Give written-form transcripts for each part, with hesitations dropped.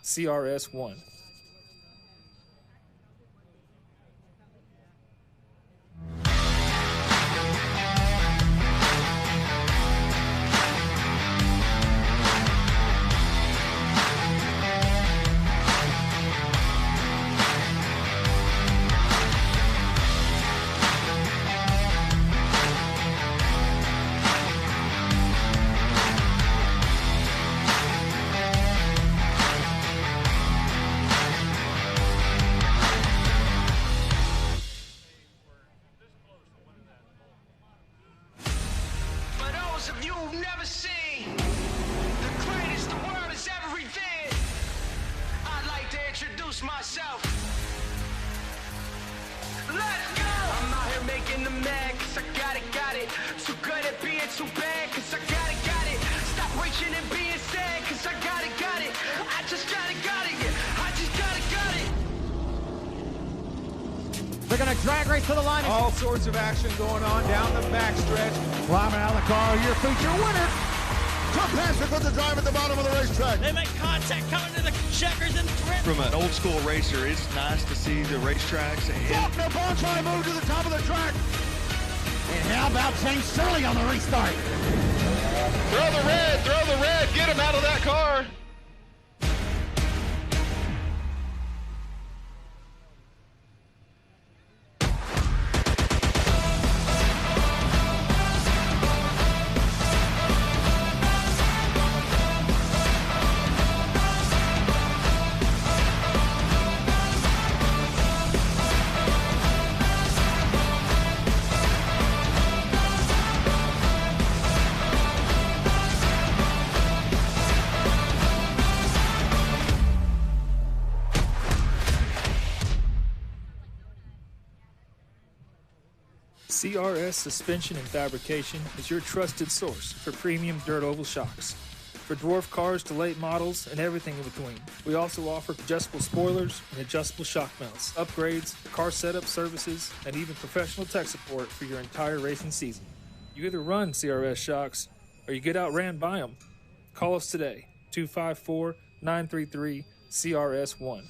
CRS1. You've never seen the greatest the world has ever revered. I'd like to introduce myself. Let's go! I'm out here making them mad, cause I got it. Too good at being too bad, cause I got it. Stop reaching and being sad, cause I got it. I just got it, yeah. I just got it. They're going to drag race to the line. All sorts of action going on down the backstretch. Climbing out of the car, your feature winner. Tom Patrick with the drive at the bottom of the racetrack. They make contact coming to the checkers and threat. From an old school racer, it's nice to see the racetracks. Faulkner Bond trying to move to the top of the track. And how about James Shirley on the restart? Throw the red, get him out of that car. CRS Suspension and Fabrication is your trusted source for premium dirt oval shocks. For dwarf cars to late models and everything in between. We also offer adjustable spoilers and adjustable shock mounts, upgrades, car setup services, and even professional tech support for your entire racing season. You either run CRS shocks or you get outran by them. Call us today, 254-933-CRS1.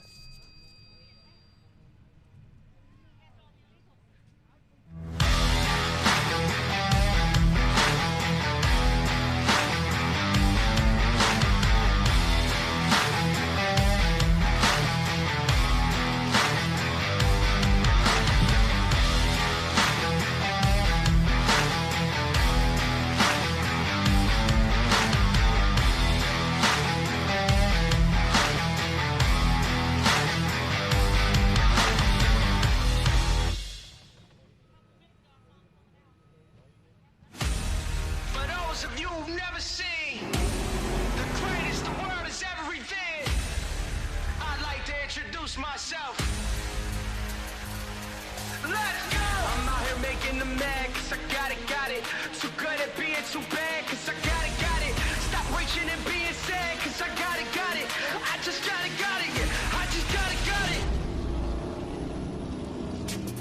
You've never seen the greatest the world has ever revered. I'd like to introduce myself. Let's go! I'm out here making them mad, cause I got it. Too good at being too bad, cause I got it. Stop reaching and being sad, cause I got it. I just got it, yeah. I just got it.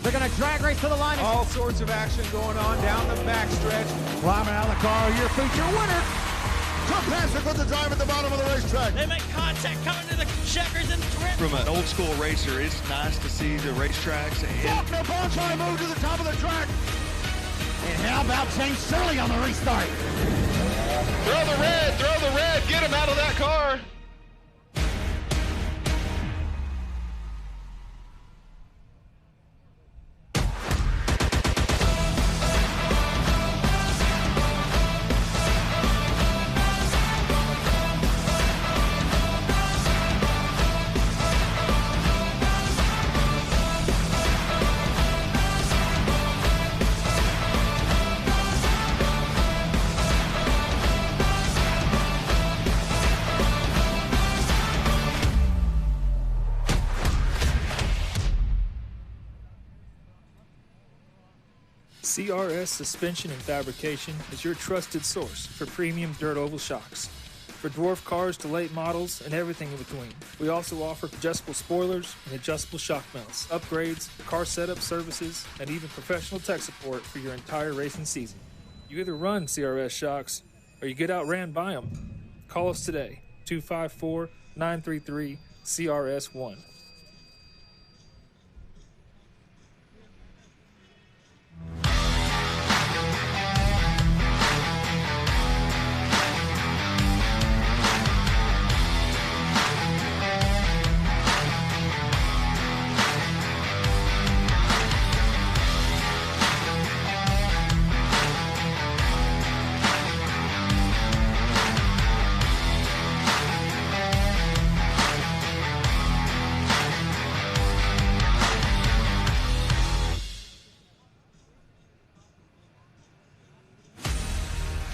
They're going to drag race to the line. All sorts of action going on down the backstretch. Climbing out of the car, your feature winner. Tom Patrick with the drive at the bottom of the racetrack. They make contact coming to the checkers and threat. From an old school racer, it's nice to see the racetracks. Faulkner Bond trying to move to the top of the track. And how about James Shirley on the restart? Throw the red, get him out of that car. CRS Suspension and Fabrication is your trusted source for premium dirt oval shocks. For dwarf cars to late models and everything in between. We also offer adjustable spoilers and adjustable shock mounts, upgrades, car setup services, and even professional tech support for your entire racing season. You either run CRS shocks or you get outran by them. Call us today, 254-933-CRS1.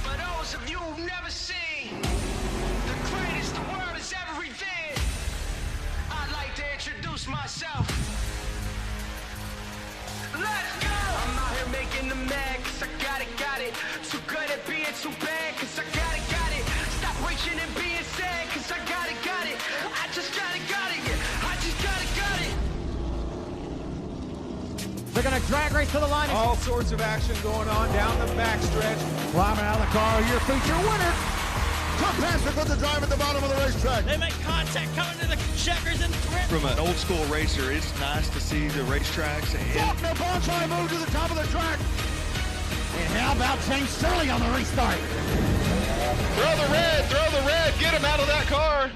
For those of you who've never seen the greatest the world has ever revered, I'd like to introduce myself. Let's go! I'm out here making them mad, cause I got it. Too good at being too bad, cause I got it. Stop reaching and being sad, cause I got it. I just got it, yeah. I just got it. They're going to drag race to the line. All sorts of action going on down the backstretch. Climbing out of the car, your feature winner. Fantastic with the drive at the bottom of the racetrack. They make contact coming to the checkers and thread. From an old school racer, it's nice to see the racetracks. And Faulkner bonsai move to the top of the track. And how about James Shirley on the restart? Throw the red, get him out of that car.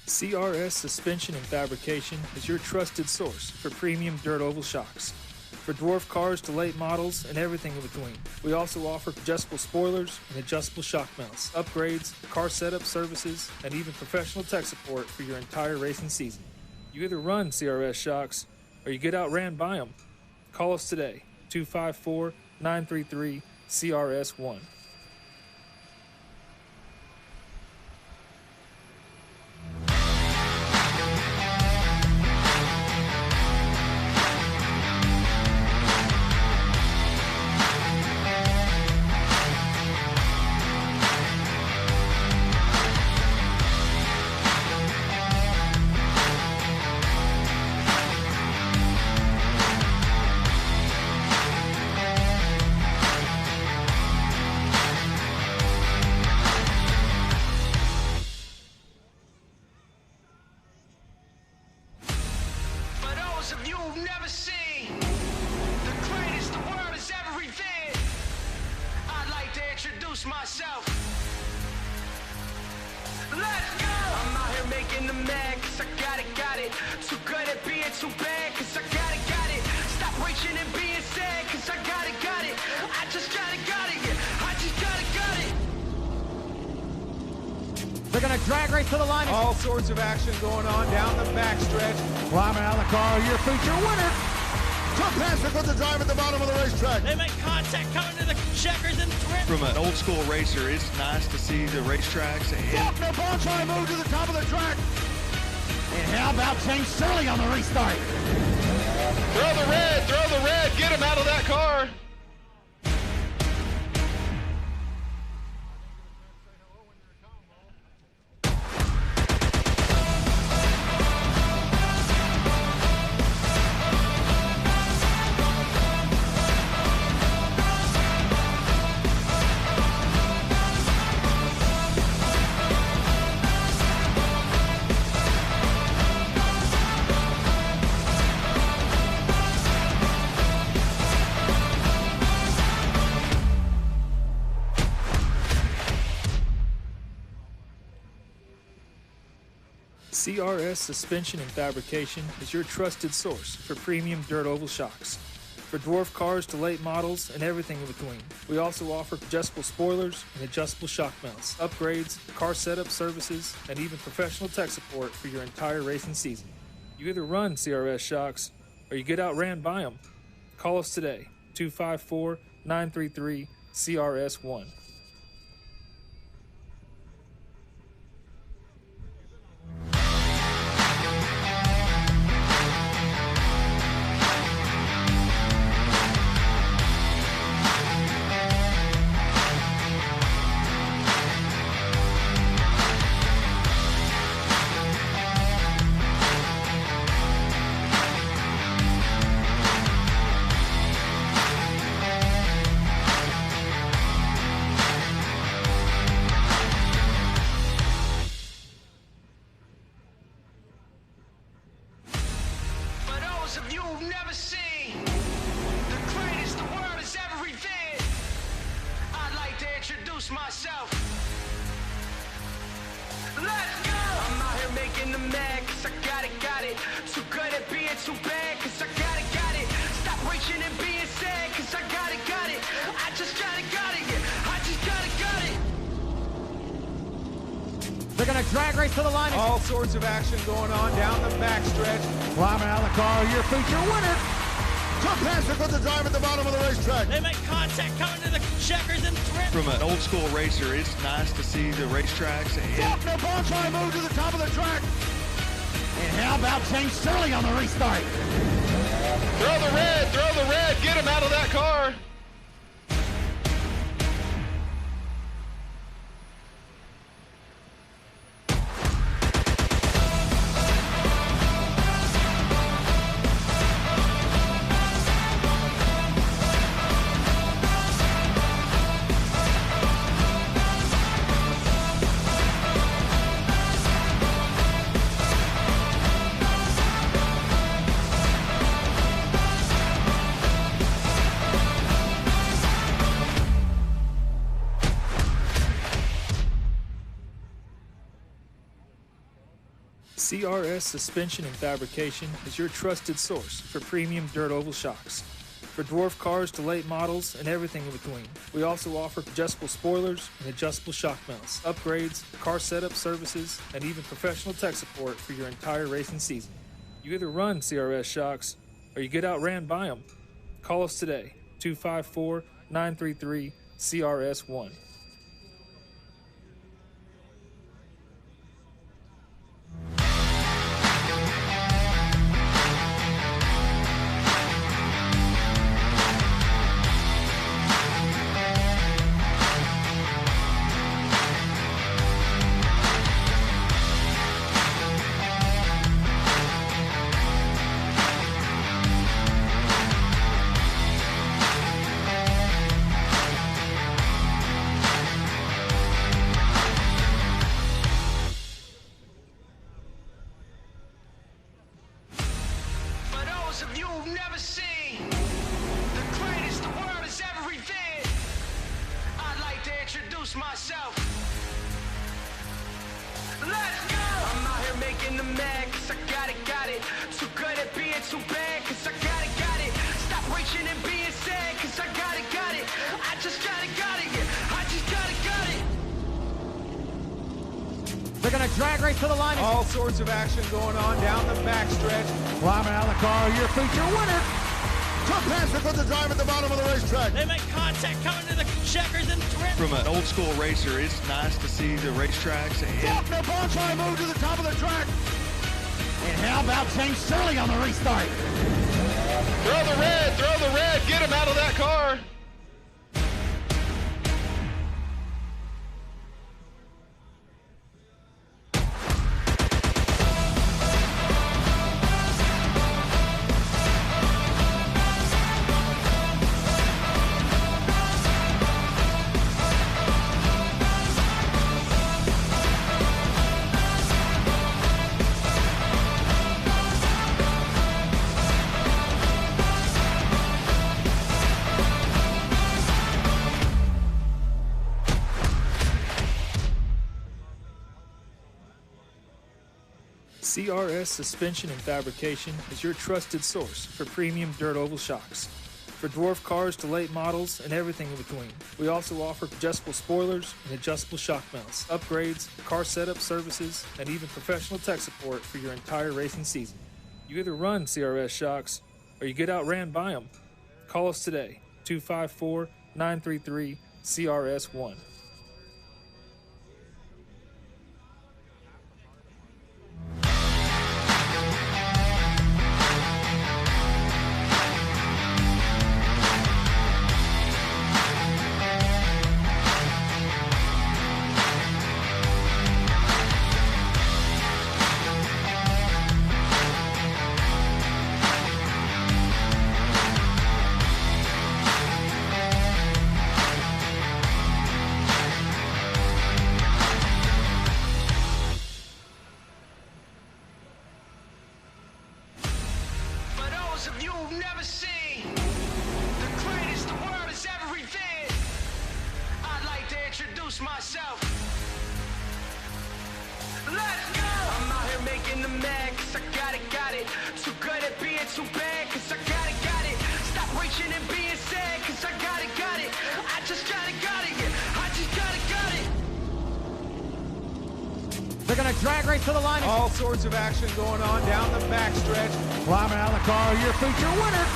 CRS Suspension and Fabrication is your trusted source for premium dirt oval shocks. For dwarf cars to late models and everything in between. We also offer adjustable spoilers and adjustable shock mounts, upgrades, car setup services, and even professional tech support for your entire racing season. You either run CRS shocks or you get outran by them. Call us today, 254-933-CRS1. For those of you who've never seen the greatest the world has ever revered, I'd like to introduce myself. Let's go! I'm out here making them mad, cause I got it. Too good at being too bad, cause I got it. Stop reaching and being sad, cause I got it. I just got it, yeah. I just got it. They're going to drag race to the line. All sorts of action going on down the backstretch. Climbing out of the car, your feature winner. Fantastic with the drive at the bottom of the racetrack. They make contact coming to the checkers and thread. from an old school racer, it's nice to see the racetracks. And Faulkner bonsai move to the top of the track. And how about James Shirley on the restart? Throw the red, get him out of that car. CRS Suspension and Fabrication is your trusted source for premium dirt oval shocks. For dwarf cars to late models and everything in between. We also offer adjustable spoilers and adjustable shock mounts, upgrades, car setup services, and even professional tech support for your entire racing season. You either run CRS shocks or you get outran by them. Call us today, 254-933-CRS1. Of you who've never seen the greatest the world has ever revered, I'd like to introduce myself. Let's go! I'm out here making them mad, cause I got it. Too good at being too bad, cause I got it. Stop reaching and being sad, cause I got it. I just got it, yeah. I just got it. They're going to drag race to the line. All sorts of action going on down the backstretch. Climbing out of the car, your feature winner. Took past it with the drive at the bottom of the racetrack. They make contact coming to the checkers and threat. From an old school racer, it's nice to see the racetracks. Faulkner ball try move to the top of the track. And how about James Shirley on the restart? Throw the red, get him out of that car. CRS Suspension and Fabrication is your trusted source for premium dirt oval shocks. For dwarf cars to late models and everything in between, we also offer adjustable spoilers and adjustable shock mounts, upgrades, car setup services, and even professional tech support for your entire racing season. You either run CRS shocks or you get outran by them. Call us today, 254-933-CRS1. Of you who've never seen the greatest the world has ever revered, I'd like to introduce myself. Let's go! I'm out here making them mad, cause I got it. Too good at being too bad, cause I got it. Stop reaching and being sad, cause I got it. I just got it, yeah. I just got it. They're going to drag race to the line. All sorts of action going on down the backstretch. Climbing out of the car, your feature winner. Took past it with the drive at the bottom of the racetrack. They make contact coming to the checkers and threat. From an old school racer, it's nice to see the racetracks. Faulkner ball try move to the top of the track. And how about James Shirley on the restart? Throw the red, get him out of that car. CRS Suspension and Fabrication is your trusted source for premium dirt oval shocks. For dwarf cars to late models and everything in between, we also offer adjustable spoilers and adjustable shock mounts, upgrades, car setup services, and even professional tech support for your entire racing season. You either run CRS shocks or you get outran by them. Call us today, 254-933-CRS1. Of you who've never seen the greatest the world has ever revealed, I'd like to introduce myself. Let's go! I'm out here making them mad, cause I got it. Too good at being too bad, cause I got it. Stop reaching and being sad, cause I got it. I just got it, yeah. I just got it. They're going to drag race to the line. All sorts of action going on down the backstretch. Climbing out of the car, your feature winner.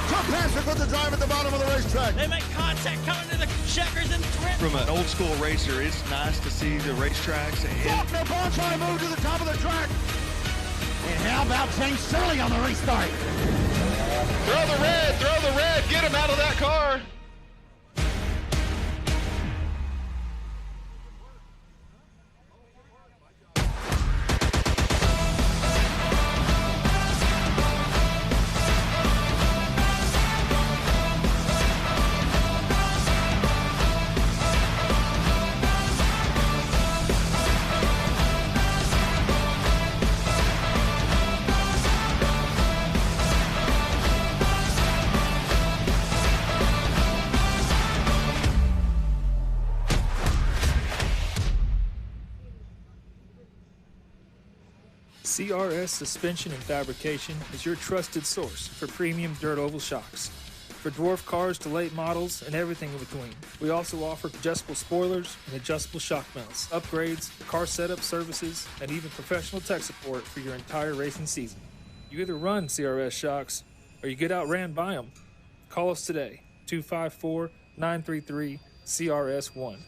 Took Patrick with the drive at the bottom of the racetrack. They make contact coming to the checkers and thread. From an old school racer, it's nice to see the racetracks. Faulkner Bonchai moved to the top of the track. And how about James Shirley on the restart? Throw the red, get him out of that car. CRS Suspension and Fabrication is your trusted source for premium dirt oval shocks. For dwarf cars to late models and everything in between. We also offer adjustable spoilers and adjustable shock mounts, upgrades, car setup services, and even professional tech support for your entire racing season. You either run CRS shocks or you get outran by them. Call us today, 254-933-CRS1.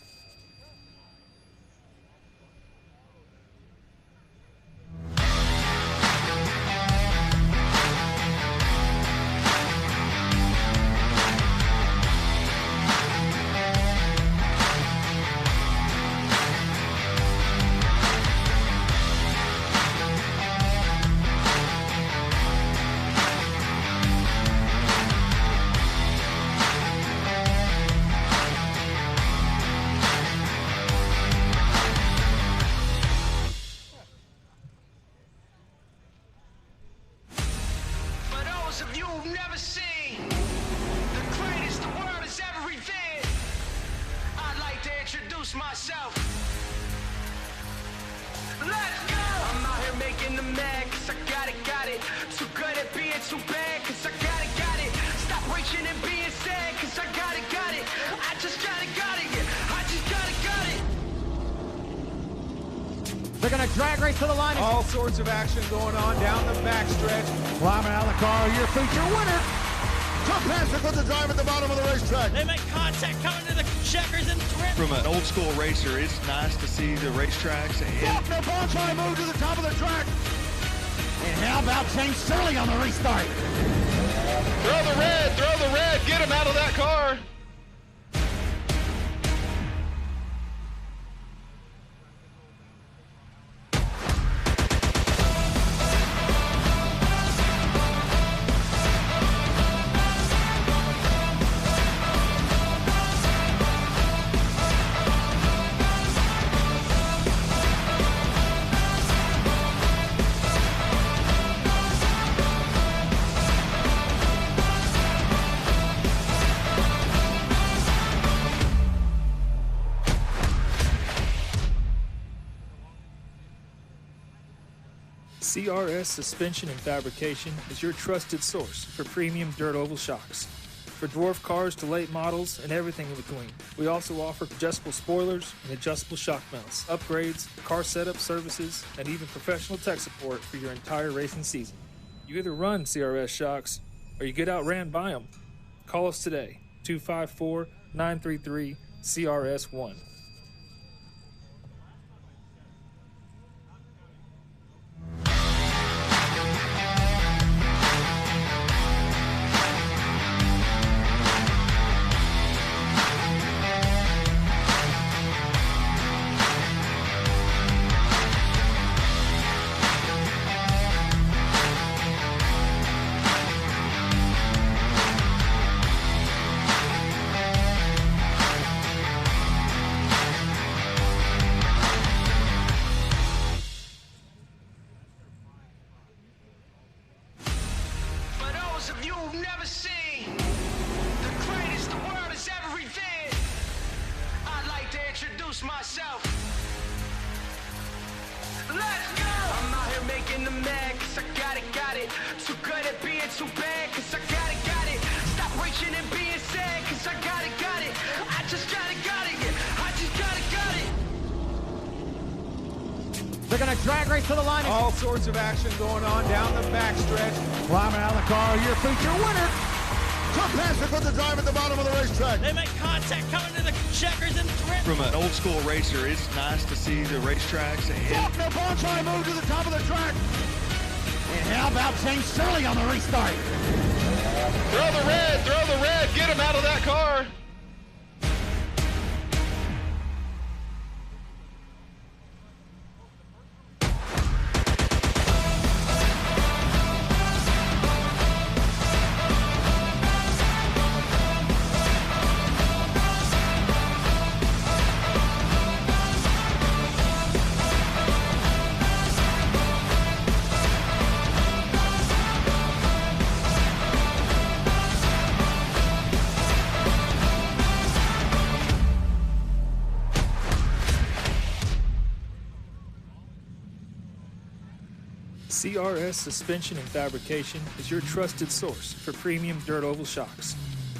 Of you who've never seen the greatest the world has ever revealed, I'd like to introduce myself. Let's go! I'm out here making them mad, cause I got it. Too good at being too bad, cause I got it. Stop reaching and being sad, cause I got it. I just got it, yeah. I just got it. They're going to drag race to the line. All sorts of action going on down the backstretch. Climbing out of the car, your feature winner. Took Patrick with the drive at the bottom of the racetrack. They make contact coming to the checkers and thread. From an old school racer, it's nice to see the racetracks. Faulkner Bonchai moved to the top of the track. And how about James Shirley on the restart? Throw the red, get him out of that car. CRS Suspension and Fabrication is your trusted source for premium dirt oval shocks. For dwarf cars to late models and everything in between. We also offer adjustable spoilers and adjustable shock mounts, upgrades, car setup services, and even professional tech support for your entire racing season. You either run CRS shocks or you get outran by them. Call us today, 254-933-CRS1. For those of you who've never seen the greatest the world has ever revered, I'd like to introduce myself. Let's go! I'm out here making them mad, cause I got it. Too good at being too bad, cause I got it. Stop reaching and being sad, cause I got it. I just got it, yeah. I just got it. They're going to drag race to the line. All sorts of action going on down the backstretch. Climbing out of the car, your feature winner. Took Patrick with the drive at the bottom of the racetrack. They make contact coming to the checkers and thread. From an old school racer, it's nice to see the racetracks. Faulkner bonsai move to the top of the track. And how about James Shirley on the restart? Throw the red, get him out of that car. CRS Suspension and Fabrication is your trusted source for premium dirt oval shocks.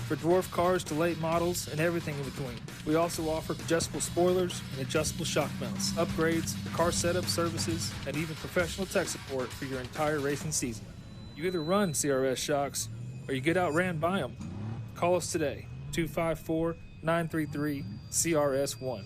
For dwarf cars to late models and everything in between. We also offer adjustable spoilers and adjustable shock mounts, upgrades, car setup services, and even professional tech support for your entire racing season. You either run CRS shocks or you get outran by them. Call us today, 254-933-CRS1.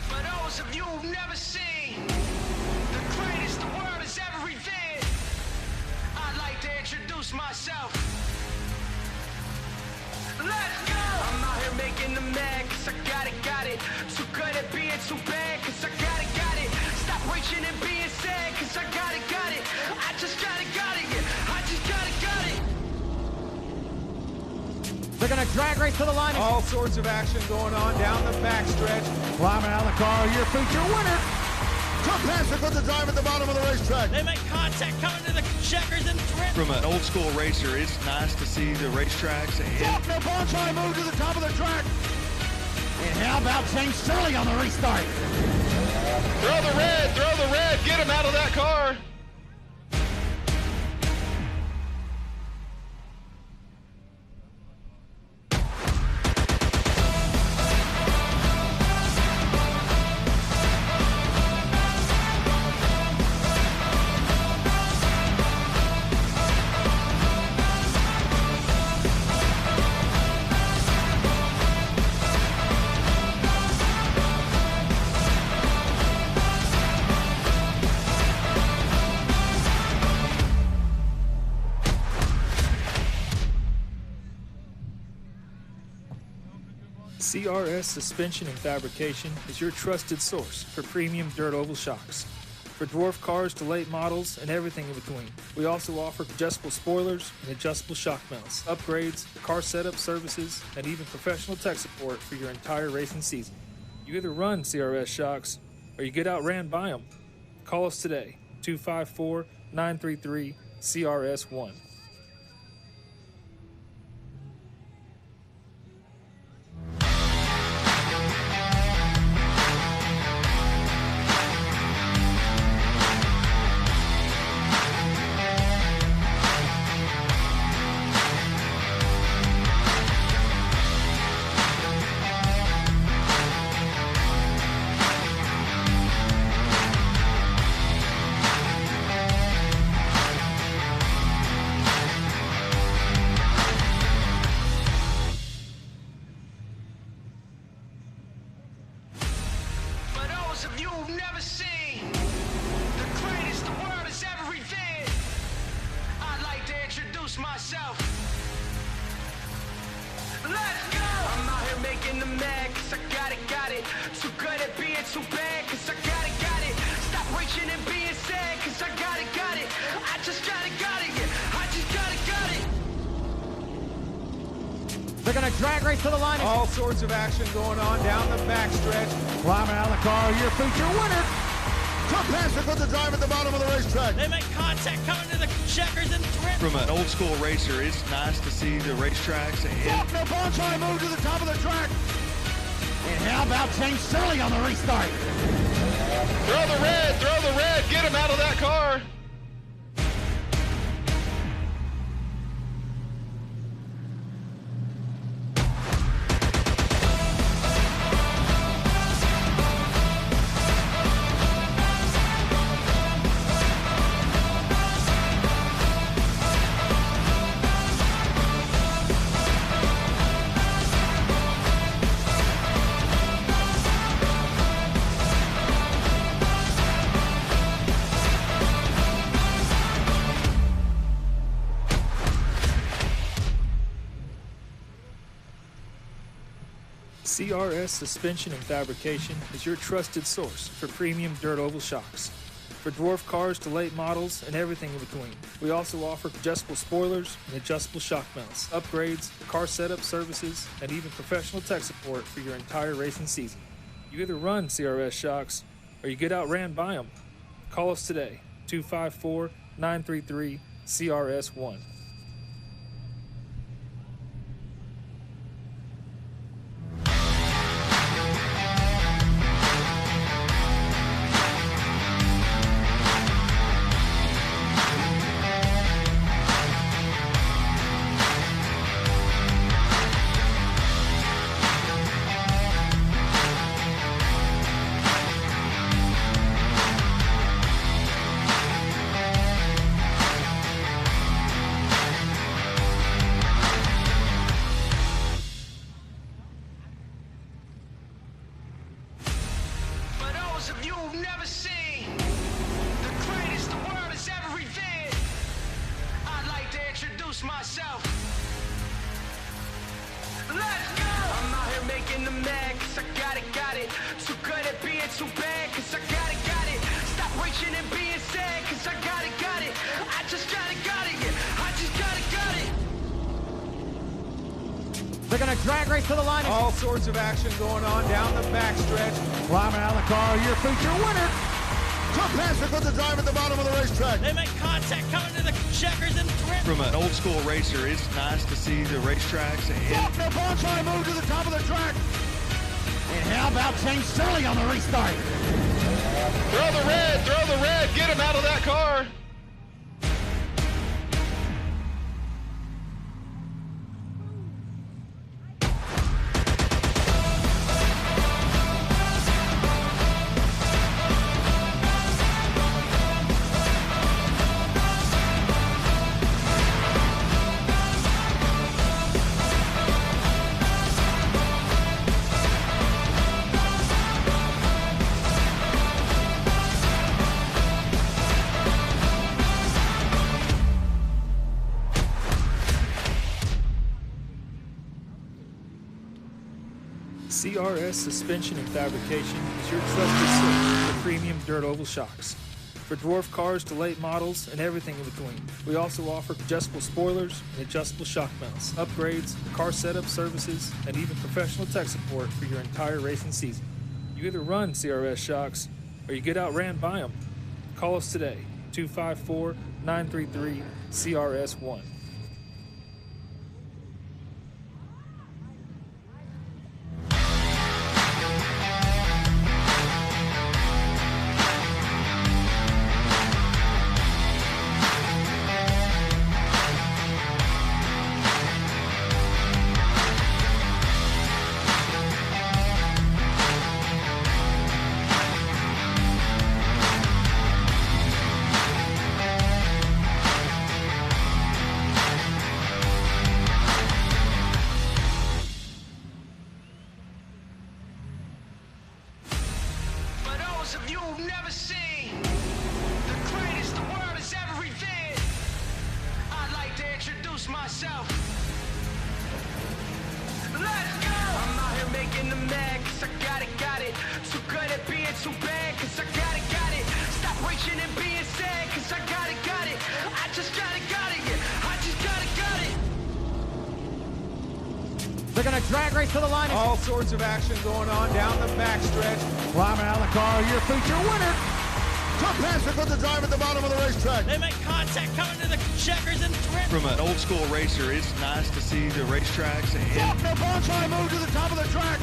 For those of you who've never seen the greatest the world has ever revered, I'd like to introduce myself. Let's go! I'm out here making them mad, cause I got it. Too good at being too bad, cause I got it. Stop reaching and being sad, cause I got it. I just got it, yeah. I just got it. They're going to drag race to the line. All sorts of action going on down the backstretch. Climbing out of the car, your feature winner. Took Patrick with the drive at the bottom of the racetrack. They make contact coming to the checkers and thread. From an old school racer, it's nice to see the racetracks. Faulkner bonsai move to the top of the track. And how about James Shirley on the restart? Throw the red, get him out of that car. CRS Suspension and Fabrication is your trusted source for premium dirt oval shocks. For dwarf cars to late models and everything in between. We also offer adjustable spoilers and adjustable shock mounts, upgrades, car setup services, and even professional tech support for your entire racing season. You either run CRS shocks or you get outran by them. Call us today, 254-933-CRS1. For those of you who've never seen the greatest the world has ever revered, I'd like to introduce myself. Let's go! I'm out here making them mad, cause I got it. Too good at being too bad, cause I got it. Stop reaching and being sad, cause I got it. I just got it, yeah. I just got it. They're going to drag race to the line. All sorts of action going on down the backstretch. Climbing out of the car, your feature winner. Fantastic with the drive at the bottom of the racetrack. They make contact coming to the checkers and thread. From an old school racer, it's nice to see the racetracks. Faulkner Bonchai move to the top of the track. And how about James Shirley on the restart? Throw the red, get him out of that car. CRS Suspension and Fabrication is your trusted source for premium dirt oval shocks. For dwarf cars to late models and everything in between. We also offer adjustable spoilers and adjustable shock mounts, upgrades, car setup services, and even professional tech support for your entire racing season. You either run CRS shocks or you get outran by them. Call us today, 254-933-CRS1. For those of you who've never seen the greatest the world has ever revered, I'd like to introduce myself. Let's go! I'm out here making them mad, cause I got it. Too good at being too bad, cause I got it. Stop reaching and being sad, cause I got it. I just got it, yeah. I just got it. They're going to drag race to the line. All sorts of action going on down the backstretch. Climbing out of the car, your feature winner. Fantastic with the drive at the bottom of the racetrack. They make contact coming to the checkers and thread. From an old school racer, it's nice to see the racetracks. Faulkner Bonchai move to the top of the track. And how about James Shirley on the restart? Throw the red, get him out of that car. CRS Suspension and Fabrication is your trusted source for premium dirt oval shocks. For dwarf cars to late models and everything in between. We also offer adjustable spoilers and adjustable shock mounts, upgrades, car setup services, and even professional tech support for your entire racing season. You either run CRS shocks or you get outran by them. Call us today, 254-933-CRS1. Of you who've never seen the greatest the world has ever revered, I'd like to introduce myself. Let's go! I'm out here making them mad, cause I got it. Too good at being too bad, cause I got it. Stop reaching and being sad, cause I got it. I just got it, yeah. I just got it. They're going to drag race to the line. All sorts of action going on down the backstretch. Climbing out of the car, your feature winner. Tough Passer good to drive at the bottom of the racetrack. They make contact coming to the checkers and thread. From an old school racer, it's nice to see the racetracks. Faulkner Bond trying to move to the top of the track.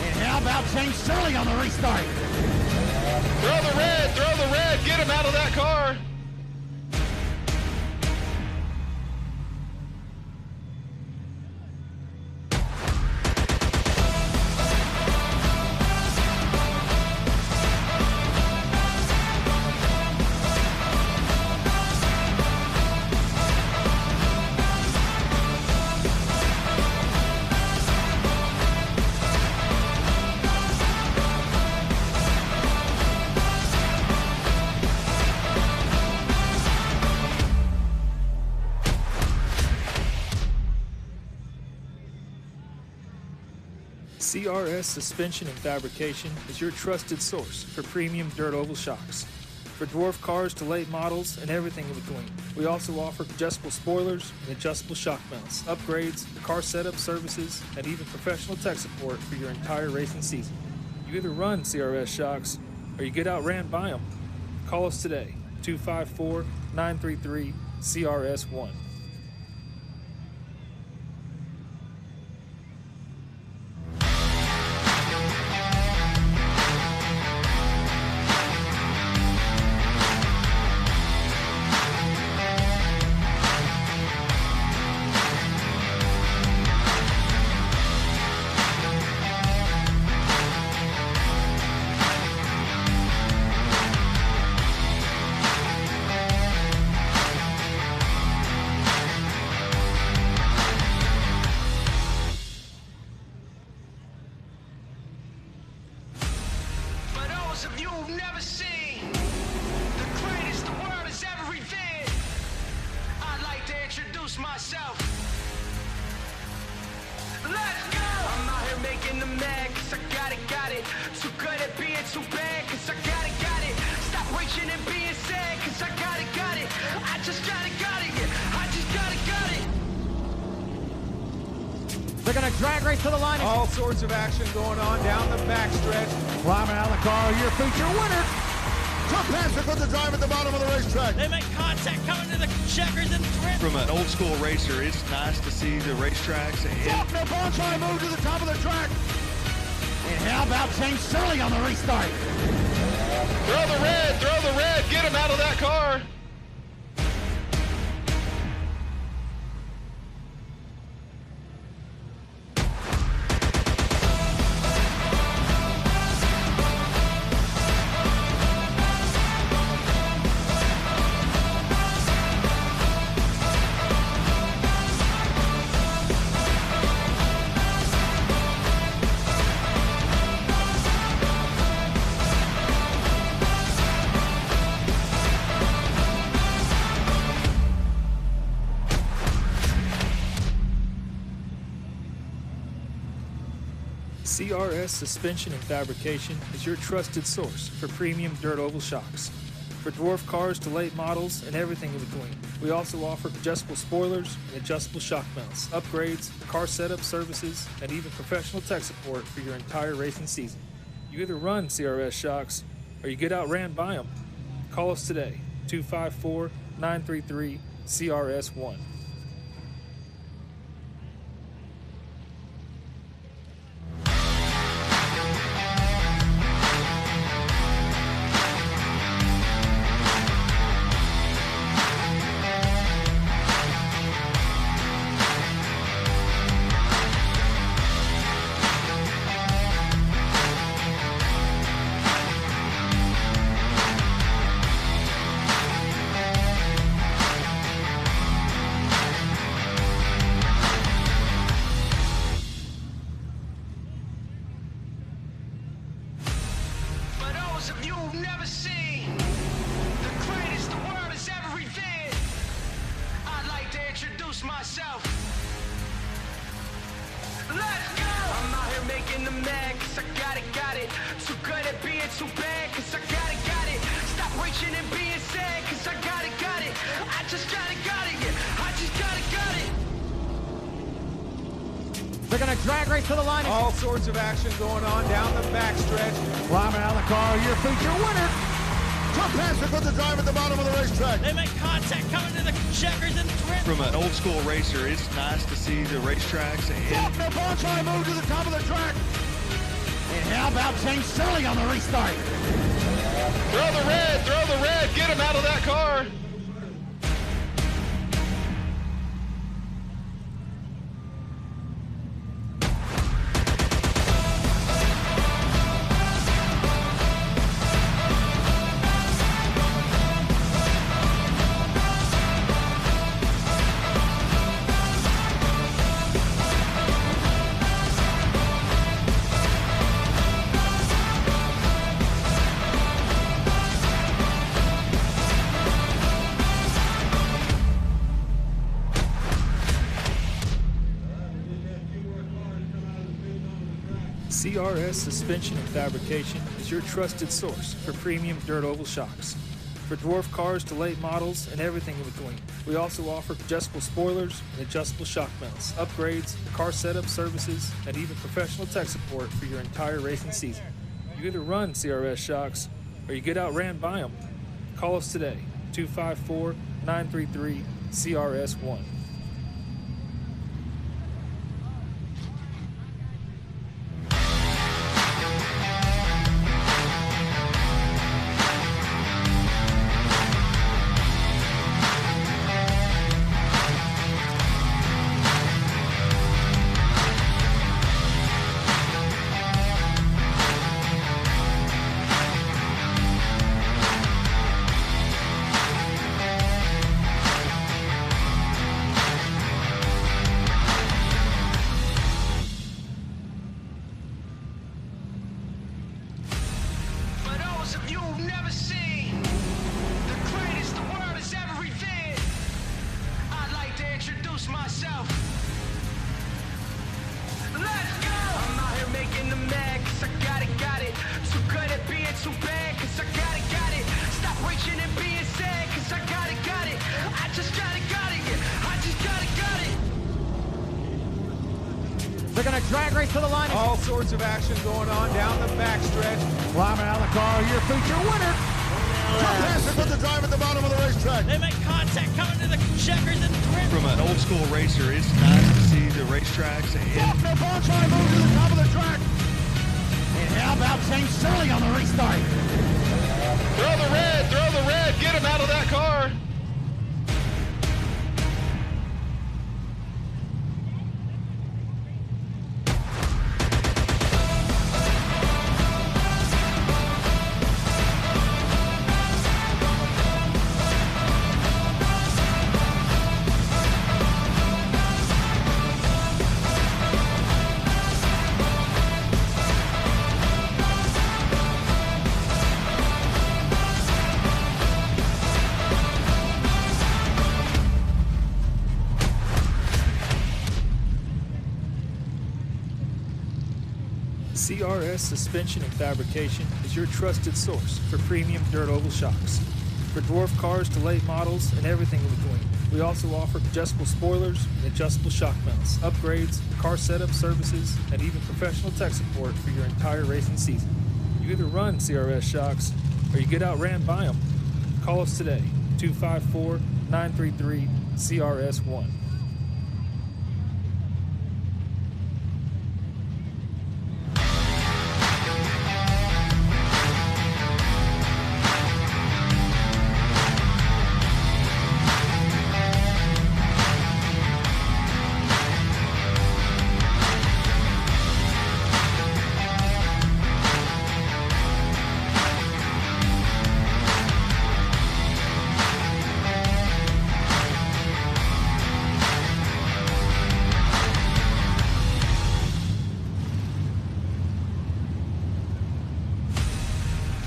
And how about James Shirley on the restart? Throw the red, get him out of that car. CRS Suspension and Fabrication is your trusted source for premium dirt oval shocks. For dwarf cars to late models and everything in between. We also offer adjustable spoilers and adjustable shock mounts, upgrades, car setup services, and even professional tech support for your entire racing season. You either run CRS shocks or you get outran by them. Call us today, 254-933-CRS1. Of you who've never seen the greatest the world has ever revered, I'd like to introduce myself. Let's go! I'm out here making them mad, cause I got it. Too good at being too bad, cause I got it. Stop reaching and being sad, cause I got it. I just got it, yeah. I just got it. They're going to drag race to the line. All sorts of action going on down the backstretch. Climbing out of the car, your feature winner. Tough Passer good to drive at the bottom of the racetrack. They make contact coming to the checkers and thread. From an old school racer, it's nice to see the racetracks. Faulkner Bond trying to move to the top of the track. And how about James Shirley on the restart? Throw the red, get him out of that car. CRS Suspension and Fabrication is your trusted source for premium dirt oval shocks. For dwarf cars to late models and everything in between. We also offer adjustable spoilers and adjustable shock mounts, upgrades, car setup services, and even professional tech support for your entire racing season. You either run CRS shocks or you get outran by them. Call us today, 254-933-CRS1. For those of you who've never seen the greatest the world has ever revered, I'd like to introduce myself. Let's go! I'm out here making them mad, cause I got it. Too good at being too bad, cause I got it. Stop reaching and being sad, cause I got it. I just got it, yeah. I just got it. They're going to drag race to the line. All sorts of action going on down the backstretch. Climbing out of the car, your feature winner. Tom Patrick with the drive at the bottom of the racetrack. They make contact coming to the checkers and thread. From an old school racer, it's nice to see the racetracks. And Faulkner Ball trying to move to the top of the track. And how about James Shirley on the restart? Throw the red, get him out of that car. CRS Suspension and Fabrication is your trusted source for premium dirt oval shocks. For dwarf cars to late models and everything in between. We also offer adjustable spoilers and adjustable shock mounts, upgrades, car setup services, and even professional tech support for your entire racing season. You either run CRS shocks or you get outran by them. Call us today, 254-933-CRS1. For those of you who've never seen the greatest the world has ever revered, I'd like to introduce myself. Let's go! I'm out here making them mad, cause I got it. Too good at being too bad, cause I got it. Stop reaching and being sad, cause I got it. I just got it, yeah. I just got it. They're going to drag race to the line. All sorts of action going on down the backstretch. Climbing out of the car, your feature winner. Tom Patrick with the drive at the bottom of the racetrack. They make contact coming to the checkers and thread. from an old school racer, it's nice to see the racetracks. And Faulkner Ball trying to move to the top of the track. And how about James Shirley on the restart? Throw the red, get him out of that car. CRS Suspension and Fabrication is your trusted source for premium dirt oval shocks. For dwarf cars to late models and everything in between. We also offer adjustable spoilers and adjustable shock mounts, upgrades, car setup services, and even professional tech support for your entire racing season. You either run CRS shocks or you get outran by them. Call us today, 254-933-CRS1.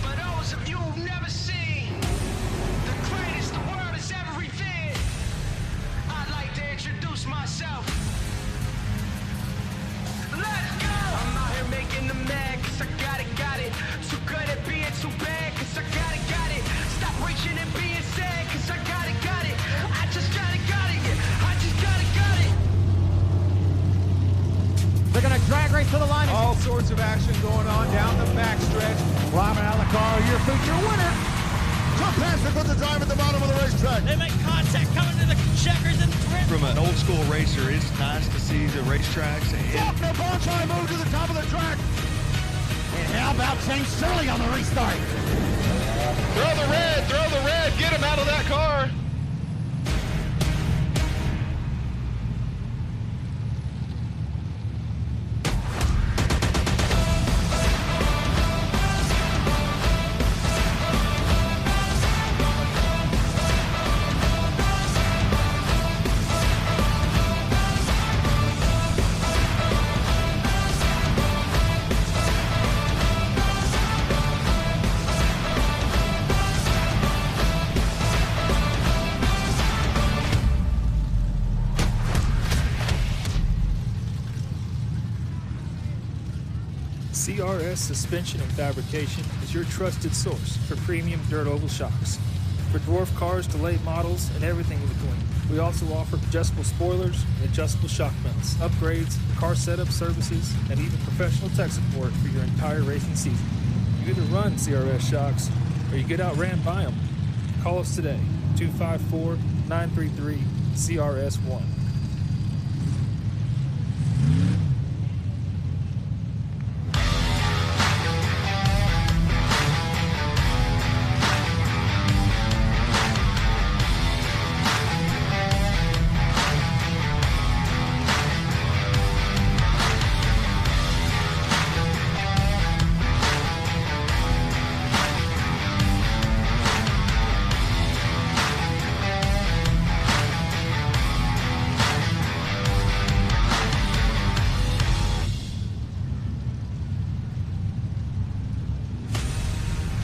For those of you who've never seen the greatest the world has ever revered, I'd like to introduce myself. Let's go! I'm out here making them mad, cause I got it. Too good at being too bad, cause I got it. Stop reaching and being sad, cause I got it. I just got it, yeah. I just got it. They're going to drag race to the line. All sorts of action going on down the backstretch. Climbing out of the car, your future winner. Tom Patrick with the drive at the bottom of the racetrack. They make contact coming to the checkers and trim. From an old school racer, it's nice to see the racetracks. Faulkner Bond trying to move to the top of the track. And how about James Shirley on the restart? Throw the red, get him out of that car. CRS Suspension and Fabrication is your trusted source for premium dirt oval shocks. For dwarf cars to late models and everything in between. We also offer adjustable spoilers and adjustable shock mounts, upgrades, car setup services, and even professional tech support for your entire racing season. You either run CRS shocks or you get outran by them. Call us today, 254-933-CRS1.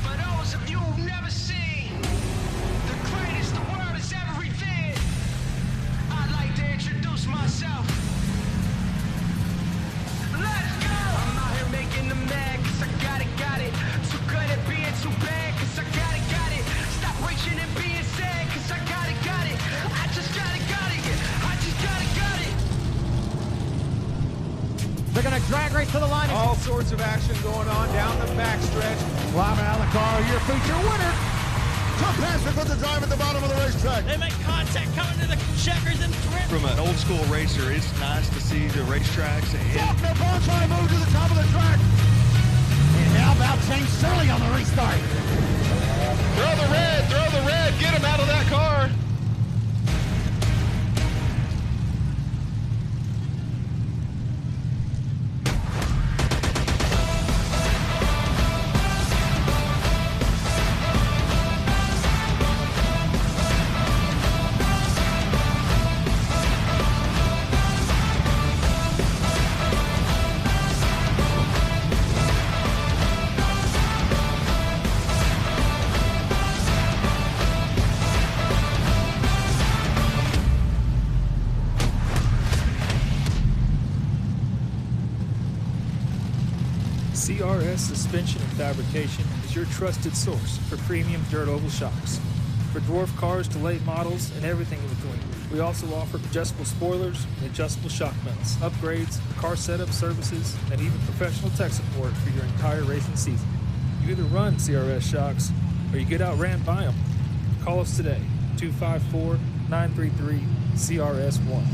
For those of you who've never seen the greatest the world has ever revered, I'd like to introduce myself. Let's go! I'm out here making them mad, cause I got it. Too good at being too bad, cause I got it. Stop reaching and being sad, cause I got it. I just got it, yeah. I just got it. They're going to drag race to the line. All sorts of action going on down the backstretch. Climbing out of the car, your future winner. Tom Patrick with the drive at the bottom of the racetrack. They make contact coming to the checkers and trim. From an old school racer, it's nice to see the racetracks. Faulkner Bond trying to move to the top of the track. And how about James Shirley on the restart? Throw the red, get him out of that car. CRS Suspension and Fabrication is your trusted source for premium dirt oval shocks. For dwarf cars to late models and everything in between. We also offer adjustable spoilers and adjustable shock mounts, upgrades, car setup services, and even professional tech support for your entire racing season. You either run CRS shocks or you get outran by them. Call us today, 254-933-CRS1.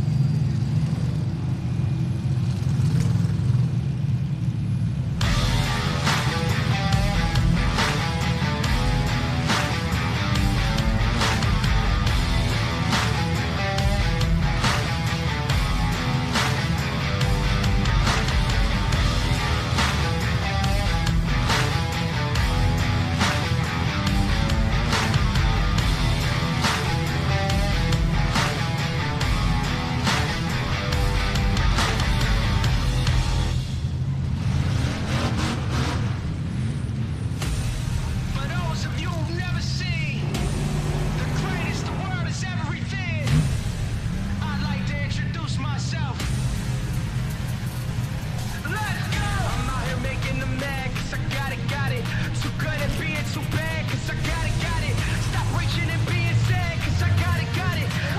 For those of you who've never seen the greatest the world has ever revered, I'd like to introduce myself. Let's go! I'm out here making them mad, cause I got it. Too good at being too bad, cause I got it. Stop reaching and being sad, cause I got it.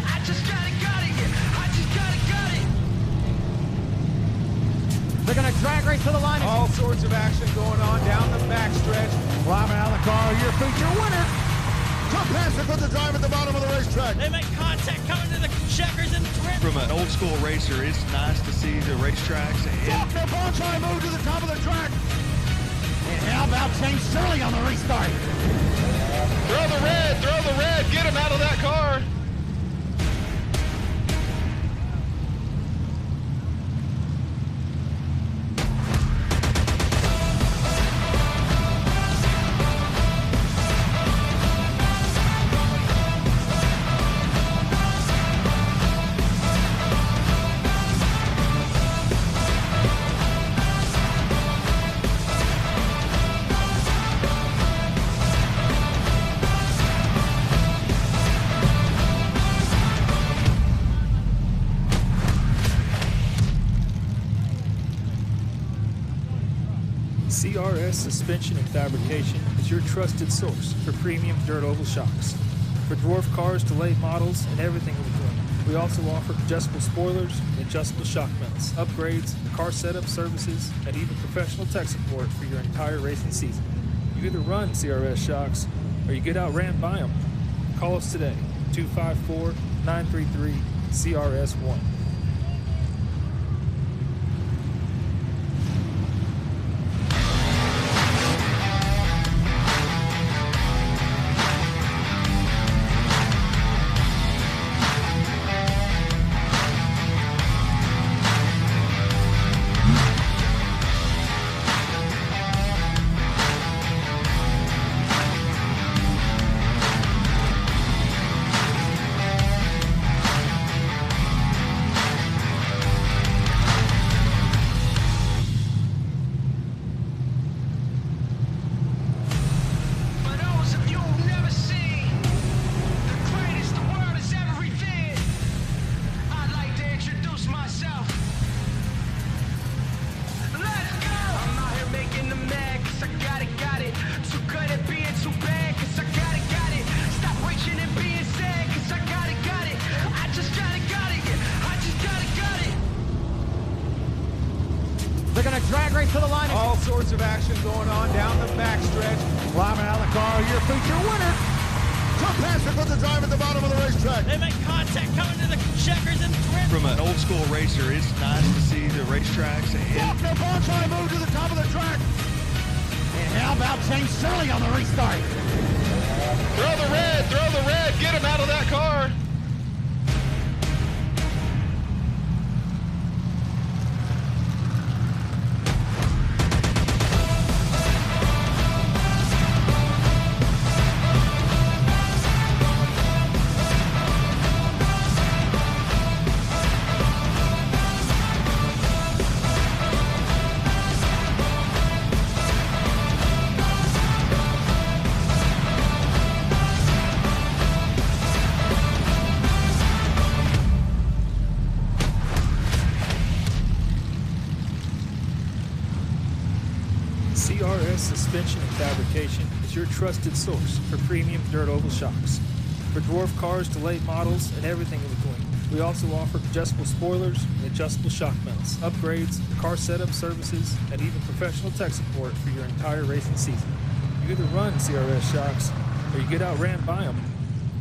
I just got it, yeah. I just got it. They're going to drag race to the line. All sorts of action going on down the backstretch. Climbing out of the car, your feature winner. Tough passer put the drive at the bottom of the racetrack. They make contact coming to the checkers and trim. From an old school racer, it's nice to see the racetracks. Faulkner ball trying to move to the top of the track. And how about James Shirley on the restart? Throw the red, get him out of that car. CRS Suspension and Fabrication is your trusted source for premium dirt oval shocks. For dwarf cars to late models and everything in between. We also offer adjustable spoilers and adjustable shock mounts, upgrades, car setup services, and even professional tech support for your entire racing season. You either run CRS shocks or you get outran by them. Call us today, 254-933-CRS1. For those of you who've never seen the greatest the world has ever revered, I'd like to introduce myself. Let's go! I'm out here making them mad, cause I got it. Too good at being too bad, cause I got it. Stop reaching and being sad, cause I got it. I just got it, yeah. I just got it. They're going to drag race to the line. All sorts of action going on down the backstretch. Climbing out of the car, your feature winner. Tough passer put the drive at the bottom of the racetrack. They make contact coming to the checkers and trim. From an old school racer, it's nice to see the racetracks. Faulkner ball trying to move to the top of the track. And how about James Shirley on the restart? Throw the red, get him out of that car. CRS Suspension and Fabrication is your trusted source for premium dirt oval shocks. For dwarf cars to late models and everything in between. We also offer adjustable spoilers and adjustable shock mounts, upgrades, car setup services, and even professional tech support for your entire racing season. You either run CRS shocks or you get outran by them.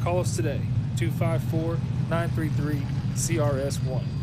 Call us today, 254-933-CRS1.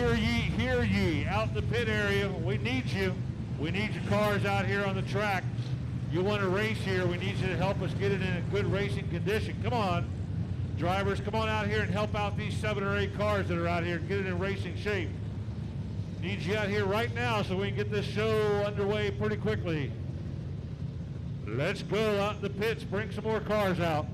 Hear ye, out in the pit area. We need you. We need your cars out here on the track. You want to race here, we need you to help us get it in a good racing condition. Come on, drivers, come on out here and help out these 7 or 8 cars that are out here and get it in racing shape. Need you out here right now so we can get this show underway pretty quickly. Let's go out in the pits, bring some more cars out.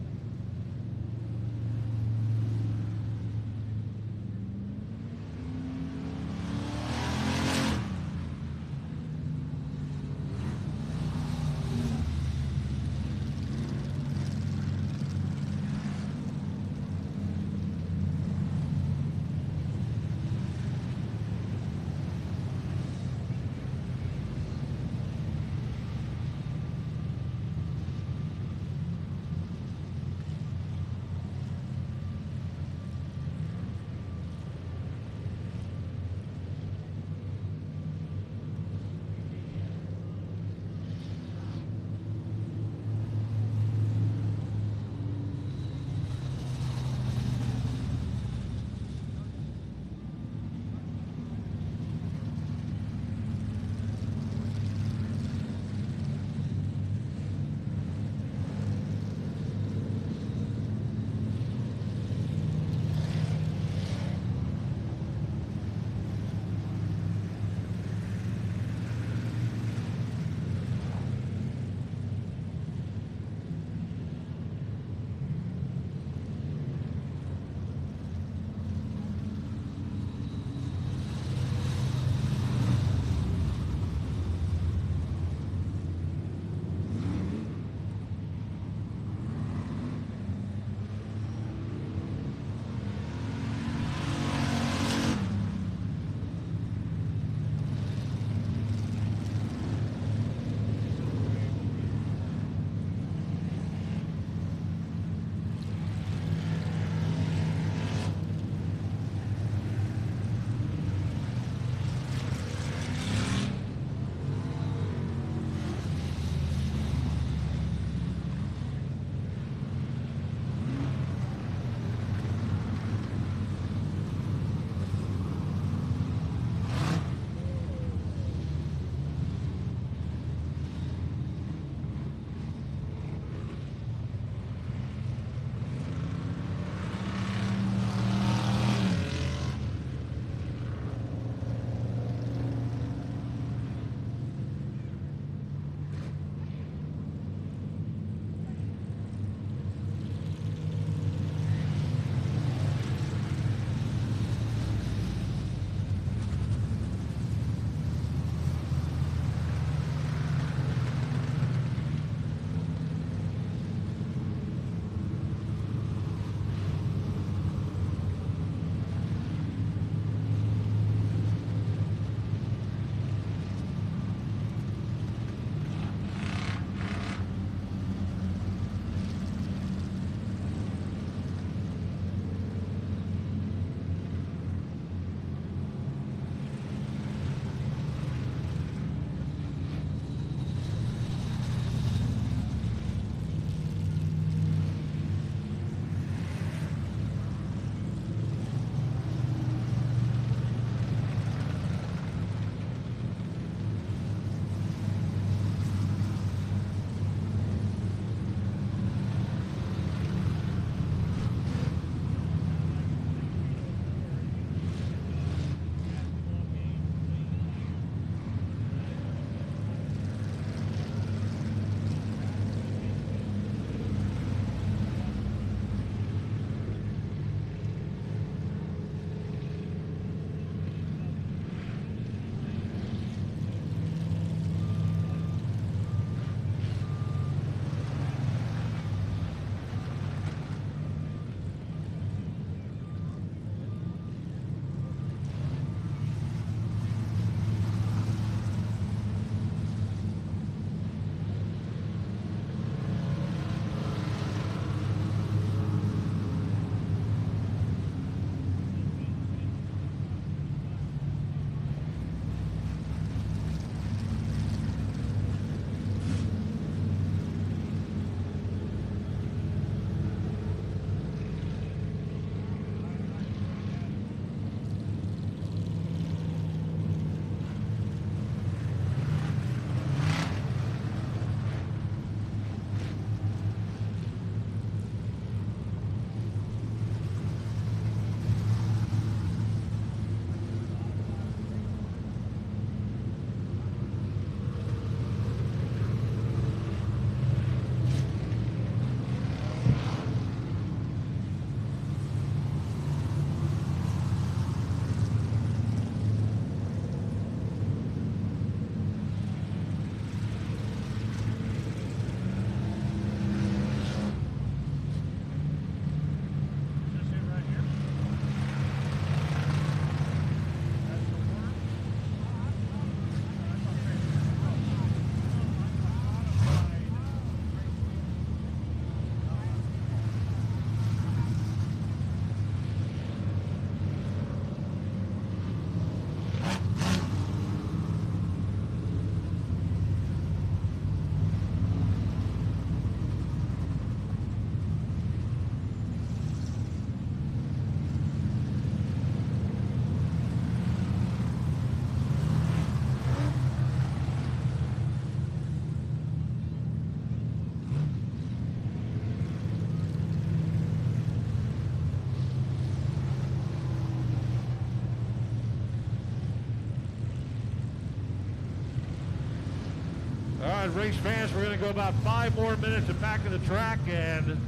All right, race fans, we're going to go about 5 more minutes of back of the track, and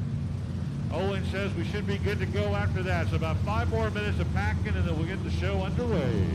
Owen says we should be good to go after that. So about 5 more minutes of packing, and then we'll get the show underway.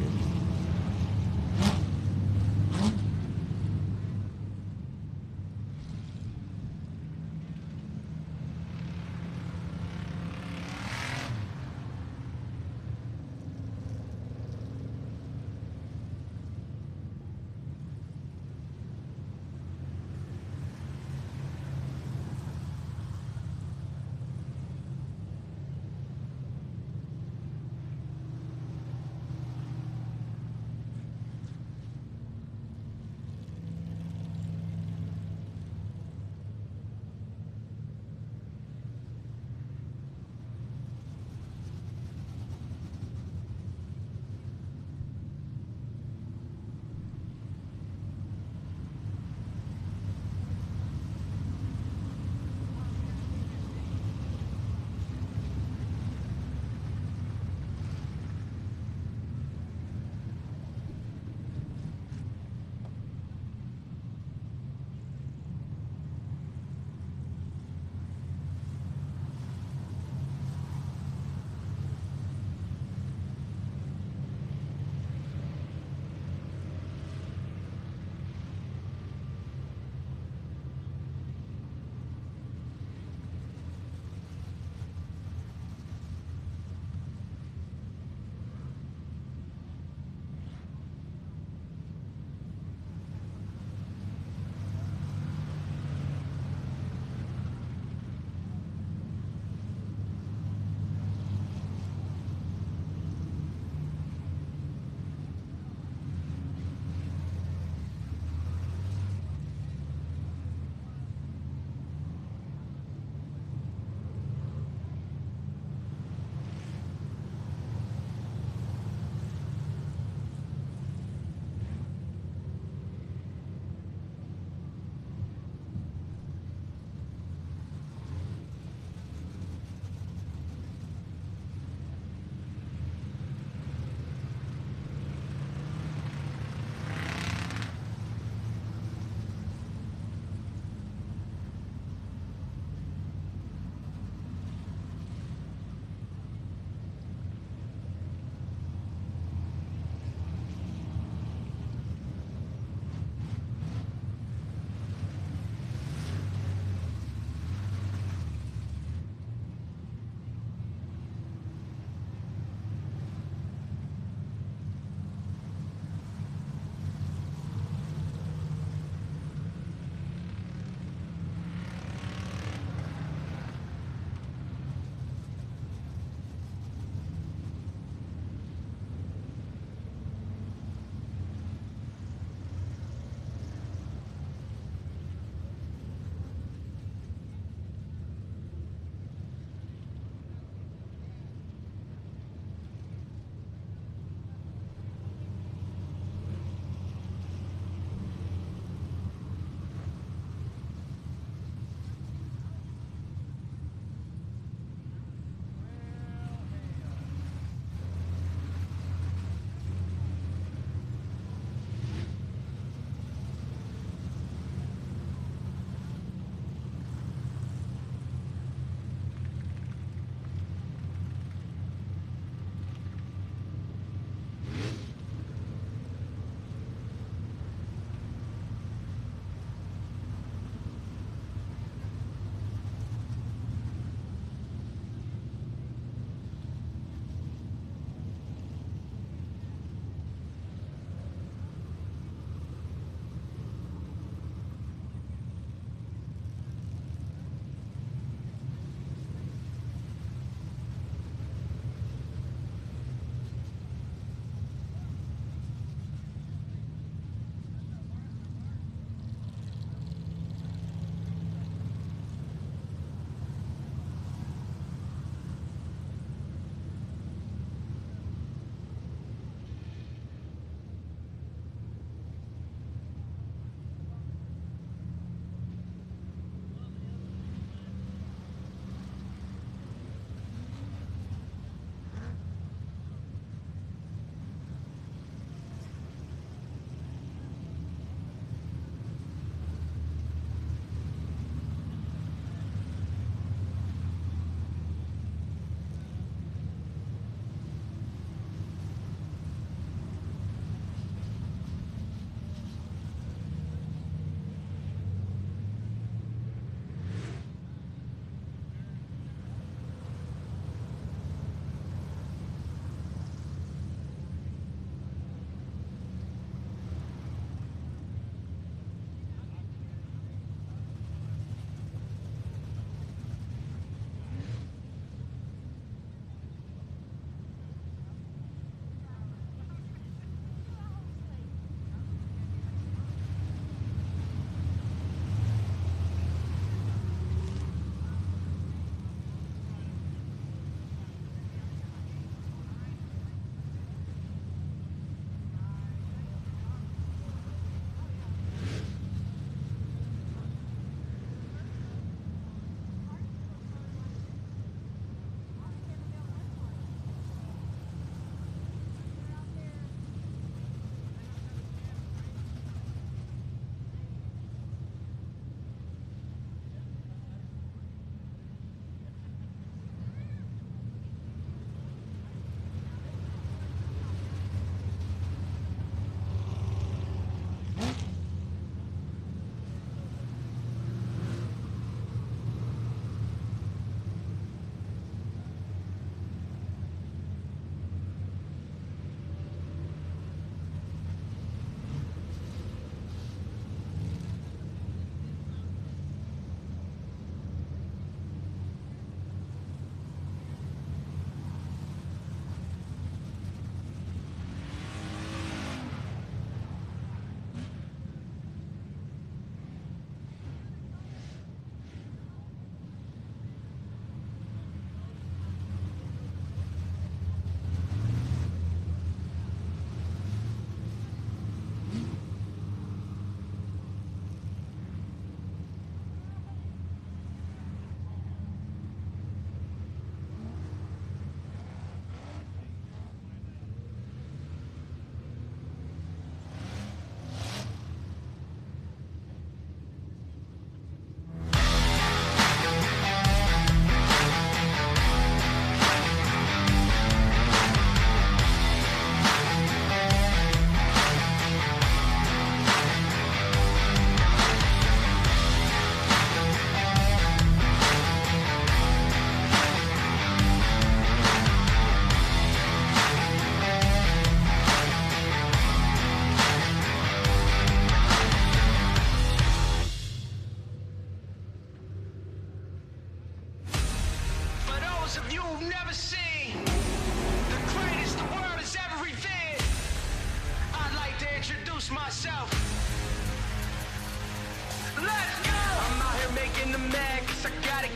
Let's go! I'm out here making them mad, cause I got it.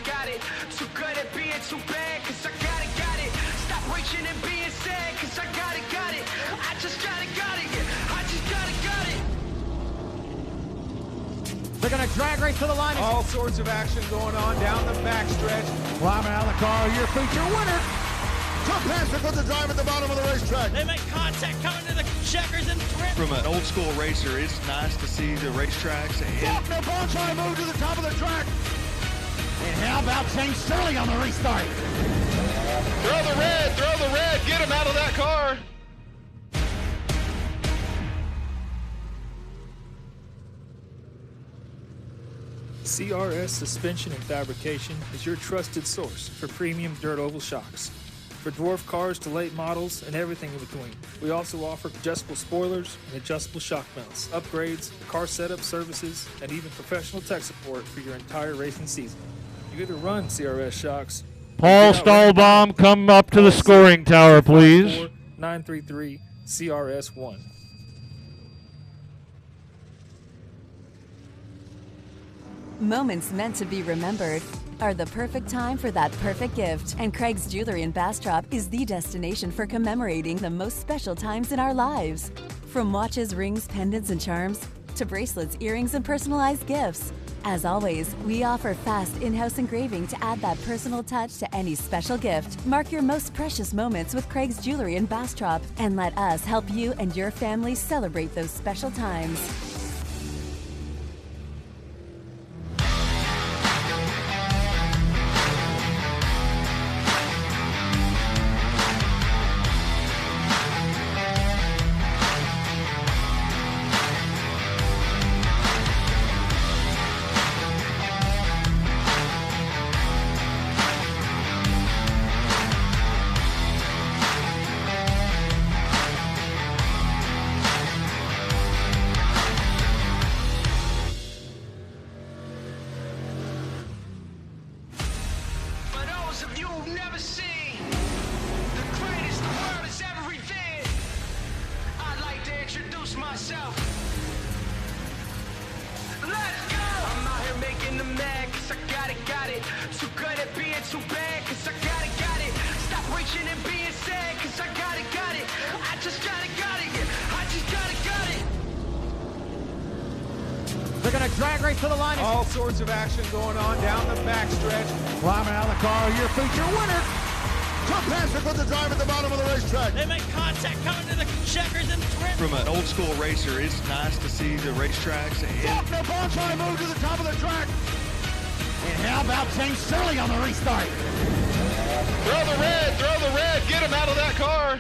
Too good at being too bad, cause I got it. Stop reaching and being sad, cause I got it. I just got it, yeah. I just got it. They're going to drag race to the line. All sorts of action going on down the backstretch. Climbing out of the car, your feature winner. Tough Patrick with the drive at the bottom of the racetrack. They make contact coming to the checkers and thread. From an old school racer, it's nice to see the racetracks. Faulkner Ball trying to move to the top of the track. And how about James Sterling on the restart? Throw the red, get him out of that car. CRS Suspension and Fabrication is your trusted source for premium dirt oval shocks. For dwarf cars to late models and everything in between. We also offer adjustable spoilers and adjustable shock mounts, upgrades, car setup services, and even professional tech support for your entire racing season. You either run CRS shocks. Paul Stahlbaum, come up to the scoring tower, please. 933 CRS1. Moments meant to be remembered are the perfect time for that perfect gift. And Craig's Jewelry in Bastrop is the destination for commemorating the most special times in our lives. From watches, rings, pendants, and charms, to bracelets, earrings, and personalized gifts. As always, we offer fast in-house engraving to add that personal touch to any special gift. Mark your most precious moments with Craig's Jewelry in Bastrop, and let us help you and your family celebrate those special times. They're going to drag race to the line. All sorts of action going on down the backstretch. Climbing out of the car, your feature winner. Tough Patrick with the drive at the bottom of the racetrack. They make contact coming to the checkers and thread. From an old school racer, it's nice to see the racetracks. Faulkner Ball trying to move to the top of the track. And how about James Sterling on the restart? Throw the red, get him out of that car.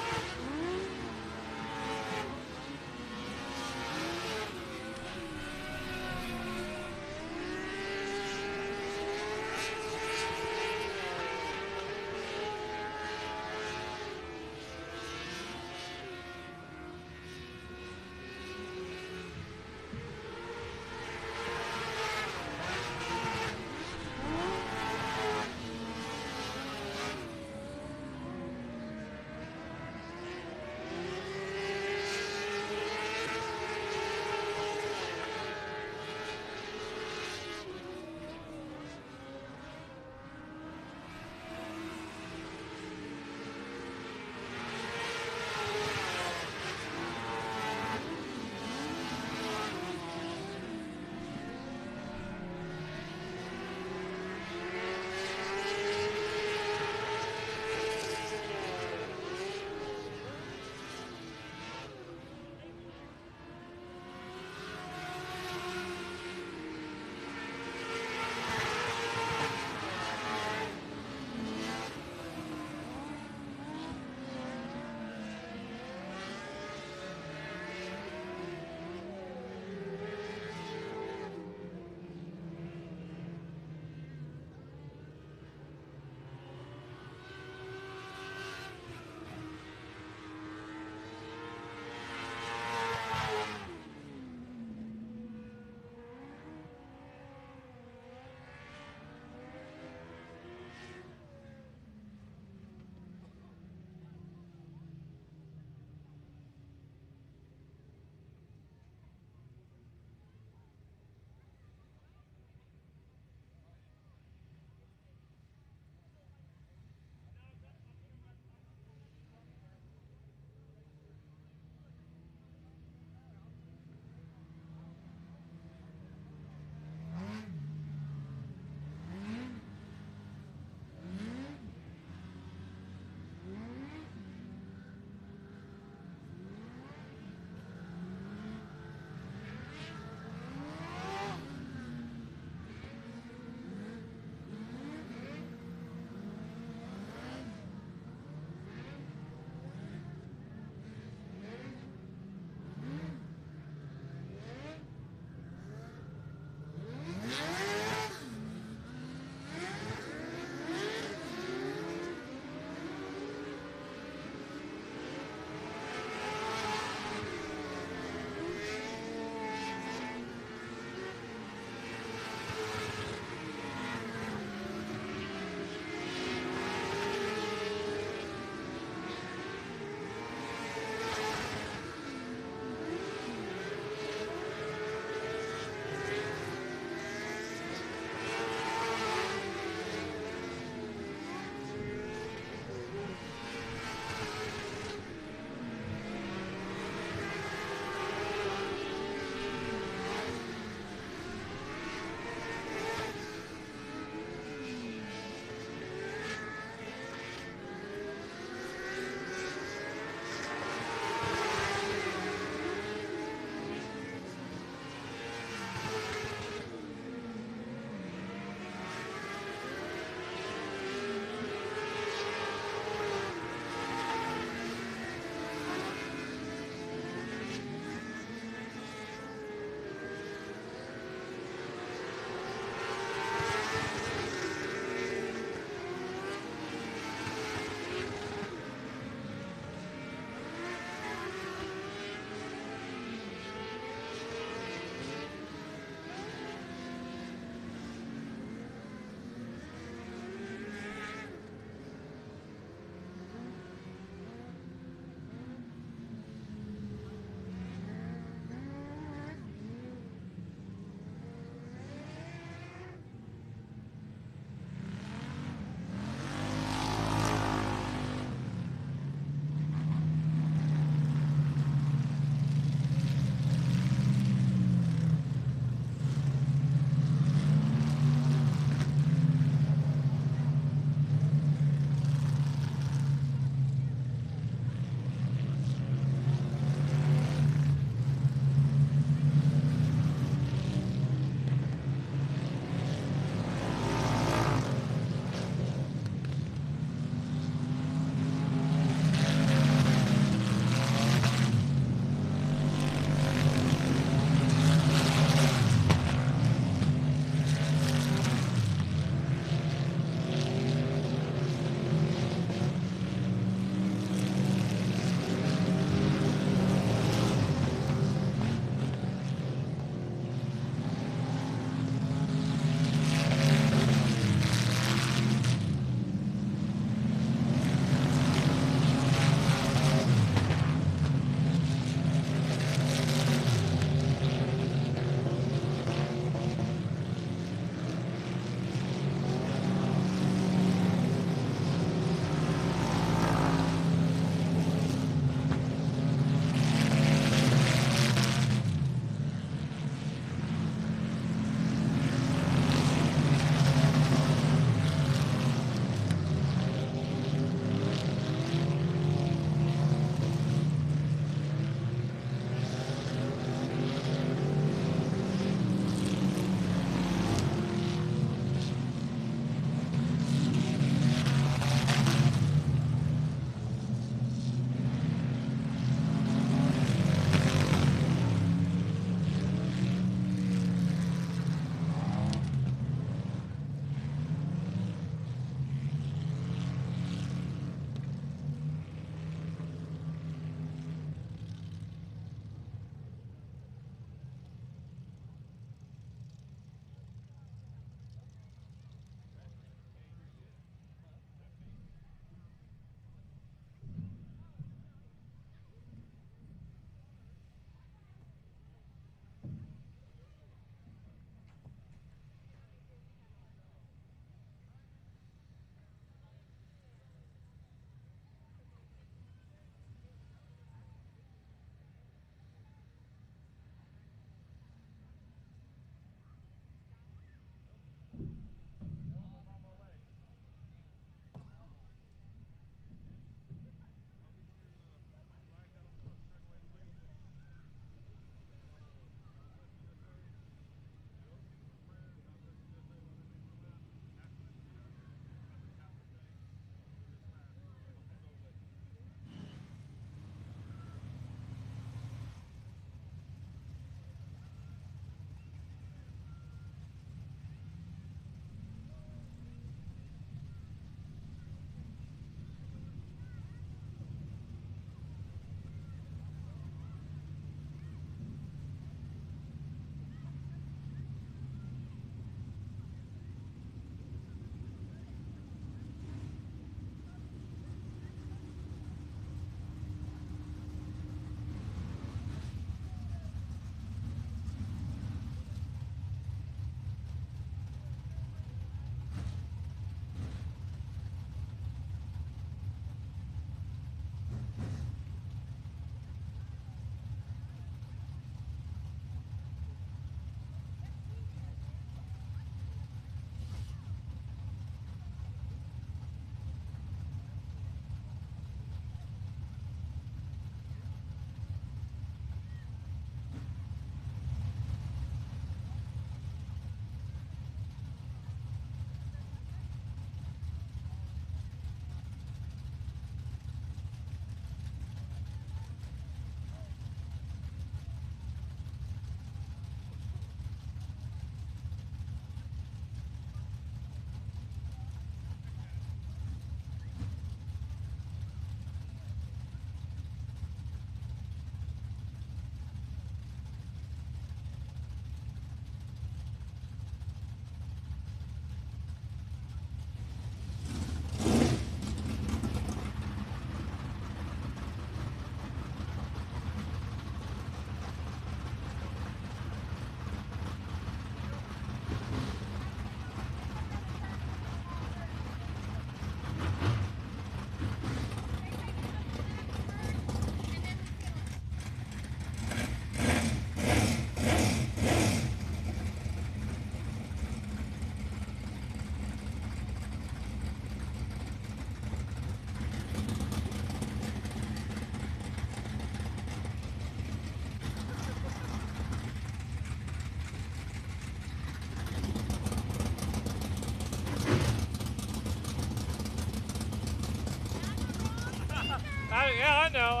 Yeah, I know.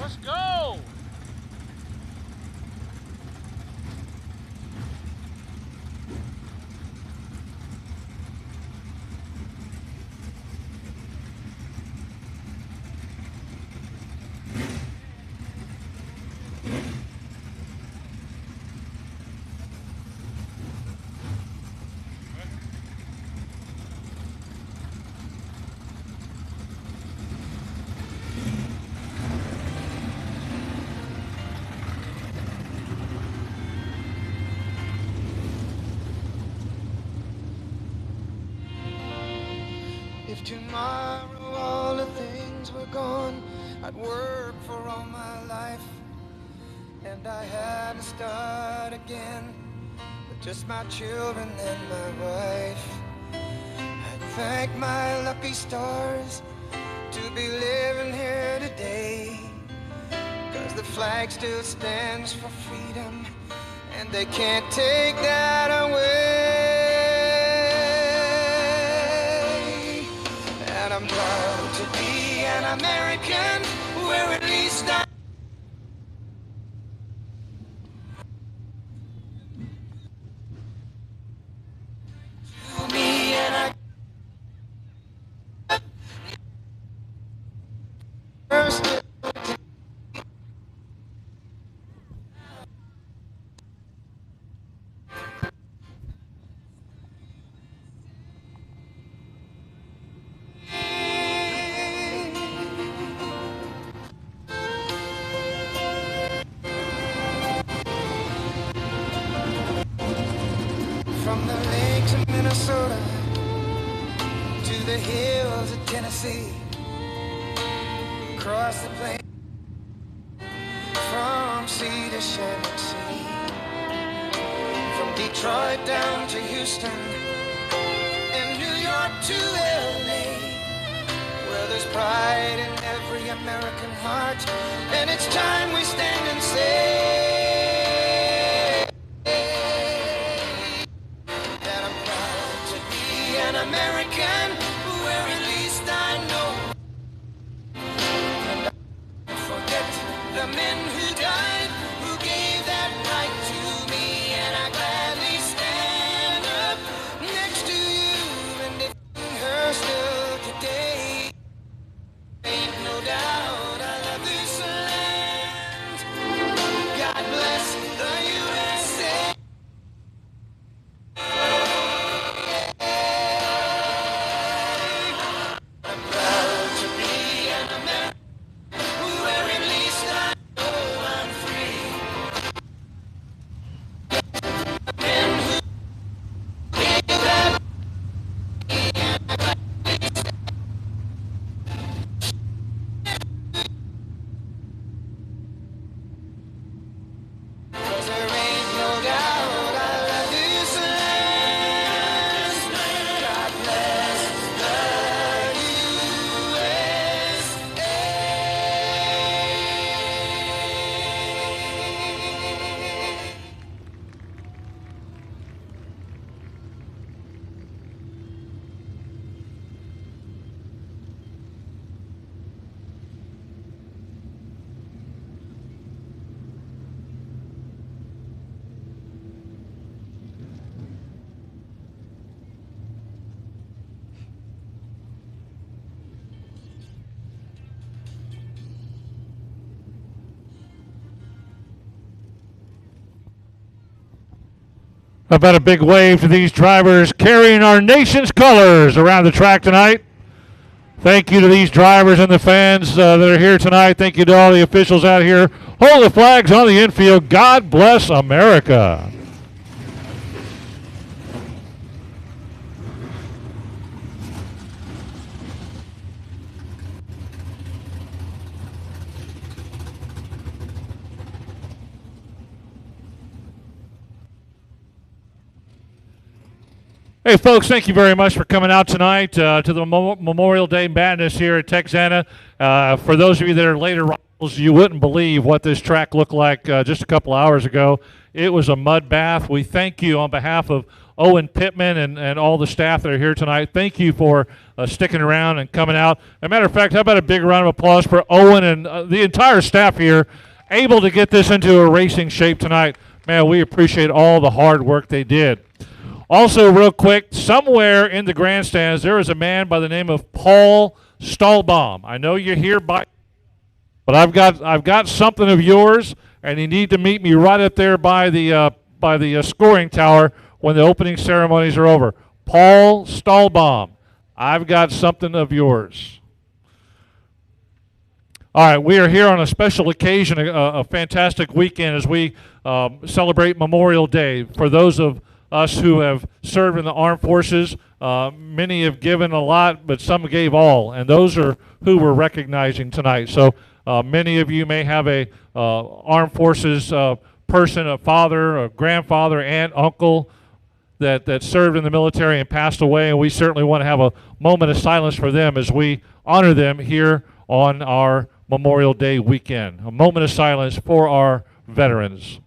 Let's go! If tomorrow all the things were gone, I'd work for all my life, and I had to start again with just my children and my wife. I'd thank my lucky stars to be living here today, 'cause the flag still stands for freedom, and they can't take that away. And I'm proud to be an American, where at least I me and I first. From the lakes of Minnesota to the hills of Tennessee, across the plain from sea to shining sea, from Detroit down to Houston and New York to LA, where there's pride in every American heart, and it's time we stand and say American, where at least I know. And I forget the men who died, who gave that right to me, and I gladly stand up next to you and defend her still today. Ain't no doubt I love this land. God bless the USA. How about a big wave to these drivers carrying our nation's colors around the track tonight? Thank you to these drivers and the fans that are here tonight. Thank you to all the officials out here. Hold the flags on the infield. God bless America. Hey, folks, thank you very much for coming out tonight to the Memorial Day Madness here at Texana. For those of you that are later rivals, you wouldn't believe what this track looked like just a couple hours ago. It was a mud bath. We thank you on behalf of Owen Pittman and all the staff that are here tonight. Thank you for sticking around and coming out. As a matter of fact, how about a big round of applause for Owen and the entire staff here, able to get this into a racing shape tonight. Man, we appreciate all the hard work they did. Also, real quick, somewhere in the grandstands, there is a man by the name of Paul Stahlbaum. I know you're here, but I've got something of yours, and you need to meet me right up there by the scoring tower when the opening ceremonies are over. Paul Stahlbaum, I've got something of yours. All right, we are here on a special occasion, a fantastic weekend as we celebrate Memorial Day. For those of us who have served in the armed forces, many have given a lot, but some gave all, and those are who we're recognizing tonight. So many of you may have a armed forces person, a father, a grandfather, aunt, uncle that served in the military and passed away, and we certainly want to have a moment of silence for them as we honor them here on our Memorial Day weekend. A moment of silence for our veterans.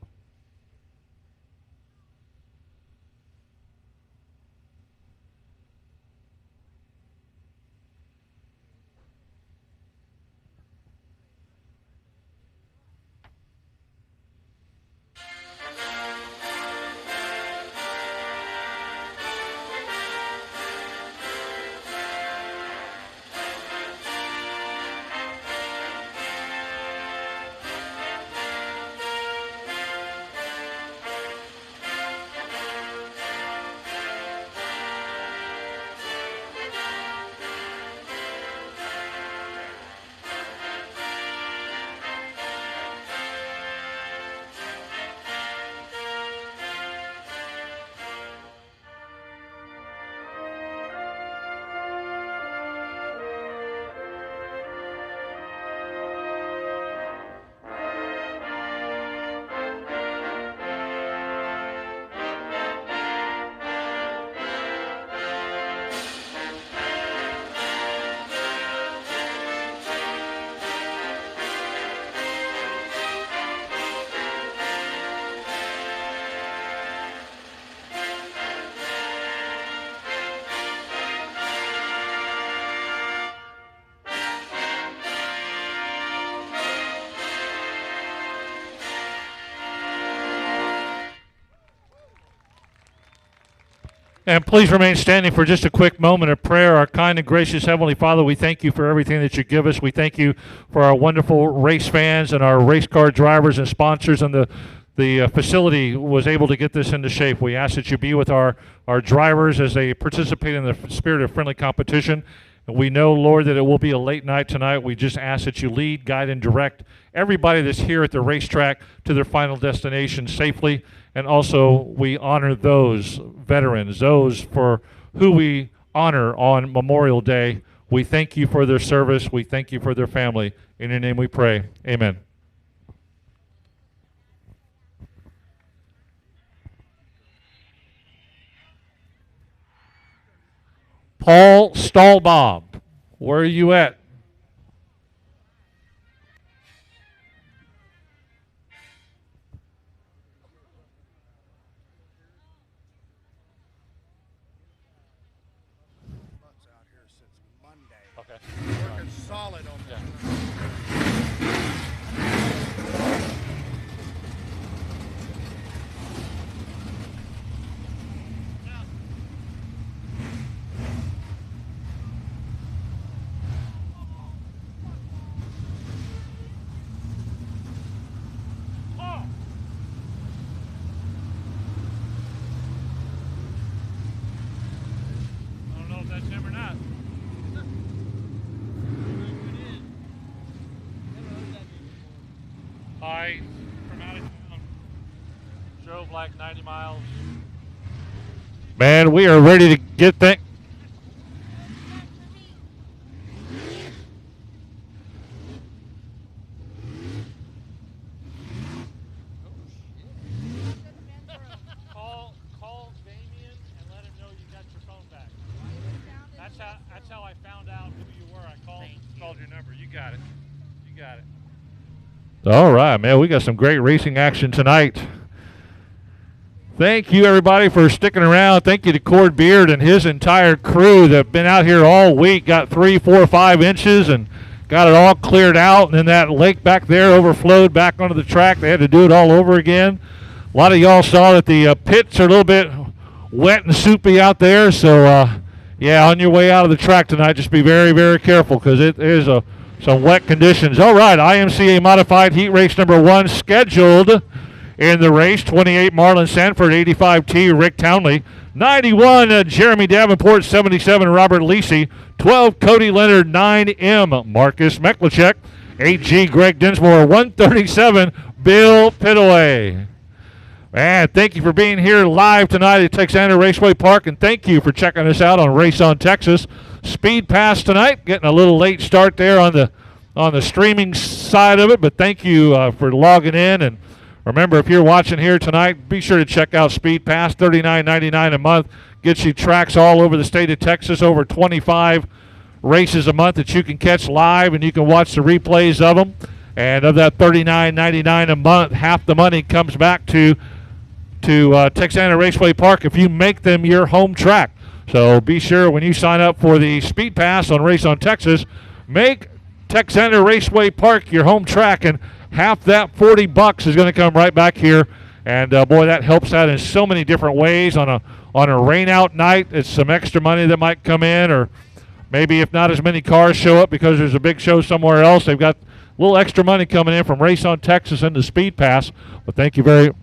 And please remain standing for just a quick moment of prayer. Our kind and gracious Heavenly Father, we thank you for everything that you give us. We thank you for our wonderful race fans and our race car drivers and sponsors, and the facility was able to get this into shape. We ask that you be with our drivers as they participate in the spirit of friendly competition. And we know, Lord, that it will be a late night tonight. We just ask that you lead, guide, and direct everybody that's here at the racetrack to their final destination safely. And also, we honor those veterans, those for who we honor on Memorial Day. We thank you for their service. We thank you for their family. In your name we pray. Amen. Paul Stahlbaum, where are you at? Solid on that. I, from out of town, drove like 90 miles. Man, we are ready to get that. Call Damien and let him know you got your phone back. That's how I found out who you were. I called your number. You got it. You got it. All right, man. We got some great racing action tonight. Thank you, everybody, for sticking around. Thank you to Cord Beard and his entire crew that have been out here all week, got 3, 4, 5 inches, and got it all cleared out. And then that lake back there overflowed back onto the track. They had to do it all over again. A lot of y'all saw that the pits are a little bit wet and soupy out there. So, yeah, on your way out of the track tonight, just be very, very careful because it is some wet conditions. All right, IMCA Modified Heat Race number 1 scheduled in the race. 28, Marlon Sanford. 85T, Rick Townley. 91, Jeremy Davenport. 77, Robert Lisi. 12, Cody Leonard. 9M, Marcus Meklicek. 8G, Greg Dinsmore. 137, Bill Pittaway. Man, thank you for being here live tonight at Texana Raceway Park, and thank you for checking us out on Race on Texas. Speed Pass tonight, getting a little late start there on the streaming side of it, but thank you for logging in. And remember, if you're watching here tonight, be sure to check out Speed Pass, $39.99 a month. Gets you tracks all over the state of Texas, over 25 races a month that you can catch live, and you can watch the replays of them. And of that $39.99 a month, half the money comes back to Texana Raceway Park if you make them your home track. So be sure when you sign up for the Speed Pass on Race on Texas, make Texana Raceway Park your home track, and half that $40 is going to come right back here. And boy, that helps out in so many different ways. On a rain out night, it's some extra money that might come in, or maybe if not as many cars show up because there's a big show somewhere else, they've got a little extra money coming in from Race on Texas and the Speed Pass. But thank you very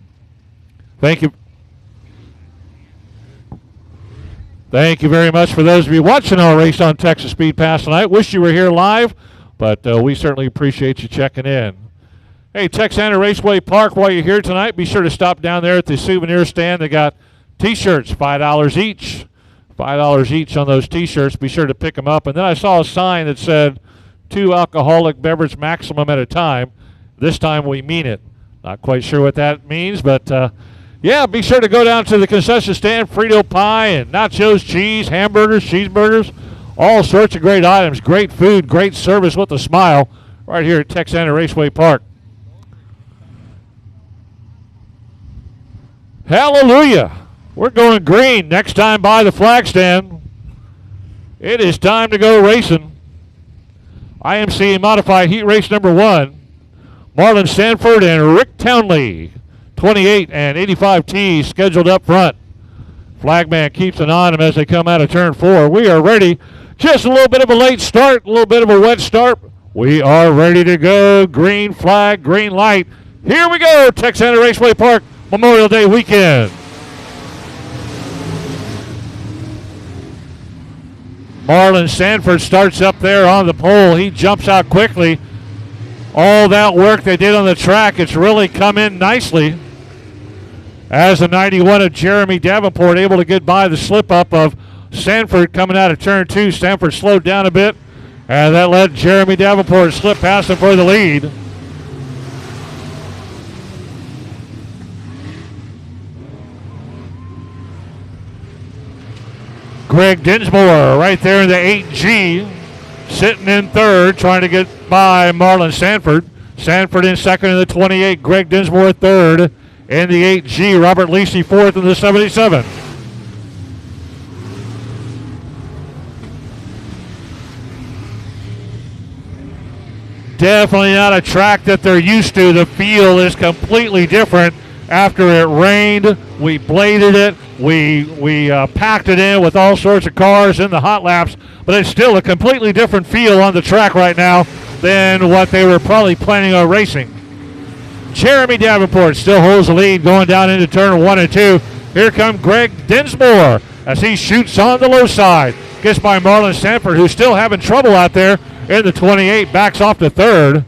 much for those of you watching our Race on Texas Speed Pass tonight. Wish you were here live, but we certainly appreciate you checking in. Hey, Texana Raceway Park, while you're here tonight, be sure to stop down there at the souvenir stand. They got T-shirts, $5 each. $5 each on those T-shirts. Be sure to pick them up. And then I saw a sign that said 2 alcoholic beverage maximum at a time. This time we mean it. Not quite sure what that means, but yeah, be sure to go down to the concession stand. Frito pie and nachos, cheese, hamburgers, cheeseburgers, all sorts of great items, great food, great service with a smile right here at Texana Raceway Park. Hallelujah. We're going green next time by the flag stand. It is time to go racing. IMCA Modified Heat Race number 1. Marlon Sanford and Rick Townley. 28 and 85T scheduled up front. Flagman keeps an eye on them as they come out of turn 4. We are ready. Just a little bit of a late start, a little bit of a wet start. We are ready to go. Green flag, green light. Here we go, Texana Raceway Park, Memorial Day weekend. Marlon Sanford starts up there on the pole. He jumps out quickly. All that work they did on the track, it's really come in nicely. As the 91 of Jeremy Davenport able to get by the slip-up of Sanford coming out of turn 2. Sanford slowed down a bit, and that led Jeremy Davenport slip past him for the lead. Greg Dinsmore right there in the 8G, sitting in third, trying to get by Marlon Sanford. Sanford in second in the 28. Greg Dinsmore third in the 8G. Robert Lisi fourth in the 77. Definitely not a track that they're used to. The feel is completely different. After it rained, we bladed it. We packed it in with all sorts of cars in the hot laps, but it's still a completely different feel on the track right now than what they were probably planning on racing. Jeremy Davenport still holds the lead going down into turn 1 and 2. Here comes Greg Dinsmore as he shoots on the low side. Gets by Marlon Sanford, who's still having trouble out there in the 28, backs off to third.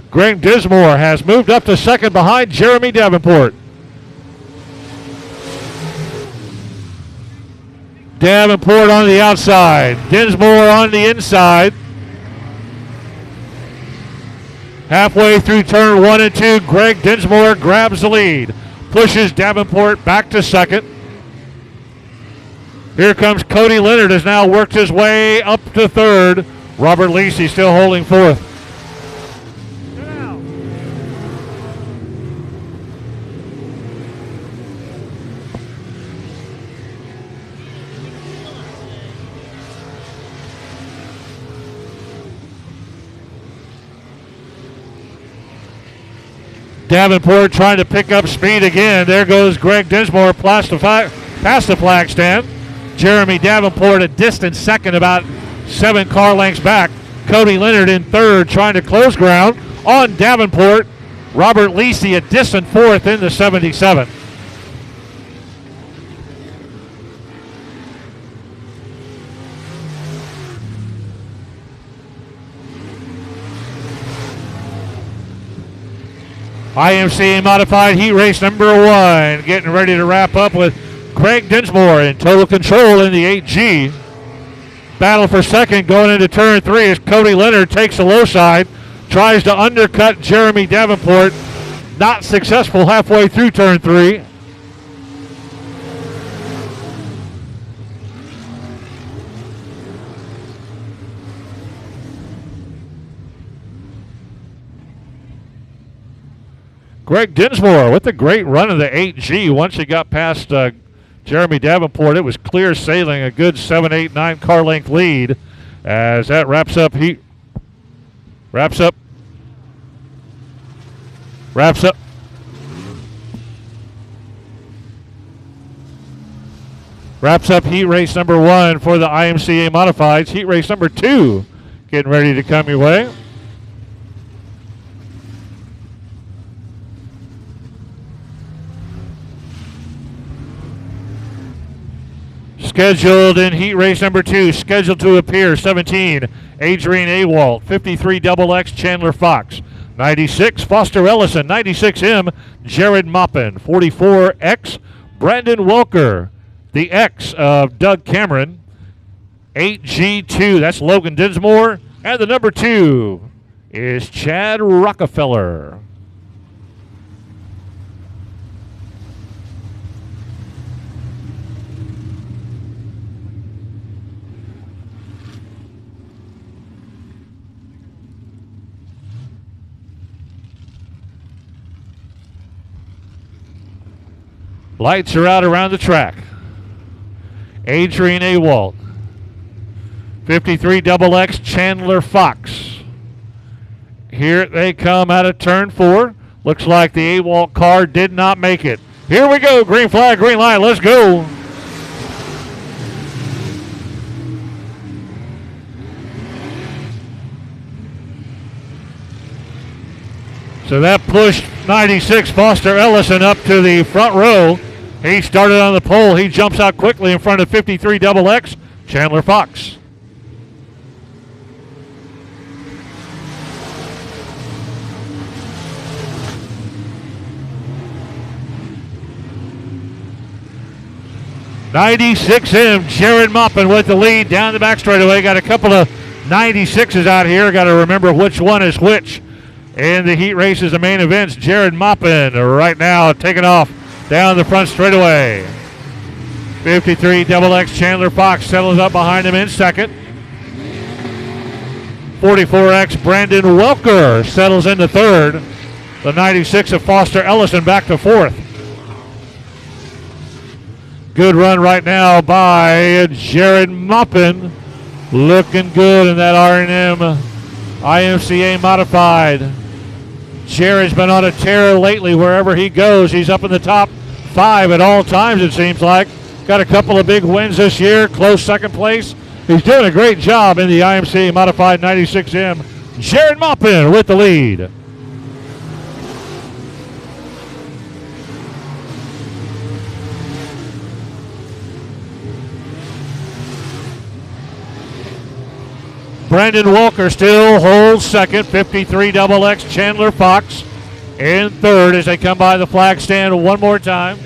Greg Dismore has moved up to second behind Jeremy Davenport. Davenport on the outside. Dinsmore on the inside. Halfway through turn 1 and 2, Greg Dinsmore grabs the lead. Pushes Davenport back to second. Here comes Cody Leonard, has now worked his way up to third. Robert Lacey still holding fourth. Davenport trying to pick up speed again. There goes Greg Dinsmore past the flag stand. Jeremy Davenport a distant second, about 7 car lengths back. Cody Leonard in third, trying to close ground on Davenport. Robert Lacey a distant fourth in the 77. IMCA Modified Heat Race number 1, getting ready to wrap up with Greg Dinsmore in total control in the 8G. Battle for second going into turn 3 as Cody Leonard takes the low side, tries to undercut Jeremy Davenport. Not successful halfway through turn 3. Greg Dinsmore with a great run of the 8G. Once he got past Jeremy Davenport, it was clear sailing, a good 7, 8, 9 car length lead as that wraps up Heat Race number 1 for the IMCA Modifieds. Heat race number 2 getting ready to come your way. Scheduled in heat race number 2, scheduled to appear 17, Adrian Awalt, 53 XX Chandler Fox, 96 Foster Ellison, 96M Jared Moppin, 44X Brandon Welker, the X of Doug Cameron, 8G2, that's Logan Dinsmore, and the number 2 is Chad Rockefeller. Lights are out around the track. Adrian Awalt, 53 XX Chandler Fox. Here they come out of turn 4. Looks like the Awalt car did not make it. Here we go, green flag, green light, let's go. So that pushed 96 Foster Ellison up to the front row. He started on the pole. He jumps out quickly in front of 53 XX Chandler Fox. '96M Jared Moppin with the lead down the back straightaway. Got a couple of 96s out here. Got to remember which one is which. In the heat races, the main events, Jared Moppin right now taking off down the front straightaway. 53 XX Chandler Fox settles up behind him in second. 44X Brandon Welker settles into third. The 96 of Foster Ellison back to fourth. Good run right now by Jared Moppin. Looking good in that R&M IMCA Modified. Jared's been on a tear lately wherever he goes. He's up in the top 5 at all times, it seems like. Got a couple of big wins this year, close second place. He's doing a great job in the IMCA Modified 96M. Jared Moppin with the lead. Brandon Walker still holds second. 53 XX Chandler Fox in third as they come by the flag stand one more time.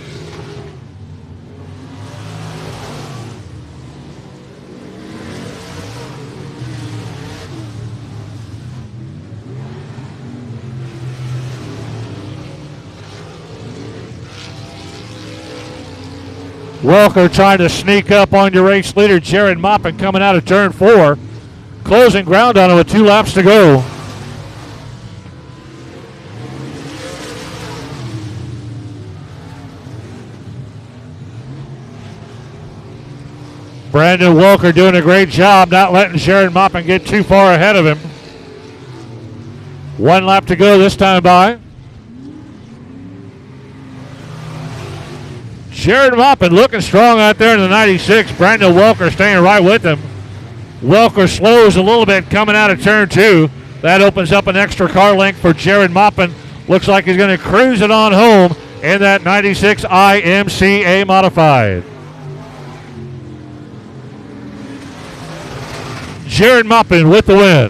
Walker trying to sneak up on your race leader, Jared Moppin, coming out of turn 4. Closing ground on him with 2 laps to go. Brandon Walker doing a great job not letting Jared Moppin get too far ahead of him. 1 lap to go this time by. Jared Moppin looking strong out there in the 96. Brandon Walker staying right with him. Walker slows a little bit coming out of turn 2. That opens up an extra car length for Jared Moppin. Looks like he's going to cruise it on home in that 96 IMCA modified. Jared Moppin with the win.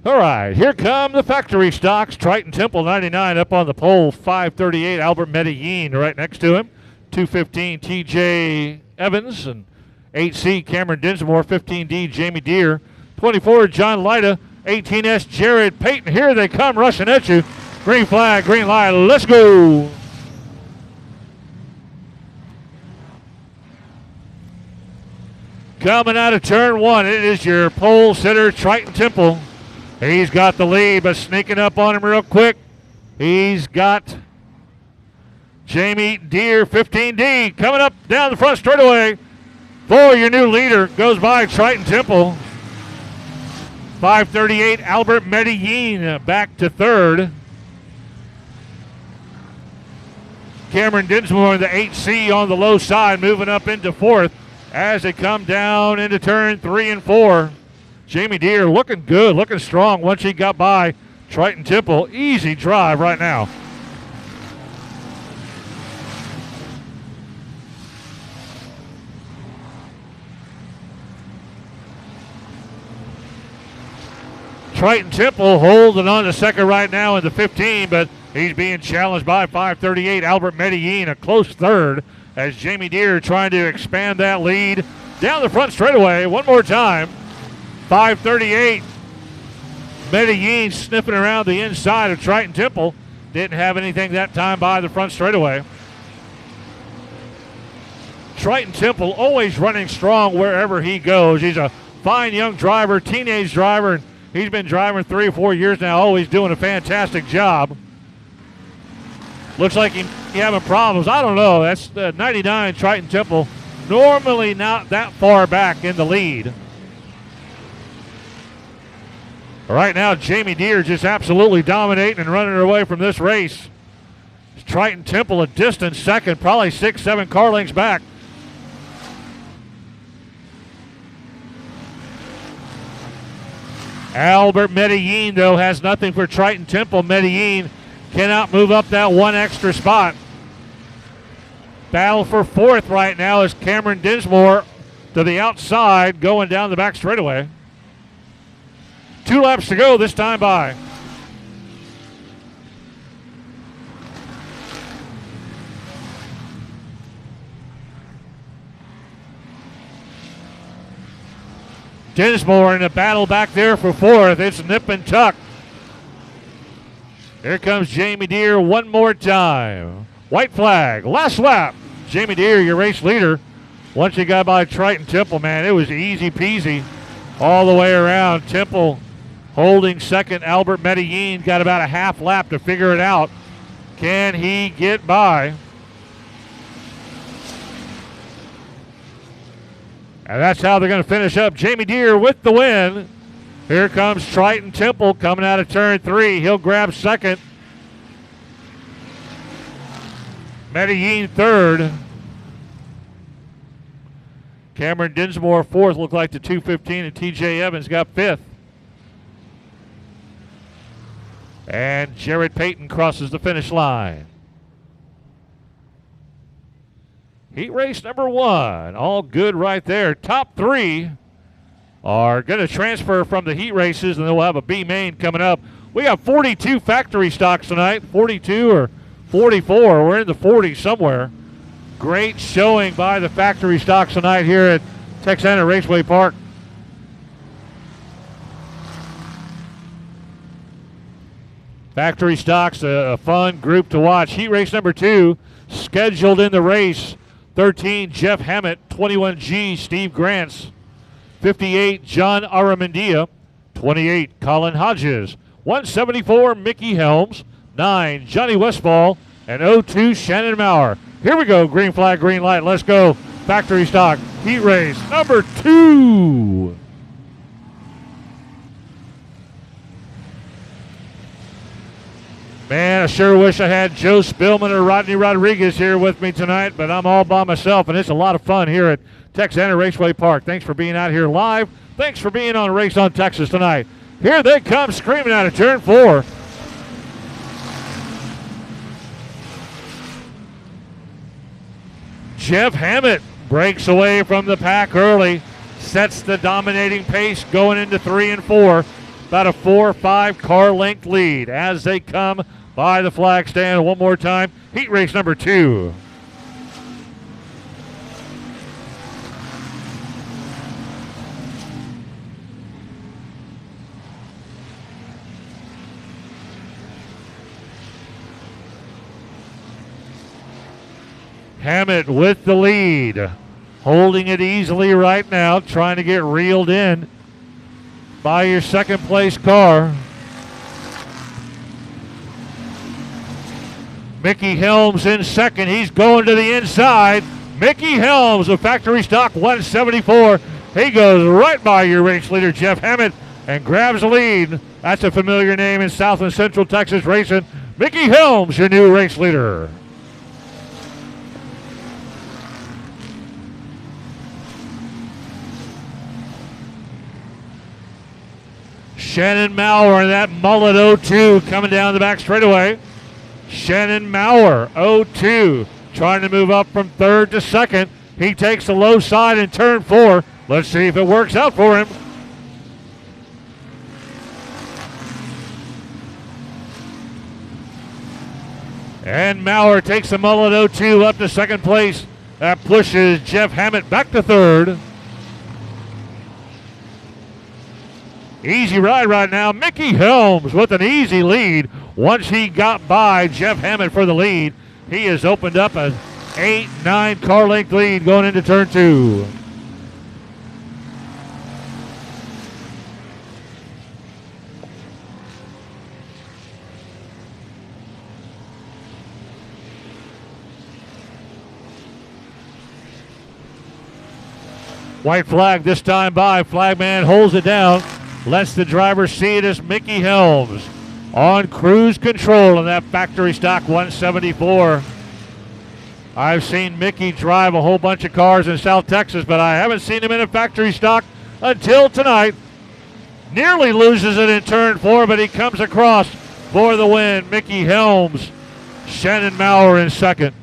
All right, here come the factory stocks. Triton Temple 99 up on the pole. 538 Albert Medellin right next to him. 215 TJ Evans and 8C Cameron Dinsmore. 15D Jamie Deere. 24 John Lyda. 18S Jared Payton. Here they come rushing at you. Green flag, green light. Let's go. Coming out of turn 1, it is your pole sitter Triton Temple. He's got the lead, but sneaking up on him real quick. He's got Jamie Deere, 15D, coming up down the front straightaway. For your new leader, goes by Triton Temple. 538 Albert Medellin back to third. Cameron Dinsmore in the 8C on the low side, moving up into fourth as they come down into turn 3 and 4. Jamie Deere looking good, looking strong once he got by Triton Temple. Easy drive right now. Triton Temple holding on to second right now in the 15, but he's being challenged by 538 Albert Medellin, a close third, as Jamie Deere trying to expand that lead down the front straightaway one more time. 538 Medellin sniffing around the inside of Triton Temple. Didn't have anything that time by the front straightaway. Triton Temple always running strong wherever he goes. He's a fine young driver, teenage driver, and he's been driving 3 or 4 years now, always doing a fantastic job. Looks like he's having problems. I don't know. That's the 99 Triton Temple, normally not that far back in the lead. Right now, Jamie Deere just absolutely dominating and running away from this race. Triton Temple a distant second, probably 6-7 car lengths back. Albert Medellin, though, has nothing for Triton Temple. Medellin cannot move up that one extra spot. Battle for fourth right now is Cameron Dinsmore to the outside, going down the back straightaway. 2 laps to go this time by. Dinsmore in a battle back there for fourth. It's nip and tuck. Here comes Jamie Deere one more time. White flag, last lap. Jamie Deere, your race leader. Once you got by Triton Temple, man, it was easy peasy all the way around. Temple holding second. Albert Medellin got about a half lap to figure it out. Can he get by? And that's how they're going to finish up. Jamie Deere with the win. Here comes Triton Temple coming out of turn 3. He'll grab second. Medellin third. Cameron Dinsmore fourth. Looked like the 215, and TJ Evans got fifth. And Jared Payton crosses the finish line. Heat race number 1, all good right there. Top 3 are going to transfer from the heat races, and they'll have a B main coming up. We got 42 factory stocks tonight, 42 or 44. We're in the 40s somewhere. Great showing by the factory stocks tonight here at Texana Raceway Park. Factory stocks, a fun group to watch. Heat race number 2, scheduled in the race. 13, Jeff Hammett. 21G, Steve Grants. 58, John Aramendia. 28, Colin Hodges. 174, Mickey Helms. 9, Johnny Westfall. And 02, Shannon Maurer. Here we go, green flag, green light. Let's go. Factory stock, heat race number 2. Man, I sure wish I had Joe Spillman or Rodney Rodriguez here with me tonight, but I'm all by myself, and it's a lot of fun here at Texana Raceway Park. Thanks for being out here live. Thanks for being on Race on Texas tonight. Here they come screaming out of turn 4. Jeff Hammett breaks away from the pack early, sets the dominating pace going into 3 and 4. About a 4 or 5 car length lead as they come by the flag stand one more time. Heat race number 2. Hammett with the lead, holding it easily right now, trying to get reeled in by your second place car. Mickey Helms in second. He's going to the inside. Mickey Helms of factory stock 174. He goes right by your race leader, Jeff Hammett, and grabs the lead. That's a familiar name in South and Central Texas racing. Mickey Helms, your new race leader. Shannon Maurer, that mullet 02 coming down the back straightaway. Shannon Maurer, 02, trying to move up from third to second. He takes the low side in turn 4. Let's see if it works out for him. And Maurer takes the mullet 02 up to second place. That pushes Jeff Hammett back to third. Easy ride right now. Mickey Helms with an easy lead. Once he got by Jeff Hammett for the lead, he has opened up an 8-9 car length lead going into turn 2. White flag this time by. Flagman holds it down. Lets the driver see it as Mickey Helms on cruise control in that factory stock 174. I've seen Mickey drive a whole bunch of cars in South Texas, but I haven't seen him in a factory stock until tonight. Nearly loses it in turn 4, but he comes across for the win. Mickey Helms, Shannon Maurer in second.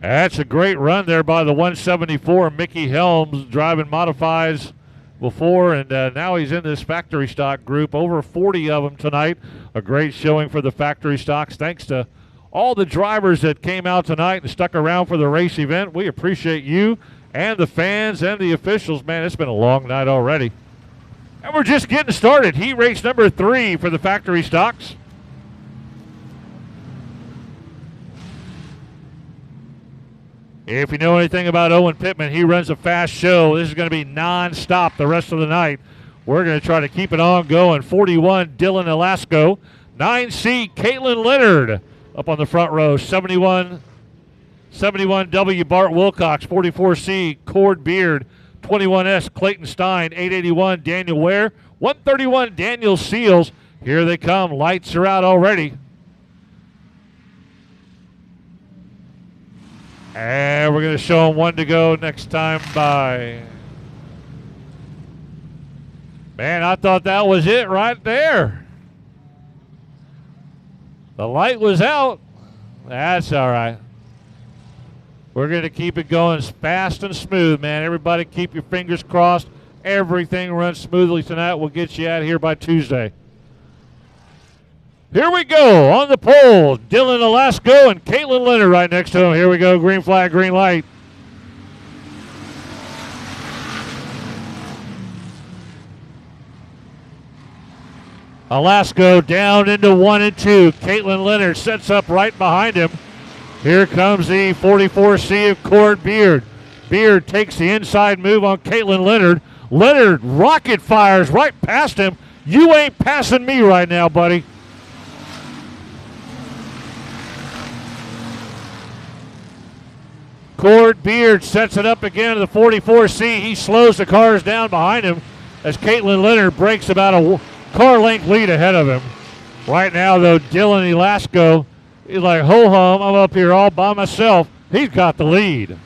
That's a great run there by the 174. Mickey Helms driving modifies before, and now he's in this factory stock group. Over 40 of them tonight. A great showing for the factory stocks. Thanks to all the drivers that came out tonight and stuck around for the race event. We appreciate you and the fans and the officials. Man, it's been a long night already. And we're just getting started. Heat race number 3 for the factory stocks. If you know anything about Owen Pittman, he runs a fast show. This is going to be non-stop the rest of the night. We're going to try to keep it on going. 41, Dylan Elasco. 9C, Caitlin Leonard up on the front row. 71, W, Bart Wilcox. 44C, Cord Beard. 21S, Clayton Stein. 881, Daniel Ware. 131, Daniel Seals. Here they come. Lights are out already. And we're going to show them one to go next time by. Man, I thought that was it right there. The light was out. That's all right. We're going to keep it going fast and smooth, man. Everybody keep your fingers crossed. Everything runs smoothly tonight. We'll get you out of here by Tuesday. Here we go on the pole. Dylan Elasco and Caitlin Leonard right next to him. Here we go. Green flag, green light. Elasco down into 1 and 2. Caitlin Leonard sets up right behind him. Here comes the 44C of Cord Beard. Beard takes the inside move on Caitlin Leonard. Leonard rocket fires right past him. You ain't passing me right now, buddy. Cord Beard sets it up again to the 44C. He slows the cars down behind him as Caitlin Leonard breaks about a car length lead ahead of him. Right now, though, Dylan Elasco, he's like, ho-hum, I'm up here all by myself. He's got the lead.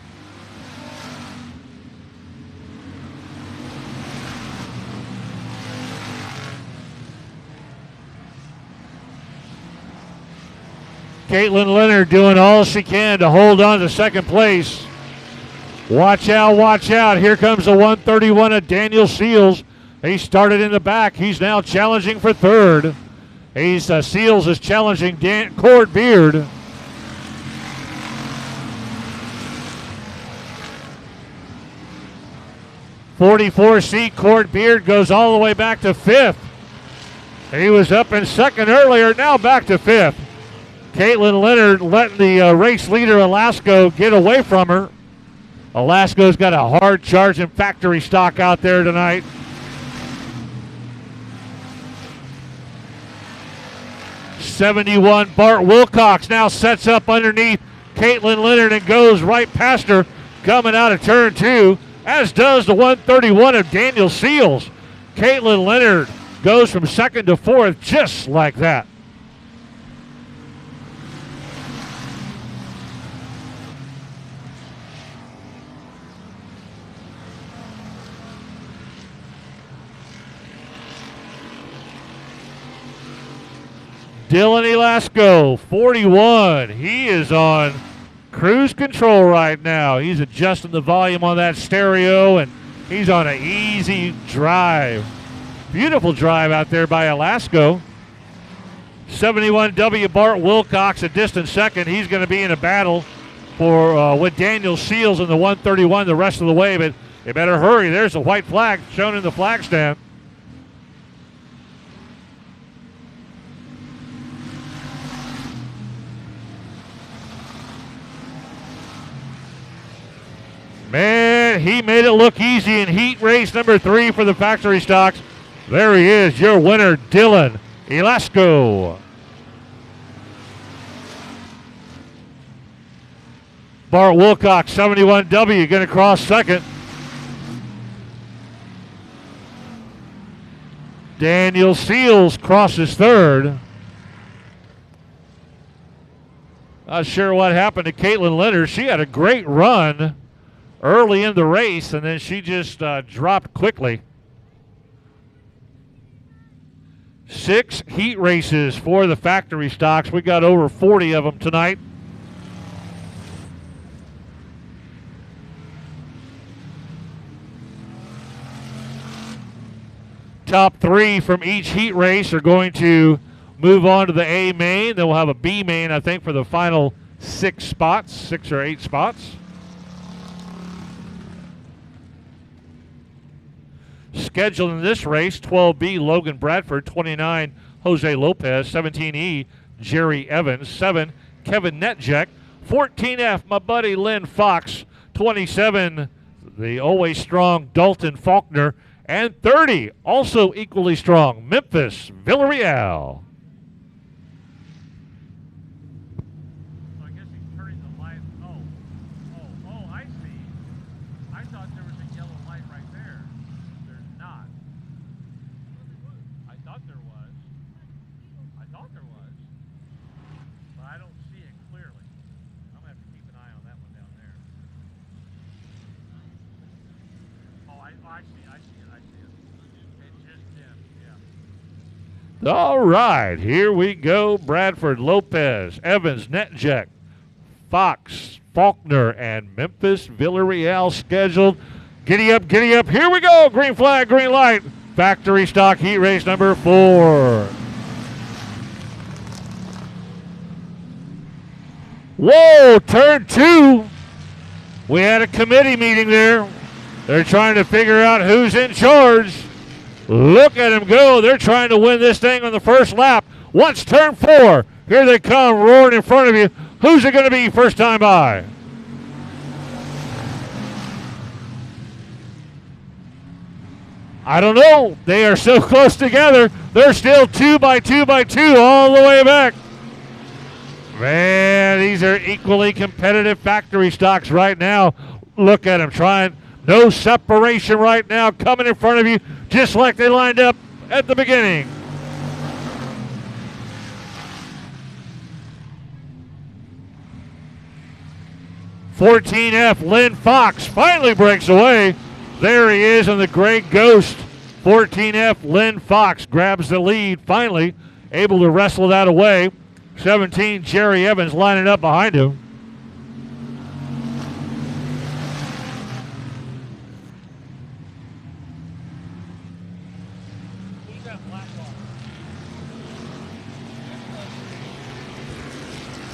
Caitlin Leonard doing all she can to hold on to second place. Watch out, watch out. Here comes the 131 of Daniel Seals. He started in the back. He's now challenging for third. Seals is challenging Cord Beard. .44C Cord Beard goes all the way back to 5th. He was up in second earlier, now back to 5th. Caitlin Leonard letting the race leader Elasco get away from her. Elasco's got a hard charging factory stock out there tonight. .71 Bart Wilcox now sets up underneath Caitlin Leonard and goes right past her coming out of turn 2, as does the 131 of Daniel Seals. Caitlin Leonard goes from second to 4th just like that. Dylan Elasco, 41. He is on cruise control right now. He's adjusting the volume on that stereo, and he's on an easy drive. Beautiful drive out there by Elasco. 71W Bart Wilcox, a distant second. He's going to be in a battle for with Daniel Seals in the 131 the rest of the way, but they better hurry. There's a white flag shown in the flag stand. Man, he made it look easy in heat race number 3 for the factory stocks. There he is, your winner, Dylan Elasco. Bart Wilcox, 71W, going to cross second. Daniel Seals crosses third. Not sure what happened to Caitlin Leonard. She had a great run early in the race, and then she just dropped quickly. 6 heat races for the factory stocks. We got over 40 of them tonight. Top 3 from each heat race are going to move on to the A main. Then we'll have a B main, I think, for the final 6 spots, 6 or 8 spots. Scheduled in this race, 12B, Logan Bradford, 29, Jose Lopez, 17E, Jerry Evans, 7, Kevin Netjek, 14F, my buddy Lynn Fox, 27, the always strong Dalton Faulkner, and 30, also equally strong, Memphis Villarreal. All right, here we go. Bradford, Lopez, Evans, Netjek, Fox, Faulkner, and Memphis Villarreal scheduled. Giddy up, giddy up. Here we go. Green flag, green light. Factory stock heat race number 4. Whoa, turn 2. We had a committee meeting there. They're trying to figure out who's in charge. Look at them go. They're trying to win this thing on the first lap. What's turn 4? Here they come, roaring in front of you. Who's it going to be first time by? I don't know. They are so close together. They're still 2 by 2 by 2 all the way back. Man, these are equally competitive factory stocks right now. Look at them trying. No separation right now, coming in front of you just like they lined up at the beginning. (14F) Lynn Fox finally breaks away. There he is in the gray ghost. 14F Lynn Fox grabs the lead, finally able to wrestle that away. 17 Jerry Evans lining up behind him.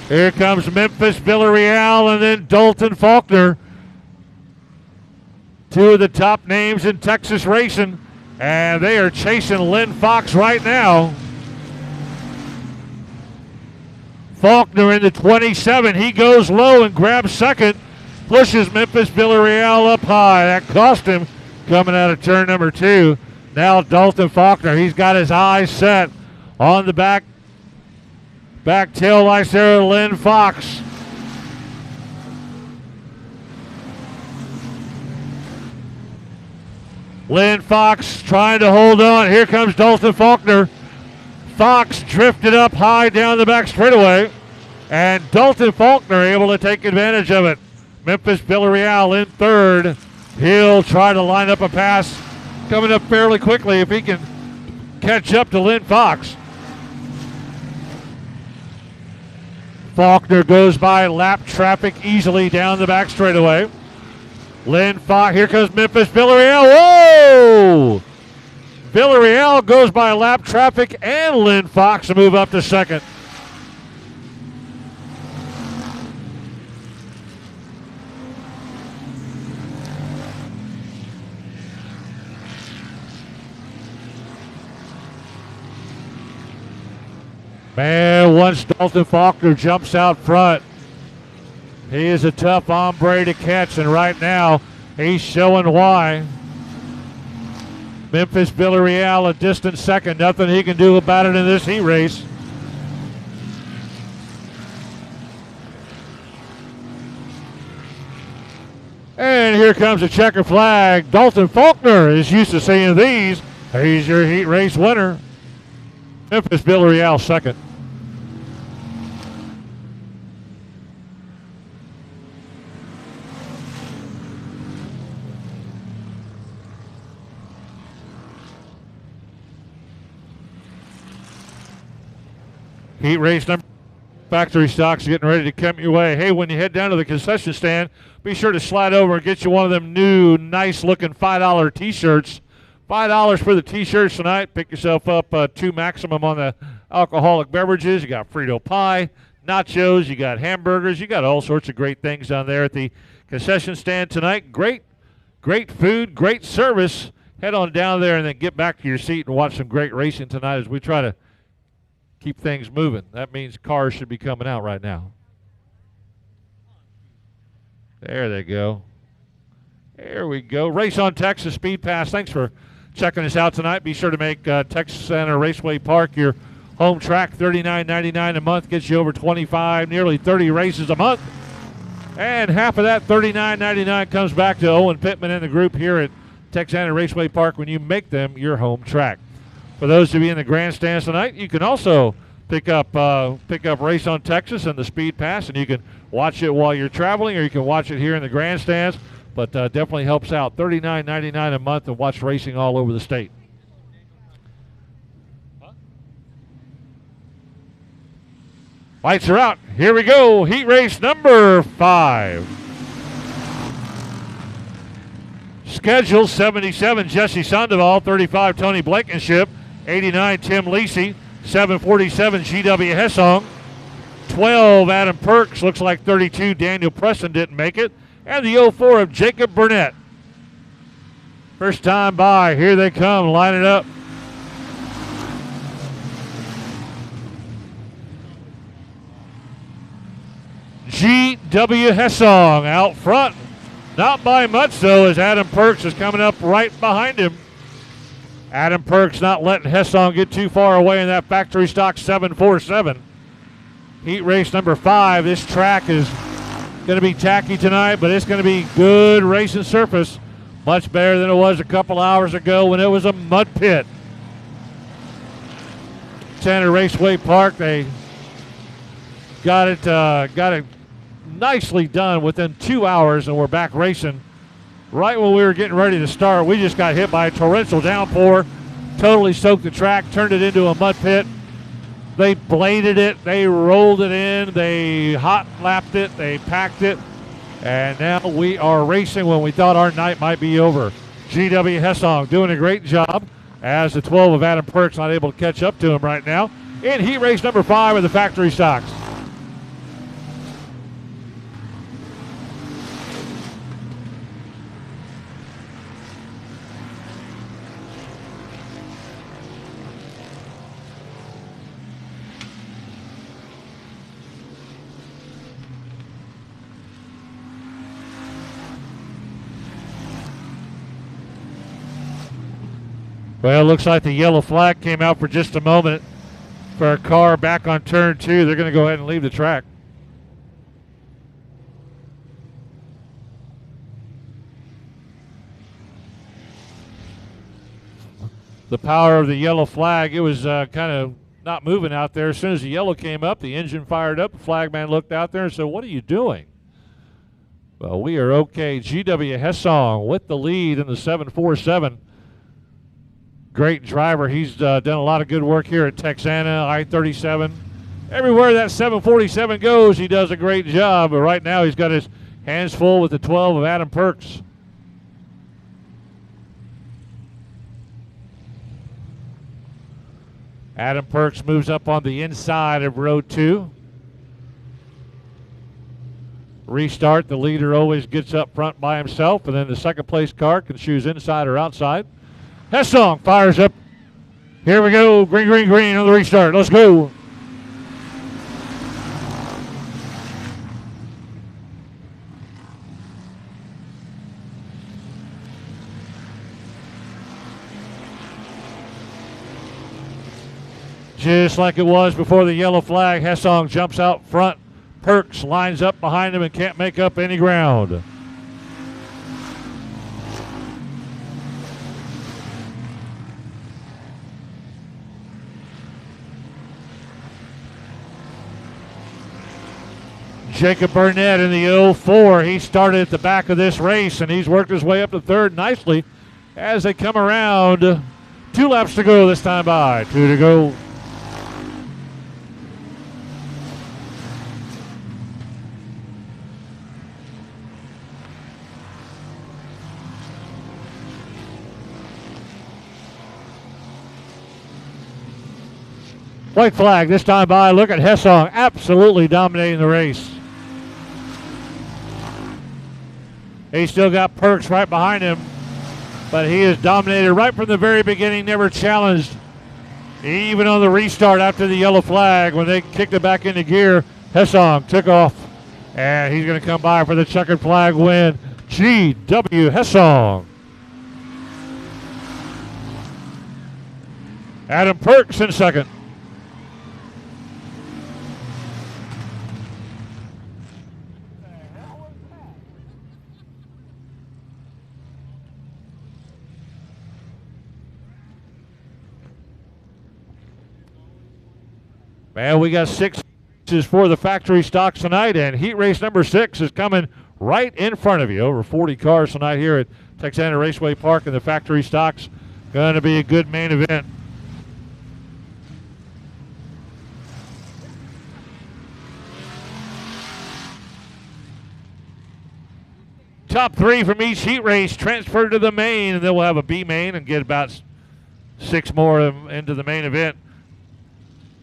Here comes Memphis Villarreal and then Dalton Faulkner. 2 of the top names in Texas racing, and they are chasing Lynn Fox right now. Faulkner in the 27. He goes low and grabs second. Pushes Memphis Villarreal up high. That cost him coming out of turn number 2. Now Dalton Faulkner, he's got his eyes set on the back tail lights there of Lynn Fox. Lynn Fox trying to hold on. Here comes Dalton Faulkner. Fox drifted up high down the back straightaway, and Dalton Faulkner able to take advantage of it. Memphis Villarreal in third. He'll try to line up a pass coming up fairly quickly if he can catch up to Lynn Fox. Faulkner goes by lap traffic easily down the back straightaway. Lynn Fox, here comes Memphis Villarreal. Whoa! Villarreal goes by lap traffic and Lynn Fox to move up to second. Man, once Dalton Faulkner jumps out front, he is a tough hombre to catch, and right now he's showing why. Memphis Villarreal a distant second. Nothing he can do about it in this heat race. And here comes a checker flag. Dalton Faulkner is used to seeing these. He's your heat race winner. Memphis Villarreal second. Heat race number factory stocks getting ready to come your way. Hey, when you head down to the concession stand, be sure to slide over and get you one of them new, nice-looking $5 T-shirts. $5 for the T-shirts tonight. Pick yourself up 2 maximum on the alcoholic beverages. You got Frito pie, nachos, you got hamburgers, you got all sorts of great things down there at the concession stand tonight. Great food, great service. Head on down there and then get back to your seat and watch some great racing tonight as we try to keep things moving. That means cars should be coming out right now. There they go. There we go. Race on Texas Speed Pass. Thanks for checking us out tonight. Be sure to make Texana Raceway Park your home track. $39.99 a month gets you over 25, nearly 30 races a month. And half of that $39.99 comes back to Owen Pittman and the group here at Texana Raceway Park when you make them your home track. For those of you in the grandstands tonight, you can also pick up Race on Texas and the Speed Pass, and you can watch it while you're traveling, or you can watch it here in the grandstands. But definitely helps out. $39.99 a month and watch racing all over the state. Lights are out. Here we go. Heat race number 5. Schedule 77, Jesse Sandoval. 35, Tony Blankenship. 89, Tim Lisi. 747, G.W. Hessong. 12, Adam Perks. Looks like 32, Daniel Preston didn't make it. And the 04 of Jacob Burnett. First time by. Here they come. Line it up. G.W. Hessong out front. Not by much, though, as Adam Perks is coming up right behind him. Adam Perks not letting Hessong get too far away in that factory stock 747. Heat race number 5. This track is going to be tacky tonight, but it's going to be good racing surface. Much better than it was a couple hours ago when it was a mud pit. Texana Raceway Park, they got it nicely done within 2 hours, and we're back racing. Right when we were getting ready to start, we just got hit by a torrential downpour, totally soaked the track, turned it into a mud pit. They bladed it, they rolled it in, they hot lapped it, they packed it, and now we are racing when we thought our night might be over. G.W. Hessong doing a great job as the 12 of Adam Perks not able to catch up to him right now in heat race number 5 of the factory stocks. Well, it looks like the yellow flag came out for just a moment for a car back on turn 2. They're going to go ahead and leave the track. The power of the yellow flag, it was kind of not moving out there. As soon as the yellow came up, the engine fired up. The flagman looked out there and said, "What are you doing?" Well, we are okay. G.W. Hessong with the lead in the 747. Great driver. He's done a lot of good work here at Texana, I-37. Everywhere that 747 goes, he does a great job. But right now, he's got his hands full with the 12 of Adam Perks. Adam Perks moves up on the inside of row 2. Restart, the leader always gets up front by himself, and then the second place car can choose inside or outside. Hessong fires up. Here we go. Green, green, green on the restart. Let's go. Just like it was before the yellow flag, Hessong jumps out front. Perks lines up behind him and can't make up any ground. Jacob Burnett in the 04. He started at the back of this race, and he's worked his way up to third nicely as they come around. 2 laps to go this time by. 2 to go. White flag this time by. Look at Hessong absolutely dominating the race. He's still got Perks right behind him, but he has dominated right from the very beginning, never challenged. Even on the restart after the yellow flag, when they kicked it back into gear, Hessong took off, and he's going to come by for the checkered flag win. G.W. Hessong. Adam Perks in second. Man, we got 6 races for the factory stocks tonight, and heat race number 6 is coming right in front of you. Over 40 cars tonight here at Texana Raceway Park in the factory stocks. Going to be a good main event. Top 3 from each heat race transferred to the main, and then we'll have a B main and get about 6 more of them into the main event.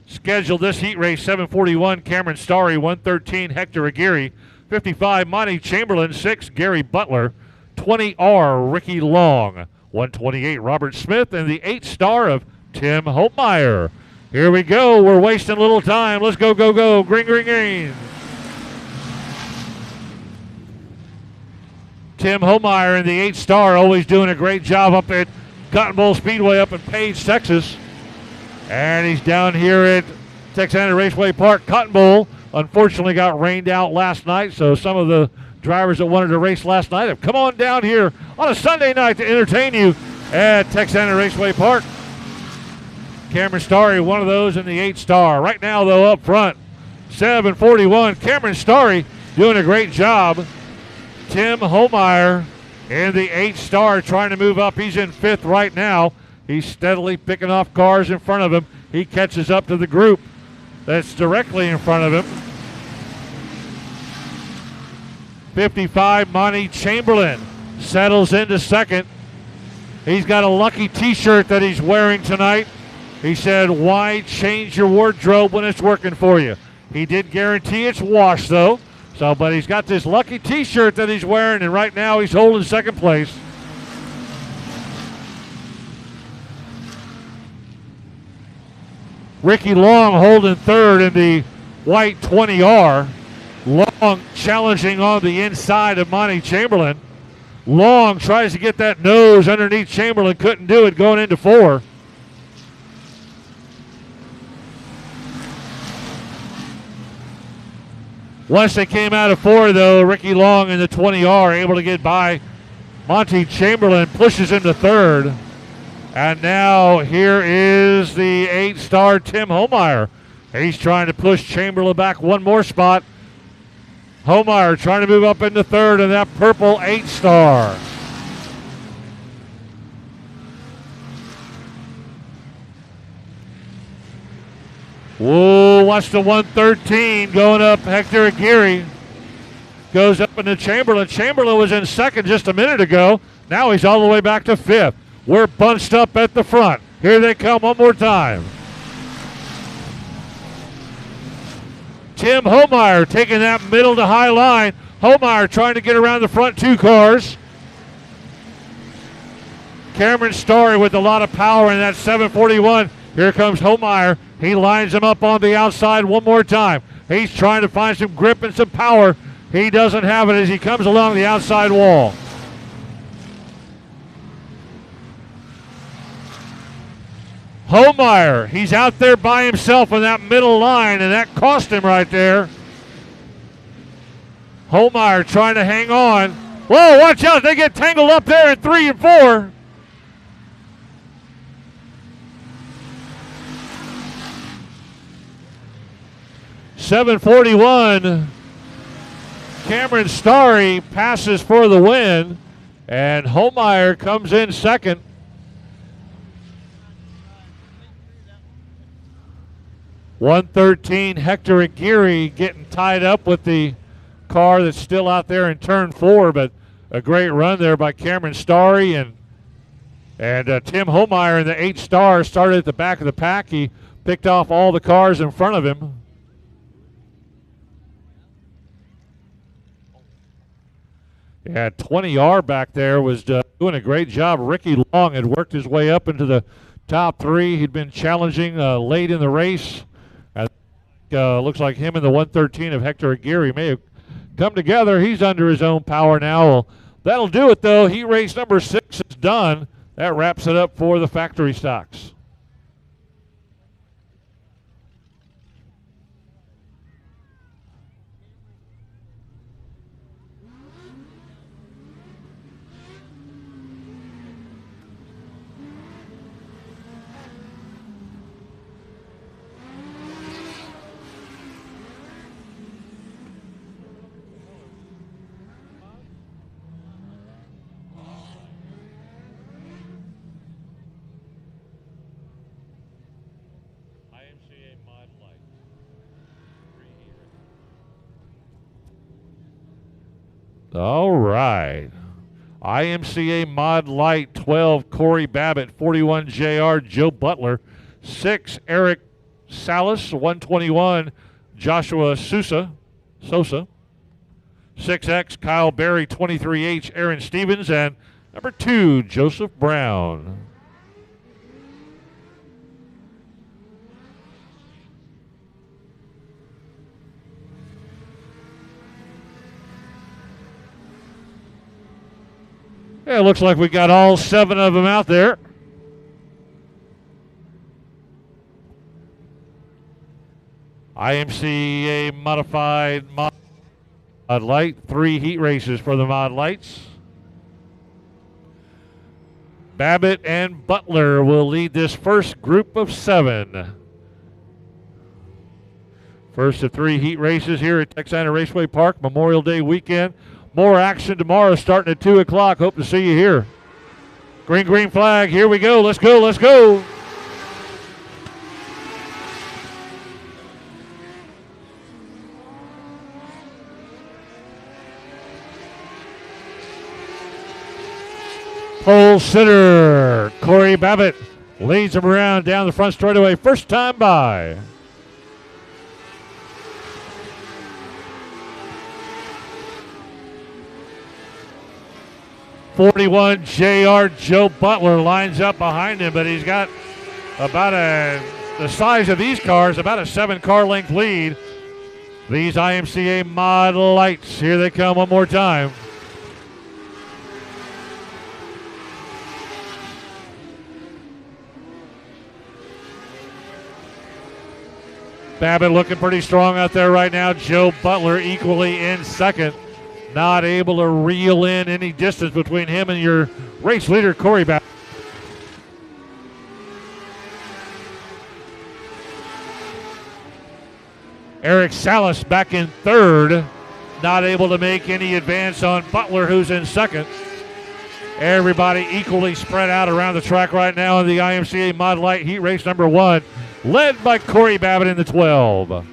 Scheduled this heat race: 741 Cameron Starry, 113 Hector Aguirre, 55 Monty Chamberlain, 6 Gary Butler, 20R Ricky Long, 128 Robert Smith, and the 8-star of Tim Holtmeyer. Here we go. We're wasting a little time. Let's go, go, go. Green, green, green. Tim Holtmeyer in the 8-star, always doing a great job up at Cotton Bowl Speedway up in Page, Texas. And he's down here at Texana Raceway Park. Cotton Bowl unfortunately got rained out last night, so some of the drivers that wanted to race last night have come on down here on a Sunday night to entertain you at Texana Raceway Park. Cameron Starry, one of those in the 8-star. Right now, though, up front, 741. Cameron Starry doing a great job. Tim Holtmeyer in the 8-star trying to move up. He's in 5th right now. He's steadily picking off cars in front of him. He catches up to the group that's directly in front of him. 55, Monty Chamberlain settles into 2nd. He's got a lucky t-shirt that he's wearing tonight. He said, why change your wardrobe when it's working for you? He did guarantee it's washed, though. So, but he's got this lucky t-shirt that he's wearing, and right now he's holding 2nd place. Ricky Long holding 3rd in the white 20R. Long challenging on the inside of Monty Chamberlain. Long tries to get that nose underneath Chamberlain. Couldn't do it going into 4. Once they came out of 4, though, Ricky Long in the 20R able to get by Monty Chamberlain, pushes him to 3rd. And now here is the 8-star Tim Holtmeyer. He's trying to push Chamberlain back one more spot. Holtmeyer trying to move up into 3rd in that purple 8-star. Whoa, watch the 113 going up. Hector Aguirre goes up into Chamberlain. Chamberlain was in 2nd just a minute ago. Now he's all the way back to 5th. We're bunched up at the front. Here they come one more time. Tim Holtmeyer taking that middle to high line. Holtmeyer trying to get around the front 2 cars. Cameron Starry with a lot of power in that 741. Here comes Holtmeyer. He lines him up on the outside one more time. He's trying to find some grip and some power. He doesn't have it as he comes along the outside wall. Holtmeyer, he's out there by himself in that middle line, and that cost him right there. Holtmeyer trying to hang on. Whoa, watch out, they get tangled up there in 3 and 4. .741, Cameron Starry passes for the win, and Holtmeyer comes in 2nd. .113, Hector Aguirre getting tied up with the car that's still out there in turn 4, but a great run there by Cameron Starry, and Tim Holtmeyer in the 8-star started at the back of the pack. He picked off all the cars in front of him. Yeah, 20R back there was doing a great job. Ricky Long had worked his way up into the top 3. He'd been challenging late in the race. Looks like him and the 113 of Hector Aguirre may have come together. He's under his own power now. Well, that'll do it, though. Heat race number 6 is done. That wraps it up for the factory stocks. All right. IMCA Mod Light 12, Corey Babbitt. 41, JR, Joe Butler. 6, Eric Salas. 121, Joshua Sosa. 6X, Kyle Berry. 23H, Aaron Stevens. And number 2, Joseph Brown. Yeah, it looks like we got all 7 of them out there. IMCA modified Mod Light. 3 heat races for the Mod Lights. Babbitt and Butler will lead this first group of 7. First of 3 heat races here at Texana Raceway Park, Memorial Day weekend. More action tomorrow starting at 2 o'clock. Hope to see you here. Green flag. Here we go. Let's go. Let's go. Pole sitter Corey Babbitt leads him around down the front straightaway. First time by. 41, JR, Joe Butler lines up behind him, but he's got about the size of these cars, about a 7-car length lead. These IMCA Mod Lights, here they come one more time. Babbitt looking pretty strong out there right now. Joe Butler equally in second. Not able to reel in any distance between him and your race leader, Corey Babbitt. Eric Salas back in third. Not able to make any advance on Butler, who's in second. Everybody equally spread out around the track right now in the IMCA Mod Light Heat Race number 1, led by Corey Babbitt in the 12.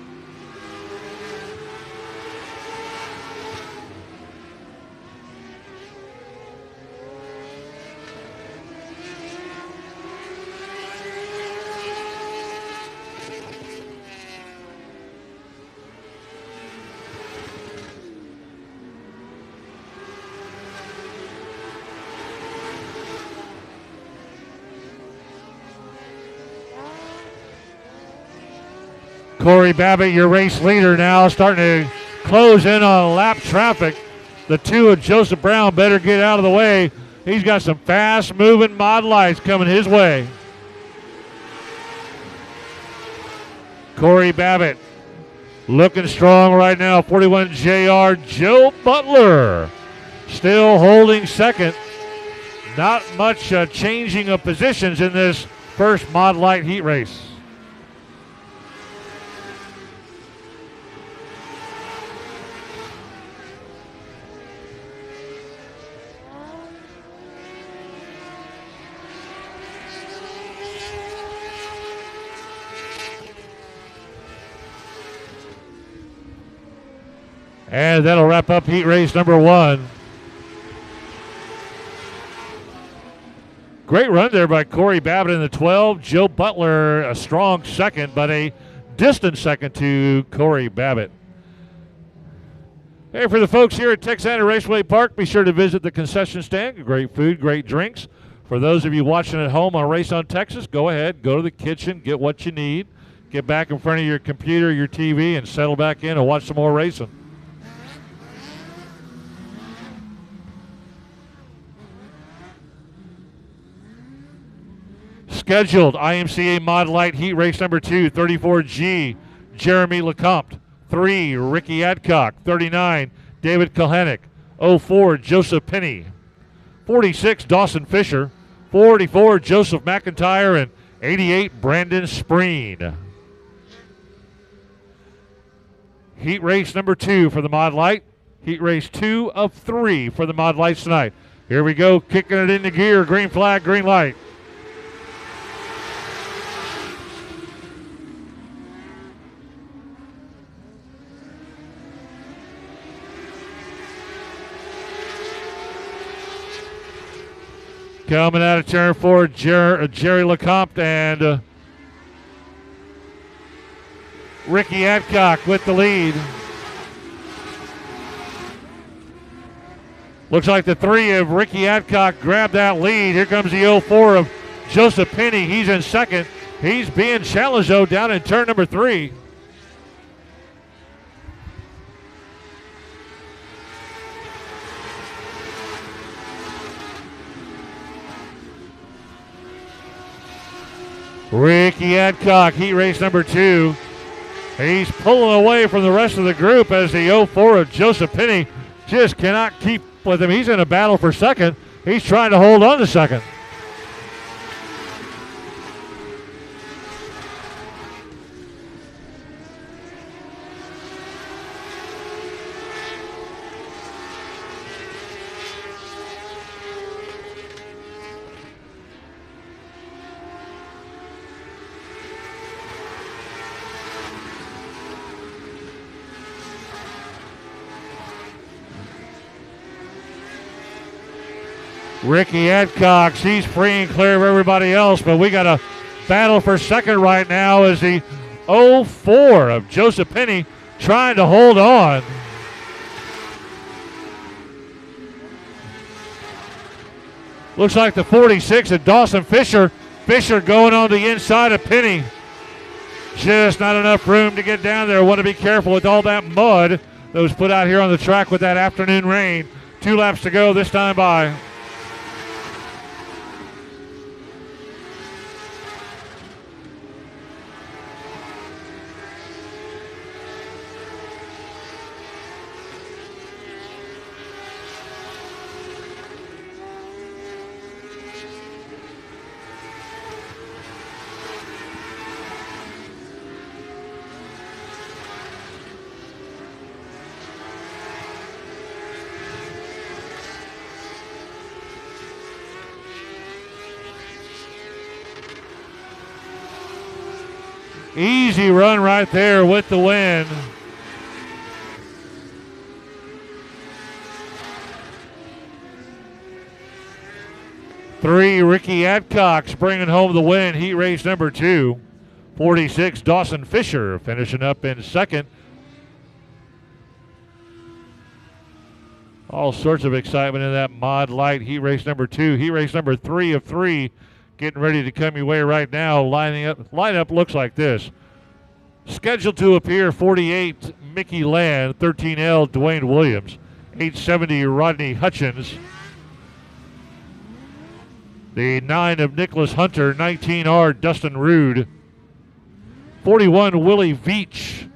Corey Babbitt, your race leader now, starting to close in on lap traffic. The 2 of Joseph Brown better get out of the way. He's got some fast-moving Mod Lights coming his way. Corey Babbitt looking strong right now. 41 JR, Joe Butler still holding second. Not much changing of positions in this first Mod Light heat race. And that'll wrap up heat race number 1. Great run there by Corey Babbitt in the 12. Joe Butler, a strong second, but a distant second to Corey Babbitt. Hey, for the folks here at Texana Raceway Park, be sure to visit the concession stand. Great food, great drinks. For those of you watching at home on Race on Texas, go ahead, go to the kitchen, get what you need, get back in front of your computer, your TV, and settle back in and watch some more racing. Scheduled IMCA Mod Light Heat Race number 2, 34G, Jeremy Lecomte. 3, Ricky Adcock. 39, David Kalanick. 04, Joseph Penny. 46, Dawson Fisher. 44, Joseph McIntyre. And 88, Brandon Spreen. Heat race number 2 for the Mod Light. Heat race 2 of 3 for the Mod Lights tonight. Here we go, kicking it into gear. Green flag, green light. Coming out of turn 4, Jerry Lecomte and Ricky Adcock with the lead. Looks like the 3 of Ricky Adcock grabbed that lead. Here comes the 04 of Joseph Penny. He's in second. He's being challenged, though, down in turn number 3. Ricky Adcock, heat race number 2. He's pulling away from the rest of the group as the 04 of Joseph Penny just cannot keep with him. He's in a battle for second. He's trying to hold on to second. Ricky Adcock, he's free and clear of everybody else, but we got a battle for second right now as the 04 of Joseph Penny trying to hold on. Looks like the 46 of Dawson Fisher. Fisher going on the inside of Penny. Just not enough room to get down there. Want to be careful with all that mud that was put out here on the track with that afternoon rain. 2 laps to go this time by. Easy run right there with the win. Three, Ricky Adcock's bringing home the win. Heat race number 2. 46, Dawson Fisher finishing up in second. All sorts of excitement in that Mod Light heat race number 2. Heat race number 3 of 3 getting ready to come your way right now. Lineup looks like this. Scheduled to appear 48, Mickey Land. 13L, Dwayne Williams. 870, Rodney Hutchins. The 9 of Nicholas Hunter. 19R, Dustin Rude. 41, Willie Veach.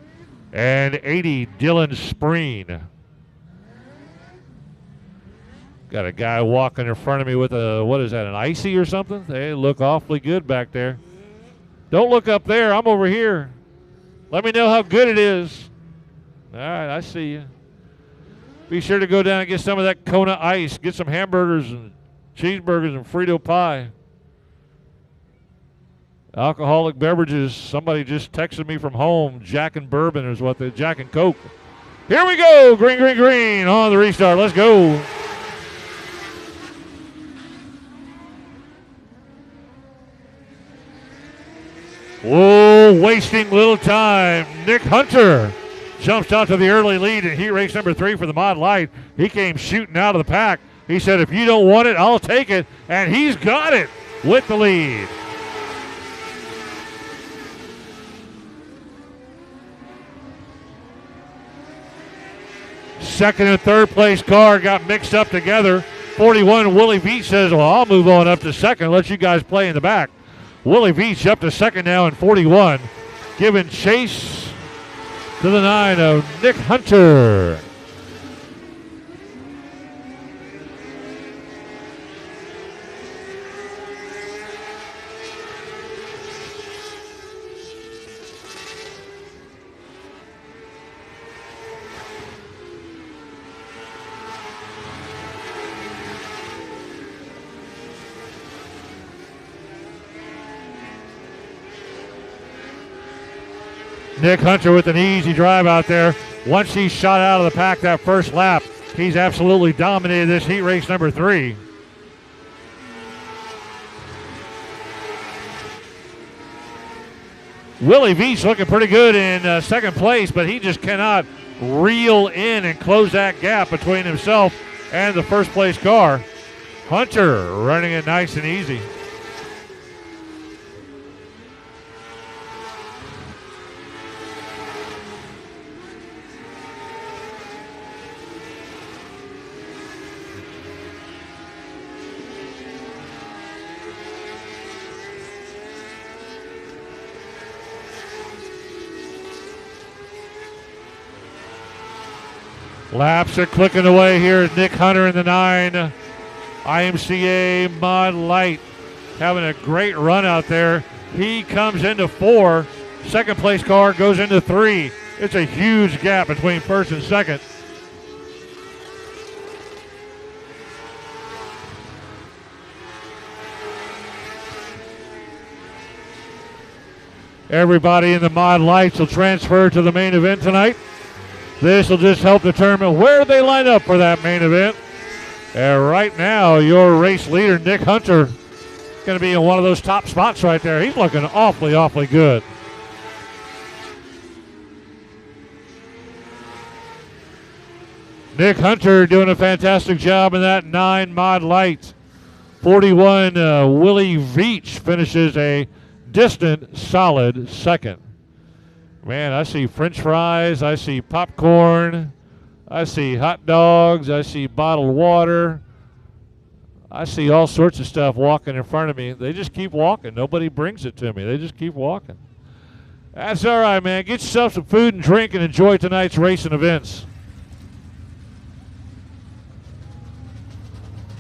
And 80, Dylan Spreen. Got a guy walking in front of me with a, what is that, an icy or something? They look awfully good back there. Don't look up there. I'm over here. Let me know how good it is. All right, I see you. Be sure to go down and get some of that Kona ice. Get some hamburgers and cheeseburgers and Frito pie. Alcoholic beverages. Somebody just texted me from home. Jack and bourbon is what Jack and Coke. Here we go. Green, green, green on the restart. Let's go. Oh, wasting little time. Nick Hunter jumps out to the early lead in heat race number 3 for the Mod Light. He came shooting out of the pack. He said, if you don't want it, I'll take it. And he's got it with the lead. Second and third place car got mixed up together. 41, Willie Veach says, well, I'll move on up to second, let you guys play in the back. Willie Veach up to second now in 41, giving chase to the 9 of Nick Hunter. Nick Hunter with an easy drive out there. Once he's shot out of the pack that first lap, he's absolutely dominated this heat race number 3. Willie Veach looking pretty good in second place, but he just cannot reel in and close that gap between himself and the first place car. Hunter running it nice and easy. Laps are clicking away here. Nick Hunter in the 9. IMCA Mod Light having a great run out there. He comes into 4. Second place car goes into 3. It's a huge gap between first and second. Everybody in the Mod Lights will transfer to the main event tonight. This will just help determine where they line up for that main event. And right now, your race leader, Nick Hunter, going to be in one of those top spots right there. He's looking awfully, awfully good. Nick Hunter doing a fantastic job in that 9 Mod Light. 41, Willie Veach finishes a distant, solid second. Man, I see French fries, I see popcorn, I see hot dogs, I see bottled water. I see all sorts of stuff walking in front of me. They just keep walking. Nobody brings it to me. They just keep walking. That's all right, man. Get yourself some food and drink and enjoy tonight's racing events.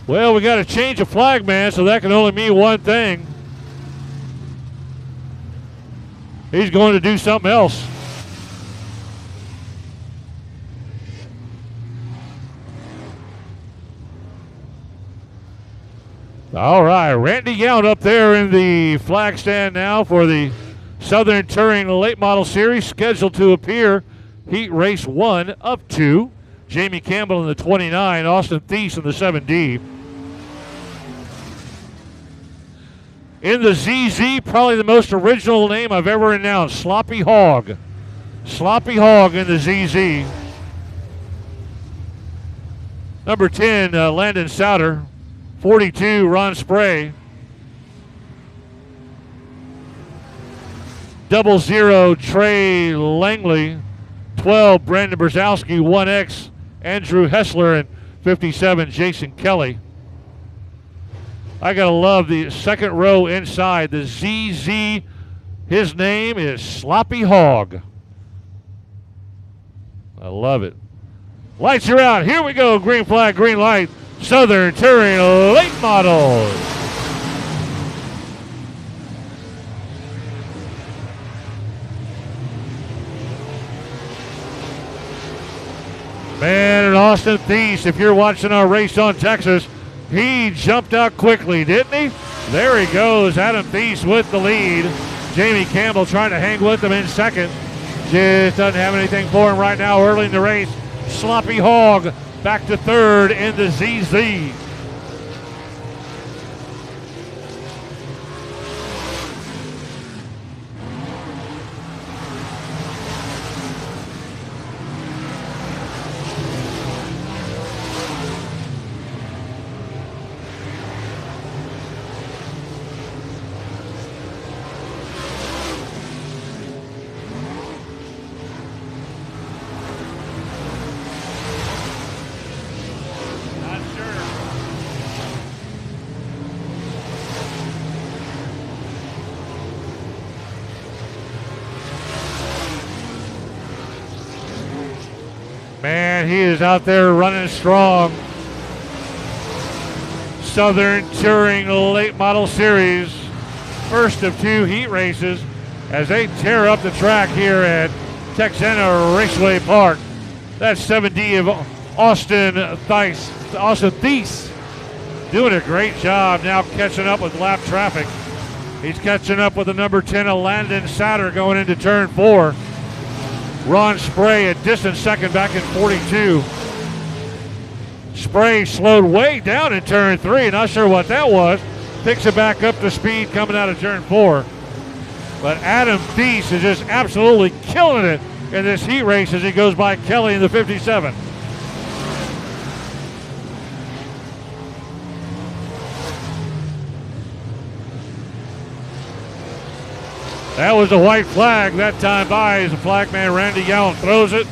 Well, we got to change a flag, man, so that can only mean one thing. He's going to do something else. All right, Randy Yount up there in the flag stand now for the Southern Touring Late Model Series, scheduled to appear Heat Race 1 of 2. Jamie Campbell in the 29, Austin Thies in the 7D. In the ZZ, probably the most original name I've ever announced, Sloppy Hog. Sloppy Hog in the ZZ. Number 10, Landon Souter. 42, Ron Spray. 00, Trey Langley. 12, Brandon Brzezowski. 1X, Andrew Hessler. And 57, Jason Kelly. I gotta love the second row inside. The ZZ, his name is Sloppy Hog. I love it. Lights are out. Here we go. Green flag, green light. Southern Touring Late Models. Man, and Austin Thies, if you're watching our race on Texas, he jumped out quickly, didn't he? There he goes. Adam Thies with the lead. Jamie Campbell trying to hang with him in second. Just doesn't have anything for him right now early in the race. Sloppy Hog back to third in the ZZ. And he is out there running strong. Southern Touring Late Model Series, first of 2 heat races as they tear up the track here at Texana Raceway Park. That's 7D of Austin Thies doing a great job now catching up with lap traffic. He's catching up with the number 10 of Landon Satter going into turn 4. Ron Spray a distant second back in 42. Spray slowed way down in turn 3. Not sure what that was. Picks it back up to speed coming out of turn 4. But Adam Thies is just absolutely killing it in this heat race as he goes by Kelly in the 57. That was a white flag that time by as the flagman Randy Young throws it.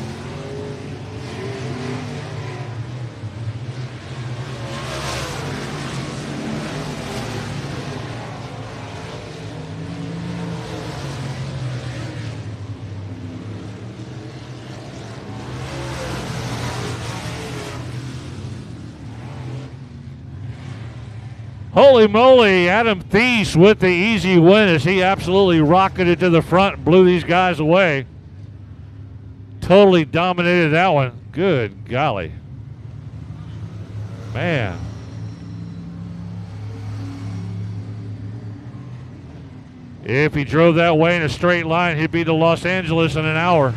Holy moly, Adam Thies with the easy win as he absolutely rocketed to the front and blew these guys away. Totally dominated that one. Good golly. Man. If he drove that way in a straight line, he'd be to Los Angeles in an hour.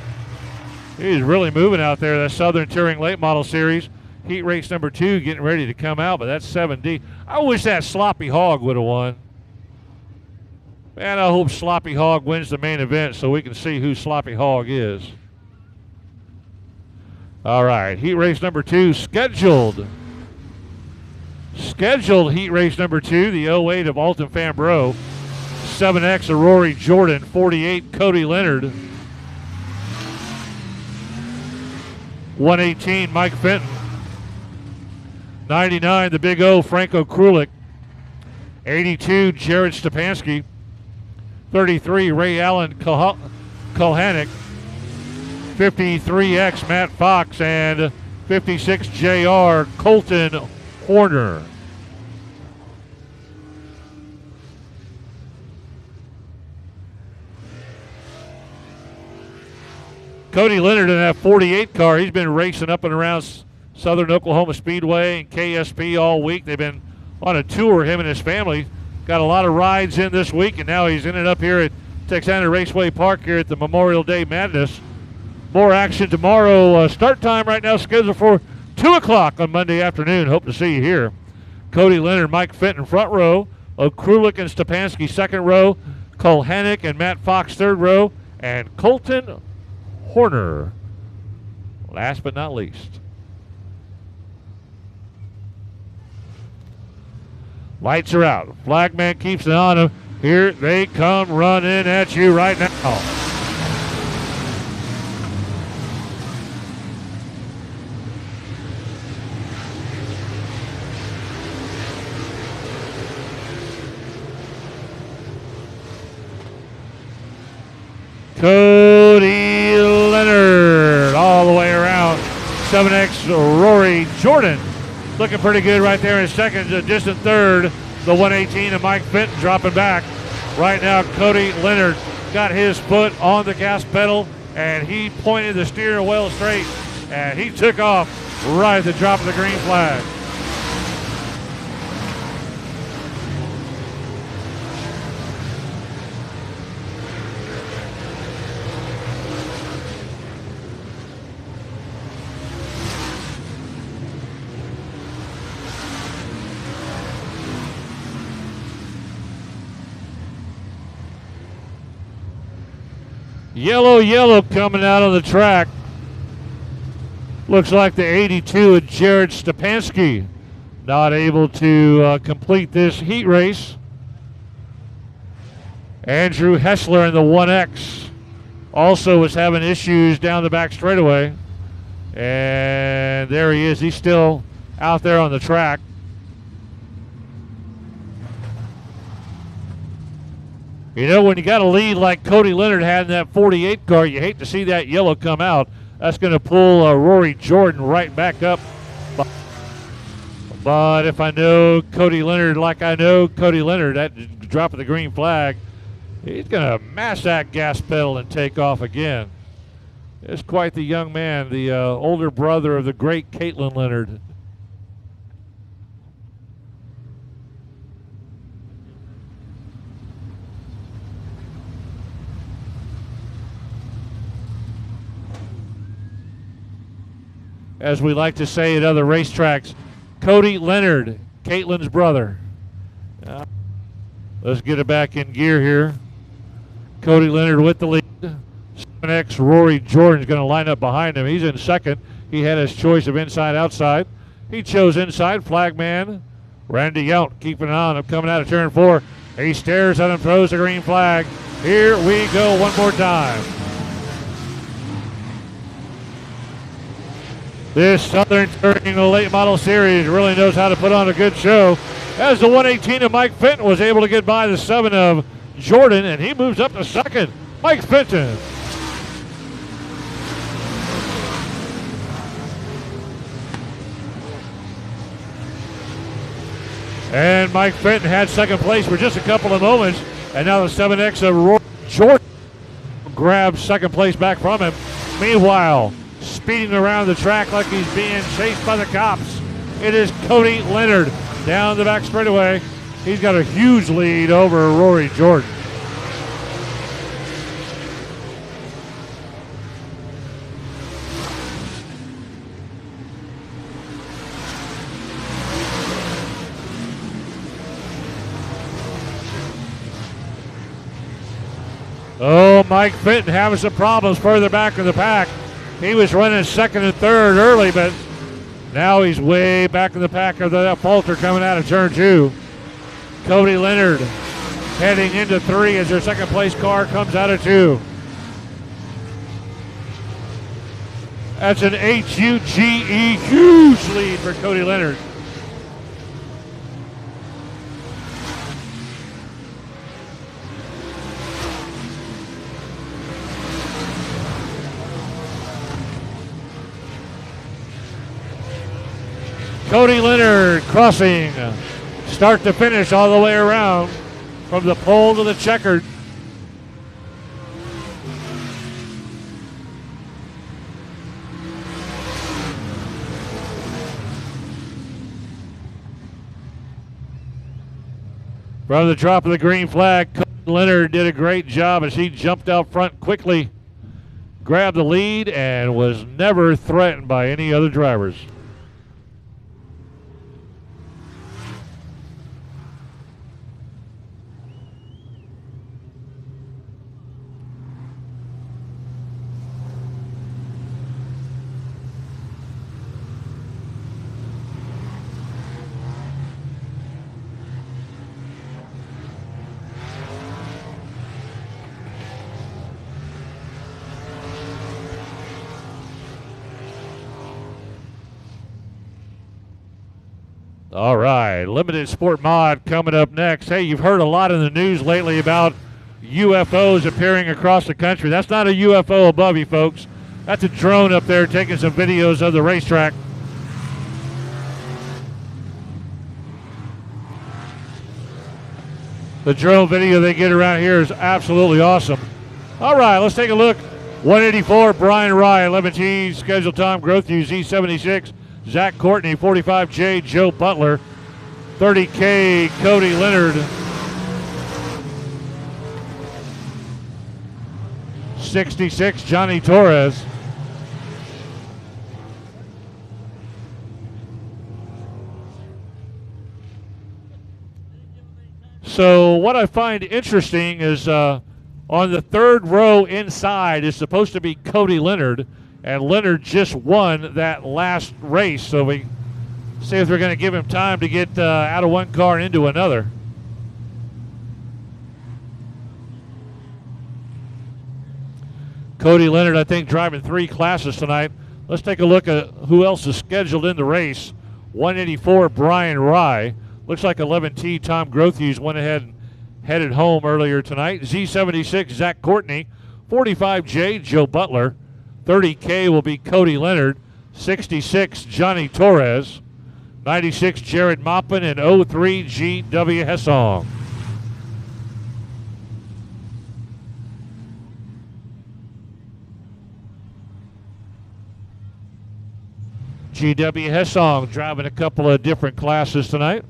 He's really moving out there, that Southern Touring Late Model Series. Heat race number 2 getting ready to come out, but that's 7D. I wish that Sloppy Hog would have won. Man, I hope Sloppy Hog wins the main event so we can see who Sloppy Hog is. All right, heat race number 2 scheduled. Scheduled heat race number 2, the 08 of Alton Fambreau. 7X of Rory Jordan, 48 Cody Leonard. 118 Mike Fenton. 99, the Big O, Franco Krulik. 82, Jared Stepanski. 33, Ray Allen Kulhanek. 53X, Matt Fox. And 56, JR, Colton Horner. Cody Leonard in that 48 car, he's been racing up and around Southern Oklahoma Speedway and KSP all week. They've been on a tour, him and his family. Got a lot of rides in this week, and now he's ended up here at Texana Raceway Park here at the Memorial Day Madness. More action tomorrow. Start time right now scheduled for 2 o'clock on Monday afternoon. Hope to see you here. Cody Leonard, Mike Fenton, front row. Krulik and Stepanski, second row. Kulhanek and Matt Fox, third row. And Colton Horner, last but not least. Lights are out. Flagman keeps it on him. Here they come running at you right now. Cody Leonard all the way around. 7X Rory Jordan looking pretty good right there in second. A distant third, the 118 of Mike Fenton dropping back. Right now, Cody Leonard got his foot on the gas pedal, and he pointed the steering wheel straight, and he took off right at the drop of the green flag. Yellow coming out on the track. Looks like the 82 of Jared Stepanski not able to complete this heat race. Andrew Hessler in the 1X also was having issues down the back straightaway. And there he is. He's still out there on the track. You know, when you got a lead like Cody Leonard had in that 48 car, you hate to see that yellow come out. That's going to pull Rory Jordan right back up. But if I know Cody Leonard like I know Cody Leonard, that drop of the green flag, he's going to mash that gas pedal and take off again. It's quite the young man, the older brother of the great Caitlin Leonard. As we like to say at other racetracks, Cody Leonard, Caitlin's brother. Let's get it back in gear here. Cody Leonard with the lead. 7X Rory Jordan's going to line up behind him. He's in second. He had his choice of inside, outside. He chose inside. Flagman, Randy Yount keeping an eye on him, coming out of turn 4. He stares at him, throws the green flag. Here we go one more time. This Southern Touring Late Model Series really knows how to put on a good show, as the 118 of Mike Fenton was able to get by the 7 of Jordan, and he moves up to second. Mike Fenton. And Mike Fenton had second place for just a couple of moments, and now the 7X of Roy Jordan grabs second place back from him. Meanwhile, speeding around the track like he's being chased by the cops, it is Cody Leonard down the back straightaway. He's got a huge lead over Rory Jordan. Oh, Mike Fenton having some problems further back in the pack. He was running second and third early, but now he's way back in the pack of that falter coming out of turn 2. Cody Leonard heading into 3 as their second place car comes out of 2. That's an H-U-G-E huge lead for Cody Leonard. Cody Leonard crossing start to finish all the way around from the pole to the checkered. From the drop of the green flag, Cody Leonard did a great job as he jumped out front quickly, grabbed the lead, and was never threatened by any other drivers. All right, Limited Sport Mod coming up next. Hey, you've heard a lot in the news lately about UFOs appearing across the country. That's not a UFO above you, folks. That's a drone up there taking some videos of the racetrack. The drone video they get around here is absolutely awesome. All right, let's take a look. 184, Brian Rye, 11T, scheduled time, growth use, Z76. Zach Courtney, 45J, Joe Butler, 30K, Cody Leonard, 66, Johnny Torres. So what I find interesting is on the third row inside is supposed to be Cody Leonard, and Leonard just won that last race, so we see if they're going to give him time to get out of one car and into another. Cody Leonard, I think, driving 3 classes tonight. Let's take a look at who else is scheduled in the race. 184, Brian Rye. Looks like 11T, Tom Grothues went ahead and headed home earlier tonight. Z76, Zach Courtney. 45J, Joe Butler. 30K will be Cody Leonard. 66, Johnny Torres. 96, Jared Maupin. And 03, G.W. Hessong. G.W. Hessong driving a couple of different classes tonight.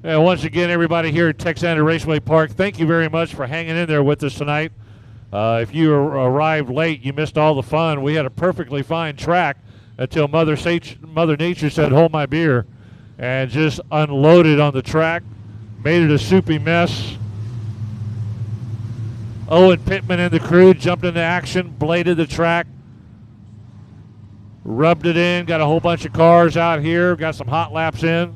And once again, everybody here at Texana Raceway Park, thank you very much for hanging in there with us tonight. If you arrived late, you missed all the fun. We had a perfectly fine track until Mother Nature said, hold my beer, and just unloaded on the track, made it a soupy mess. Owen Pittman and the crew jumped into action, bladed the track, rubbed it in, got a whole bunch of cars out here, got some hot laps in.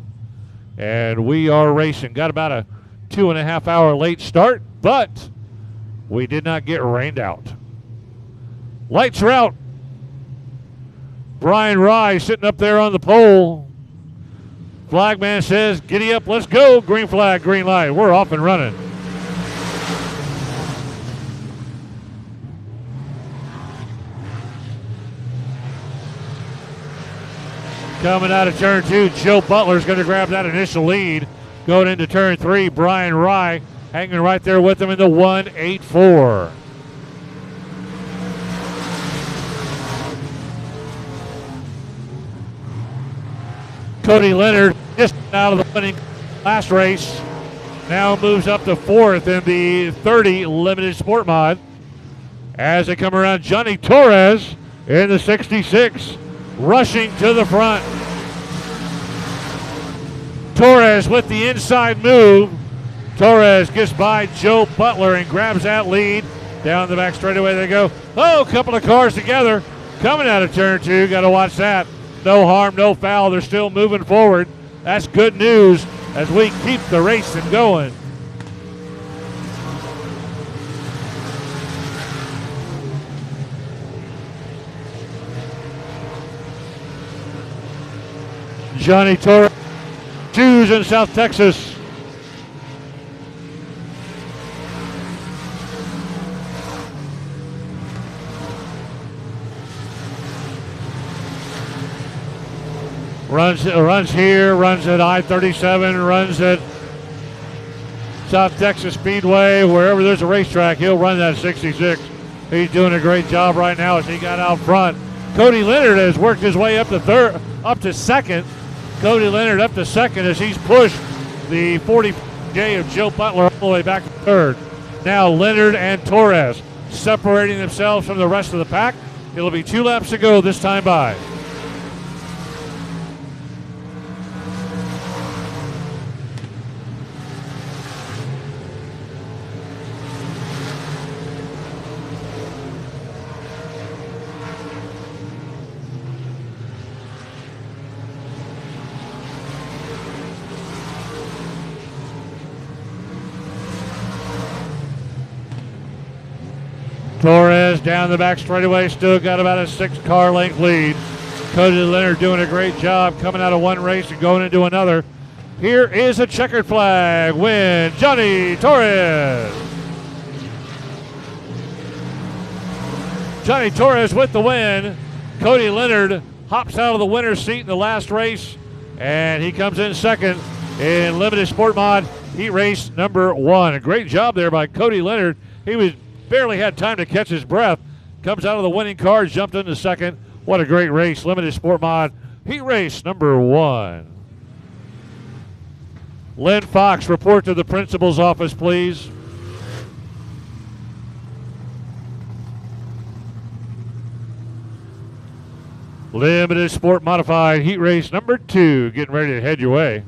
And we are racing. Got about a 2.5 hour late start, but we did not get rained out. Lights are out. Brian Rye sitting up there on the pole. Flagman says, giddy up, let's go. Green flag, green light. We're off and running. Coming out of turn 2, Joe Butler's going to grab that initial lead. Going into turn 3, Brian Rye hanging right there with him in the 1.84. Cody Leonard just out of the winning last race. Now moves up to 4th in the 30 Limited Sport Mod. As they come around, Johnny Torres in the 66. Rushing to the front. Torres with the inside move. Torres gets by Joe Butler and grabs that lead. Down the back straightaway they go. Oh, a couple of cars together. Coming out of turn 2. Got to watch that. No harm, no foul. They're still moving forward. That's good news as we keep the racing going. Johnny Torres, shoes in South Texas. Runs here, runs at I-37, runs at South Texas Speedway. Wherever there's a racetrack, he'll run that 66. He's doing a great job right now as he got out front. Cody Leonard has worked his way up to second. Cody Leonard up to second as he's pushed the 40J of Joe Butler all the way back to third. Now Leonard and Torres separating themselves from the rest of the pack. It'll be 2 laps to go this time by. Torres down the back straightaway, still got about a 6-car length lead. Cody Leonard doing a great job coming out of one race and going into another. Here is a checkered flag. Win, Johnny Torres. Johnny Torres with the win. Cody Leonard hops out of the winner's seat in the last race, and he comes in second in Limited Sport Mod Heat Race number 1. A great job there by Cody Leonard. He barely had time to catch his breath. Comes out of the winning car, jumped into second. What a great race. Limited Sport Mod Heat Race number 1. Lynn Fox, report to the principal's office, please. Limited Sport Modified Heat Race number 2, getting ready to head your way.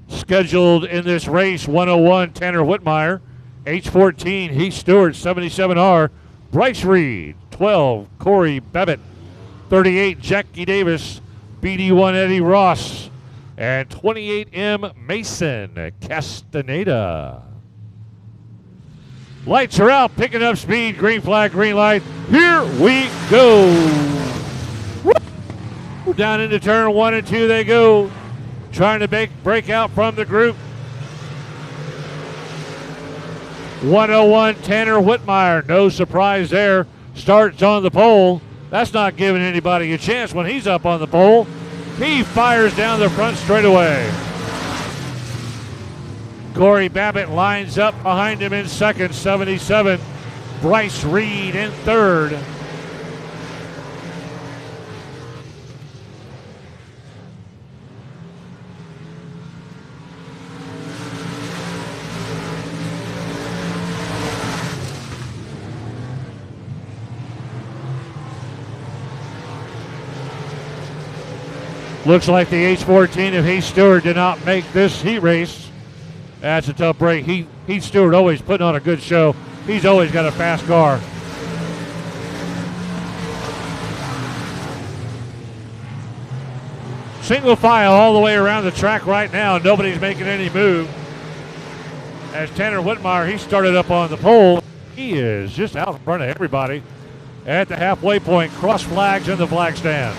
Scheduled in this race, 101 Tanner Whitmire, H14 Heath Stewart, 77R Bryce Reed, 12 Corey Babbitt, 38 Jackie Davis, BD1 Eddie Ross, and 28M Mason Castaneda. Lights are out, picking up speed, green flag, green light. Here we go. Woo! Down into turn 1 and 2 they go. trying to break out from the group. 101 Tanner Whitmire, no surprise there, starts on the pole. That's not giving anybody a chance when he's up on the pole. He fires down the front straightaway. Corey Babbitt lines up behind him in second, 77. Bryce Reed in third. Looks like the H14 of Heath Stewart did not make this heat race. That's a tough break. Heath Stewart always putting on a good show. He's always got a fast car. Single file all the way around the track right now. Nobody's making any move. As Tanner Whitmire, he started up on the pole. He is just out in front of everybody at the halfway point. Cross flags in the flag stand.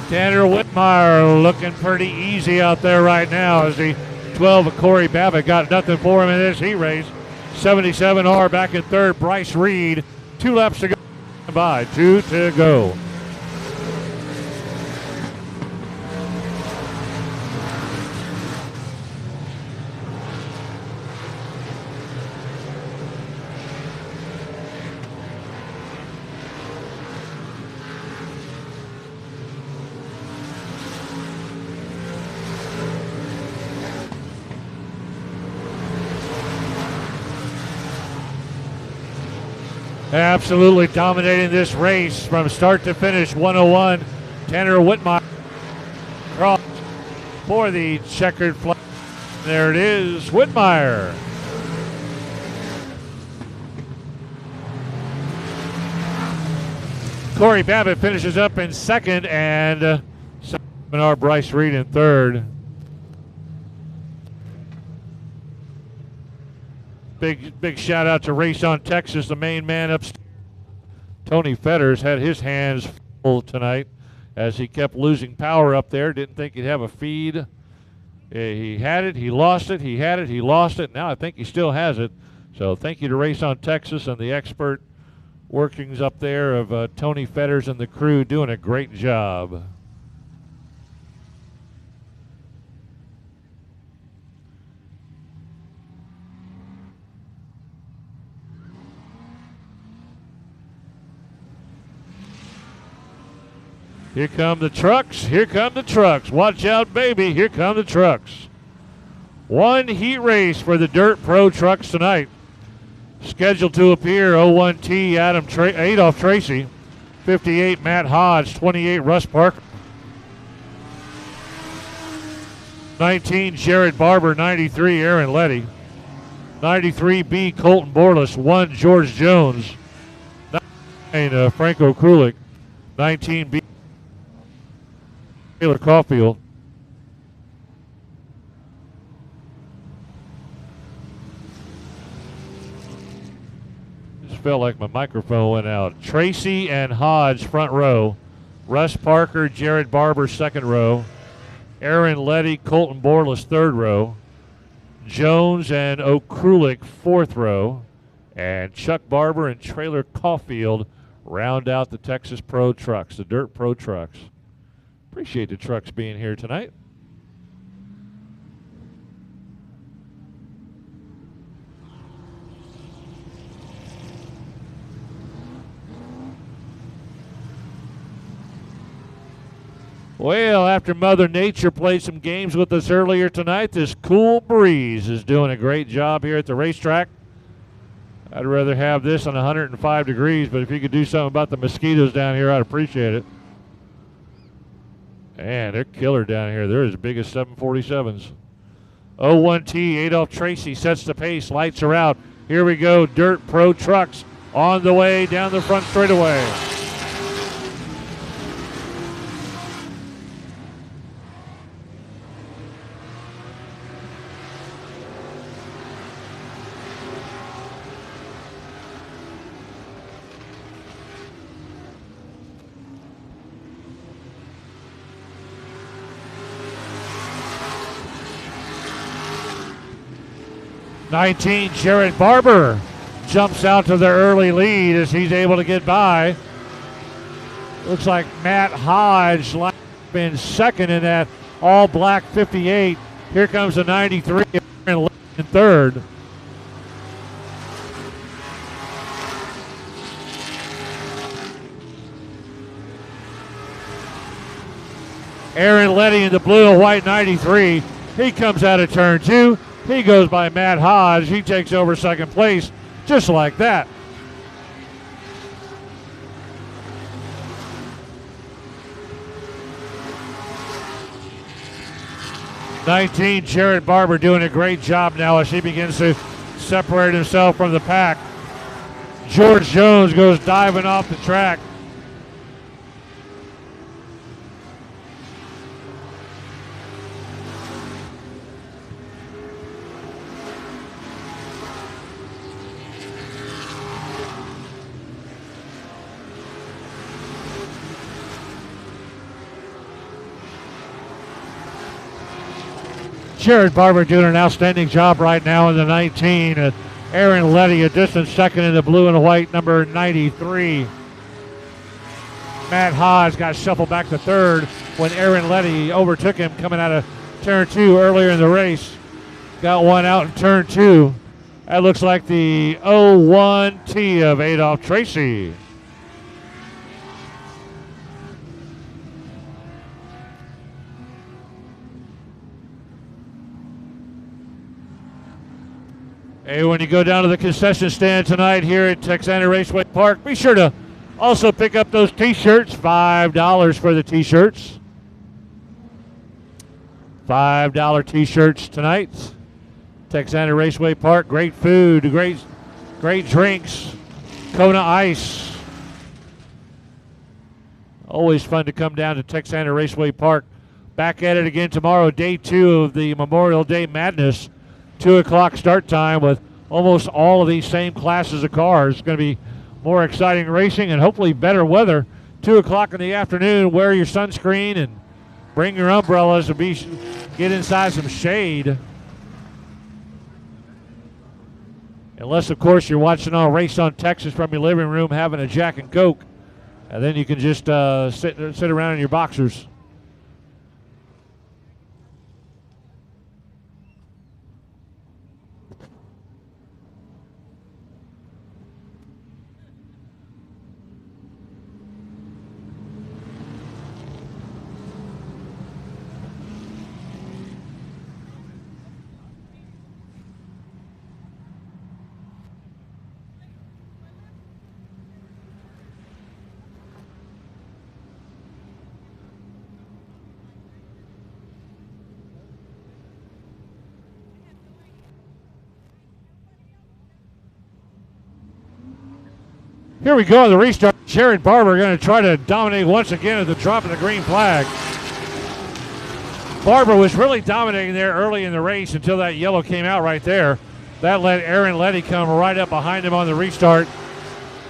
Tanner Whitmire looking pretty easy out there right now as the 12 of Corey Babbitt got nothing for him in this heat race. 77R back in third. Bryce Reed, 2 laps to go. By 2 to go. Absolutely dominating this race from start to finish. 101, Tanner Whitmire cross for the checkered flag. There it is, Whitmire. Corey Babbitt finishes up in second, and seminar Bryce Reed in third. Big shout out to Race on Texas, the main man upstairs. Tony Fetters had his hands full tonight as he kept losing power up there. Didn't think he'd have a feed. He had it, he lost it, he had it, he lost it. Now I think he still has it. So thank you to Race on Texas and the expert workings up there of Tony Fetters and the crew doing a great job. Here come the trucks. Here come the trucks. Watch out, baby. Here come the trucks. One heat race for the Dirt Pro trucks tonight. Scheduled to appear 01T Adolph Tracy, 58 Matt Hodge, 28 Russ Parker, 19 Jared Barber, 93 Aaron Letty, 93B Colton Borlas, 1 George Jones, 9 Franco Krulik, 19B Taylor Caulfield. Just felt like my microphone went out. Tracy and Hodge front row. Russ Parker, Jared Barber second row. Aaron Letty, Colton Borlas third row. Jones and Okrulik fourth row. And Chuck Barber and Trailer Caulfield round out the Texas Pro trucks, the Dirt Pro trucks. Appreciate the trucks being here tonight. Well, after Mother Nature played some games with us earlier tonight, this cool breeze is doing a great job here at the racetrack. I'd rather have this on 105 degrees, but if you could do something about the mosquitoes down here, I'd appreciate it. Man, they're killer down here. They're as big as 747s. 01T Adolph Tracy sets the pace. Lights are out. Here we go. Dirt Pro trucks on the way down the front straightaway. '19, Jared Barber jumps out to the early lead as he's able to get by. Looks like Matt Hodge in second in that all-black 58. Here comes the 93 in third. Aaron Letty in the blue and white 93. He comes out of turn 2. He goes by Matt Hodge. He takes over second place just like that. '19, Jared Barber doing a great job now as he begins to separate himself from the pack. George Jones goes diving off the track. Jared Barber doing an outstanding job right now in the 19. Aaron Letty a distant second in the blue and white, number 93. Matt Hodge got shuffled back to third when Aaron Letty overtook him coming out of turn 2 earlier in the race. Got one out in turn 2. That looks like the 01T of Adolph Tracy. Hey, when you go down to the concession stand tonight here at Texana Raceway Park, be sure to also pick up those T-shirts. $5 for the T-shirts. $5 T-shirts tonight. Texana Raceway Park, great food, great drinks, Kona Ice. Always fun to come down to Texana Raceway Park. Back at it again tomorrow, day 2 of the Memorial Day Madness. 2 o'clock start time with almost all of these same classes of cars. It's going to be more exciting racing and hopefully better weather. 2 o'clock in the afternoon, wear your sunscreen and bring your umbrellas to get inside some shade. Unless, of course, you're watching on Race on Texas from your living room having a Jack and Coke. And then you can just sit around in your boxers. Here we go on the restart. Jared Barber going to try to dominate once again at the drop of the green flag. Barber was really dominating there early in the race until that yellow came out right there. That let Aaron Letty come right up behind him on the restart.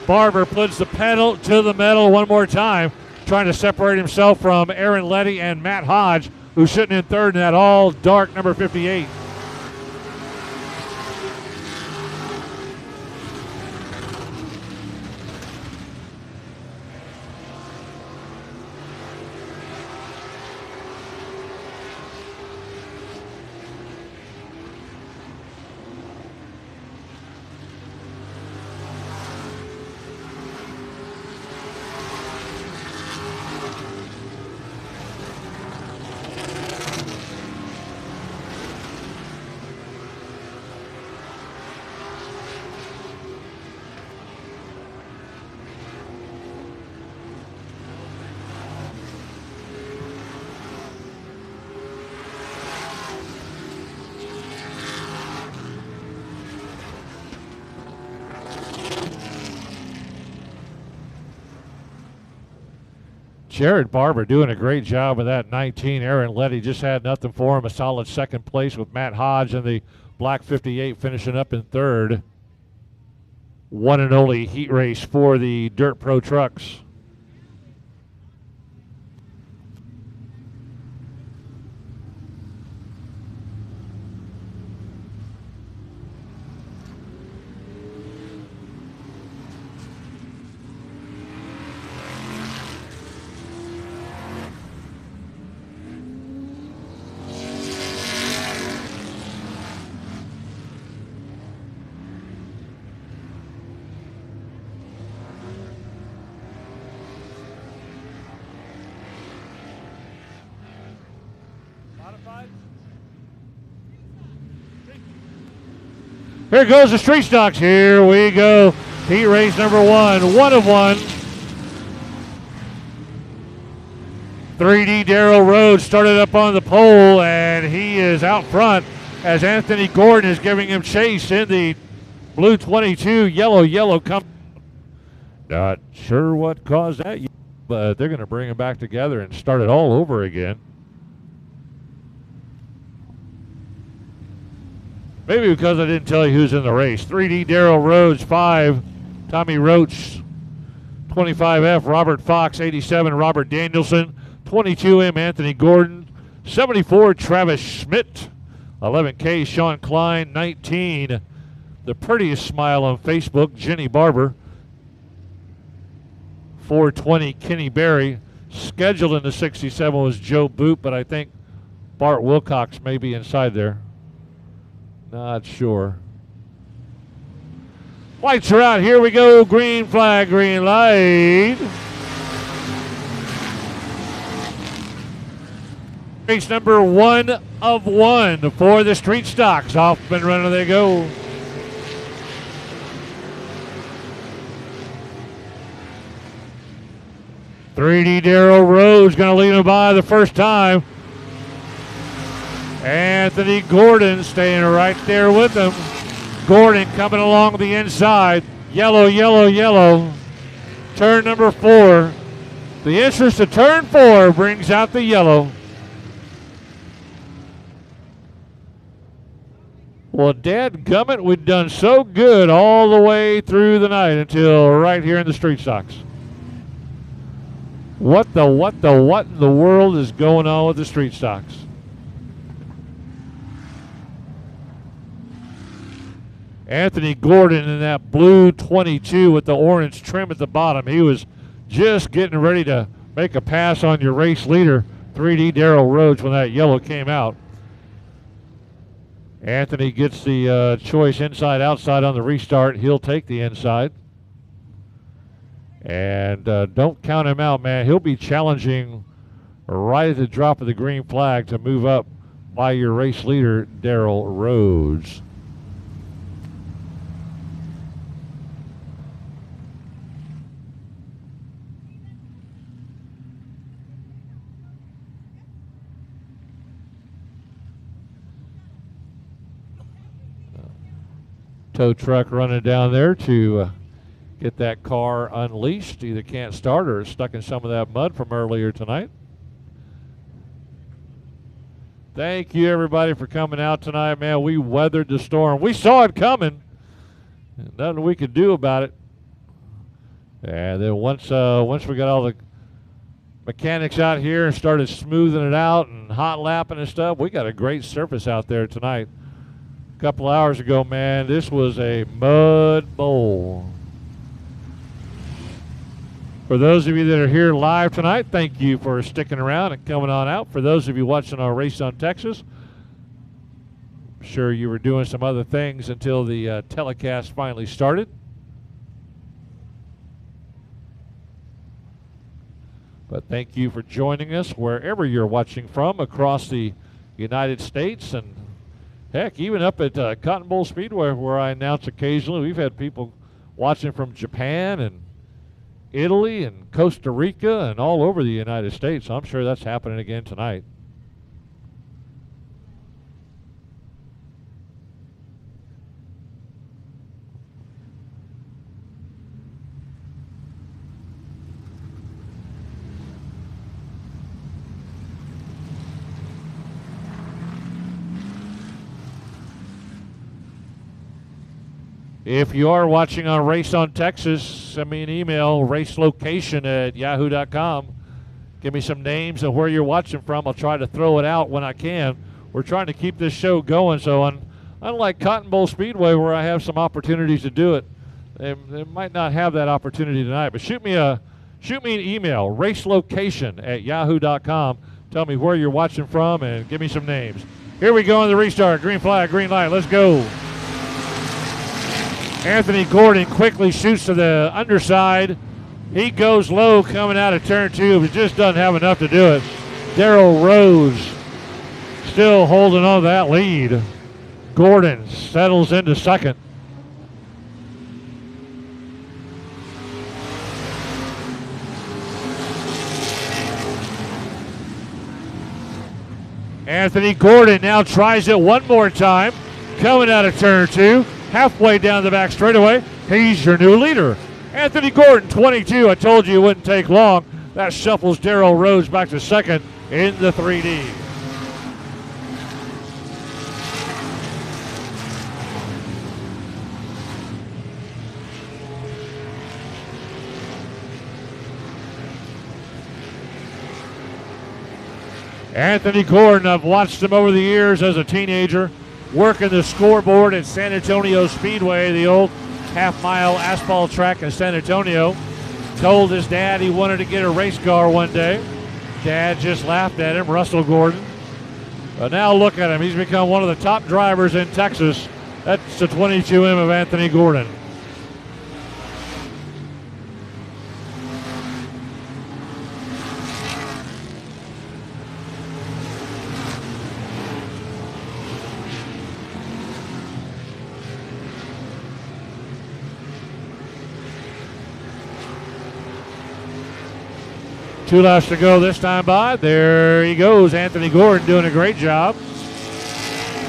Barber puts the pedal to the metal one more time, trying to separate himself from Aaron Letty and Matt Hodge, who's sitting in third in that all dark number 58. Jared Barber doing a great job with that 19. Aaron Letty just had nothing for him. A solid second place with Matt Hodge and the Black 58 finishing up in third. One and only heat race for the Dirt Pro trucks. Here goes the street stocks. Here we go. Heat race number one of one. 3D Darrell Rhodes started up on the pole, and he is out front as Anthony Gordon is giving him chase in the blue 22. Yellow come. Not sure what caused that, but they're going to bring him back together and start it all over again. Maybe because I didn't tell you who's in the race. 3D Darrell Rhodes, 5. Tommy Roach, 25F. Robert Fox, 87. Robert Danielson, 22M. Anthony Gordon, 74. Travis Schmidt, 11K. Sean Klein, 19. The prettiest smile on Facebook, Jenny Barber. 420, Kenny Berry. Scheduled in the 67 was Joe Boot, but I think Bart Wilcox may be inside there. Not sure. Lights are out. Here we go. Green flag, green light. Race number one of one for the street stocks. Off and running they go. .3D Darrell Rhodes going to lead him by the first time. Anthony Gordon staying right there with him. Gordon coming along the inside. Yellow. Turn number 4. The entrance to turn 4 brings out the yellow. Well, dadgummit, we've done so good all the way through the night until right here in the street stocks. What in the world is going on with the street stocks? Anthony Gordon in that blue 22 with the orange trim at the bottom. He was just getting ready to make a pass on your race leader, 3D Darrell Rhodes, when that yellow came out. Anthony gets the choice inside, outside on the restart. He'll take the inside. And don't count him out, man. He'll be challenging right at the drop of the green flag to move up by your race leader, Darrell Rhodes. Tow truck running down there to get that car unleashed. Either can't start or is stuck in some of that mud from earlier tonight. Thank you, everybody, for coming out tonight, man. We weathered the storm. We saw it coming. Nothing we could do about it. And then once we got all the mechanics out here and started smoothing it out and hot lapping and stuff, we got a great surface out there tonight. A couple hours ago, man, this was a mud bowl. For those of you that are here live tonight, thank you for sticking around and coming on out. For those of you watching our Race on Texas, I'm sure you were doing some other things until the telecast finally started. But thank you for joining us wherever you're watching from across the United States, and heck, even up at Cotton Bowl Speedway, where I announce occasionally. We've had people watching from Japan and Italy and Costa Rica and all over the United States. So I'm sure that's happening again tonight. If you are watching on Race on Texas, send me an email, racelocation@yahoo.com. Give me some names of where you're watching from. I'll try to throw it out when I can. We're trying to keep this show going, so unlike Cotton Bowl Speedway, where I have some opportunities to do it, they might not have that opportunity tonight. But shoot me an email, racelocation@yahoo.com. Tell me where you're watching from and give me some names. Here we go on the restart. Green flag, green light. Let's go. Anthony Gordon quickly shoots to the underside. He goes low coming out of turn 2, but just doesn't have enough to do it. Darrell Rose still holding on to that lead. Gordon settles into second. Anthony Gordon now tries it one more time, coming out of turn 2, halfway down the back straightaway. He's your new leader. Anthony Gordon, 22. I told you it wouldn't take long. That shuffles Darrell Rose back to second in the 3D. Anthony Gordon, I've watched him over the years as a teenager, working the scoreboard at San Antonio Speedway, the old half-mile asphalt track in San Antonio. Told his dad he wanted to get a race car one day. Dad just laughed at him, Russell Gordon. But now look at him. He's become one of the top drivers in Texas. That's the 22M of Anthony Gordon. Two laps to go this time by. There he goes. Anthony Gordon doing a great job.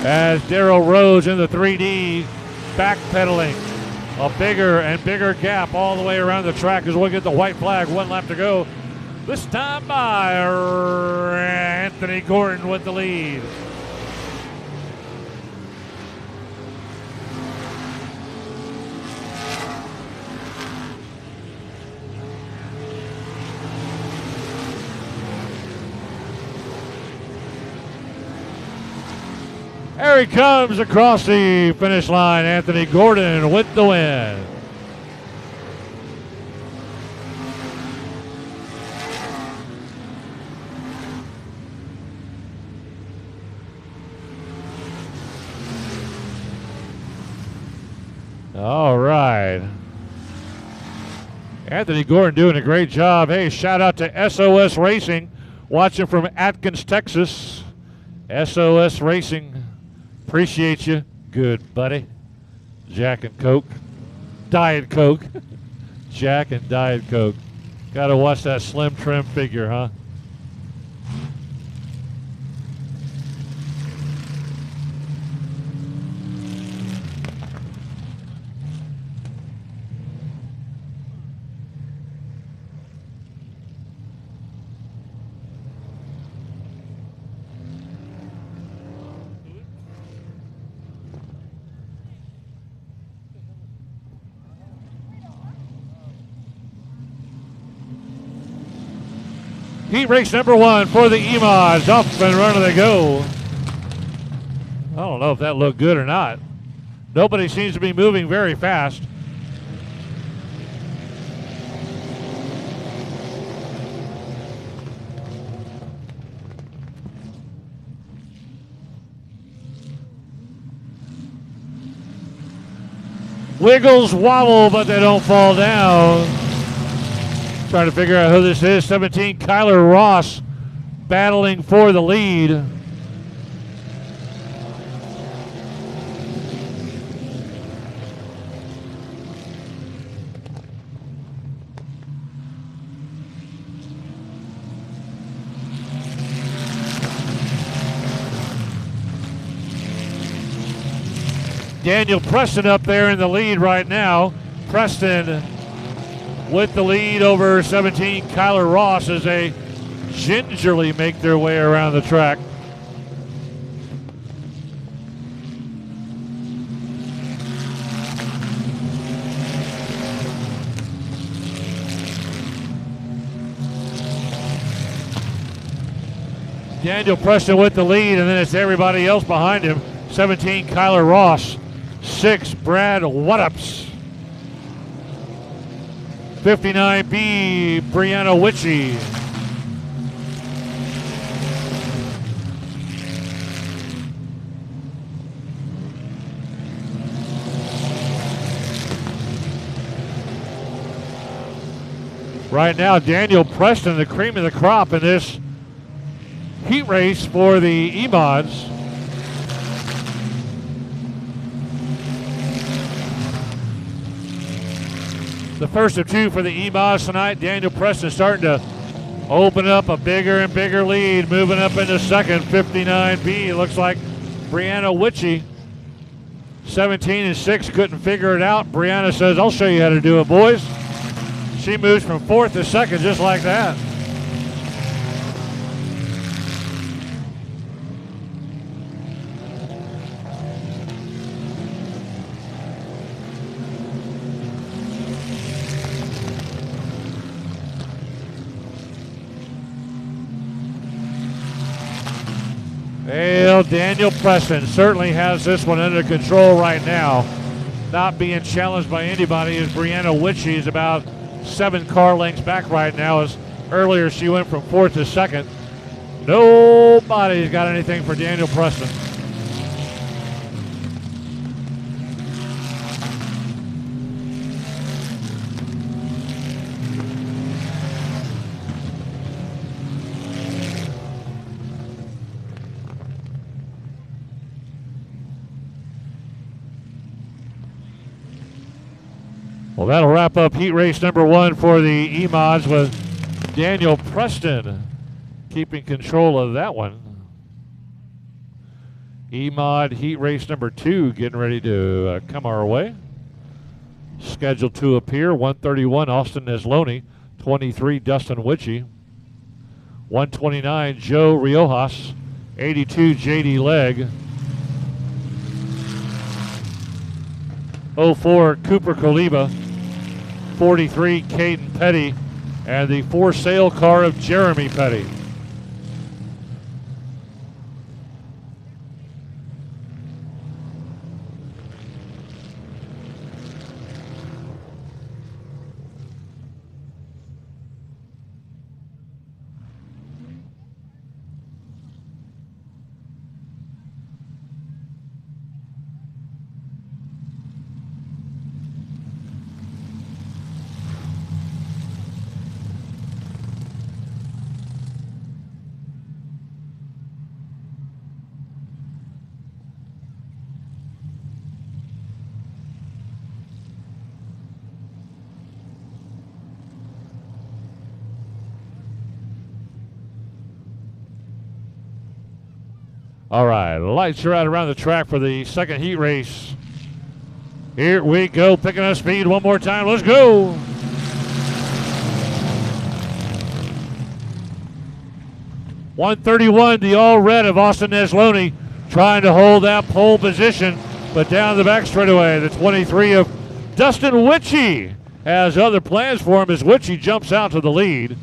As Darrell Rose in the 3D backpedaling. A bigger and bigger gap all the way around the track as we get the white flag. 1 lap to go. This time by Anthony Gordon with the lead. There he comes across the finish line. Anthony Gordon with the win. All right. Anthony Gordon doing a great job. Hey, shout out to SOS Racing, watching from Atkins, Texas. SOS Racing. Appreciate you. Good, buddy. Jack and Coke. Diet Coke. Jack and Diet Coke. Got to watch that slim trim figure, huh? Heat race number 1 for the EMODs. Up and running they go. I don't know if that looked good or not. Nobody seems to be moving very fast. Wiggles wobble, but they don't fall down. Trying to figure out who this is. 17, Kyler Ross, battling for the lead. Daniel Preston up there in the lead right now. Preston with the lead over 17, Kyler Ross, as they gingerly make their way around the track. Daniel Preston with the lead, and then it's everybody else behind him. 17, Kyler Ross. 6, Brad Wattups. 59B, Brianna Witchy. Right now, Daniel Preston, the cream of the crop in this heat race for the E-Mods. The first of 2 for the E-Mods tonight. Daniel Preston starting to open up a bigger and bigger lead, moving up into second. 59B, looks like Brianna Witchy. 17 and 6, couldn't figure it out. Brianna says, I'll show you how to do it, boys. She moves from 4th to 2nd just like that. Well, Daniel Preston certainly has this one under control right now. Not being challenged by anybody as Brianna Witchy is about 7 car lengths back right now, as earlier she went from 4th to 2nd. Nobody's got anything for Daniel Preston. Well, that'll wrap up heat race number 1 for the E-Mods with Daniel Preston keeping control of that one. E-Mod heat race number 2 getting ready to come our way. Scheduled to appear, 131 Austin Nesloni, 23 Dustin Witchy, 129 Joe Riojas, 82 JD Legg, 04 Cooper Koliba, 43 Caden Petty, and the for sale car of Jeremy Petty. All right, lights are out around the track for the second heat race. Here we go, picking up speed one more time. Let's go. .131, the all red of Austin Nesloni, trying to hold that pole position, but down the back straightaway, the 23 of Dustin Witchy has other plans for him as Witchy jumps out to the lead.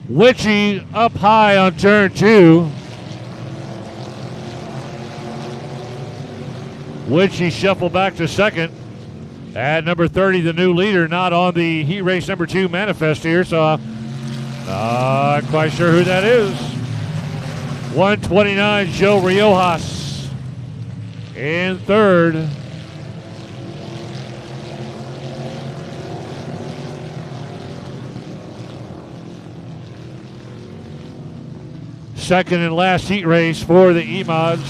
Witchy up high on turn 2. Witchy shuffle back to second. At number 30, the new leader, not on the heat race number 2 manifest here, so not quite sure who that is. 129, Joe Riojas in third. Second and last heat race for the E-Mods.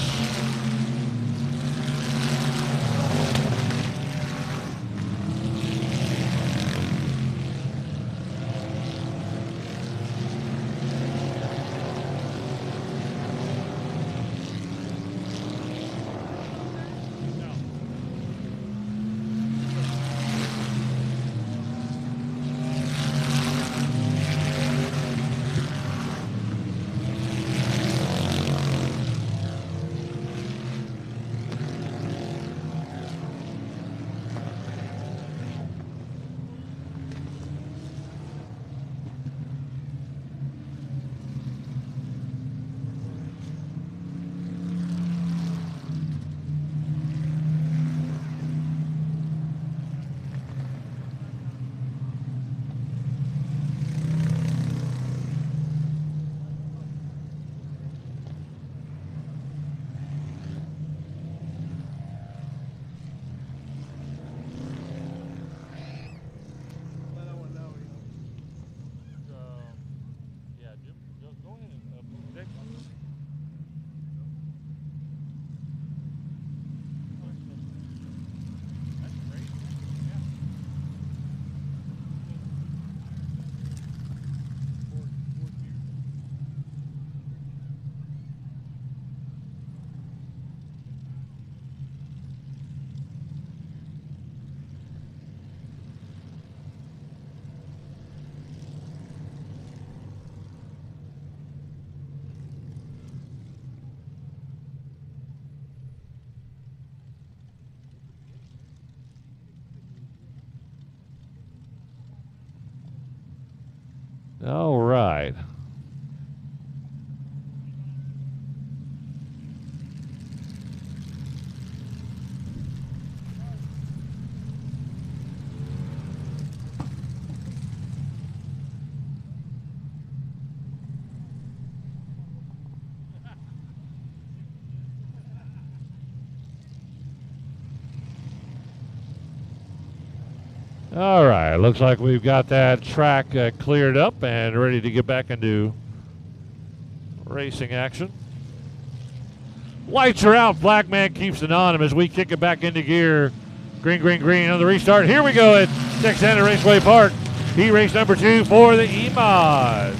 All right. All right, looks like we've got that track cleared up and ready to get back into racing action. Lights are out. Black man keeps it on him as we kick it back into gear. Green, green, green on the restart. Here we go at Texana Raceway Park. Heat race number 2 for the E-Mods.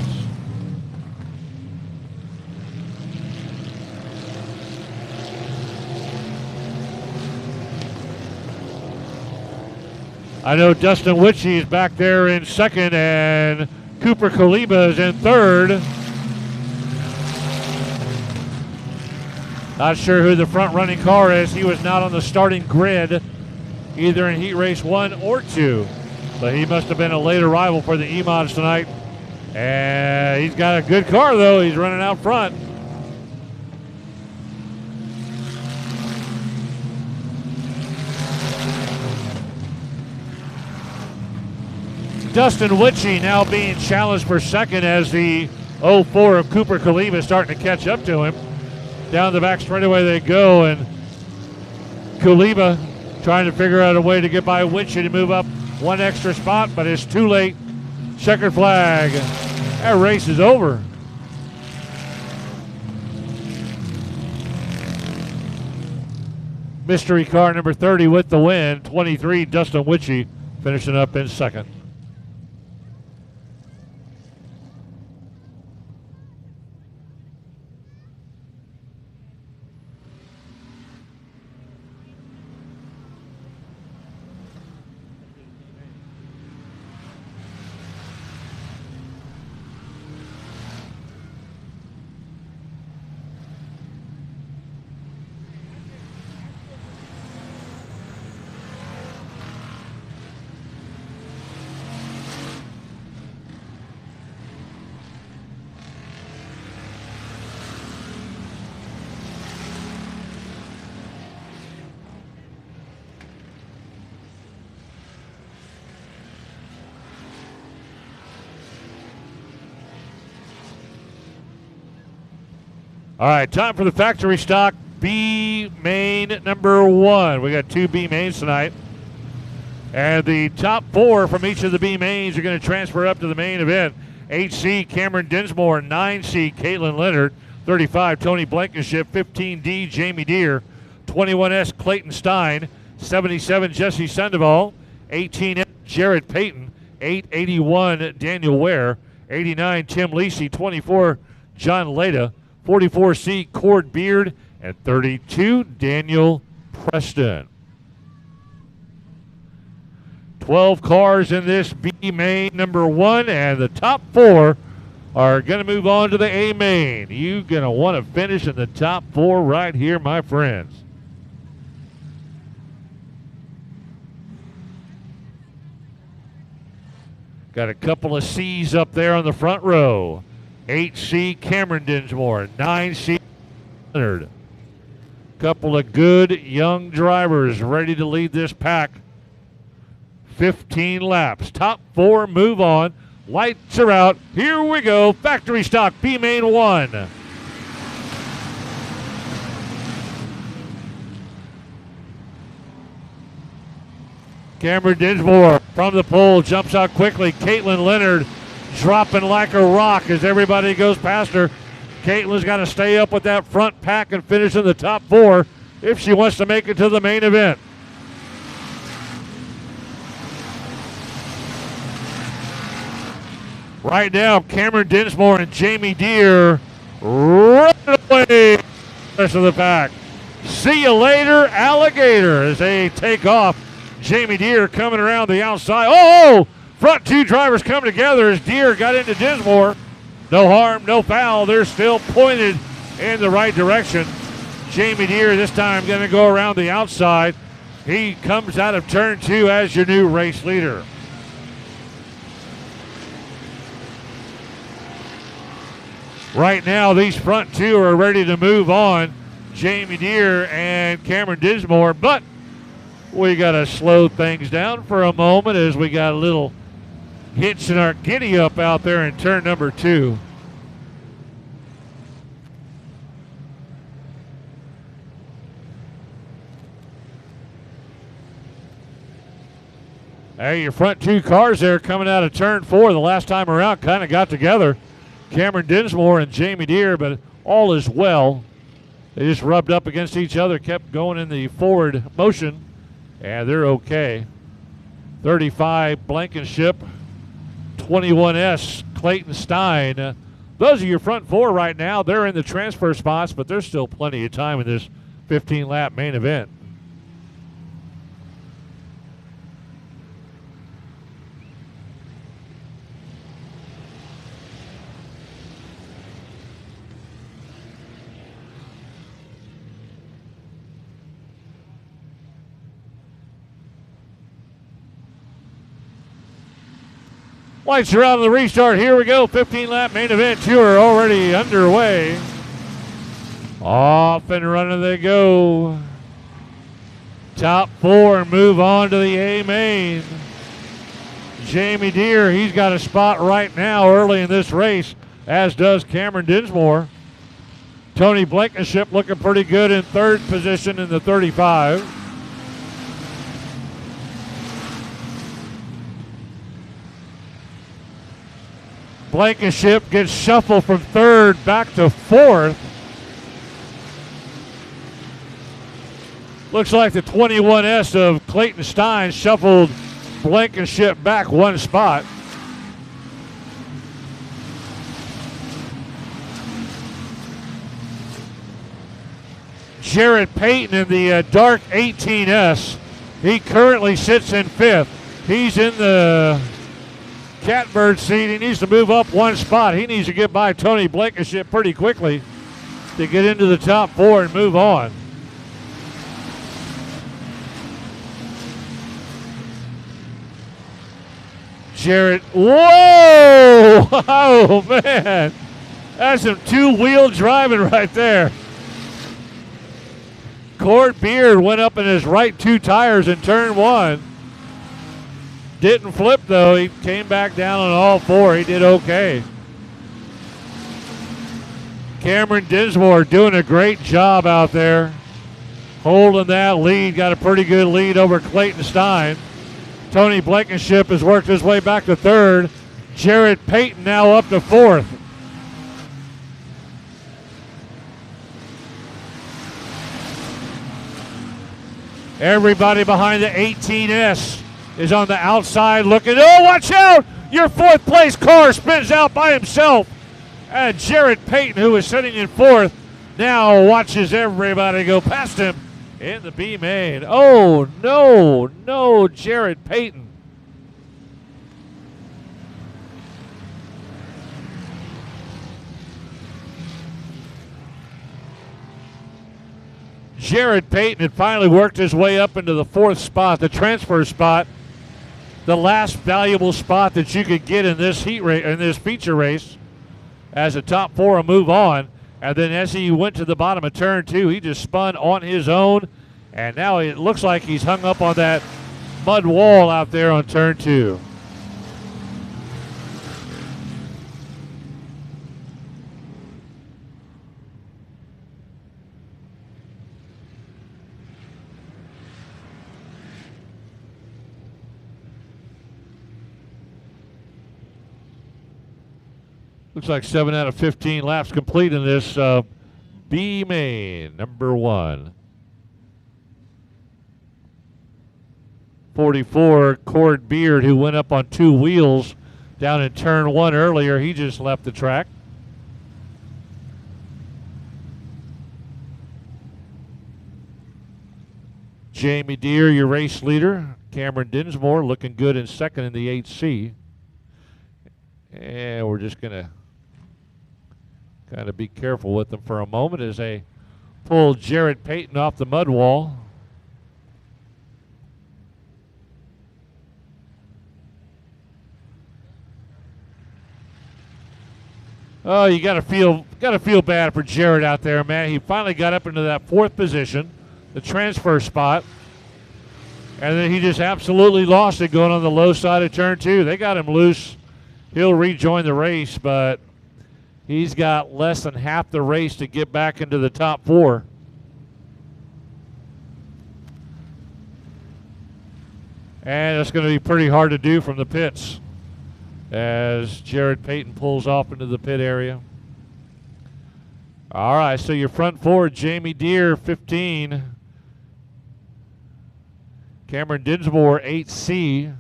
I know Dustin Witchie is back there in second, and Cooper Kaliba is in third. Not sure who the front-running car is. He was not on the starting grid, either in heat race 1 or 2. But he must have been a late arrival for the E-Mods tonight. And he's got a good car, though. He's running out front. Dustin Witchie now being challenged for second as the 04 of Cooper Kaliba is starting to catch up to him. Down the back straightaway they go, and Kaliba trying to figure out a way to get by Witchie to move up one extra spot, but it's too late. Checkered flag. That race is over. Mystery car number 30 with the win. 23, Dustin Witchie finishing up in second. All right, time for the factory stock B main number 1. We got 2 B mains tonight. And the top 4 from each of the B mains are going to transfer up to the main event. 8C, Cameron Dinsmore. 9C, Caitlin Leonard. 35, Tony Blankenship. 15D, Jamie Deere. 21S, Clayton Stein. 77, Jesse Sandoval. 18, Jared Payton. 881, Daniel Ware. 89, Tim Lisi. 24, John Leda. 44C, Cord Beard, and 32, Daniel Preston. 12 cars in this B main number 1, and the top 4 are going to move on to the A main. You're going to want to finish in the top 4 right here, my friends. Got a couple of C's up there on the front row. 8C, Cameron Dinsmore. 9C, Leonard. Couple of good young drivers ready to lead this pack. 15 laps. Top 4 move on. Lights are out. Here we go. Factory stock B main 1. Cameron Dinsmore from the pole jumps out quickly. Caitlin Leonard dropping like a rock as everybody goes past her. Caitlin's got to stay up with that front pack and finish in the top 4 if she wants to make it to the main event. Right now, Cameron Dinsmore and Jamie Deere running away the rest of the pack. See you later, alligator, as they take off. Jamie Deere coming around the outside. Oh! Front 2 drivers come together as Deere got into Dinsmore. No harm, no foul. They're still pointed in the right direction. Jamie Deere this time going to go around the outside. He comes out of turn 2 as your new race leader. Right now, these front two are ready to move on, Jamie Deere and Cameron Dinsmore, but we got to slow things down for a moment as we got a little hitch in our giddy up out there in turn number 2. Hey, your front two cars there coming out of turn 4 the last time around kind of got together. Cameron Dinsmore and Jamie Deere, but all is well. They just rubbed up against each other, kept going in the forward motion, and they're okay. 35 Blankenship, 21S Clayton Stein. Those are your front 4 right now. They're in the transfer spots, but there's still plenty of time in this 15-lap main event. Lights are out on the restart. Here we go. 15-lap main event tour already underway. Off and running they go. Top 4 move on to the A main. Jamie Deere, he's got a spot right now early in this race, as does Cameron Dinsmore. Tony Blankenship looking pretty good in 3rd position in the 35. Blankenship gets shuffled from 3rd back to 4th. Looks like the 21S of Clayton Stein shuffled Blankenship back 1 spot. Jared Payton in the dark 18S. He currently sits in 5th. He's in the catbird seat. He needs to move up 1 spot. He needs to get by Tony Blankenship pretty quickly to get into the top 4 and move on. Jarrett, whoa! Oh, man. That's some 2-wheel driving right there. Cord Beard went up in his right 2 tires in turn 1. Didn't flip, though. He came back down on all 4. He did okay. Cameron Dinsmore doing a great job out there, holding that lead. Got a pretty good lead over Clayton Stein. Tony Blankenship has worked his way back to 3rd. Jared Payton now up to 4th. Everybody behind the 18S is on the outside looking. Oh, watch out! Your 4th place car spins out by himself. And Jared Payton, who is sitting in 4th, now watches everybody go past him in the B main. Oh, no, Jared Payton. Jared Payton had finally worked his way up into the 4th spot, the transfer spot, the last valuable spot that you could get in this heat race, in this feature race, as a top 4 will move on. And then as he went to the bottom of turn 2, he just spun on his own, and now it looks like he's hung up on that mud wall out there on turn 2. Looks like 7 out of 15 laps complete in this B main, number 1. 44, Cord Beard, who went up on 2 wheels down in turn 1 earlier. He just left the track. Jamie Deere, your race leader. Cameron Dinsmore looking good in 2nd in the 8C. And we're just going to kind of be careful with them for a moment as they pull Jared Payton off the mud wall. Oh, you gotta feel bad for Jared out there, man. He finally got up into that 4th position, the transfer spot, and then he just absolutely lost it going on the low side of turn 2. They got him loose. He'll rejoin the race, but he's got less than half the race to get back into the top 4. And it's going to be pretty hard to do from the pits as Jared Payton pulls off into the pit area. All right, so your front 4, Jamie Deere, 15. Cameron Dinsmore, 8C.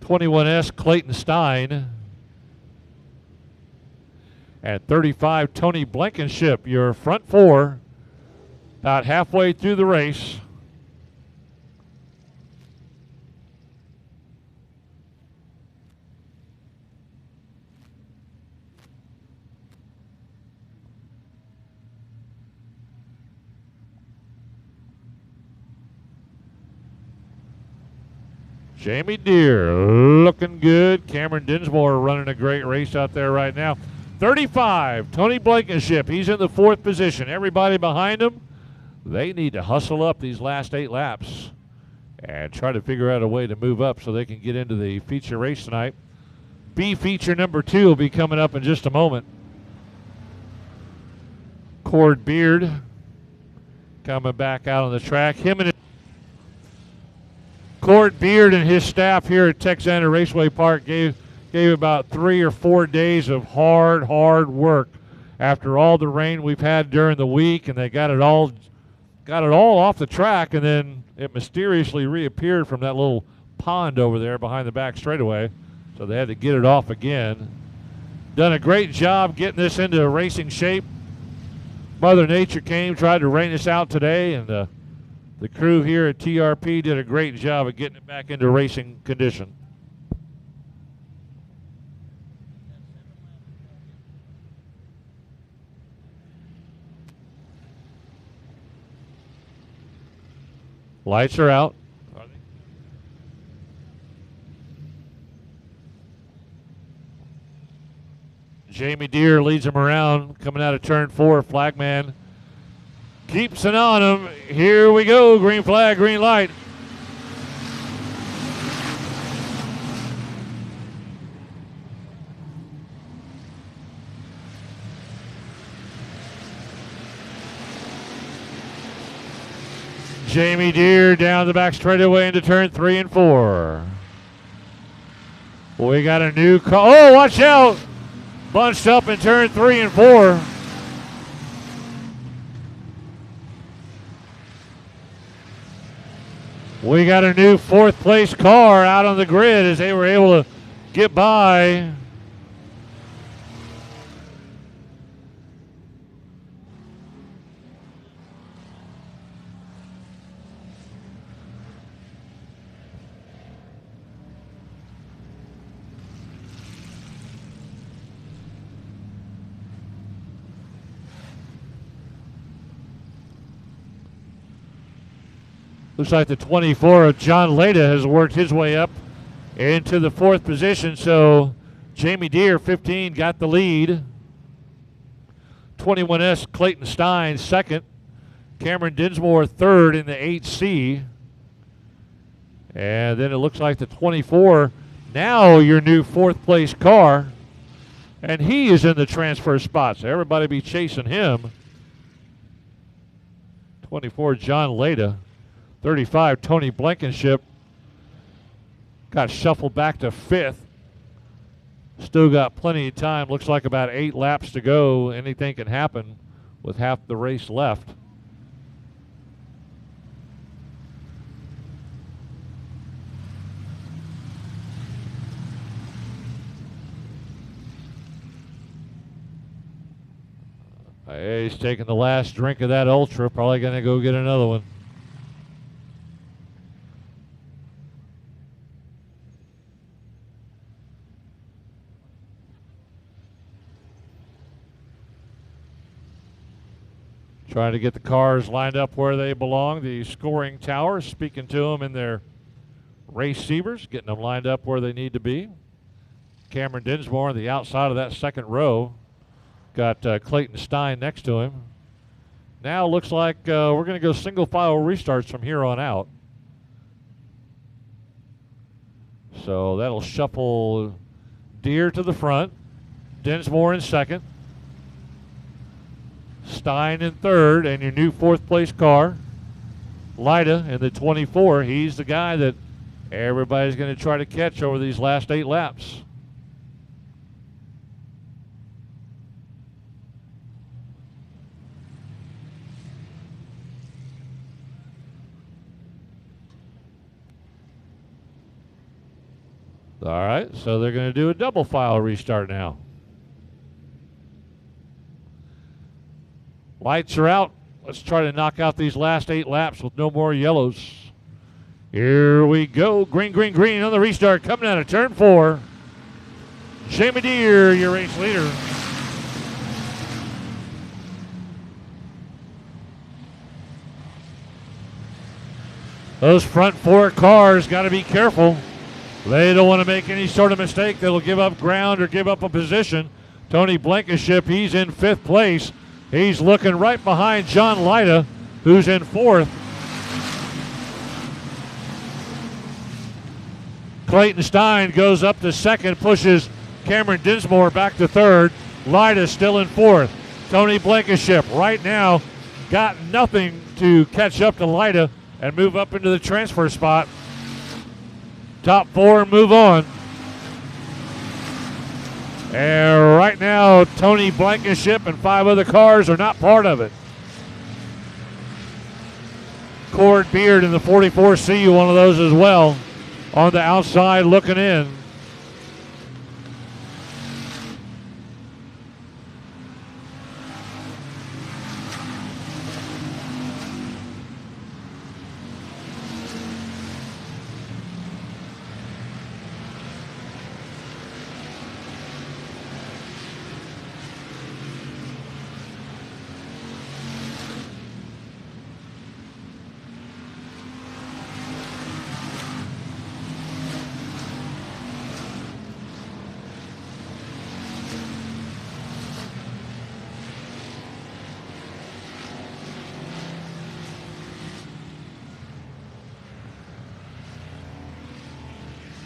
21S, Clayton Stein. And 35, Tony Blankenship, your front 4, about halfway through the race. Jamie Deere looking good. Cameron Dinsmore running a great race out there right now. 35, Tony Blankenship. He's in the 4th position. Everybody behind him, they need to hustle up these last 8 laps and try to figure out a way to move up so they can get into the feature race tonight. B feature number 2 will be coming up in just a moment. Cord Beard coming back out on the track. Cord Beard and his staff here at Texana Raceway Park gave about 3 or 4 days of hard work after all the rain we've had during the week, and they got it all off the track, and then it mysteriously reappeared from that little pond over there behind the back straightaway, so they had to get it off again. Done a great job getting this into racing shape. Mother Nature came, tried to rain us out today, and the crew here at TRP did a great job of getting it back into racing condition. Lights are out. Jamie Deere leads him around, coming out of turn 4. Flagman keeps it on him. Here we go. Green flag, green light. Jamie Deere down the back straightaway into turn 3 and 4. We got a new car. Oh, watch out. Bunched up in turn 3 and 4. We got a new 4th place car out on the grid as they were able to get by. Looks like the 24 of John Leda has worked his way up into the 4th position. So Jamie Deere, 15, got the lead. 21S Clayton Stein, 2nd. Cameron Dinsmore, 3rd in the 8C. And then it looks like the 24, now your new 4th place car. And he is in the transfer spot, so everybody be chasing him. 24, John Leda. 35, Tony Blankenship got shuffled back to 5th. Still got plenty of time. Looks like about 8 laps to go. Anything can happen with half the race left. He's taking the last drink of that Ultra. Probably going to go get another one. Trying to get the cars lined up where they belong. The scoring tower speaking to them in their race receivers, getting them lined up where they need to be. Cameron Dinsmore on the outside of that second row. Got Clayton Stein next to him. Now looks like we're going to go single file restarts from here on out. So that'll shuffle Deere to the front. Dinsmore in second. Stein in third, and your new fourth place car, Lyda in the 24. He's the guy that everybody's going to try to catch over these last 8 laps. All right, so they're going to do a double file restart now. Lights are out. Let's try to knock out these last 8 laps with no more yellows. Here we go. Green, green, green on the restart. Coming out of turn 4. Jamie Deere, your race leader. Those front 4 cars got to be careful. They don't want to make any sort of mistake that'll give up ground or give up a position. Tony Blankenship, he's in 5th place. He's looking right behind John Lyda, who's in 4th. Clayton Stein goes up to 2nd, pushes Cameron Dinsmore back to 3rd. Lyda still in 4th. Tony Blankenship right now got nothing to catch up to Lyda and move up into the transfer spot. Top 4 move on. And right now, Tony Blankenship and 5 other cars are not part of it. Cord Beard in the 44C, one of those as well, on the outside looking in.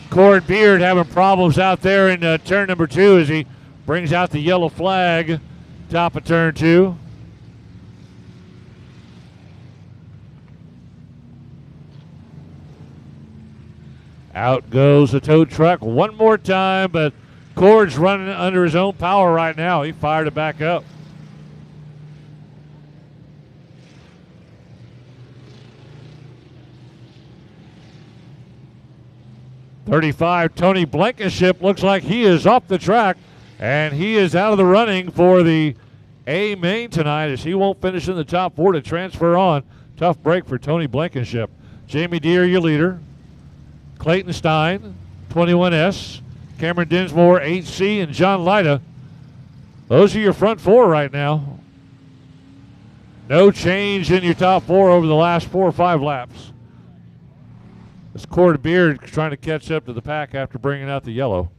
Cord Beard having problems out there in turn number 2 as he brings out the yellow flag, top of turn 2. Out goes the tow truck one more time, but Cord's running under his own power right now. He fired it back up. .35, Tony Blankenship looks like he is off the track, and he is out of the running for the A main tonight as he won't finish in the top 4 to transfer on. Tough break for Tony Blankenship. Jamie Deere, your leader. Clayton Stein, 21S. Cameron Dinsmore, 8C, and John Lyda. Those are your front 4 right now. No change in your top 4 over the last 4 or 5 laps. It's Cord Beard trying to catch up to the pack after bringing out the yellow.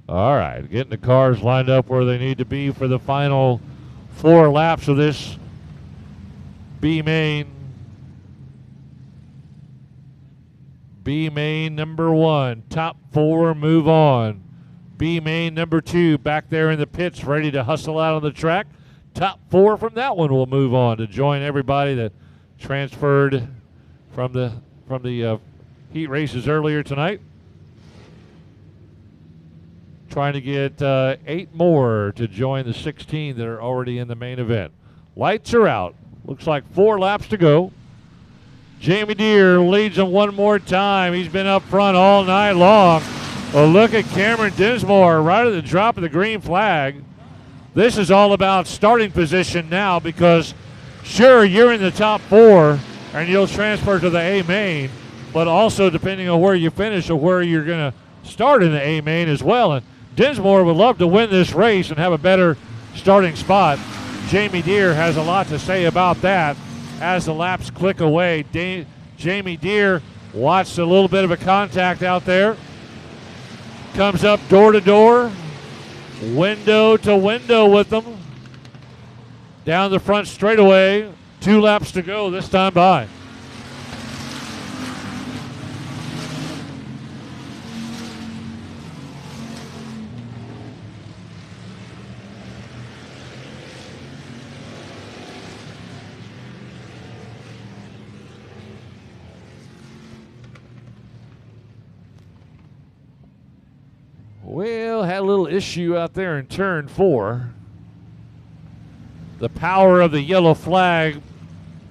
All right, getting the cars lined up where they need to be for the final 4 laps of this B main. B main number 1, top 4 move on. B main number 2 back there in the pits ready to hustle out on the track. Top 4 from that one will move on to join everybody that transferred from the heat races earlier tonight. Trying to get 8 more to join the 16 that are already in the main event. Lights are out. Looks like 4 laps to go. Jamie Deere leads them one more time. He's been up front all night long. Well, look at Cameron Dinsmore right at the drop of the green flag. This is all about starting position now because, sure, you're in the top 4 and you'll transfer to the A main, but also depending on where you finish or where you're going to start in the A main as well. And Dinsmore would love to win this race and have a better starting spot. Jamie Deere has a lot to say about that as the laps click away. Jamie Deere watched a little bit of a contact out there. Comes up door to door, window to window with them. Down the front straightaway, 2 laps to go this time by. Well, had a little issue out there in turn 4. The power of the yellow flag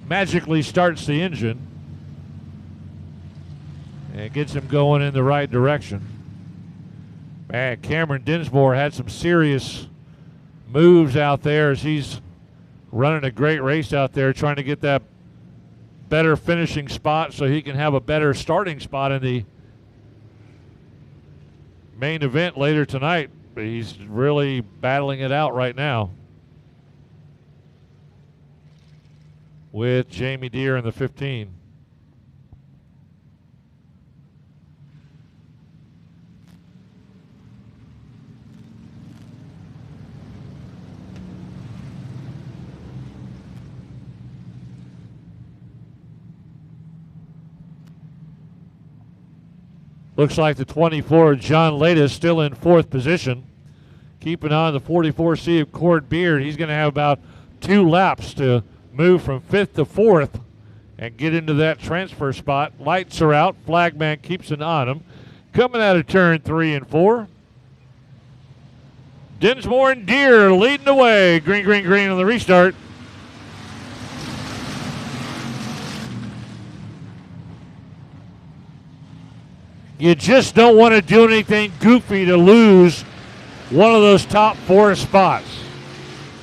magically starts the engine and gets him going in the right direction. Man, Cameron Dinsmore had some serious moves out there as he's running a great race out there, trying to get that better finishing spot so he can have a better starting spot in the main event later tonight. He's really battling it out right now with Jamie Deere in the 15. Looks like the 24, John Lada, still in 4th position. Keeping on the 44C of Cord Beard. He's going to have about 2 laps to move from 5th to 4th and get into that transfer spot. Lights are out. Flagman keeps an eye on him. Coming out of turn 3 and 4. Dinsmore and Deere leading the way. Green, green, green on the restart. You just don't want to do anything goofy to lose one of those top 4 spots.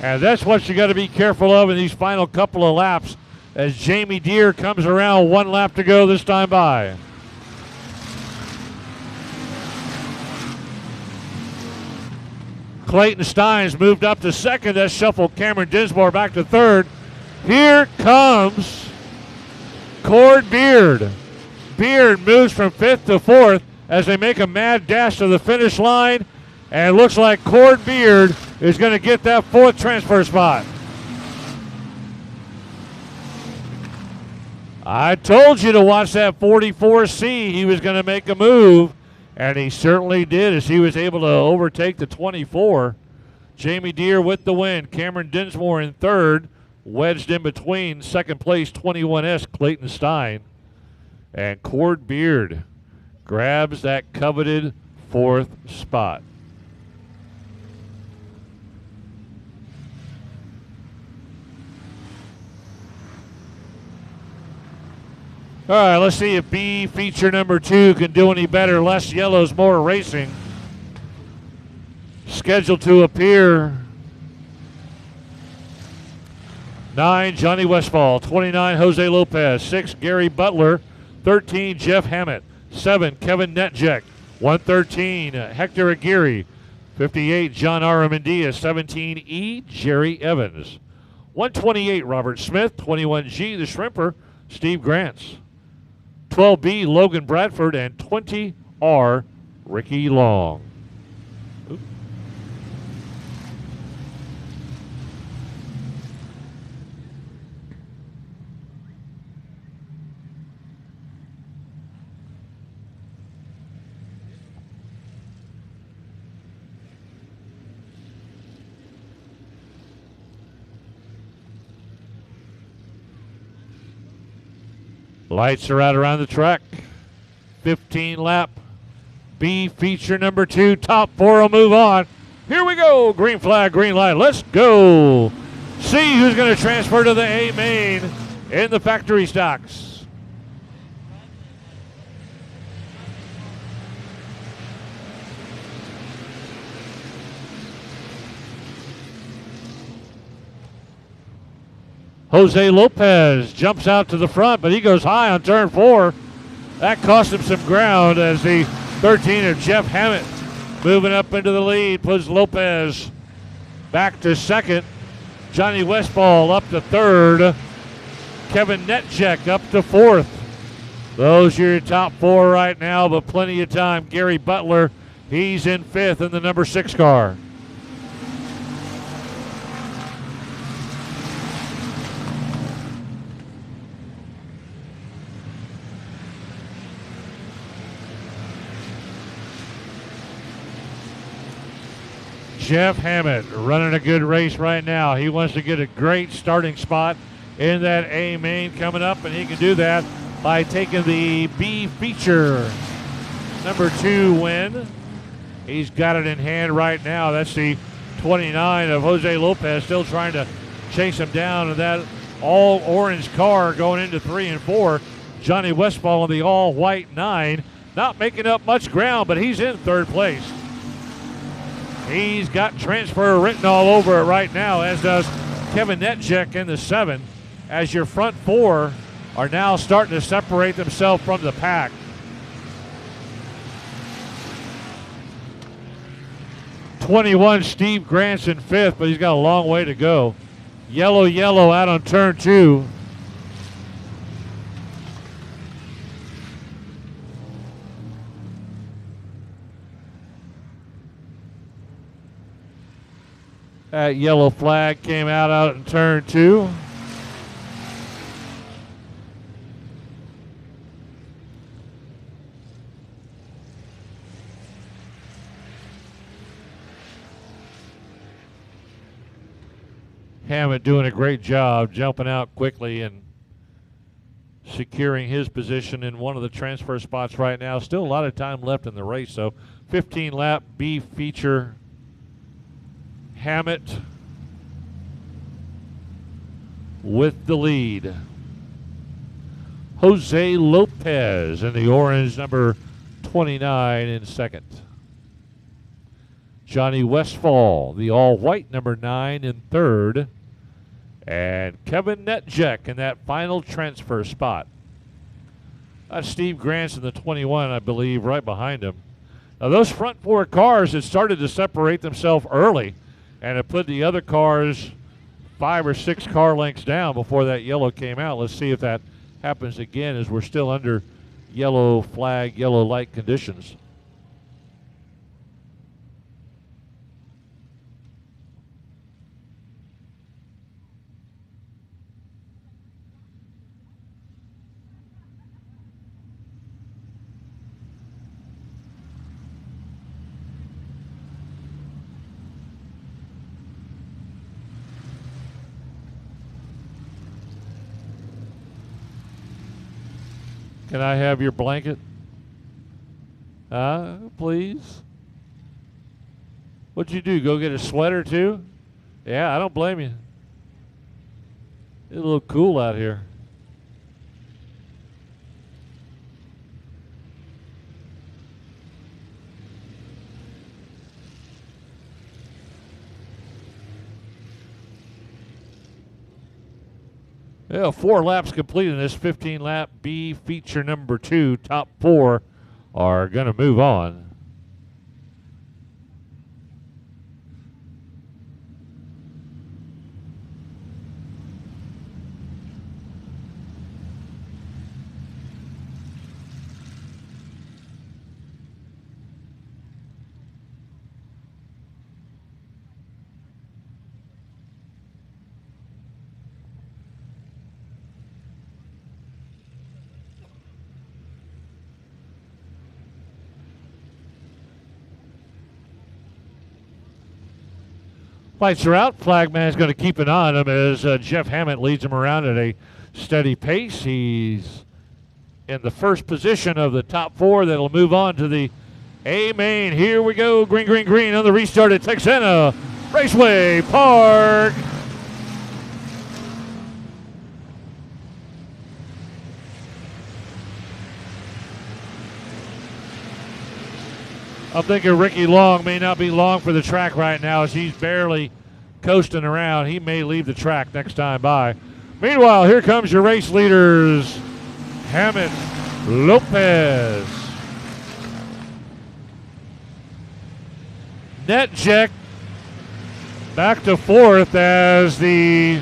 And that's what you got to be careful of in these final couple of laps as Jamie Deere comes around 1 lap to go this time by. Clayton Steins moved up to 2nd. That shuffled Cameron Dinsmore back to 3rd. Here comes Cord Beard. Beard moves from 5th to 4th as they make a mad dash to the finish line. And it looks like Cord Beard is going to get that 4th transfer spot. I told you to watch that 44C. He was going to make a move, and he certainly did as he was able to overtake the 24. Jamie Deere with the win. Cameron Dinsmore in 3rd, wedged in between 2nd place 21S Clayton Stein. And Cord Beard grabs that coveted 4th spot. All right, let's see if B feature number 2 can do any better. Less yellows, more racing. Scheduled to appear 9, Johnny Westfall. 29, Jose Lopez. 6, Gary Butler. 13, Jeff Hammett. 7, Kevin Netjek. 113, Hector Aguirre. 58, John Aramendia. 17, E, Jerry Evans. 128, Robert Smith. 21G, the Shrimper, Steve Grants. 12B, Logan Bradford. And 20R, Ricky Long. Lights are out around the track. 15 lap. B feature number 2. Top 4 will move on. Here we go. Green flag, green light. Let's go. See who's going to transfer to the A main in the factory stocks. Jose Lopez jumps out to the front, but he goes high on turn 4. That cost him some ground as the 13 of Jeff Hammett moving up into the lead, puts Lopez back to second. Johnny Westfall up to third. Kevin Netchek up to fourth. Those are your top 4 right now, but plenty of time. Gary Butler, he's in fifth in the number 6 car. Jeff Hammett running a good race right now. He wants to get a great starting spot in that A main coming up, and he can do that by taking the B feature number 2 win. He's got it in hand right now. That's the 29 of Jose Lopez, still trying to chase him down in that all orange car going into 3 and 4. Johnny Westfall in the all white 9, not making up much ground, but he's in third place. He's got transfer written all over it right now, as does Kevin Netchek in the 7, as your front 4 are now starting to separate themselves from the pack. '21 Steve Grant's in 5th, but he's got a long way to go. Yellow out on turn 2. That yellow flag came out in turn 2. Hammett doing a great job jumping out quickly and securing his position in one of the transfer spots right now. Still a lot of time left in the race, so 15 lap B feature. Hammett with the lead. Jose Lopez in the orange, number 29, in second. Johnny Westfall, the all-white number 9, in third. And Kevin Netchek in that final transfer spot. Steve Grant's in the 21, I believe, right behind him. Now, those front 4 cars had started to separate themselves early, and it put the other cars 5 or 6 car lengths down before that yellow came out. Let's see if that happens again, as we're still under yellow flag, yellow light conditions. Can I have your blanket? Please. What'd you do? Go get a sweater too? Yeah, I don't blame you. It's a little cool out here. Yeah, 4 laps complete in this 15-lap B feature number 2. Top 4 are going to move on. Lights are out. Flagman's going to keep an eye on him as Jeff Hammett leads him around at a steady pace. He's in the first position of the top 4 that'll move on to the A main. Here we go. Green, green, green on the restart at Texana Raceway Park. I'm thinking Ricky Long may not be long for the track right now, as he's barely coasting around. He may leave the track next time by. Meanwhile, here comes your race leaders, Hammett, Lopez. Netjek back to fourth as the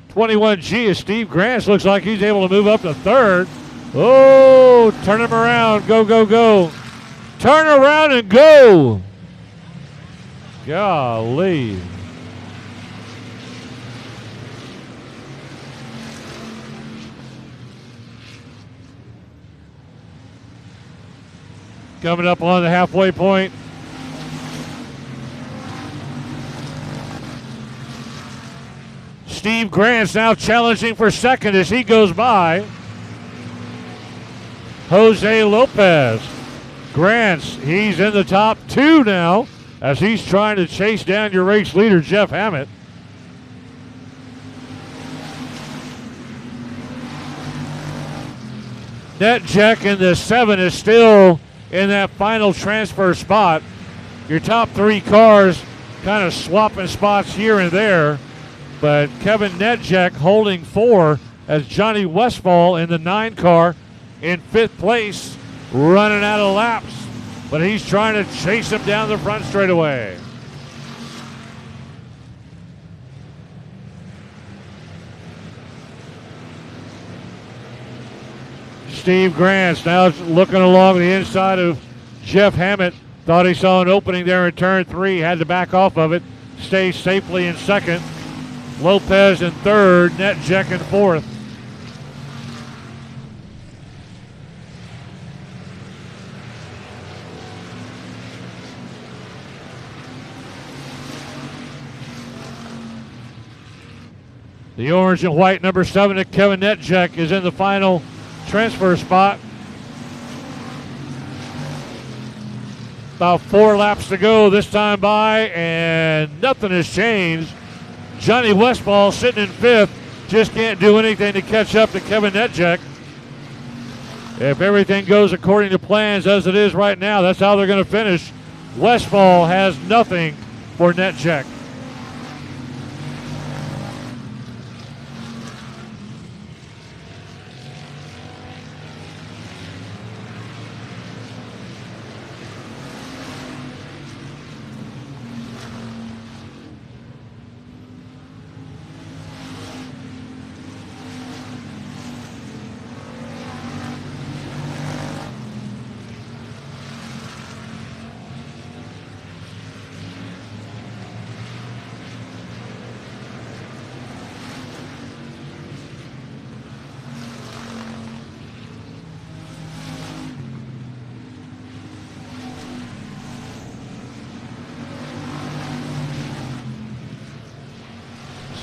'21G of Steve Grants looks like he's able to move up to third. Oh, turn him around. Go, go, go. Turn around and go. Golly. Coming up on the halfway point. Steve Grant's now challenging for second as he goes by Jose Lopez. Grants, he's in the top two now as he's trying to chase down your race leader, Jeff Hammett. Netjek in the 7 is still in that final transfer spot. Your top three cars kind of swapping spots here and there, but Kevin Netjek holding 4 as Johnny Westfall in the 9 car in 5th place, running out of laps, but he's trying to chase him down the front straightaway. Steve Grants now looking along the inside of Jeff Hammett. Thought he saw an opening there in turn 3, had to back off of it. Stays safely in second. Lopez in third, Netjek in fourth. The orange and white number 7 of Kevin Netjek is in the final transfer spot. About 4 laps to go this time by, and nothing has changed. Johnny Westfall sitting in 5th, just can't do anything to catch up to Kevin Netjek. If everything goes according to plans as it is right now, that's how they're going to finish. Westfall has nothing for Netjek.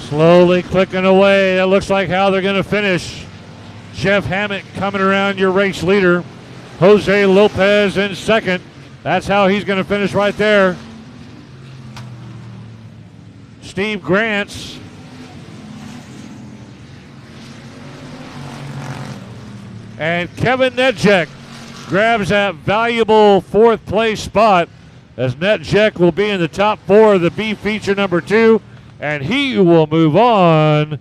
Slowly clicking away. That looks like how they're going to finish. Jeff Hammett coming around your race leader. Jose Lopez in second. That's how he's going to finish right there. Steve Grants. And Kevin Netjek grabs that valuable 4th place spot as Netjek will be in the top 4 of the B feature number 2. And he will move on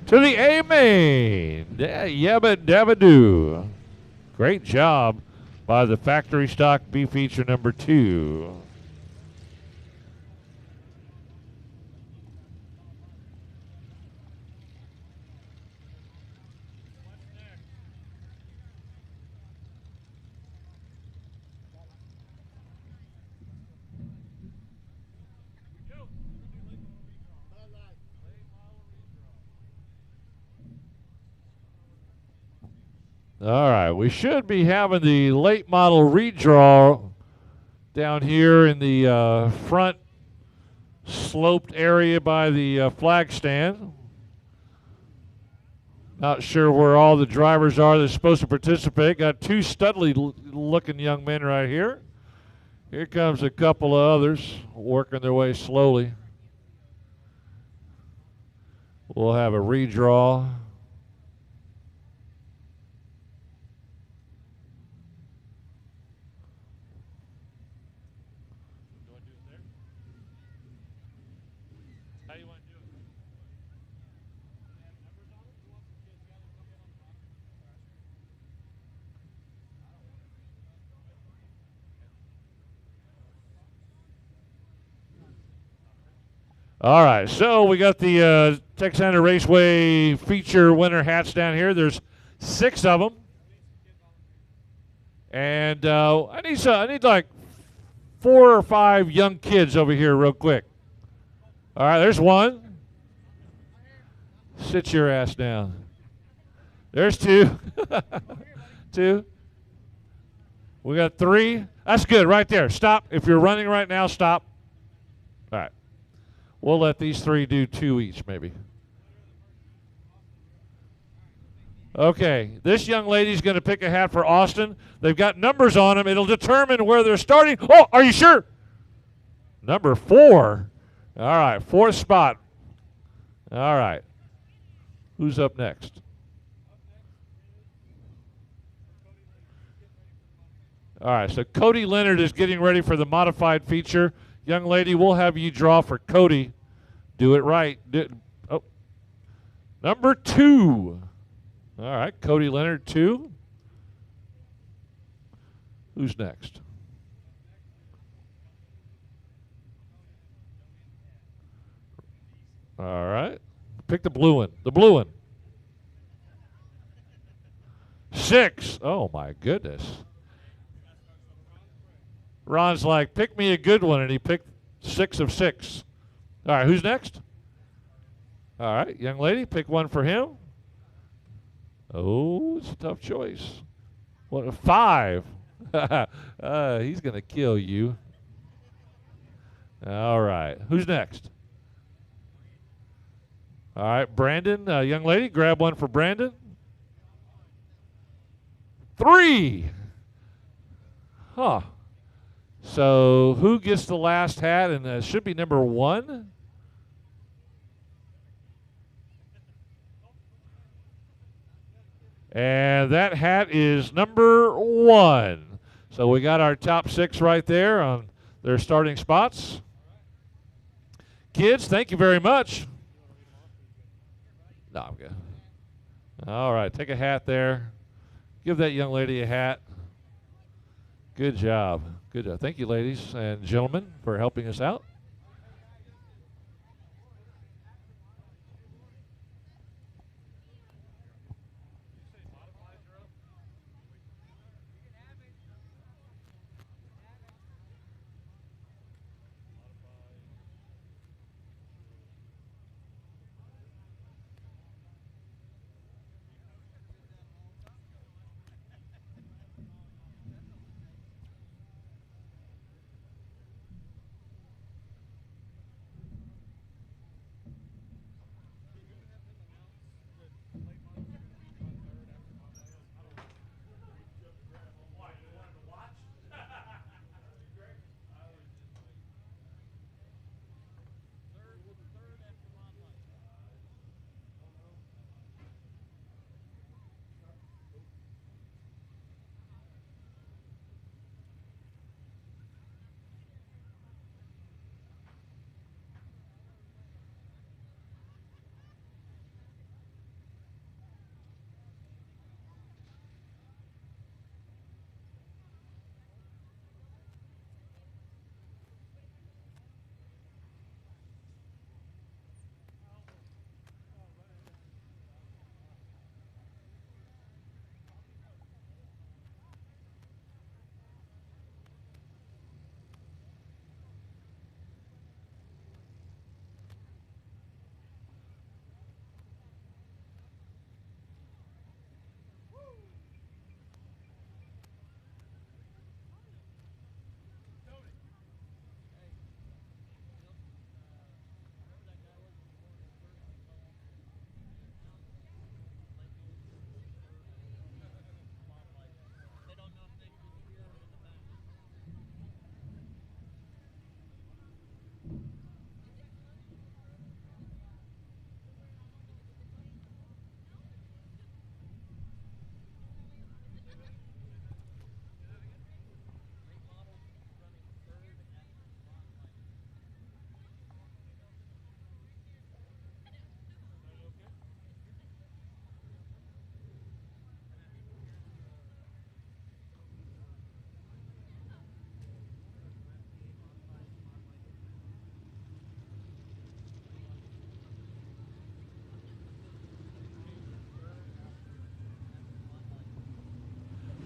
to the A main. Yabba dabba doo. Great job by the factory stock B feature number 2. All right, we should be having the late model redraw down here in the front sloped area by the flag stand. Not sure where all the drivers are that's supposed to participate. Got 2 studly looking young men right here. Here comes a couple of others working their way slowly. We'll have a redraw. All right, so we got the Texana Raceway feature winner hats down here. There's 6 of them. And I need like 4 or 5 young kids over here real quick. All right, there's one. Sit your ass down. There's 2. 2. We got 3. That's good right there. Stop. If you're running right now, stop. All right. We'll let these 3 do 2 each maybe. Okay, this young lady's going to pick a hat for Austin. They've got numbers on them. It'll determine where they're starting. Oh, are you sure? Number 4. All right, 4th spot. All right. Who's up next? All right, so Cody Leonard is getting ready for the modified feature. Young lady, we'll have you draw for Cody. Do it right. Number 2. All right, Cody Leonard, 2. Who's next? All right. Pick the blue one. The blue one. 6. Oh, my goodness. Ron's like, pick me a good one, and he picked 6 of 6. All right, who's next? All right, young lady, pick one for him. Oh, it's a tough choice. What, a 5? He's going to kill you. All right, who's next? All right, Brandon, young lady, grab one for Brandon. 3. Huh. So who gets the last hat? And it should be number 1. And that hat is number 1. So we got our top 6 right there on their starting spots. Kids, thank you very much. No, I'm good. All right, take a hat there. Give that young lady a hat. Good job. Good job. Thank you, ladies and gentlemen, for helping us out.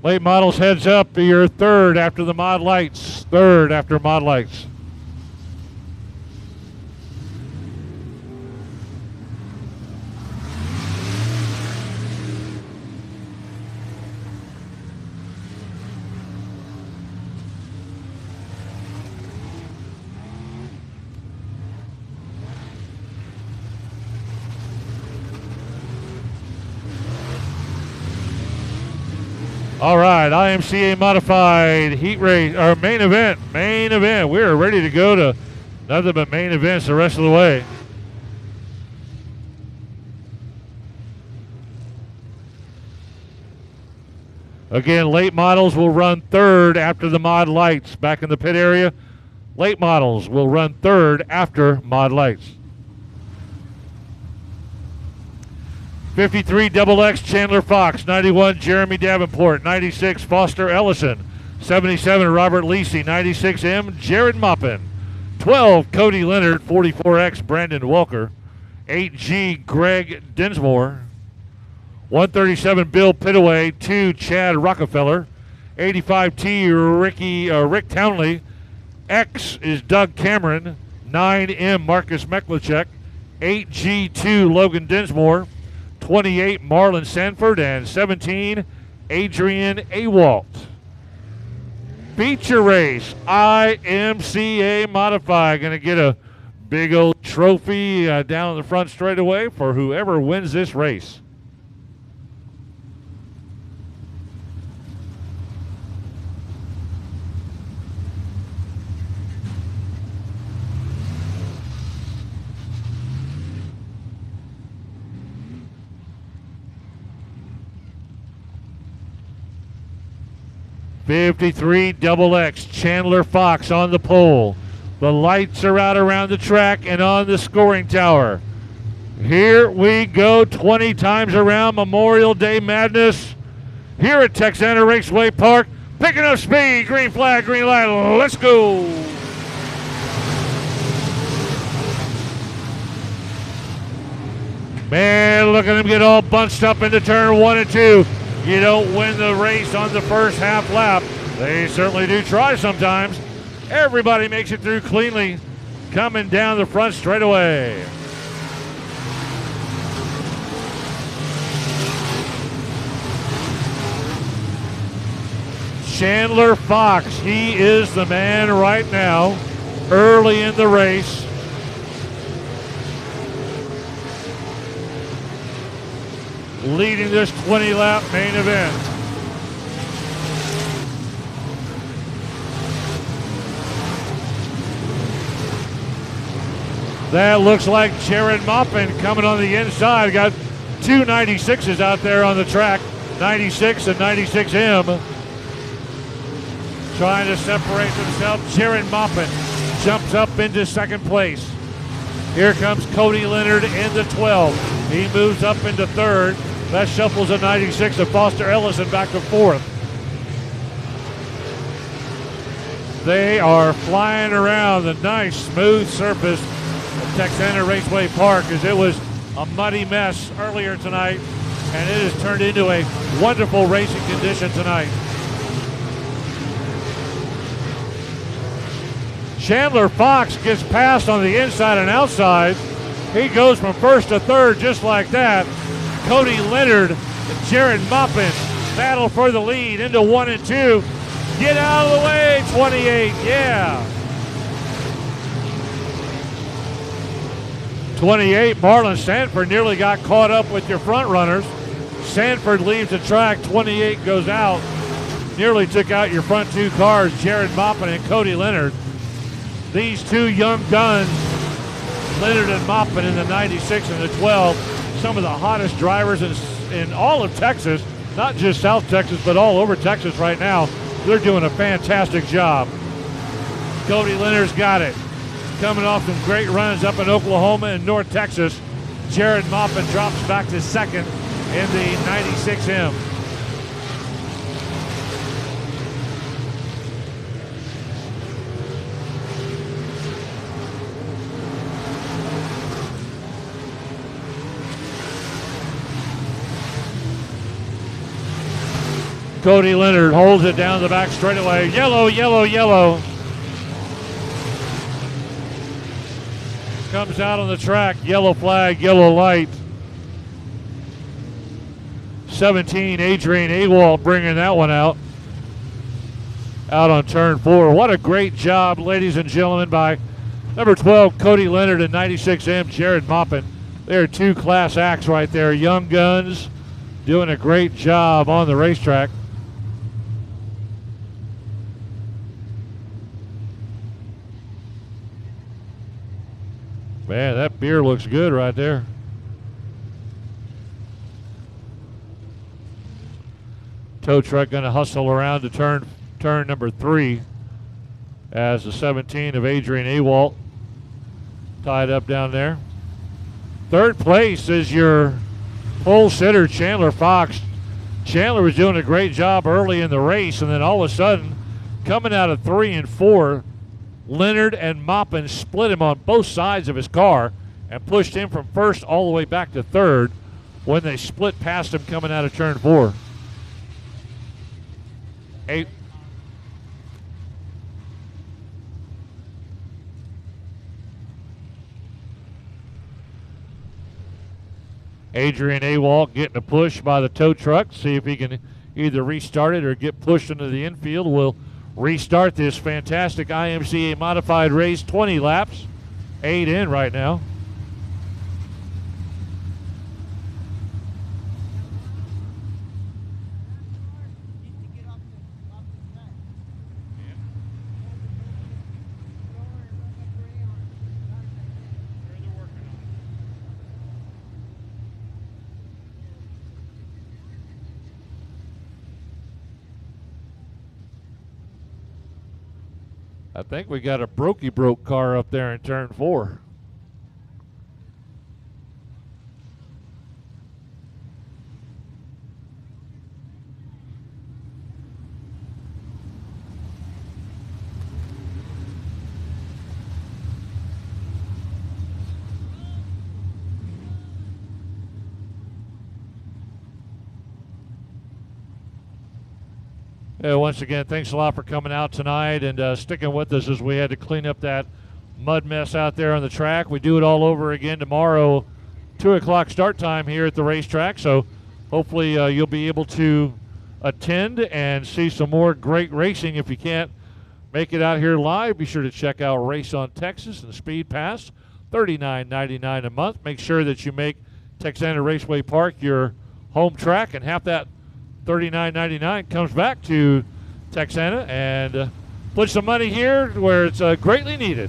Late models, heads up. You're third after the mod lights. Third after mod lights. All right, IMCA modified heat race, or main event. Main event. We're ready to go to nothing but main events the rest of the way. Again, late models will run third after the mod lights. Back in the pit area, late models will run third after mod lights. 53 XX Chandler Fox, 91 Jeremy Davenport, 96 Foster Ellison, 77 Robert Lisi, 96M Jared Moppin, 12 Cody Leonard, 44X Brandon Walker, 8G Greg Dinsmore, 137 Bill Pitaway, 2 Chad Rockefeller, 85T Rick Townley, X is Doug Cameron, 9M Marcus Meklachek, 8G2 Logan Dinsmore, 28 Marlon Sanford, and 17 Adrian Awalt. Feature race, IMCA modified. Going to get a big old trophy down the front straightaway for whoever wins this race. '53 XX Chandler Fox on the pole. The lights are out around the track and on the scoring tower. Here we go, 20 times around Memorial Day Madness here at Texana Raceway Park. Picking up speed, green flag, green light, let's go. Man, look at them get all bunched up into turn 1 and 2. You don't win the race on the first half lap. They certainly do try sometimes. Everybody makes it through cleanly, coming down the front straightaway. Chandler Fox, he is the man right now, early in the race. Leading this 20-lap main event. That looks like Jared Moppin coming on the inside. Got two 96s out there on the track, 96 and 96M. Trying to separate themselves. Jared Moppin jumps up into second place. Here comes Cody Leonard in the 12. He moves up into third. That shuffles a 96 of Foster Ellison back to fourth. They are flying around the nice, smooth surface of Texana Raceway Park, as it was a muddy mess earlier tonight, and it has turned into a wonderful racing condition tonight. Chandler Fox gets passed on the inside and outside. He goes from first to third just like that. Cody Leonard and Jared Moppin battle for the lead into 1 and 2. Get out of the way, 28, yeah. 28, Marlon Sanford nearly got caught up with your front runners. Sanford leaves the track, 28 goes out. Nearly took out your front two cars, Jared Moppin and Cody Leonard. These two young guns, Leonard and Moppin in the 96 and the 12, some of the hottest drivers in all of Texas, not just South Texas, but all over Texas right now. They're doing a fantastic job. Cody Leonard's got it. Coming off some great runs up in Oklahoma and North Texas. Jared Moppin drops back to second in the 96M. Cody Leonard holds it down the back straightaway. Yellow, yellow, yellow. Comes out on the track. Yellow flag, yellow light. 17, Adrian Awalt bringing that one out on turn 4. What a great job, ladies and gentlemen, by number 12, Cody Leonard, and 96M, Jared Maupin. They're two class acts right there. Young guns doing a great job on the racetrack. Man, that beer looks good right there. Tow truck going to hustle around to turn number 3 as the 17 of Adrian Awalt tied up down there. Third place is your pole sitter, Chandler Fox. Chandler was doing a great job early in the race, and then all of a sudden, coming out of 3 and 4, Leonard and Maupin split him on both sides of his car and pushed him from first all the way back to third when they split past him coming out of turn 4. Adrian Awalt getting a push by the tow truck. See if he can either restart it or get pushed into the infield. We'll restart this fantastic IMCA modified race. 20 laps, 8 in right now. I think we got a broke car up there in turn 4. Once again, thanks a lot for coming out tonight and sticking with us as we had to clean up that mud mess out there on the track. We do it all over again tomorrow, 2 o'clock start time here at the racetrack. So hopefully you'll be able to attend and see some more great racing. If you can't make it out here live, be sure to check out Race on Texas and Speed Pass, $39.99 a month. Make sure that you make Texana Raceway Park your home track, and half that $39.99 comes back to Texana and put some money here where it's greatly needed.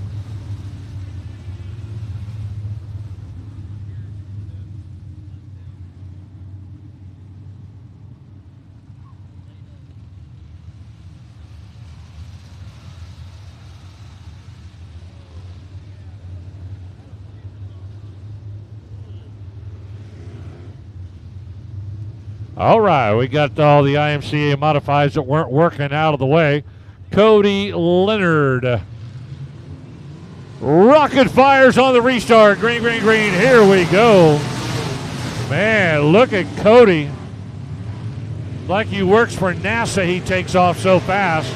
All right, we got all the IMCA modifieds that weren't working out of the way. Cody Leonard. Rocket fires on the restart. Green, green, green. Here we go. Man, look at Cody. Like he works for NASA, he takes off so fast.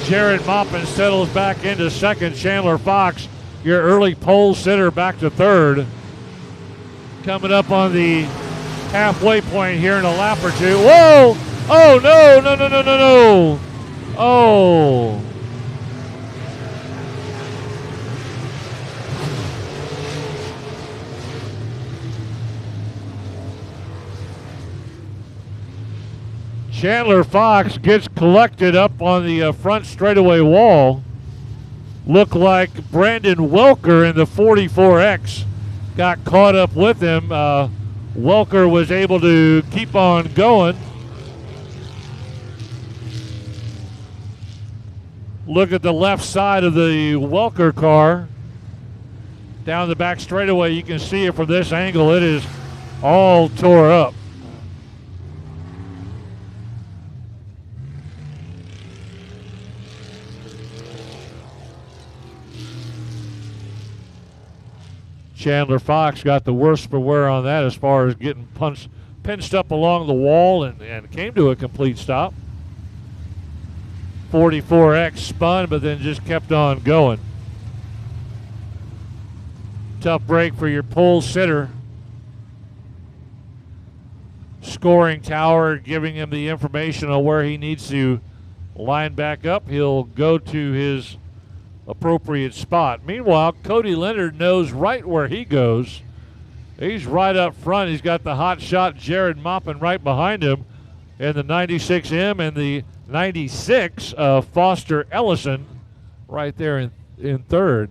Jared Maupin settles back into second. Chandler Fox, your early pole sitter, back to third. Coming up on the halfway point here in a lap or two. Whoa! Oh, no, no, no, no, no, no. Oh. Chandler Fox gets collected up on the front straightaway wall. Looked like Brandon Welker in the 44X got caught up with him. Welker was able to keep on going. Look at the left side of the Welker car. Down the back straightaway, you can see it from this angle. It is all tore up. Chandler Fox got the worst for wear on that as far as getting pinched up along the wall and came to a complete stop. 44X spun, but then just kept on going. Tough break for your pole sitter. Scoring tower giving him the information on where he needs to line back up. He'll go to his appropriate spot. Meanwhile, Cody Leonard knows right where he goes. He's right up front. He's got the hot shot Jared Moppin right behind him in the 96M and the 96 of Foster Ellison right there in third.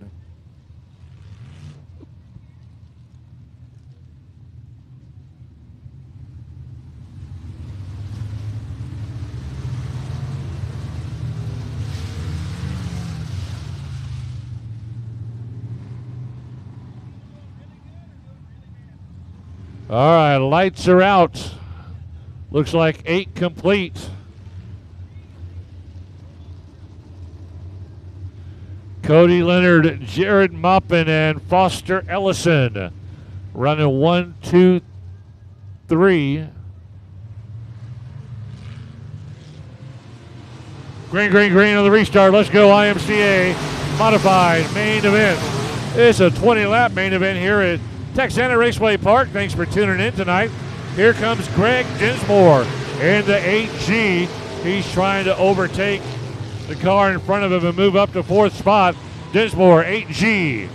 All right, lights are out. Looks like 8 complete. Cody Leonard, Jared Moppin, and Foster Ellison running 1, 2, 3. Green, green, green on the restart. Let's go IMCA modified main event. It's a 20-lap main event here at Texana Raceway Park. Thanks for tuning in tonight. Here comes Greg Dinsmore in the 8G. He's trying to overtake the car in front of him and move up to 4th spot. Dinsmore, 8G.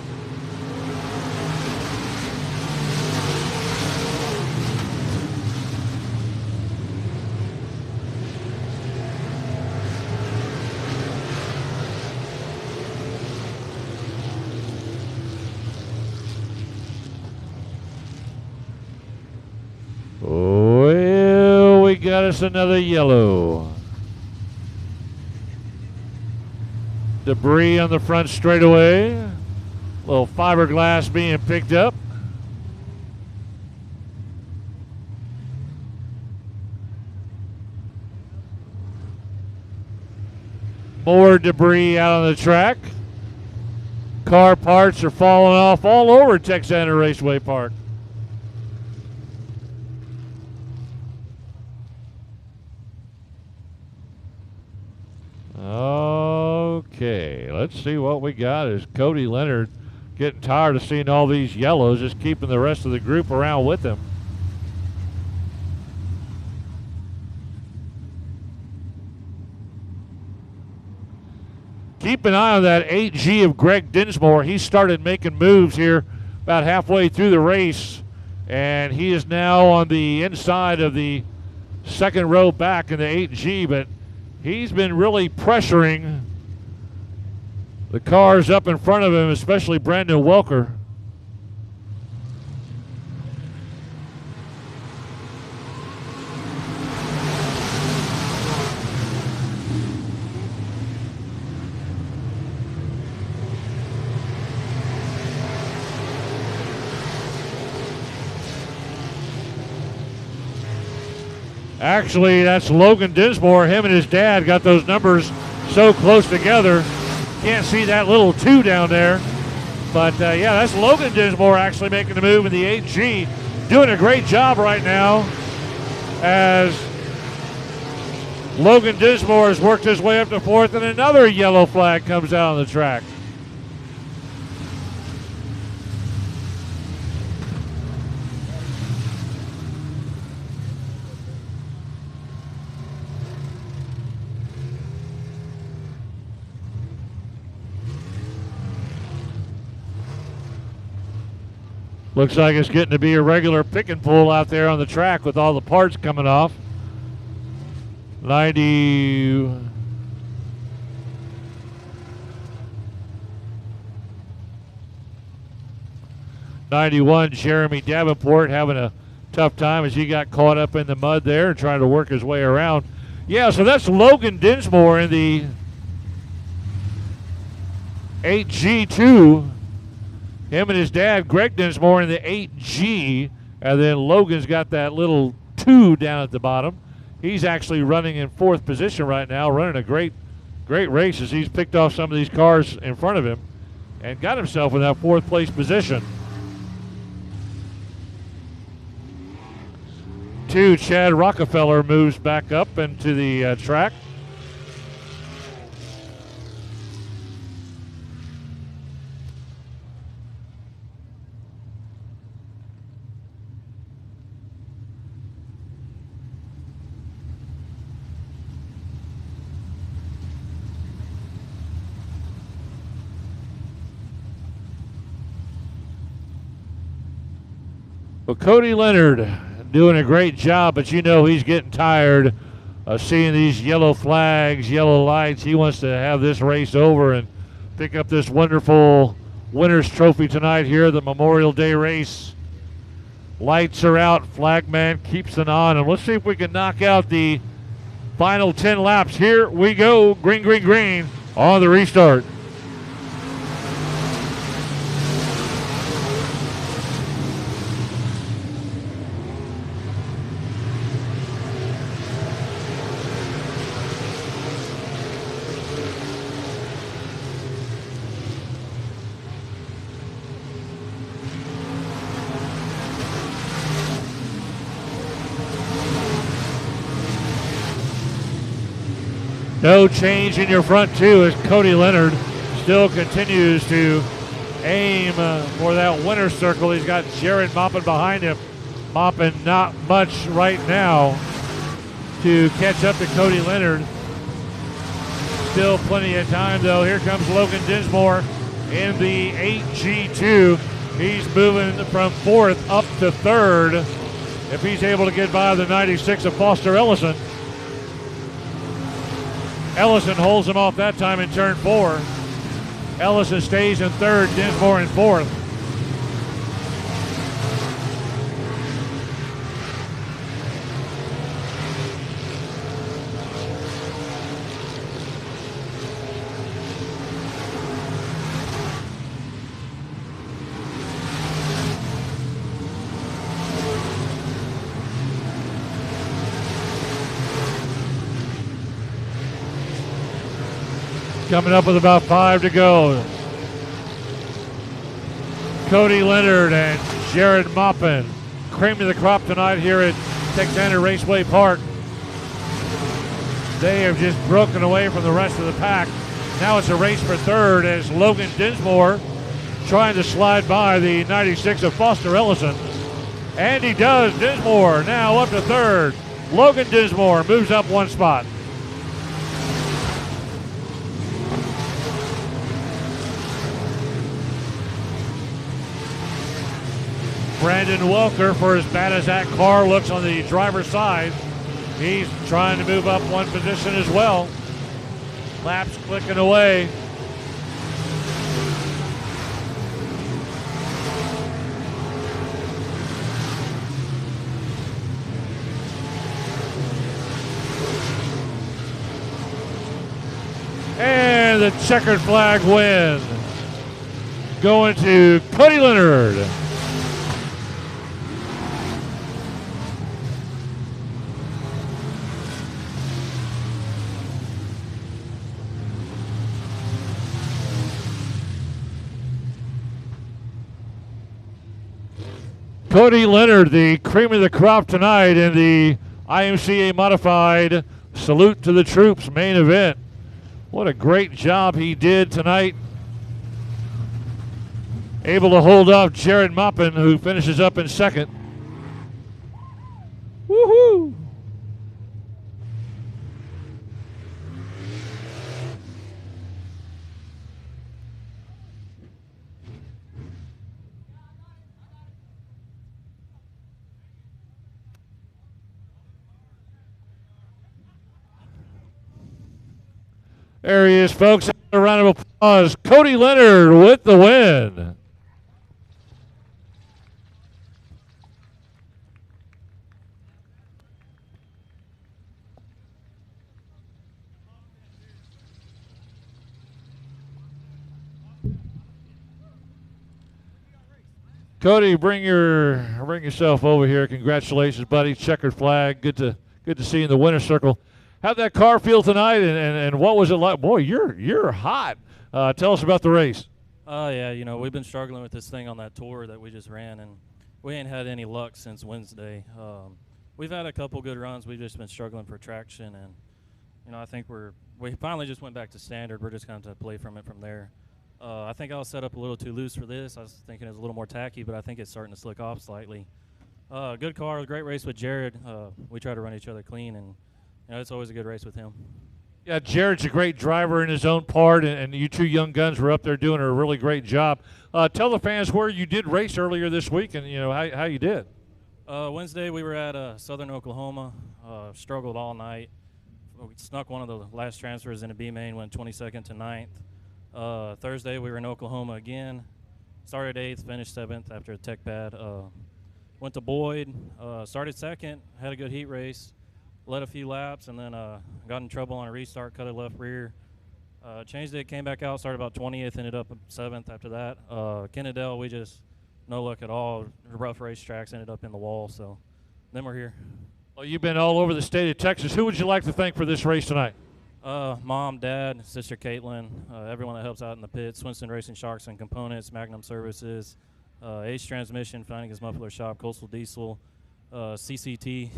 Well, we got us another yellow. Debris on the front straightaway. Little fiberglass being picked up. More debris out on the track. Car parts are falling off all over Texana Raceway Park. Okay, let's see what we got. Is Cody Leonard getting tired of seeing all these yellows, just keeping the rest of the group around with him. Keep an eye on that 8G of Greg Dinsmore. He started making moves here about halfway through the race, and he is now on the inside of the second row back in the 8G, but he's been really pressuring the cars up in front of him, especially Brandon Welker. Actually, that's Logan Dinsmore. Him and his dad got those numbers so close together. Can't see that little 2 down there. But, yeah, that's Logan Dinsmore actually making the move in the 8G. Doing a great job right now as Logan Dinsmore has worked his way up to 4th, and another yellow flag comes out on the track. Looks like it's getting to be a regular pick and pull out there on the track with all the parts coming off. 91, Jeremy Davenport having a tough time as he got caught up in the mud there and trying to work his way around. Yeah, so that's Logan Dinsmore in the 8G2. Him and his dad, Greg Dinsmore, in the 8G, and then Logan's got that little 2 down at the bottom. He's actually running in 4th position right now, running a great race as he's picked off some of these cars in front of him and got himself in that 4th place position. G2, Chad Rockefeller, moves back up into the track. Well, Cody Leonard doing a great job, but you know he's getting tired of seeing these yellow flags, yellow lights. He wants to have this race over and pick up this wonderful winner's trophy tonight here at the Memorial Day race. Lights are out, flagman keeps it on, and let's see if we can knock out the final 10 laps. Here we go, green, green, green on the restart. No change in your front two as Cody Leonard still continues to aim for that winner's circle. He's got Jared Moppin behind him. Moppin not much right now to catch up to Cody Leonard. Still plenty of time though. Here comes Logan Dinsmore in the 8G2. He's moving from 4th up to 3rd. If he's able to get by the 96 of Foster Ellison. Ellison holds him off that time in turn 4. Ellison stays in 3rd, Dinsmore in 4th. Coming up with about 5 to go. Cody Leonard and Jared Moppin, cream of the crop tonight here at Texana Raceway Park. They have just broken away from the rest of the pack. Now it's a race for 3rd as Logan Dinsmore trying to slide by the 96 of Foster Ellison. And he does. Dinsmore now up to 3rd. Logan Dinsmore moves up 1 spot. Brandon Welker, for as bad as that car looks on the driver's side, he's trying to move up 1 position as well. Laps clicking away. And the checkered flag win going to Cody Leonard. Cody Leonard, the cream of the crop tonight in the IMCA Modified Salute to the Troops main event. What a great job he did tonight. Able to hold off Jared Moppin, who finishes up in 2nd. Woohoo! There he is, folks. A round of applause. Cody Leonard with the win. Cody, bring yourself over here. Congratulations, buddy. Checkered flag. Good to see you in the winner's circle. How'd that car feel tonight, and what was it like? Boy, you're hot. Tell us about the race. Yeah, you know, we've been struggling with this thing on that tour that we just ran, and we ain't had any luck since Wednesday. We've had a couple good runs. We've just been struggling for traction, and I think we finally just went back to standard. We're just going to play from there. I think I was set up a little too loose for this. I was thinking it was a little more tacky, but I think it's starting to slick off slightly. Good car, great race with Jared. We try to run each other clean, and it's always a good race with him. Yeah, Jared's a great driver in his own part, and you two young guns were up there doing a really great job. Tell the fans where you did race earlier this week and how you did. Wednesday we were at Southern Oklahoma. Struggled all night. We snuck one of the last transfers into B main, went 22nd to 9th. Thursday we were in Oklahoma again. Started 8th, finished 7th after a tech pad. Went to Boyd, started 2nd, had a good heat race. Led a few laps, and then got in trouble on a restart, cut a left rear. Changed it, came back out, started about 20th, ended up 7th after that. Kennedale, we just no luck at all. Rough racetracks, ended up in the wall, so then we're here. Well, you've been all over the state of Texas. Who would you like to thank for this race tonight? Mom, Dad, Sister Caitlin, everyone that helps out in the pits, Winston Racing Shocks and Components, Magnum Services, Ace Transmission, Flanagan's Muffler Shop, Coastal Diesel, CCT,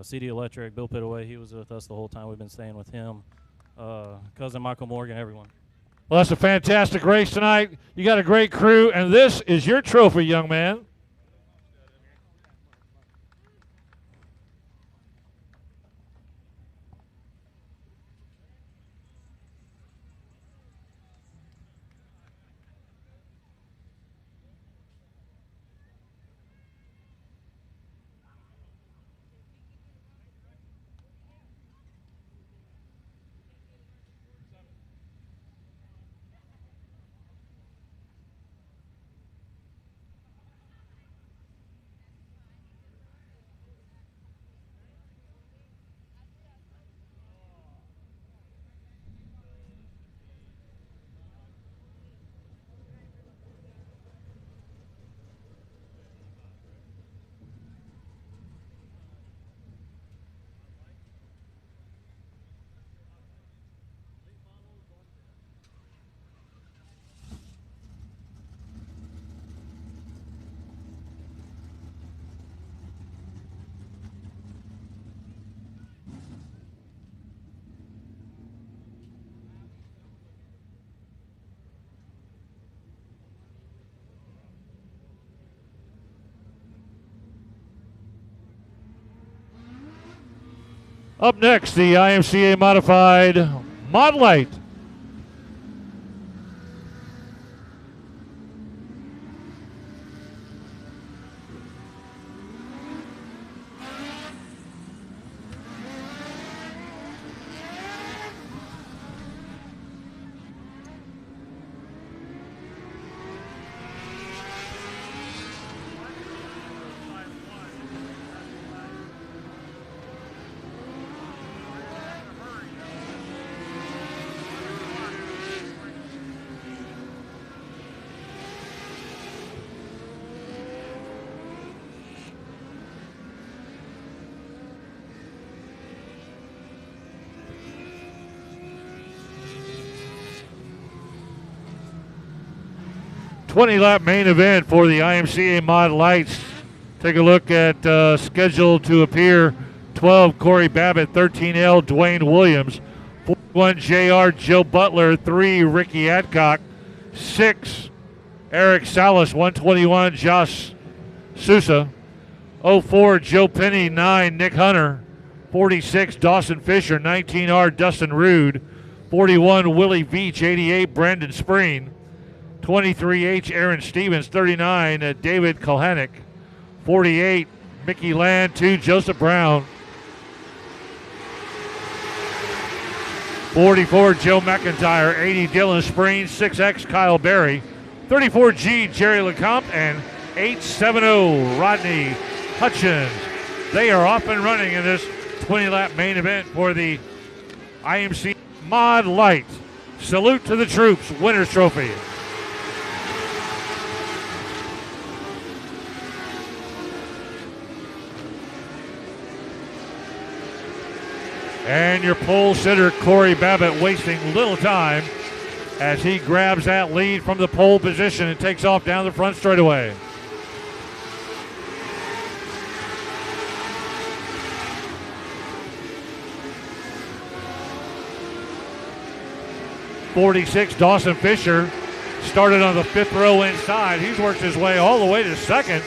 CD Electric, Bill Pittaway. He was with us the whole time. We've been staying with him. Cousin Michael Morgan, everyone. Well, that's a fantastic race tonight. You got a great crew, and this is your trophy, young man. Up next, the IMCA Modified Mod Light. .20-lap main event for the IMCA Mod Lights. Take a look at scheduled to appear. 12, Corey Babbitt. 13L, Dwayne Williams. 41, JR, Joe Butler. 3, Ricky Adcock. 6, Eric Salas. 121, Josh Sousa. 04, Joe Penny. 9, Nick Hunter. 46, Dawson Fisher. 19R, Dustin Rude. 41, Willie Veach. 88, Brandon Spreen. 23H, Aaron Stevens. 39, David Kulhanek. 48, Mickey Land. 2, Joseph Brown. 44, Joe McIntyre. 80, Dylan Spreen. 6X, Kyle Berry. 34G, Jerry LeCompte. And 870, Rodney Hutchins. They are off and running in this 20-lap main event for the IMC Mod Light. Salute to the troops, Winners Trophy. And your pole sitter, Corey Babbitt, wasting little time as he grabs that lead from the pole position and takes off down the front straightaway. 46, Dawson Fisher, started on the 5th row inside. He's worked his way all the way to second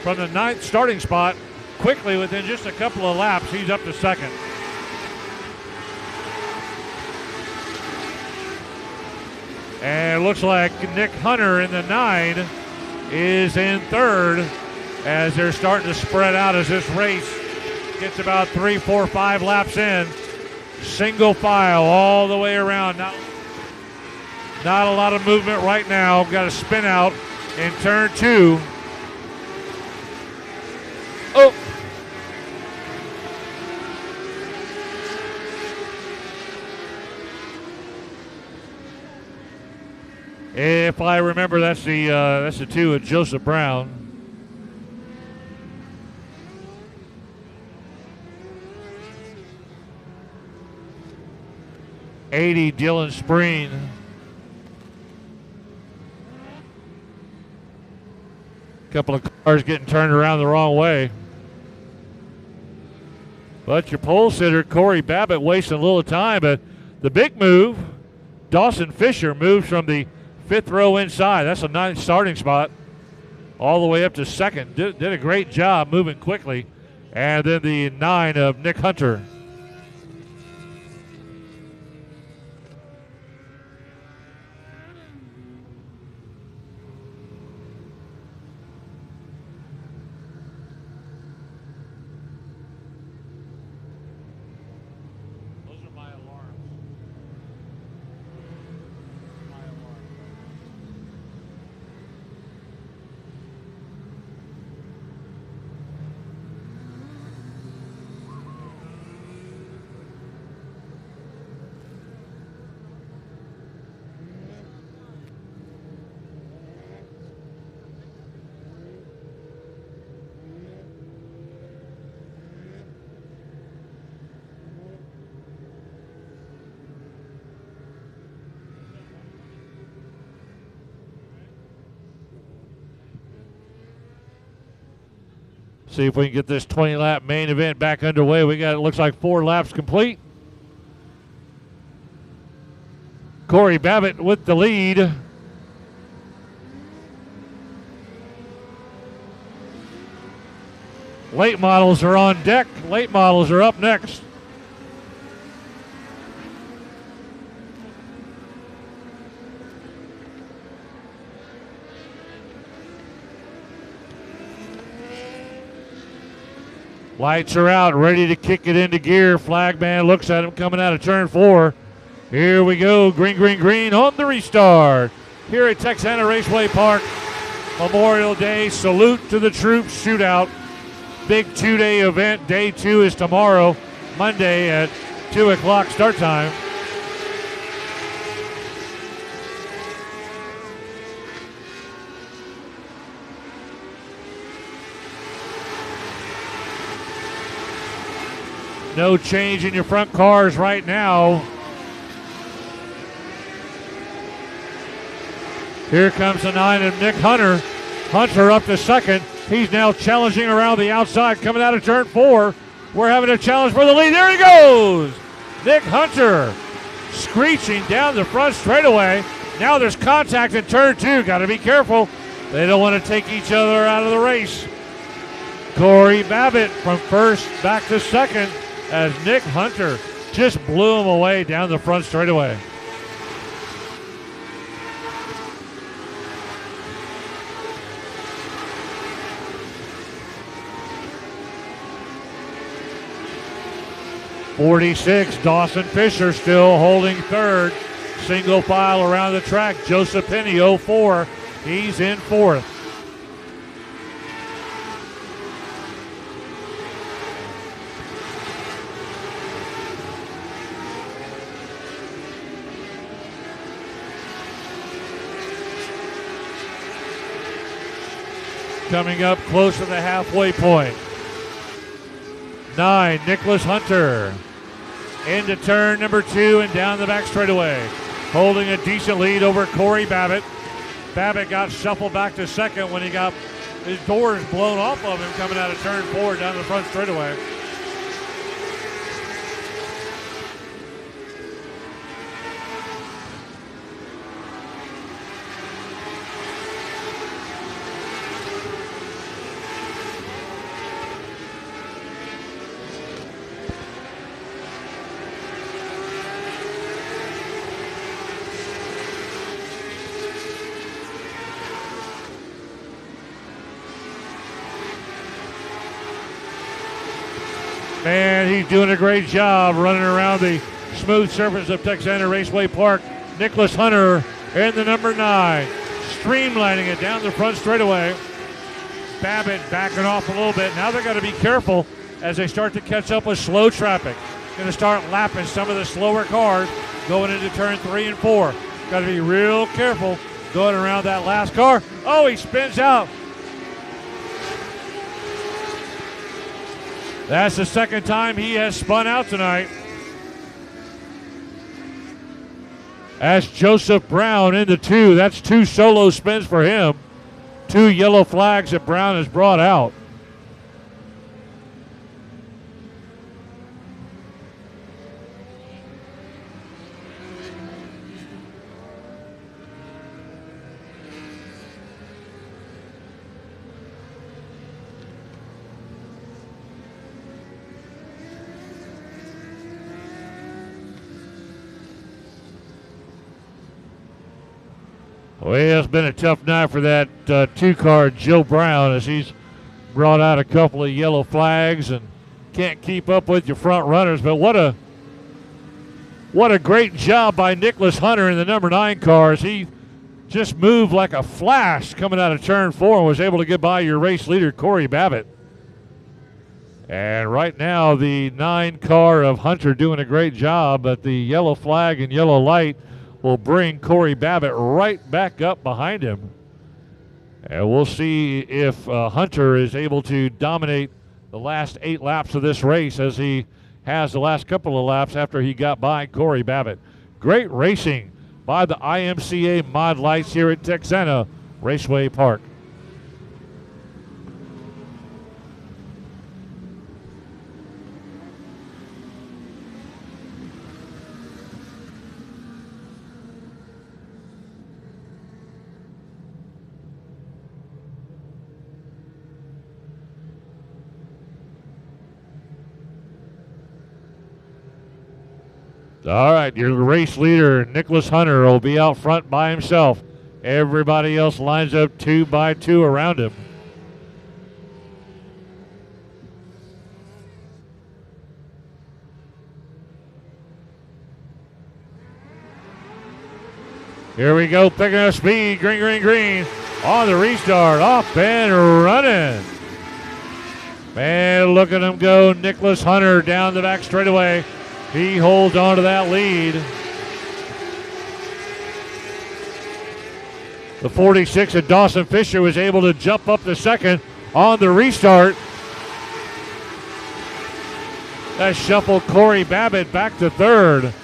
from the 9th starting spot. Quickly, within just a couple of laps, he's up to second. And it looks like Nick Hunter in the 9 is in third as they're starting to spread out as this race gets about 3, 4, 5 laps in. Single file all the way around. Not a lot of movement right now. Got a spin out in turn 2. Oh! If I remember, that's the 2 of Joseph Brown. '80 Dylan Spreen. Couple of cars getting turned around the wrong way. But your pole sitter, Corey Babbitt, wasting a little time. But the big move, Dawson Fisher moves from the 5th row inside. That's a 9th starting spot. All the way up to second. Did a great job moving quickly. And then the 9 of Nick Hunter. See if we can get this 20-lap main event back underway. We got, it looks like 4 laps complete. Corey Babbitt with the lead. Late models are on deck. Late models are up next. Lights are out, ready to kick it into gear. Flag man looks at him coming out of turn 4. Here we go, green, green, green on the restart. Here at Texana Raceway Park, Memorial Day, salute to the troops shootout. Big 2-day event. Day 2 is tomorrow, Monday at 2 o'clock start time. No change in your front cars right now. Here comes the 9 of Nick Hunter. Hunter up to second. He's now challenging around the outside, coming out of turn 4. We're having a challenge for the lead. There he goes! Nick Hunter screeching down the front straightaway. Now there's contact in turn 2. Got to be careful. They don't want to take each other out of the race. Corey Babbitt from first back to second, as Nick Hunter just blew him away down the front straightaway. '46, Dawson Fisher still holding third. Single file around the track. Joseph Penny, 04. He's in fourth. Coming up close to the halfway point. 9, Nicholas Hunter. Into turn number 2 and down the back straightaway. Holding a decent lead over Corey Babbitt. Babbitt got shuffled back to second when he got his doors blown off of him coming out of turn 4 down the front straightaway. Man, he's doing a great job running around the smooth surface of Texana Raceway Park. Nicholas Hunter in the number 9, streamlining it down the front straightaway. Babbitt backing off a little bit. Now they've got to be careful as they start to catch up with slow traffic. Going to start lapping some of the slower cars going into turn 3 and 4. Got to be real careful going around that last car. Oh, he spins out. That's the second time he has spun out tonight. As Joseph Brown into 2. That's 2 solo spins for him. 2 yellow flags that Brown has brought out. Well, it's been a tough night for that 2-car Joe Brown as he's brought out a couple of yellow flags and can't keep up with your front runners. But what a great job by Nicholas Hunter in the number 9 cars. He just moved like a flash coming out of turn 4 and was able to get by your race leader, Corey Babbitt. And right now, the 9 car of Hunter doing a great job, but the yellow flag and yellow light will bring Corey Babbitt right back up behind him. And we'll see if Hunter is able to dominate the last 8 laps of this race as he has the last couple of laps after he got by Corey Babbitt. Great racing by the IMCA Mod Lights here at Texana Raceway Park. All right, your race leader, Nicholas Hunter, will be out front by himself. Everybody else lines up 2 by 2 around him. Here we go, picking up speed, green, green, green. On the restart, off and running. Man, look at him go, Nicholas Hunter down the back straightaway. He holds on to that lead. The 46 of Dawson Fisher was able to jump up to second on the restart. That shuffled Corey Babbitt back to third.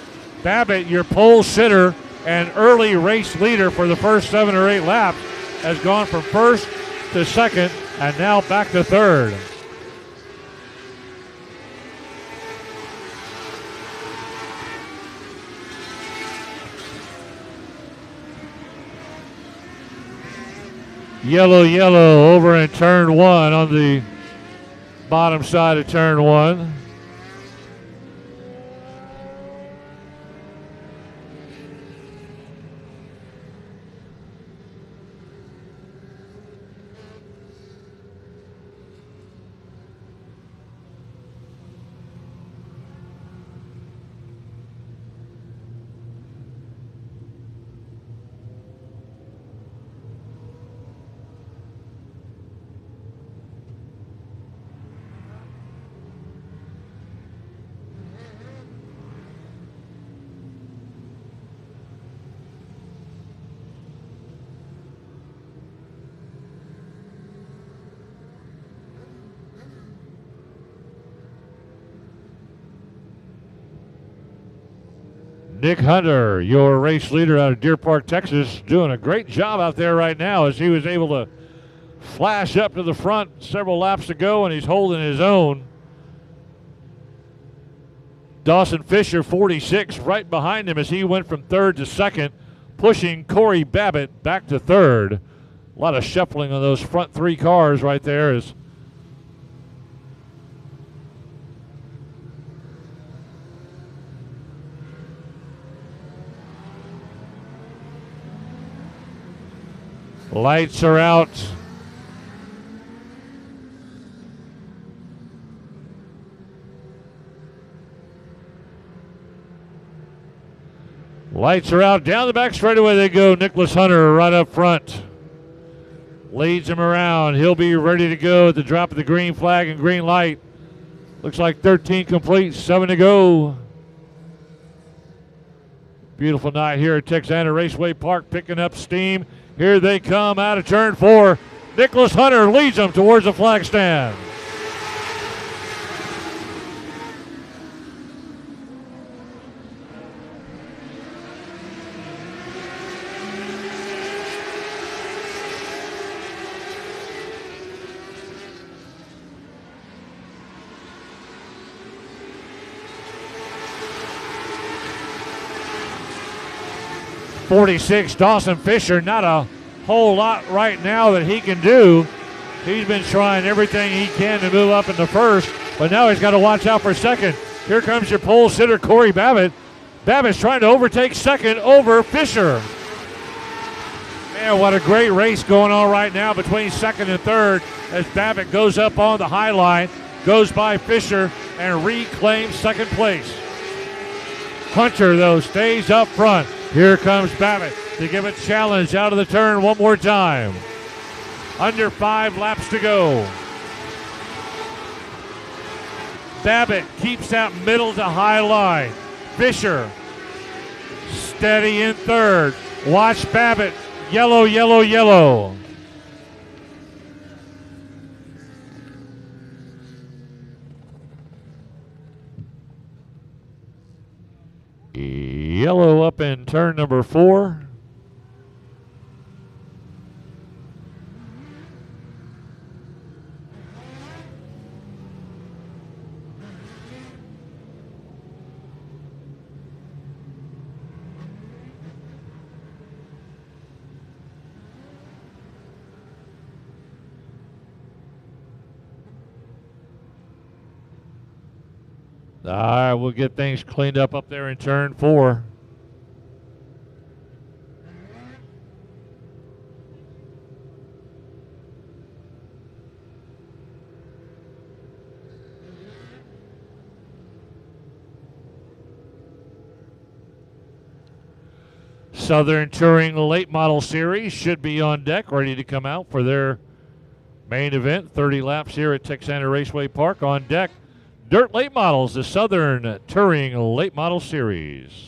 Babbitt, your pole sitter and early race leader for the first 7 or 8 laps, has gone from first to second and now back to third. Yellow, yellow over in turn 1 on the bottom side of turn 1. Nick Hunter, your race leader out of Deer Park, Texas, doing a great job out there right now as he was able to flash up to the front several laps ago, and he's holding his own. Dawson Fisher, 46, right behind him as he went from third to second, pushing Corey Babbitt back to third. A lot of shuffling on those front 3 cars right there as lights are out. Lights are out. Down the back straightaway they go. Nicholas Hunter right up front. Leads him around. He'll be ready to go at the drop of the green flag and green light. Looks like 13 complete, 7 to go. Beautiful night here at Texana Raceway Park, picking up steam. Here they come out of turn 4. Nicholas Hunter leads them towards the flag stand. .46 Dawson Fisher, not a whole lot right now that he can do. He's been trying everything he can to move up into first, but now he's got to watch out for second. Here comes your pole sitter, Corey Babbitt. Babbitt's trying to overtake second over Fisher. Man, what a great race going on right now between second and third as Babbitt goes up on the high line, goes by Fisher, and reclaims second place. Hunter, though, stays up front. Here comes Babbitt to give a challenge out of the turn one more time. Under 5 laps to go. Babbitt keeps that middle to high line. Fisher steady in third. Watch Babbitt. Yellow, yellow, yellow. Yellow up in turn number 4. All right, we'll get things cleaned up there in turn 4. Southern Touring Late Model Series should be on deck, ready to come out for their main event. 30 laps here at Texana Raceway Park. On deck, Dirt Late Models, the Southern Touring Late Model Series.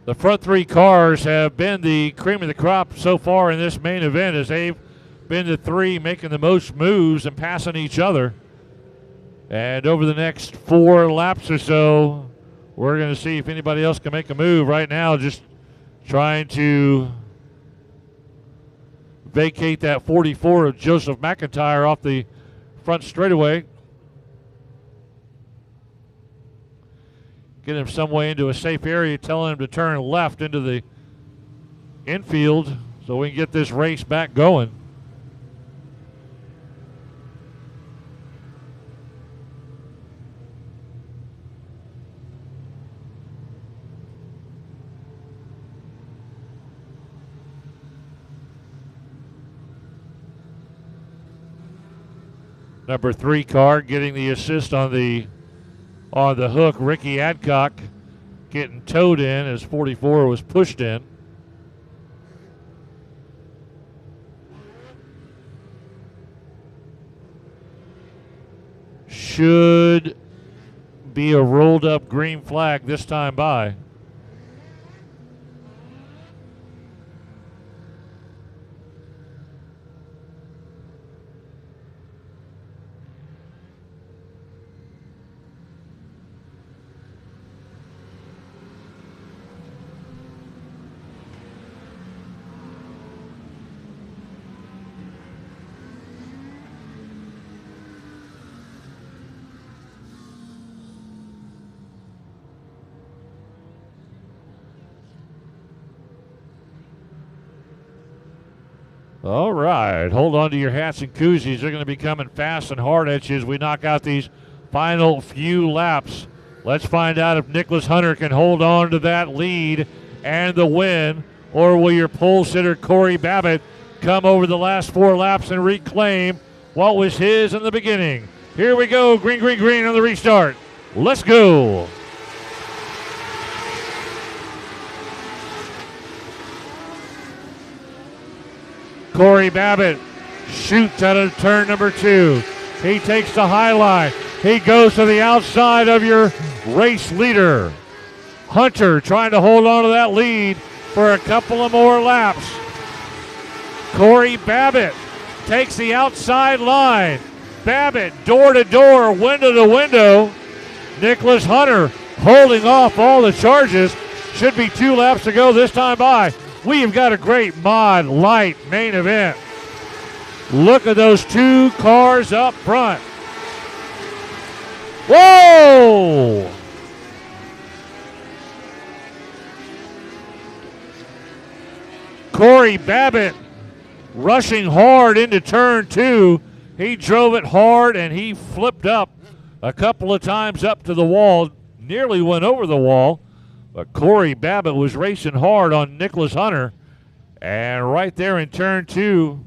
The front 3 cars have been the cream of the crop so far in this main event as they've been the 3 making the most moves and passing each other. And over the next 4 laps or so, we're going to see if anybody else can make a move. Right now, just trying to vacate that 44 of Joseph McIntyre off the front straightaway. Get him some way into a safe area, telling him to turn left into the infield so we can get this race back going. Number 3 car getting the assist on the hook. Ricky Adcock getting towed in as 44 was pushed in. Should be a rolled up green flag this time by. All right, hold on to your hats and koozies. They're going to be coming fast and hard at you as we knock out these final few laps. Let's find out if Nicholas Hunter can hold on to that lead and the win, or will your pole sitter Corey Babbitt come over the last 4 laps and reclaim what was his in the beginning. Here we go, green, green, green on the restart. Let's go. Corey Babbitt shoots out of turn number 2. He takes the high line. He goes to the outside of your race leader. Hunter trying to hold on to that lead for a couple of more laps. Corey Babbitt takes the outside line. Babbitt door to door, window to window. Nicholas Hunter holding off all the charges. Should be 2 laps to go this time by. We've got a great mod light main event. Look at those 2 cars up front. Whoa! Corey Babbitt rushing hard into turn 2. He drove it hard and he flipped up a couple of times up to the wall, nearly went over the wall. But Corey Babbitt was racing hard on Nicholas Hunter. And right there in turn 2,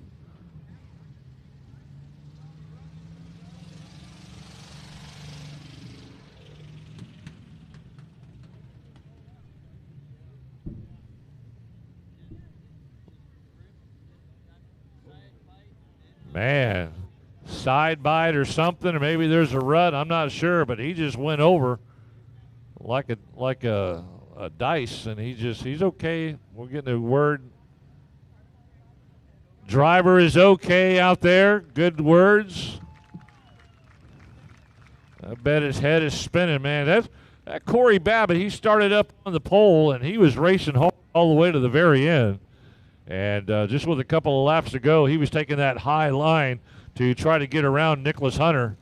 man, side bite or something, or maybe there's a rut. I'm not sure, but he just went over like a dice, and he's okay. We're getting a word. Driver is okay out there. Good words. I bet his head is spinning, man. That Corey Babbitt, he started up on the pole, and he was racing all the way to the very end. And just with a couple of laps to go, he was taking that high line to try to get around Nicholas Hunter.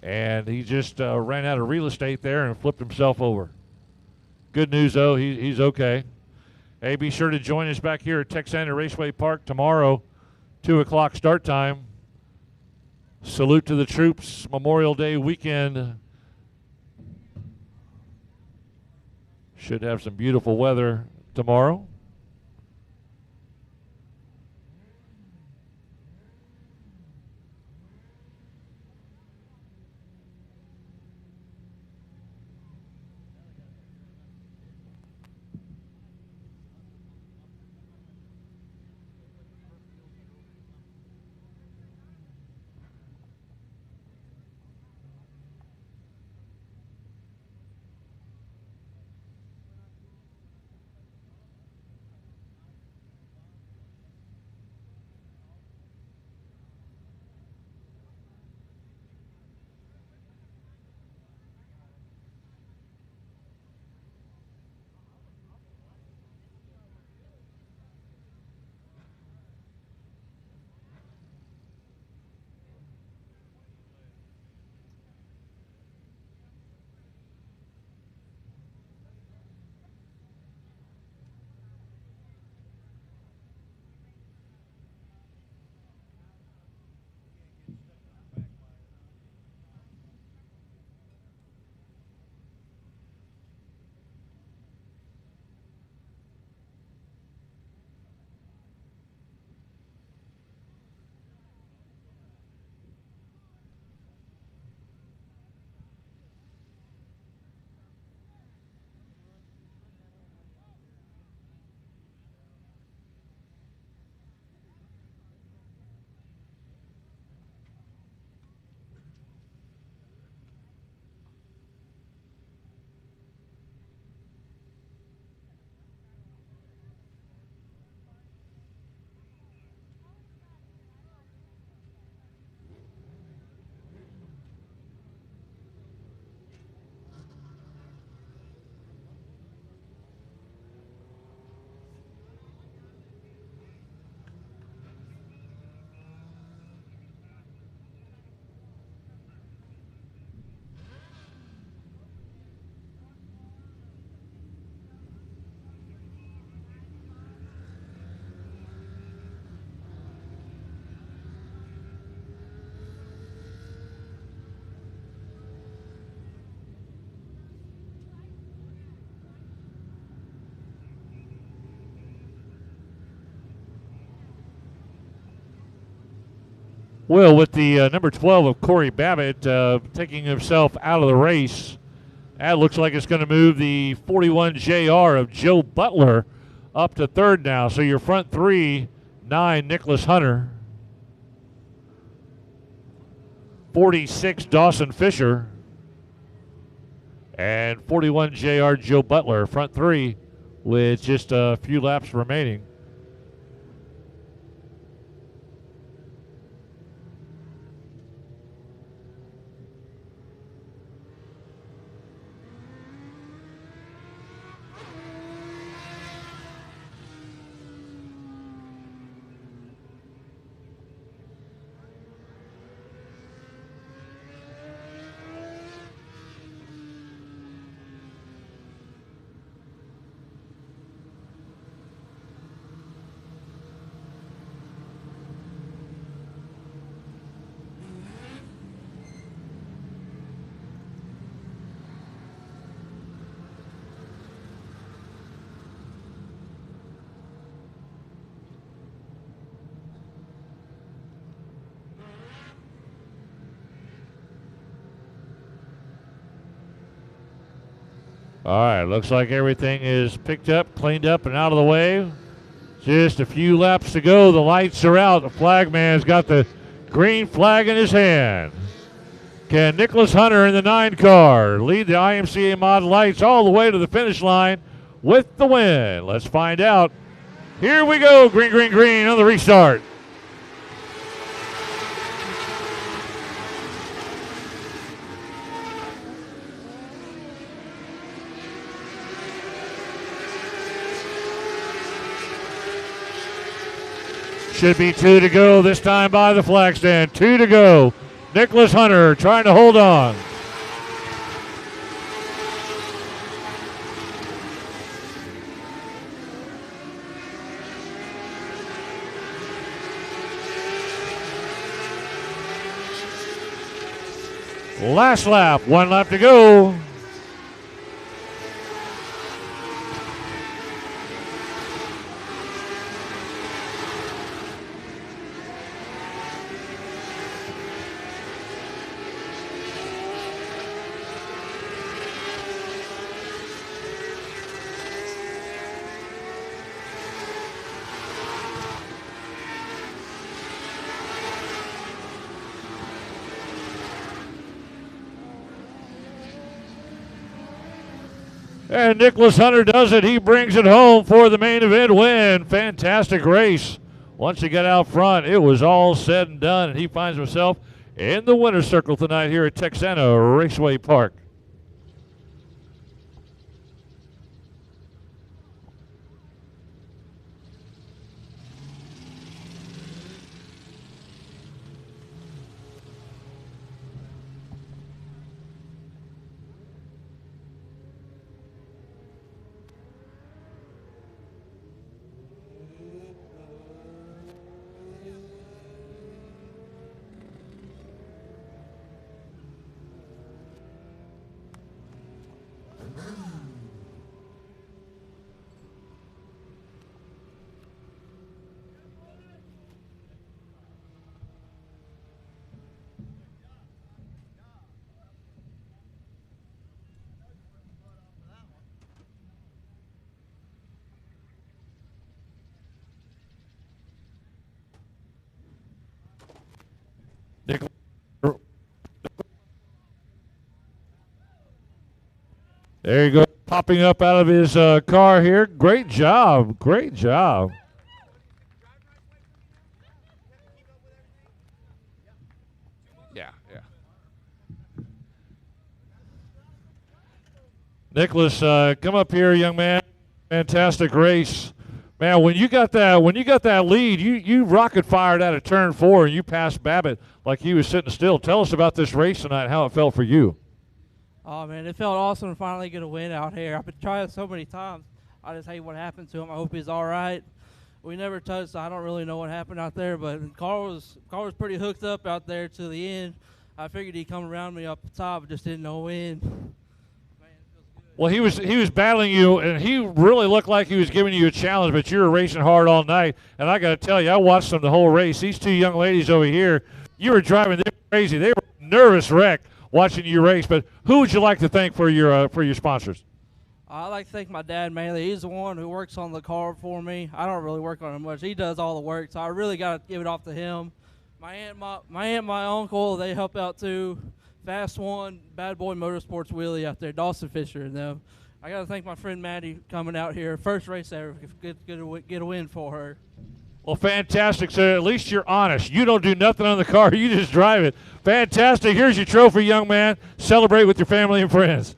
And he just ran out of real estate there and flipped himself over. Good news, though, he's okay. Hey, be sure to join us back here at Texana Raceway Park tomorrow, 2 o'clock start time. Salute to the troops, Memorial Day weekend. Should have some beautiful weather tomorrow. Well, with the number 12 of Corey Babbitt taking himself out of the race, that looks like it's going to move the 41 JR of Joe Butler up to third now. So your front three, 9 Nicholas Hunter, 46 Dawson Fisher, and 41 JR Joe Butler. Front three with just a few laps remaining. All right, looks like everything is picked up, cleaned up, and out of the way. Just a few laps to go. The lights are out. The flag man's got the green flag in his hand. Can Nicholas Hunter in the 9 car lead the IMCA Mod Lights all the way to the finish line with the win? Let's find out. Here we go. Green, green, green on the restart. Should be 2 to go this time by the flag stand. 2 to go. Nicholas Hunter trying to hold on. Last lap, 1 lap to go. And Nicholas Hunter does it. He brings it home for the main event win. Fantastic race. Once he got out front, it was all said and done, and he finds himself in the winner's circle tonight here at Texana Raceway Park. There you go, popping up out of his car here. Great job, great job. Yeah. Nicholas, come up here, young man. Fantastic race. Man, when you got that lead, you rocket fired out of turn 4 and you passed Babbitt like he was sitting still. Tell us about this race tonight, how it felt for you. Oh, man, it felt awesome to finally get a win out here. I've been trying so many times. I just hate what happened to him. I hope he's all right. We never touched. I don't really know what happened out there, but Carl was pretty hooked up out there to the end. I figured he'd come around me up the top, just didn't know when. Well, he was battling you, and he really looked like he was giving you a challenge, but you were racing hard all night. And I got to tell you, I watched them the whole race. These two young ladies over here, You were driving them crazy. They were a nervous wreck watching you race. But who would you like to thank for your sponsors? I'd like to thank my dad mainly. He's the one who works on the car for me. I don't really work on it much. He does all the work, so I really got to give it off to him. My aunt, my uncle, they help out too. Fast One, Bad Boy Motorsports Wheelie out there, Dawson Fisher and them. I got to thank my friend Maddie coming out here. First race ever, get a win for her. Well, fantastic, sir. At least you're honest. You don't do nothing on the car. You just drive it. Fantastic. Here's your trophy, young man. Celebrate with your family and friends.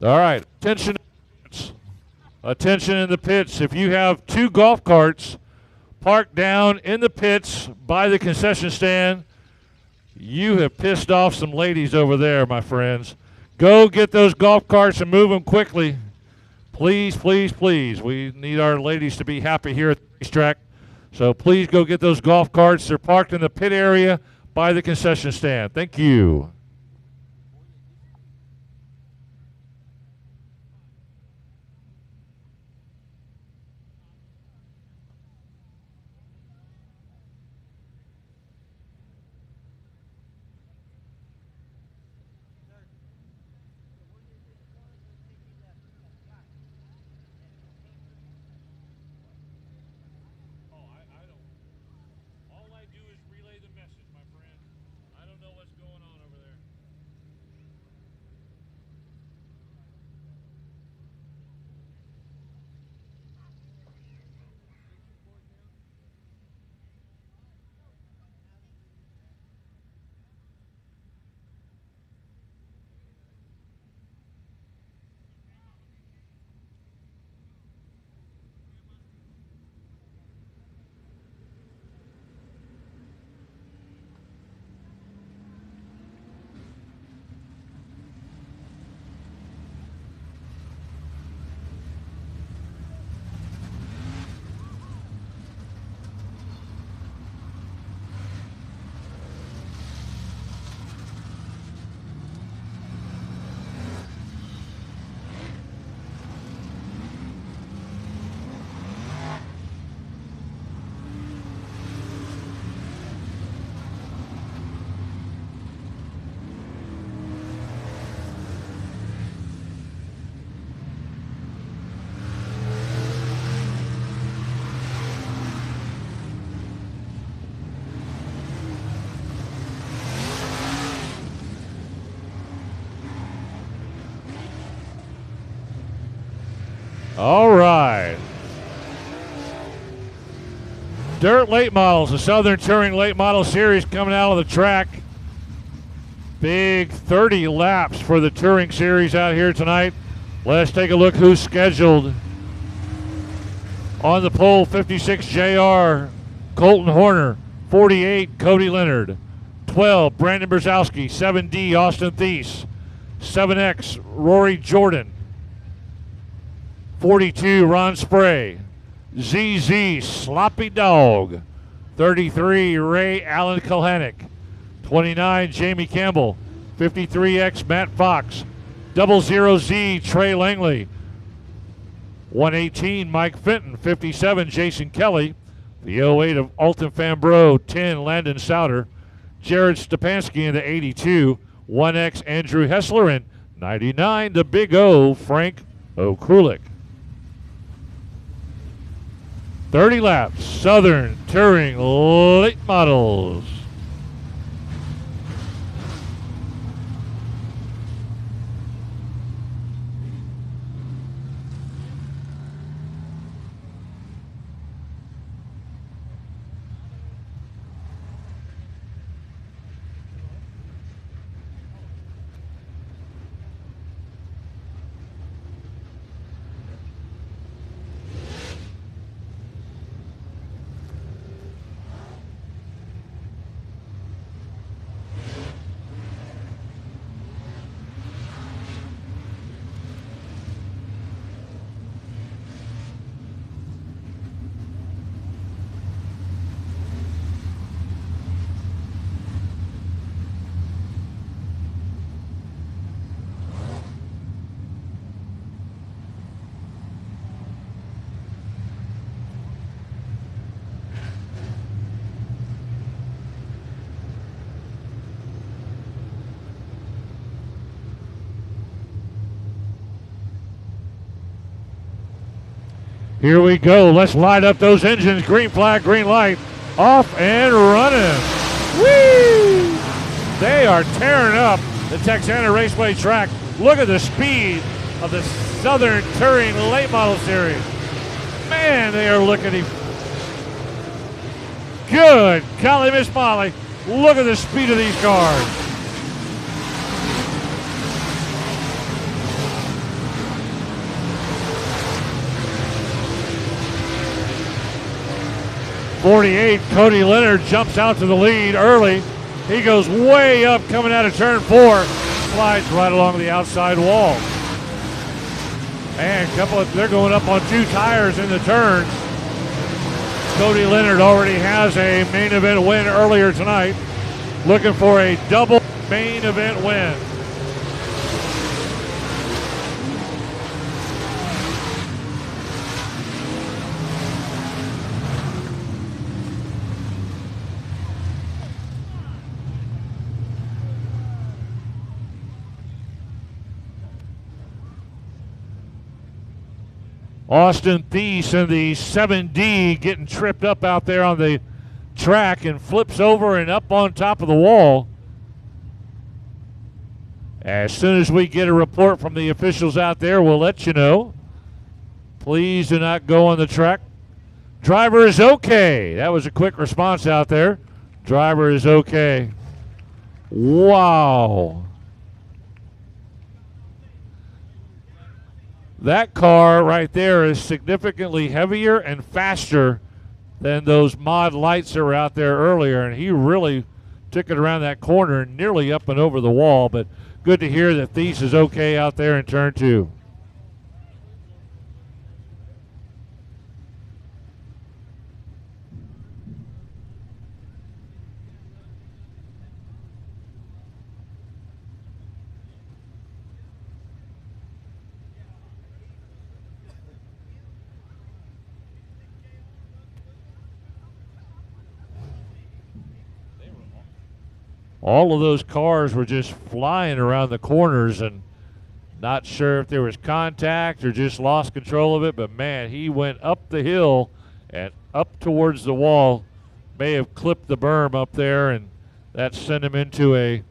All right, attention in the pits. If you have two golf carts parked down in the pits by the concession stand, you have pissed off some ladies over there, my friends. Go get those golf carts and move them quickly. Please, please, please. We need our ladies to be happy here at the racetrack. So please go get those golf carts. They're parked in the pit area by the concession stand. Thank you. All right. Dirt Late Models, the Southern Touring Late Model Series coming out of the track. Big 30 laps for the Touring Series out here tonight. Let's take a look who's scheduled. On the pole, 56 JR, Colton Horner. 48, Cody Leonard. 12, Brandon Brzezowski. 7D, Austin Thies. 7X, Rory Jordan. 42, Ron Spray. ZZ, Sloppy Dog. 33, Ray Allen Kalanick. 29, Jamie Campbell. 53X, Matt Fox. 00Z, Trey Langley. 118, Mike Fenton. 57, Jason Kelly. The 08 of Alton Fambro. 10, Landon Souter. Jared Stepanski in the 82. 1X, Andrew Hessler. And 99, the Big O, Frank Okrulik. 30 laps, Southern Touring Late Models. Here we go. Let's light up those engines. Green flag, green light. Off and running. Whee! They are tearing up the Texana Raceway track. Look at the speed of the Southern Touring Late Model Series. Man, they are looking good. Golly, Miss Molly. Look at the speed of these cars. .48, Cody Leonard jumps out to the lead early. He goes way up coming out of turn 4. Slides right along the outside wall. And they're going up on 2 tires in the turn. Cody Leonard already has a main event win earlier tonight. Looking for a double main event win. Austin Thies in the 7D getting tripped up out there on the track and flips over and up on top of the wall. As soon as we get a report from the officials out there, we'll let you know. Please do not go on the track. Driver is okay. That was a quick response out there. Driver is okay. Wow. That car right there is significantly heavier and faster than those mod lights that were out there earlier, and he really took it around that corner and nearly up and over the wall, but good to hear that Thies is okay out there in turn 2. All of those cars were just flying around the corners, and not sure if there was contact or just lost control of it, but man, he went up the hill and up towards the wall. May have clipped the berm up there, and that sent him into a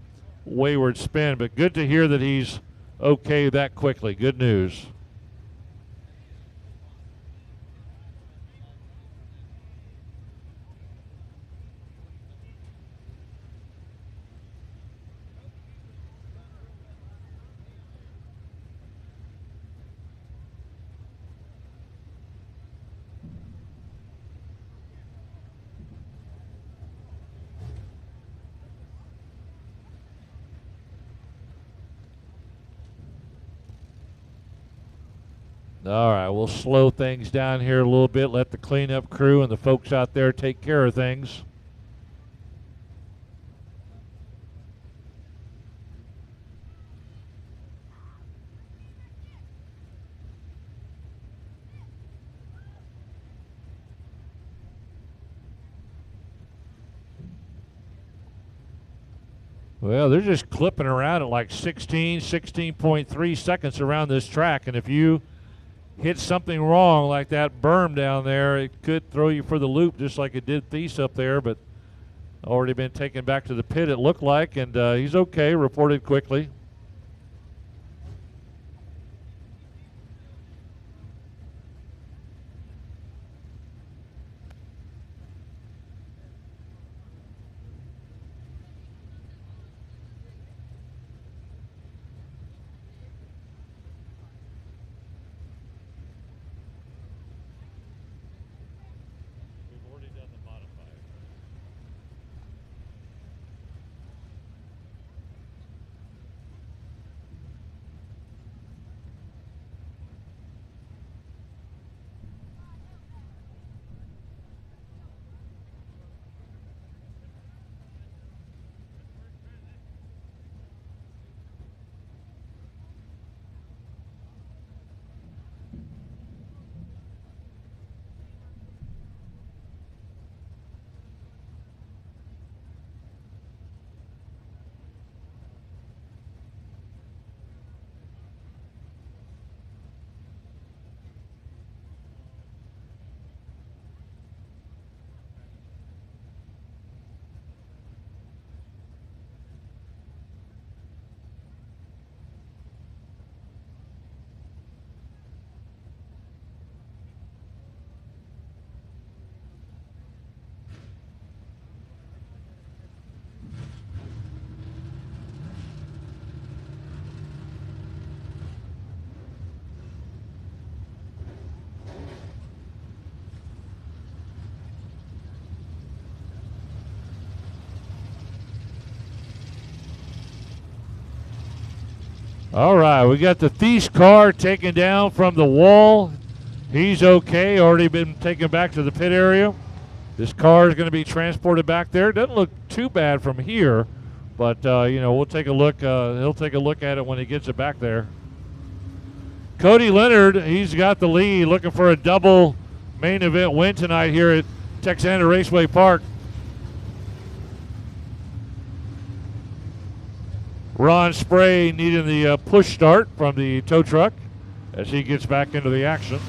wayward spin, but good to hear that he's okay that quickly. Good news. All right, we'll slow things down here a little bit, let the cleanup crew and the folks out there take care of things. Well, they're just clipping around at like 16.3 seconds around this track, and if you hit something wrong like that berm down there, it could throw you for the loop just like it did Thies up there, but already been taken back to the pit, it looked like, and he's okay, reported quickly. All right, we got the Thies car taken down from the wall. He's okay, already been taken back to the pit area. This car is going to be transported back there. Doesn't look too bad from here, but you know, we'll take a look. He'll take a look at it when he gets it back there. Cody Leonard, he's got the lead, looking for a double main event win tonight here at Texana Raceway Park. Ron Spray needing the push start from the tow truck as he gets back into the action.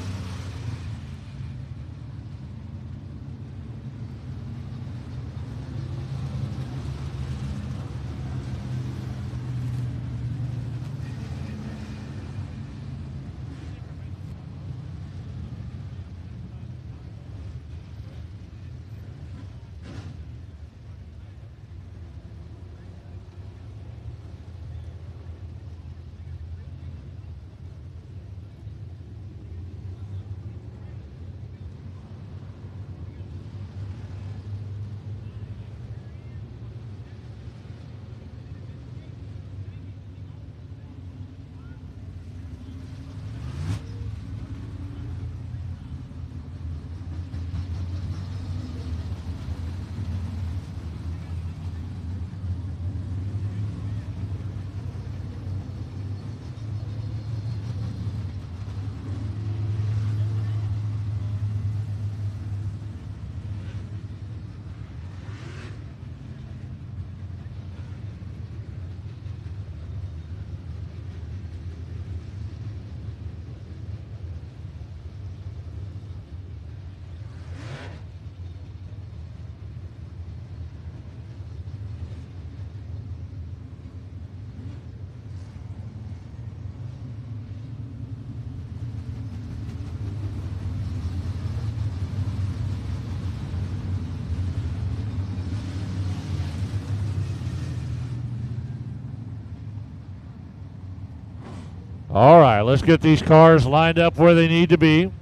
All right, let's get these cars lined up where they need to be.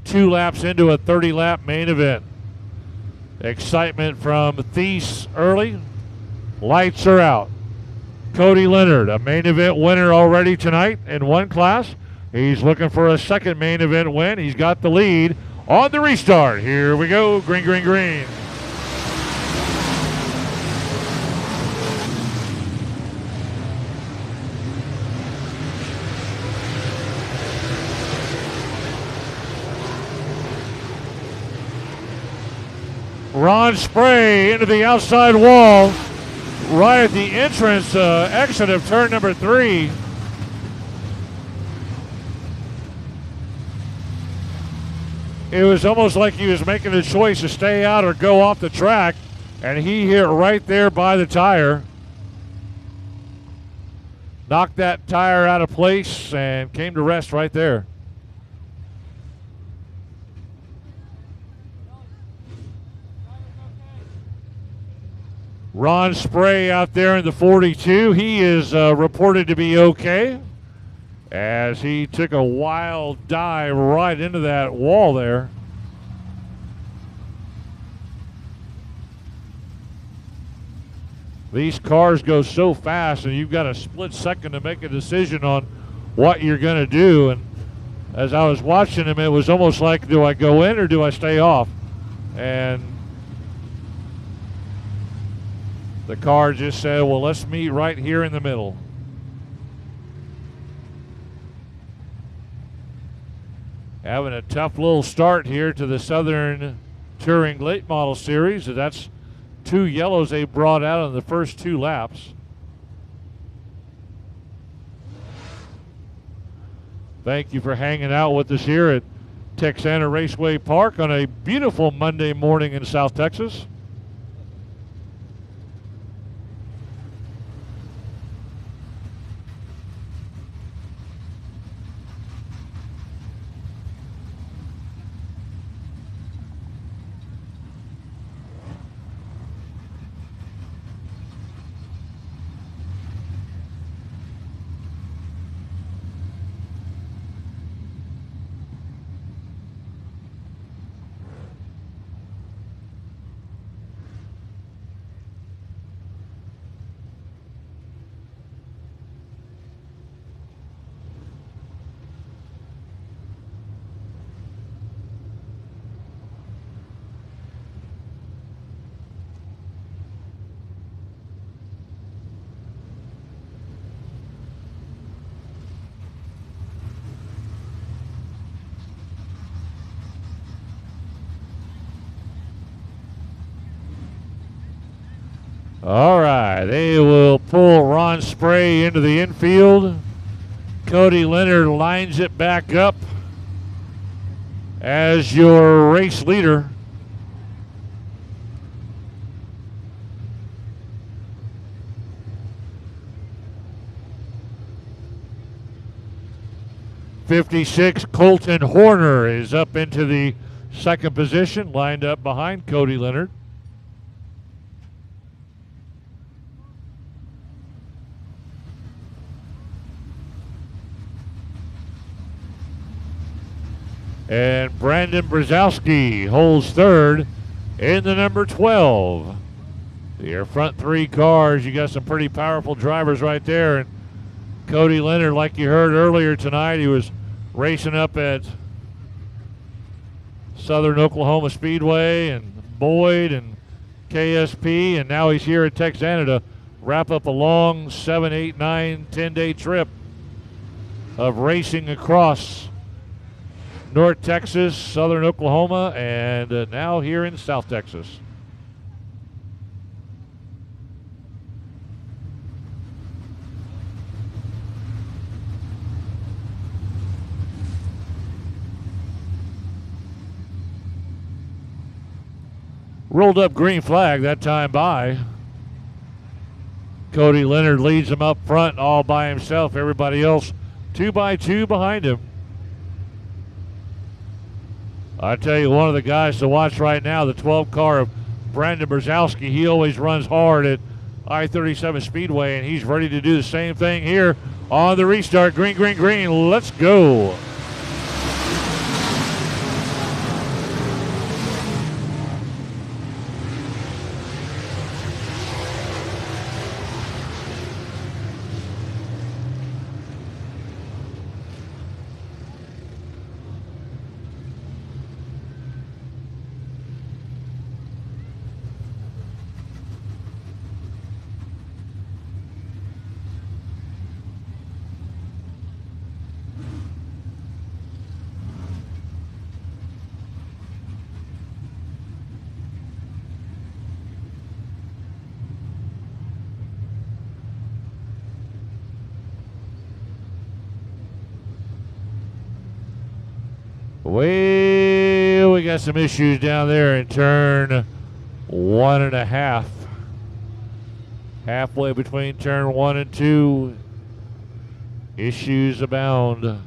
2 laps into a 30-lap main event. Excitement from Thies early. Lights are out. Cody Leonard, a main event winner already tonight in one class. He's looking for a second main event win. He's got the lead on the restart. Here we go. Green, green, green. Ron Spray into the outside wall right at the entrance exit of turn number 3. It was almost like he was making a choice to stay out or go off the track, and he hit right there by the tire. Knocked that tire out of place and came to rest right there. Ron Spray out there in the 42. He is reported to be okay as he took a wild dive right into that wall there. These cars go so fast, and you've got a split second to make a decision on what you're going to do. And as I was watching him, it was almost like, do I go in or do I stay off? And the car just said, well, let's meet right here in the middle. Having a tough little start here to the Southern Touring Late Model Series. That's 2 yellows they brought out on the first 2 laps. Thank you for hanging out with us here at Texana Raceway Park on a beautiful Monday morning in South Texas. All right, they will pull Ron Spray into the infield. Cody Leonard lines it back up as your race leader. '56 Colton Horner is up into the second position, lined up behind Cody Leonard. And Brandon Brzezowski holds third in the number 12. Your front 3 cars, you got some pretty powerful drivers right there. And Cody Leonard, like you heard earlier tonight, he was racing up at Southern Oklahoma Speedway and Boyd and KSP, and now he's here at Texana to wrap up a long 7, 8, 9, 10-day trip of racing across North Texas, Southern Oklahoma, and now here in South Texas. Rolled up green flag that time by. Cody Leonard leads him up front all by himself. Everybody else 2 by 2 behind him. I tell you, one of the guys to watch right now, the 12 car of Brandon Brzezowski. He always runs hard at I-37 Speedway, and he's ready to do the same thing here on the restart. Green, green, green. Let's go. Well, we got some issues down there in turn 1.5. Halfway between turn 1 and 2. Issues abound.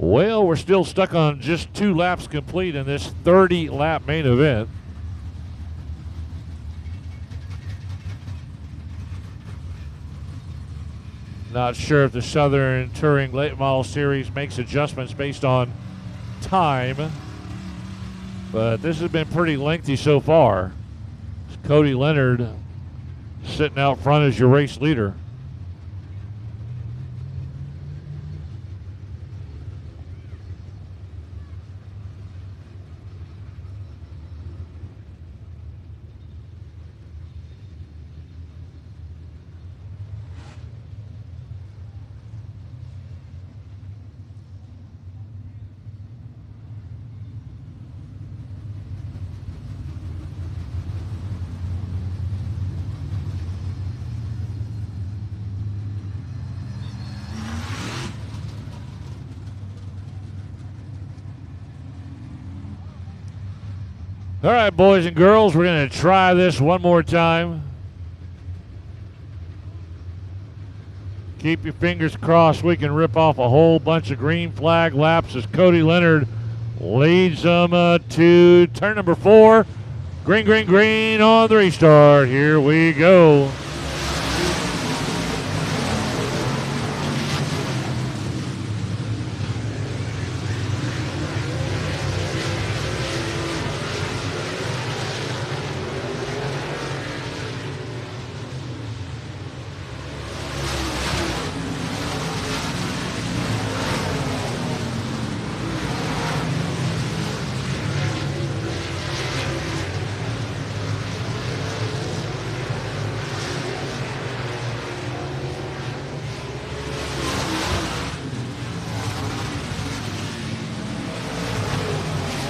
Well, we're still stuck on just 2 laps complete in this 30-lap main event. Not sure if the Southern Touring Late Model Series makes adjustments based on time, but this has been pretty lengthy so far. Cody Leonard sitting out front as your race leader. All right, boys and girls, we're going to try this one more time. Keep your fingers crossed we can rip off a whole bunch of green flag laps as Cody Leonard leads them to turn number 4. Green, green, green on the restart. Here we go.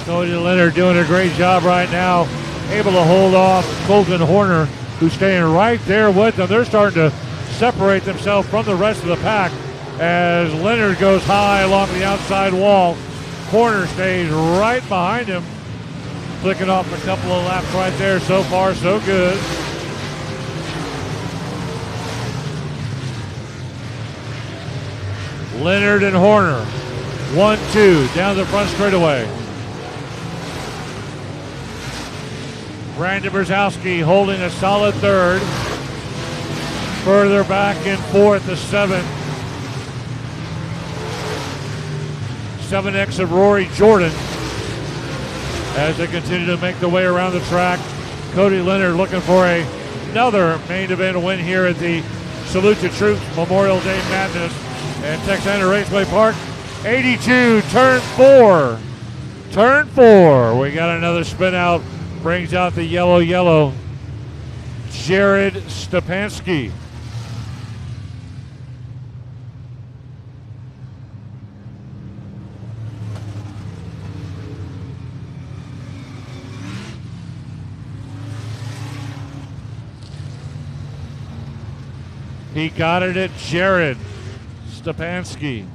Cody Leonard doing a great job right now, able to hold off Colton Horner, who's staying right there with them. They're starting to separate themselves from the rest of the pack as Leonard goes high along the outside wall. Horner stays right behind him, flicking off a couple of laps right there. So far, so good. Leonard and Horner 1-2 down the front straightaway. Brandon Brzezowski holding a solid third. Further back in fourth to 7. 7X of Rory Jordan as they continue to make their way around the track. Cody Leonard looking for another main event win here at the Salute to Troops Memorial Day Madness at Texana Raceway Park. 82, turn 4. Turn 4. We got another spin out. Brings out the yellow. Jared Stepanski. He got it at Jared Stepanski.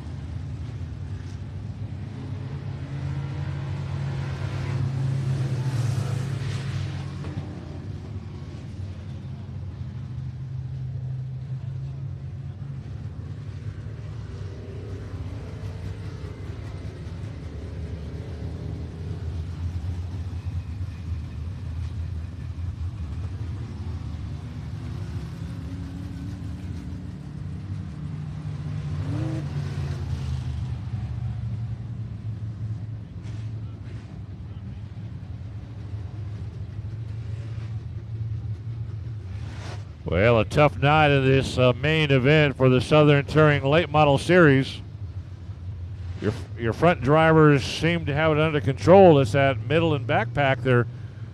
Well, a tough night of this main event for the Southern Touring Late Model Series. Your front drivers seem to have it under control. It's that middle and backpack. They're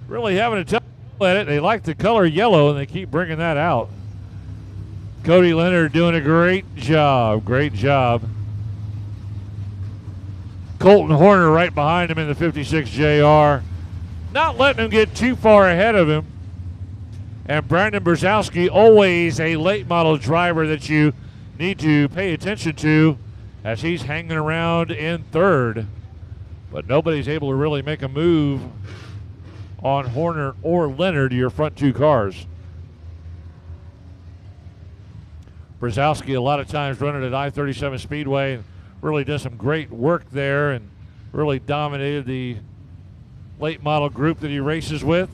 really having a tough at it. They like the color yellow, and they keep bringing that out. Cody Leonard doing a great job. Great job. Colton Horner right behind him in the 56 JR. Not letting him get too far ahead of him. And Brandon Brzezowski, always a late model driver that you need to pay attention to as he's hanging around in third. But nobody's able to really make a move on Horner or Leonard, your front two cars. Brzezowski a lot of times running at I-37 Speedway and really does some great work there and really dominated the late model group that he races with.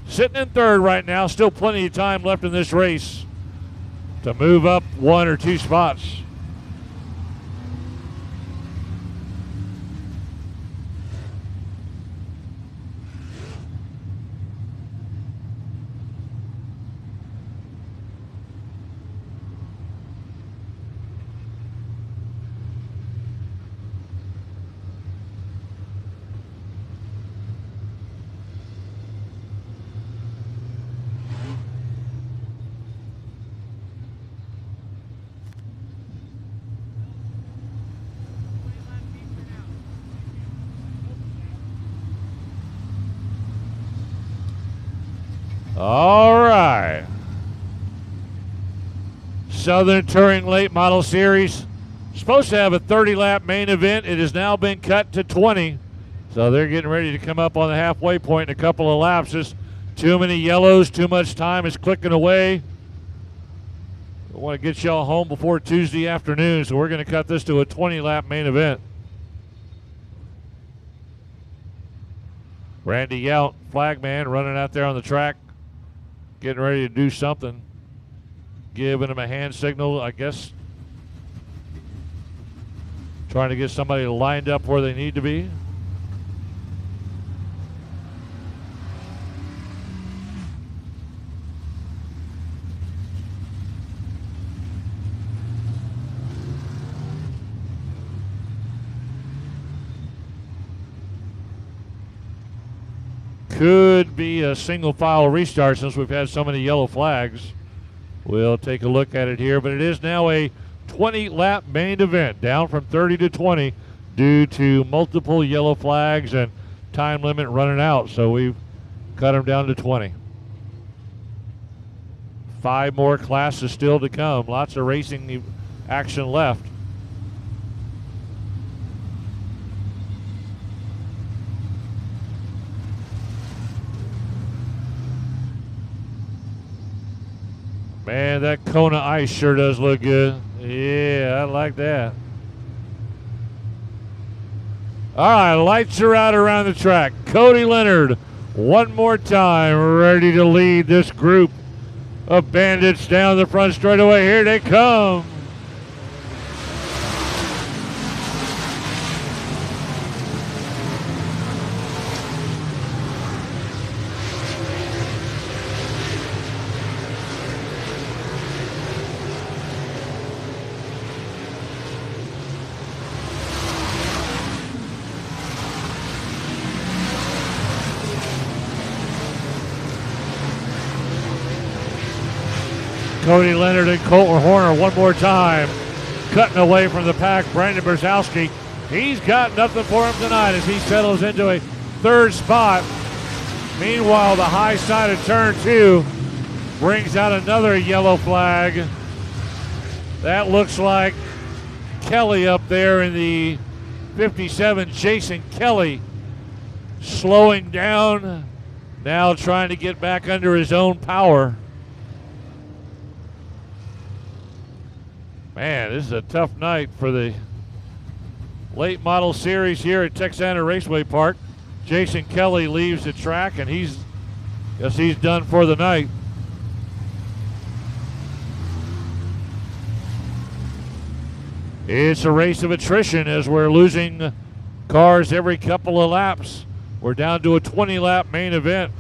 Sitting in third right now, still plenty of time left in this race to move up 1 or 2 spots. All right. Southern Touring Late Model Series. Supposed to have a 30-lap main event. It has now been cut to 20. So they're getting ready to come up on the halfway point in a couple of laps. Just too many yellows, too much time is clicking away. We want to get y'all home before Tuesday afternoon, so we're going to cut this to a 20-lap main event. Randy Yount, flagman, running out there on the track, getting ready to do something. Giving him a hand signal, I guess. Trying to get somebody lined up where they need to be. Could be a single file restart since we've had so many yellow flags. We'll take a look at it here, but it is now a 20-lap main event, down from 30 to 20 due to multiple yellow flags and time limit running out, so we've cut them down to 20. 5 more classes still to come. Lots of racing action left. Man, that Kona ice sure does look good. Yeah, I like that. All right, lights are out around the track. Cody Leonard, one more time, ready to lead this group of bandits down the front straightaway. Here they come. Cody Leonard and Colton Horner one more time. Cutting away from the pack, Brandon Brzezowski. He's got nothing for him tonight as he settles into a third spot. Meanwhile, the high side of turn 2 brings out another yellow flag. That looks like Kelly up there in the 57, Jason Kelly, slowing down, now trying to get back under his own power. Man, this is a tough night for the late model series here at Texana Raceway Park. Jason Kelly leaves the track, and he's done for the night. It's a race of attrition as we're losing cars every couple of laps. We're down to a 20-lap main event.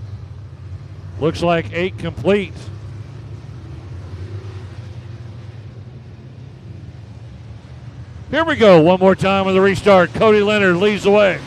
Looks like 8 complete. Here we go, one more time with the restart. Cody Leonard leads the way.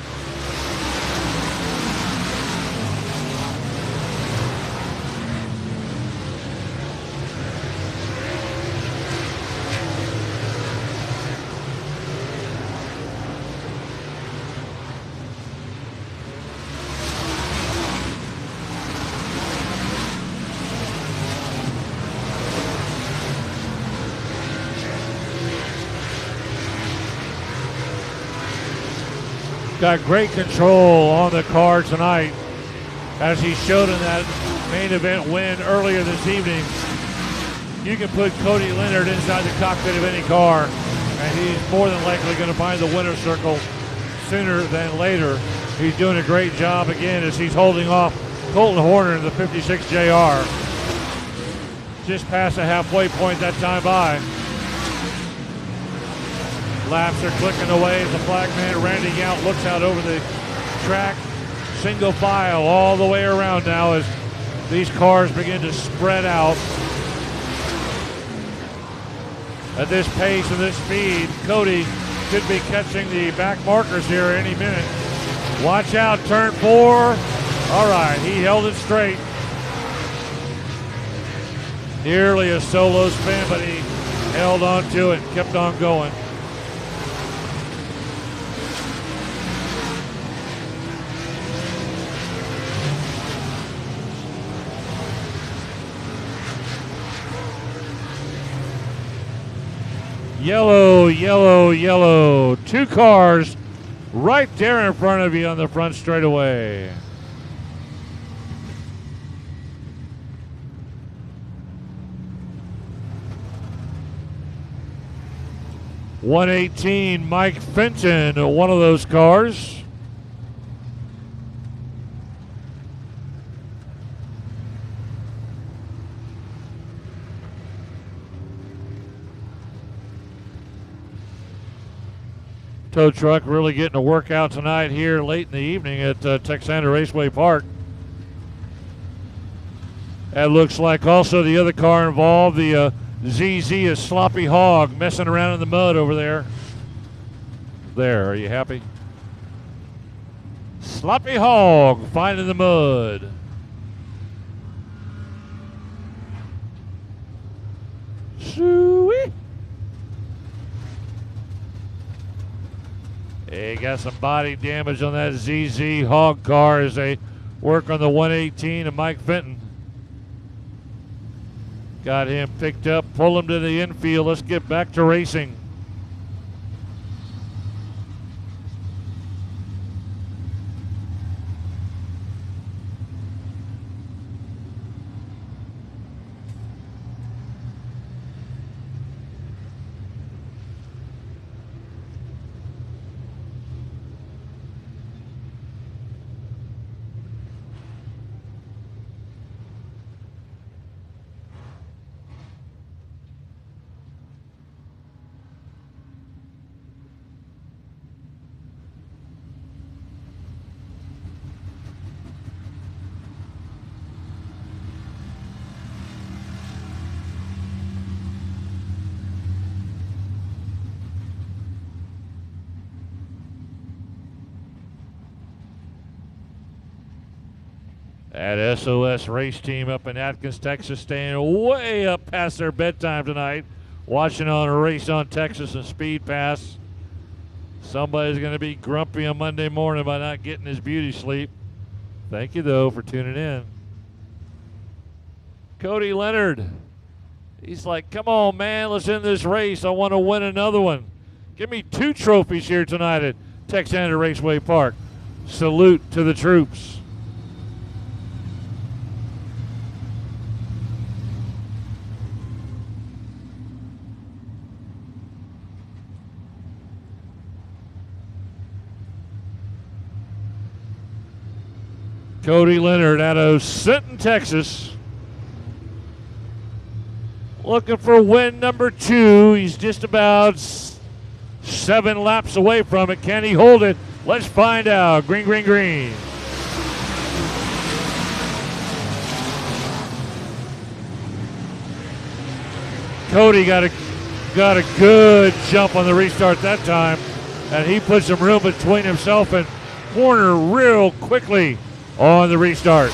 Got great control on the car tonight, as he showed in that main event win earlier this evening. You can put Cody Leonard inside the cockpit of any car, and he's more than likely going to find the winner's circle sooner than later. He's doing a great job again as he's holding off Colton Horner in the 56 JR. Just past the halfway point that time by. Laps are clicking away as the flagman Randy Yount looks out over the track. Single file all the way around now as these cars begin to spread out. At this pace and this speed, Cody could be catching the back markers here any minute. Watch out, turn 4. All right, he held it straight. Nearly a solo spin, but he held on to it and kept on going. Yellow, yellow, yellow. 2 cars right there in front of you on the front straightaway. $118, Mike Fenton, one of those cars. Tow truck really getting a workout tonight here late in the evening at Texana Raceway Park. That looks like also the other car involved, the ZZ, is Sloppy Hog, messing around in the mud over there. There, are you happy? Sloppy Hog finding the mud. Sweet. They got some body damage on that ZZ Hog car as they work on the 118 of Mike Fenton. Got him picked up, pull him to the infield. Let's get back to racing. That SOS race team up in Atkins, Texas, staying way up past their bedtime tonight, watching on a Race on Texas and Speed Pass. Somebody's going to be grumpy on Monday morning by not getting his beauty sleep. Thank you, though, for tuning in. Cody Leonard, he's like, come on, man, let's end this race. I want to win another one. Give me 2 trophies here tonight at Texana Raceway Park. Salute to the troops. Cody Leonard out of Sinton, Texas. Looking for win number 2. He's just about 7 laps away from it. Can he hold it? Let's find out. Green, green, green. Cody got a good jump on the restart that time, and he put some room between himself and Horner real quickly on the restart.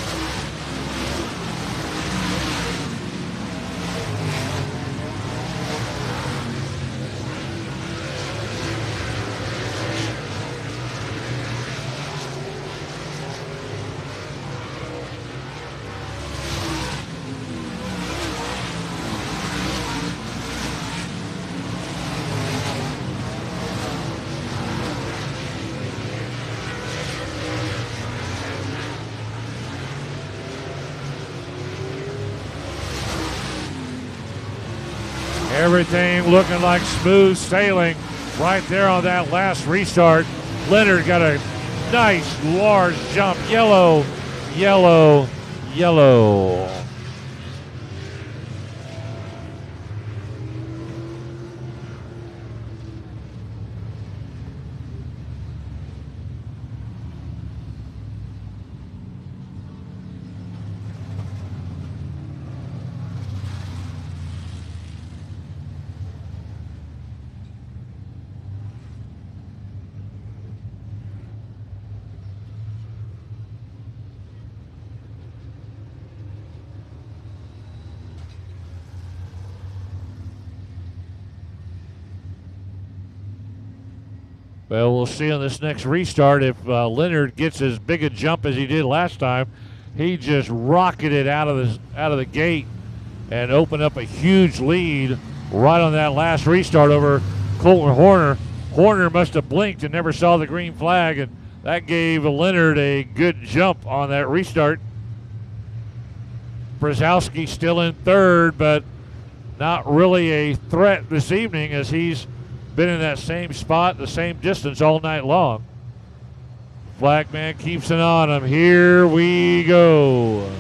Everything looking like smooth sailing right there on that last restart. Leonard got a nice large jump. Yellow, yellow, yellow. Well, we'll see on this next restart if Leonard gets as big a jump as he did last time. He just rocketed out of the gate and opened up a huge lead right on that last restart over Colton Horner. Horner must have blinked and never saw the green flag, and that gave Leonard a good jump on that restart. Brzezowski still in third, but not really a threat this evening as he's been in that same spot, the same distance all night long. Flagman keeps it on him. Here we go.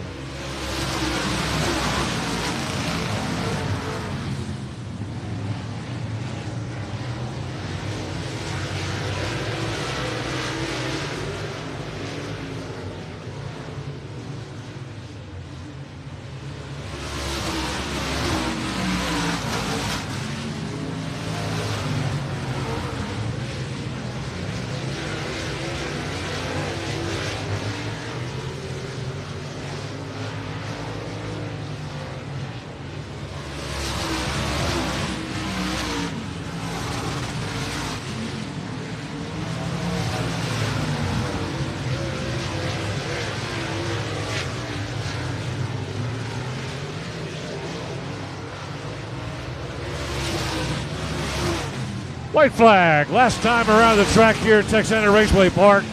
White flag, last time around the track here at Texana Raceway Park,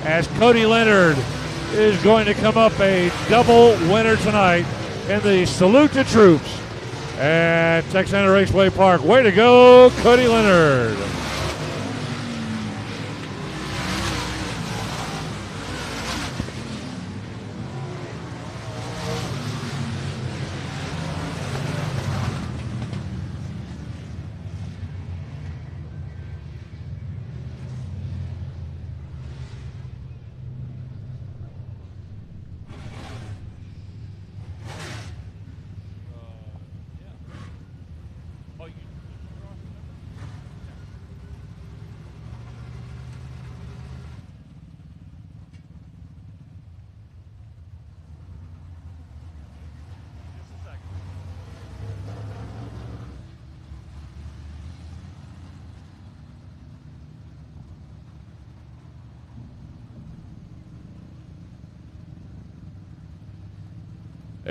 as Cody Leonard is going to come up a double winner tonight in the Salute to Troops at Texana Raceway Park. Way to go, Cody Leonard.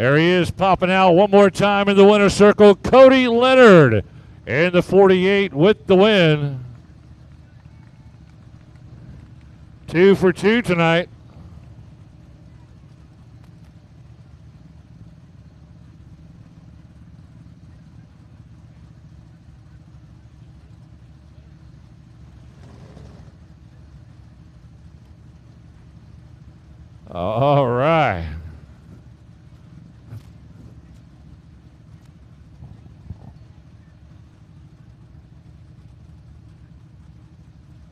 There he is, popping out one more time in the winner's circle. Cody Leonard in the 48 with the win. 2 for 2 tonight. All right.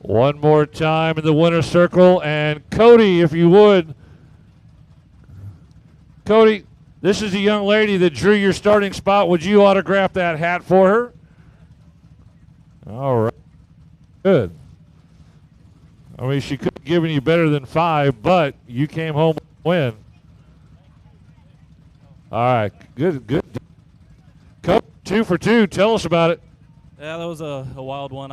One more time in the winner's circle. And Cody, if you would. Cody, this is a young lady that drew your starting spot. Would you autograph that hat for her? All right. Good. I mean, she could have given you better than 5, but you came home with a win. All right. Good. Cody, 2 for 2. Tell us about it. Yeah, that was a wild one.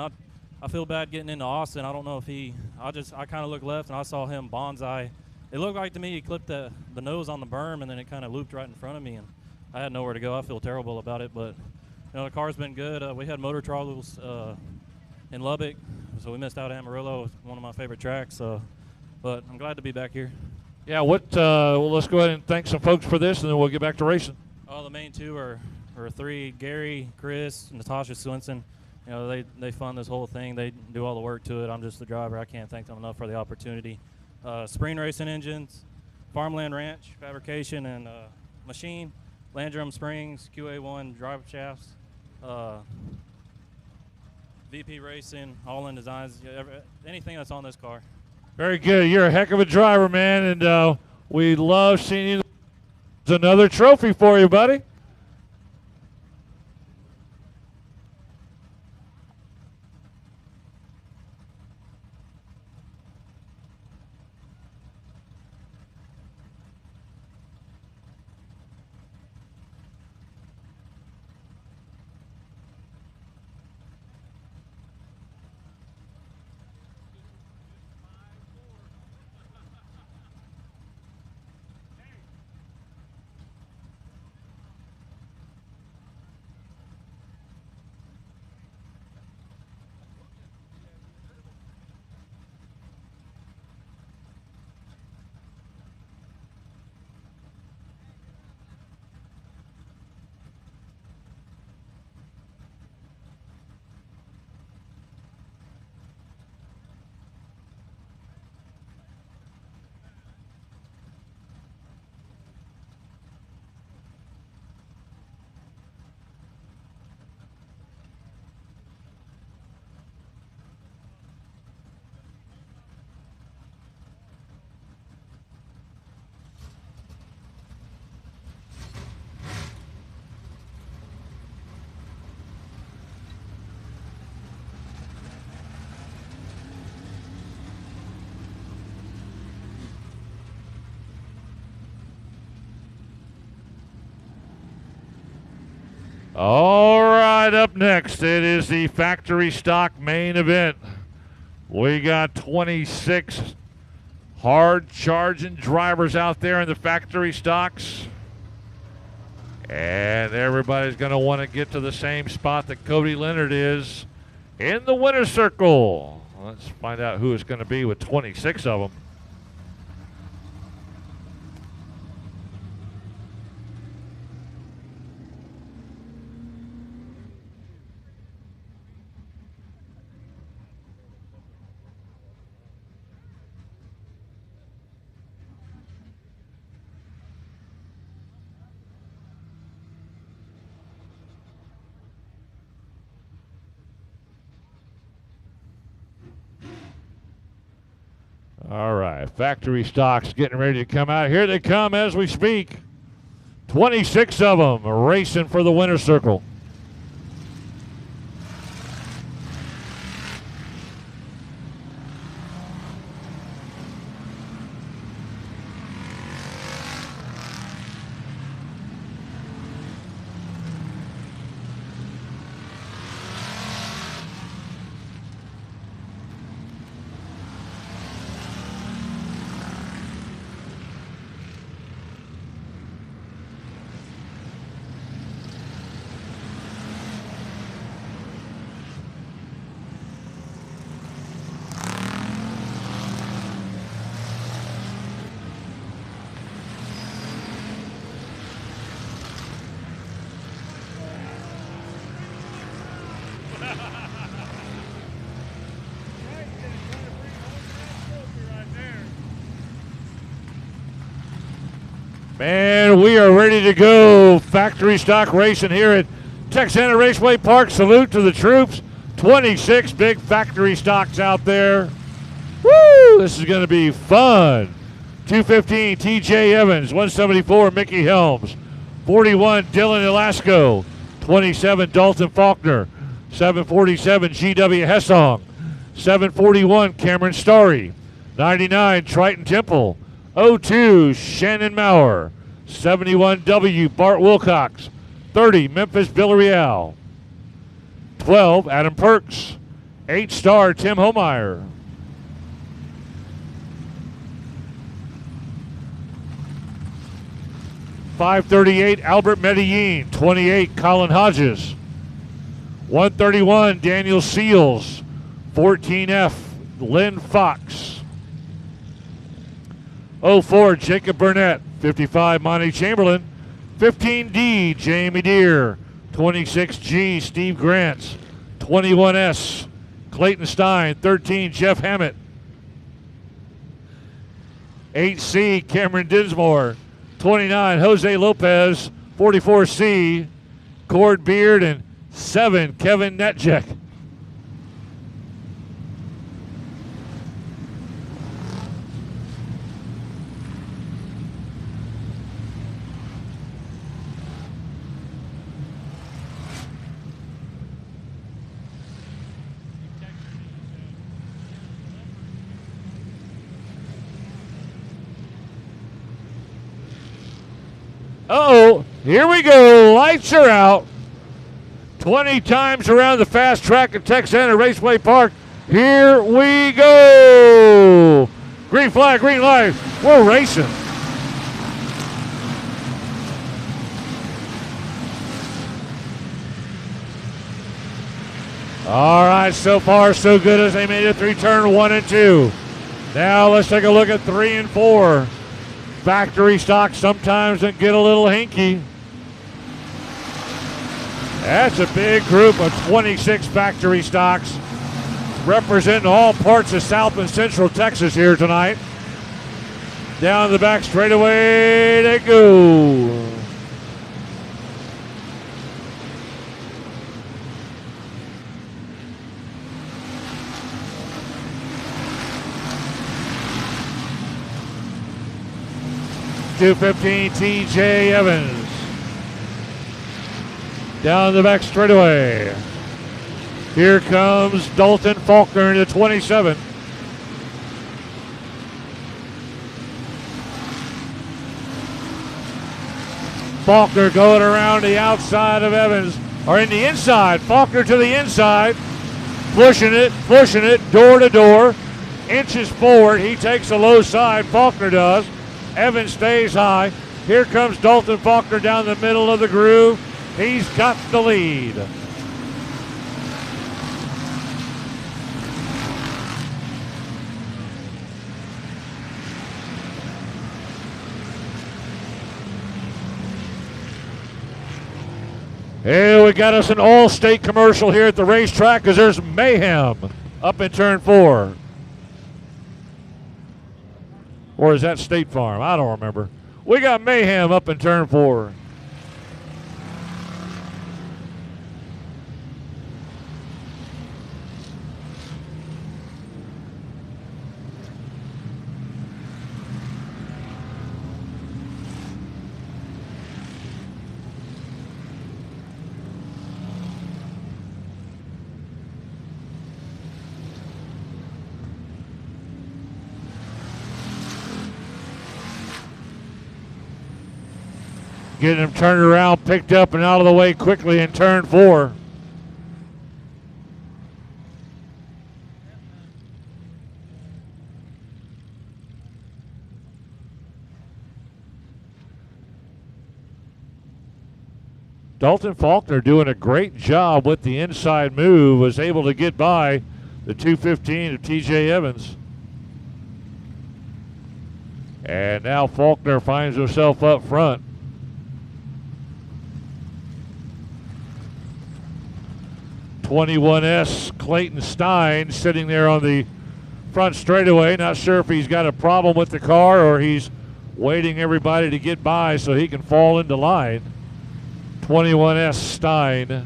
I feel bad getting into Austin. I don't know if I kind of looked left and I saw him bonsai. It looked like to me he clipped the nose on the berm and then it kind of looped right in front of me and I had nowhere to go. I feel terrible about it, but the car's been good. We had motor troubles in Lubbock, so we missed out Amarillo, one of my favorite tracks. But I'm glad to be back here. Yeah, well, let's go ahead and thank some folks for this and then we'll get back to racing. Oh, the main two are 3, Gary, Chris, Natasha Swinson. They fund this whole thing. They do all the work to it. I'm just the driver. I can't thank them enough for the opportunity. Spring Racing Engines, Farmland Ranch, Fabrication and Machine, Landrum Springs, QA1 drive shafts, VP Racing, All In Designs, anything that's on this car. Very good. You're a heck of a driver, man, and we love seeing you. There's another trophy for you, buddy. All right, up next, it is the factory stock main event. We got 26 hard-charging drivers out there in the factory stocks. And everybody's going to want to get to the same spot that Cody Leonard is in the winner's circle. Let's find out who it's going to be with 26 of them. All right, factory stocks getting ready to come out. Here they come as we speak. 26 of them racing for the winner's circle. Man, we are ready to go. Factory stock racing here at Texana Raceway Park. Salute to the troops. 26 big factory stocks out there. Woo! This is going to be fun. 215, TJ Evans. 174, Mickey Helms. 41, Dylan Elasco. 27, Dalton Faulkner. 747, GW Hessong. 741, Cameron Starry. 99, Triton Temple. 02, Shannon Maurer. 71W, Bart Wilcox. 30, Memphis Villarreal. 12, Adam Perks. 8-star, Tim Homeyer. 538, Albert Medellin. 28, Colin Hodges. 131, Daniel Seals. 14F, Lynn Fox. 04, Jacob Burnett. 55, Monty Chamberlain. 15D, Jamie Deere. 26G, Steve Grants. 21S, Clayton Stein. 13, Jeff Hammett. 8C, Cameron Dinsmore. 29, Jose Lopez. 44C, Cord Beard. And 7, Kevin Netjek. Uh-oh, here we go. Lights are out. 20 times around the fast track at Texana Raceway Park. Here we go. Green flag, green light. We're racing. All right, so far so good as they made it through turn 1 and 2. Now let's take a look at 3 and 4. Factory stock sometimes can get a little hinky. That's a big group of 26 factory stocks representing all parts of South and Central Texas here tonight. Down the back straightaway they go. .215 TJ Evans. Down the back straightaway. Here comes Dalton Faulkner into 27. Faulkner going around the outside of Evans, or in the inside. Faulkner to the inside. Pushing it, door to door. Inches forward, he takes the low side, Faulkner does. Evans stays high. Here comes Dalton Faulkner down the middle of the groove. He's got the lead. Hey, we got us an all-state commercial here at the racetrack because there's mayhem up in turn 4. Or is that State Farm? I don't remember. We got mayhem up in turn 4. Getting him turned around, picked up, and out of the way quickly in turn 4. Dalton Faulkner doing a great job with the inside move, was able to get by the 215 of TJ Evans. And now Faulkner finds himself up front. 21S Clayton Stein sitting there on the front straightaway. Not sure if he's got a problem with the car or he's waiting everybody to get by so he can fall into line. 21S Stein.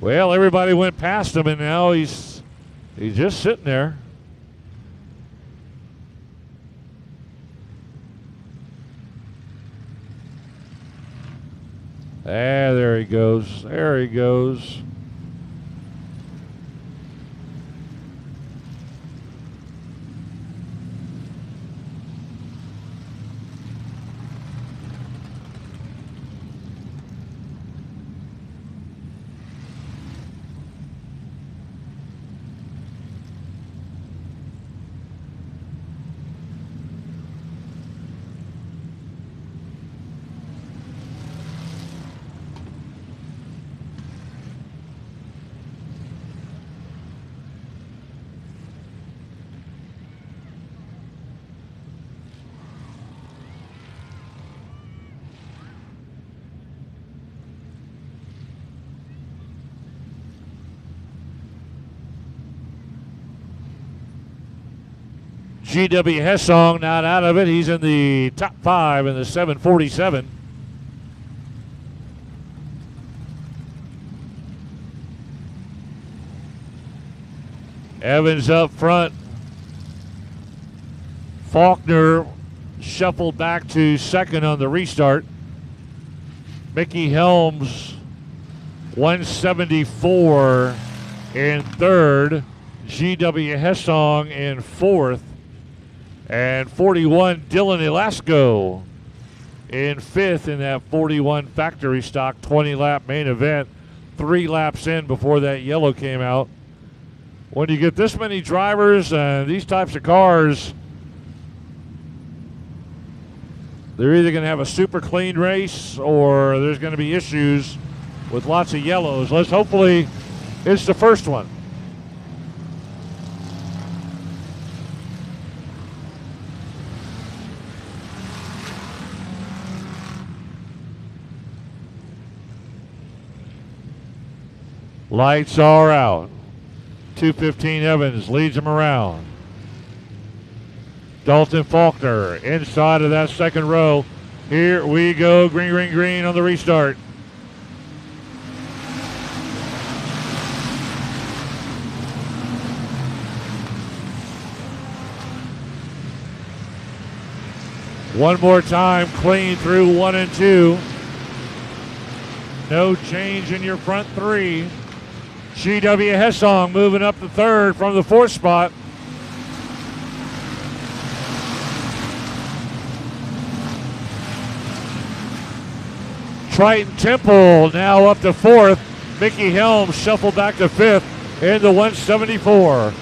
Well, everybody went past him, and now he's just sitting there. Ah, there he goes. There he goes. G.W. Hessong not out of it. He's in the top 5 in the 747. Evans up front. Faulkner shuffled back to second on the restart. Mickey Helms 174 in third. G.W. Hessong in fourth. And 41, Dylan Elasco in fifth in that 41 factory stock 20-lap main event. 3 laps in before that yellow came out. When you get this many drivers and these types of cars, they're either going to have a super clean race or there's going to be issues with lots of yellows. Hopefully it's the first one. Lights are out. 215 Evans leads him around. Dalton Faulkner inside of that second row. Here we go. Green, green, green on the restart. One more time, clean through 1 and 2. No change in your front 3. G.W. Hessong moving up to third from the 4th spot. Triton Temple now up to 4th. Mickey Helms shuffled back to 5th in the 174.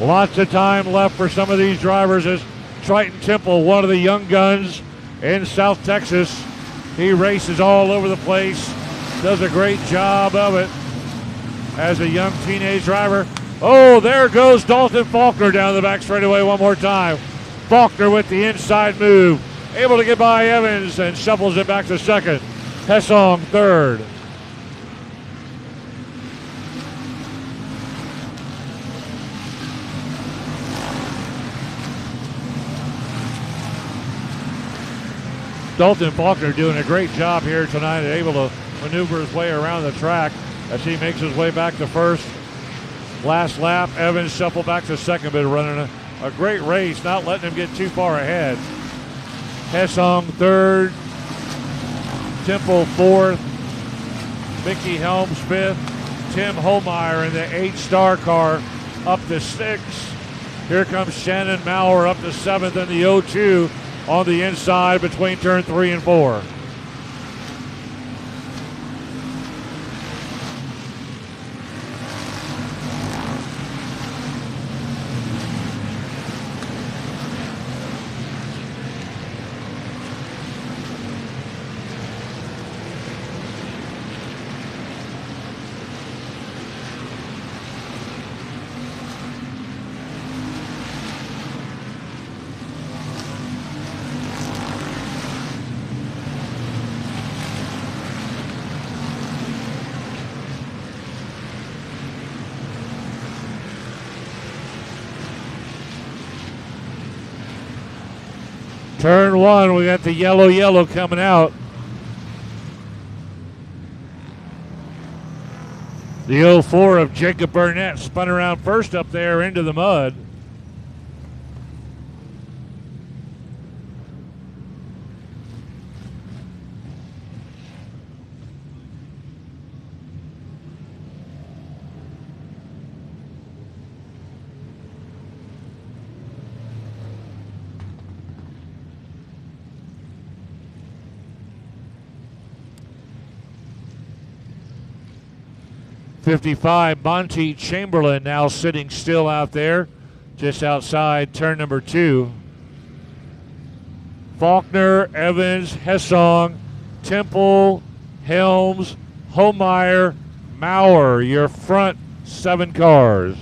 Lots of time left for some of these drivers as Triton Temple, one of the young guns in South Texas. He races all over the place, does a great job of it as a young teenage driver. Oh, there goes Dalton Faulkner down the back straightaway one more time. Faulkner with the inside move, able to get by Evans and shuffles it back to second. Hessong third. Dalton Faulkner doing a great job here tonight, able to maneuver his way around the track as he makes his way back to first. Last lap, Evans shuffled back to second, but running a great race, not letting him get too far ahead. Hessong third, Temple fourth, Mickey Helms fifth, Tim Holmeyer in the 8-star car up to 6th. Here comes Shannon Maurer up to 7th in the 0-2 on the inside between turn 3 and 4. Turn one, we got the yellow coming out. The 04 of Jacob Burnett spun around first up there into the mud. .55 Monty Chamberlain now sitting still out there just outside turn number 2. Faulkner, Evans, Hessong, Temple, Helms, Homeyer, Maurer, your front 7 cars.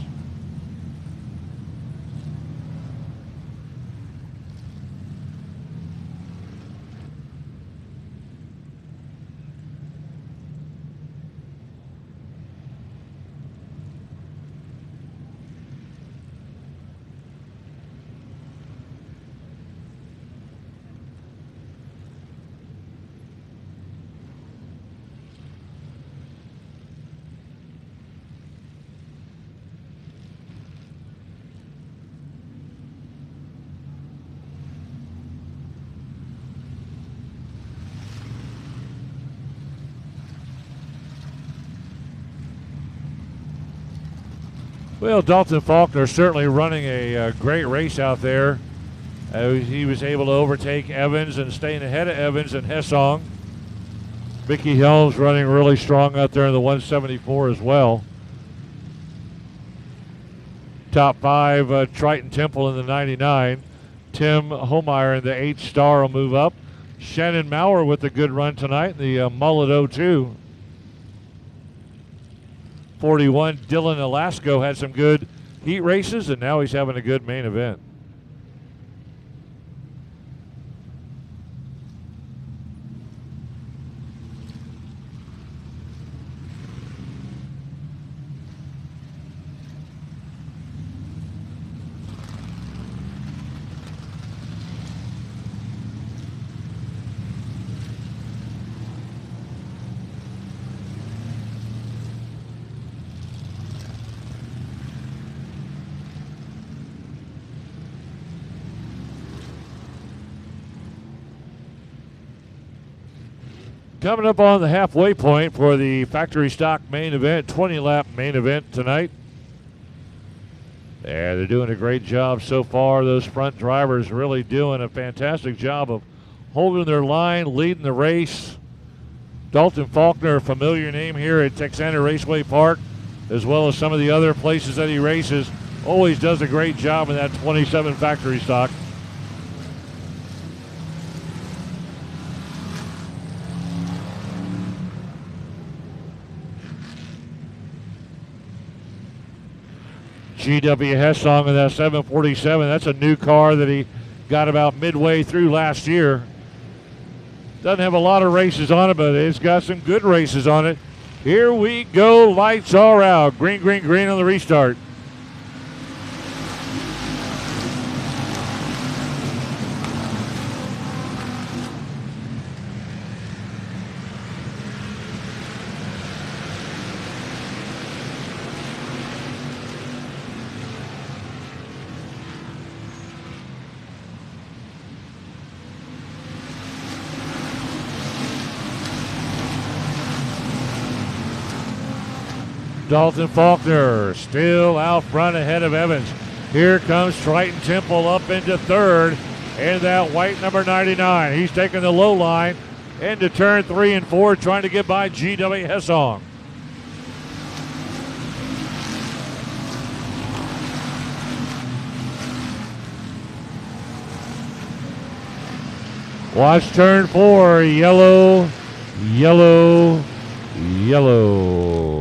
Well, Dalton Faulkner certainly running a great race out there. He was able to overtake Evans and staying ahead of Evans and Hessong. Mickey Helms running really strong out there in the 174 as well. Top 5, Triton Temple in the 99. Tim Homeyer in the 8 star will move up. Shannon Maurer with a good run tonight, the Mullet 02. 41, Dylan Alasko had some good heat races, and now he's having a good main event. Coming up on the halfway point for the factory stock main event, 20-lap main event tonight. Yeah, they're doing a great job so far. Those front drivers really doing a fantastic job of holding their line, leading the race. Dalton Faulkner, a familiar name here at Texana Raceway Park, as well as some of the other places that he races, always does a great job in that 27 factory stock. G.W. Hessong in that 747. That's a new car that he got about midway through last year. Doesn't have a lot of races on it, but it's got some good races on it. Here we go. Lights are out. Green, green, green on the restart. Dalton Faulkner still out front ahead of Evans. Here comes Triton Temple up into third in that white number 99. He's taking the low line into turn 3 and 4, trying to get by G.W. Hessong. Watch turn 4, yellow, yellow, yellow.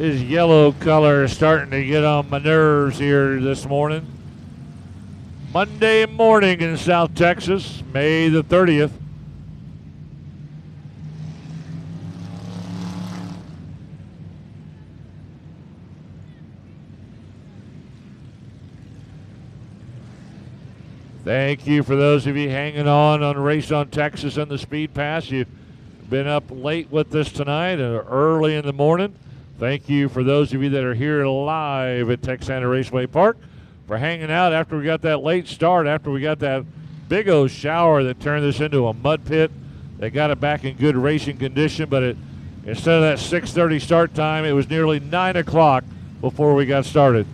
His yellow color is starting to get on my nerves here this morning. Monday morning in South Texas, May the 30th. Thank you for those of you hanging on Race on Texas and the Speed Pass. You've been up late with us tonight, early in the morning. Thank you for those of you that are here live at Texana Raceway Park for hanging out after we got that late start, after we got that big old shower that turned this into a mud pit. They got it back in good racing condition, but instead of that 6:30 start time, it was nearly 9 o'clock before we got started.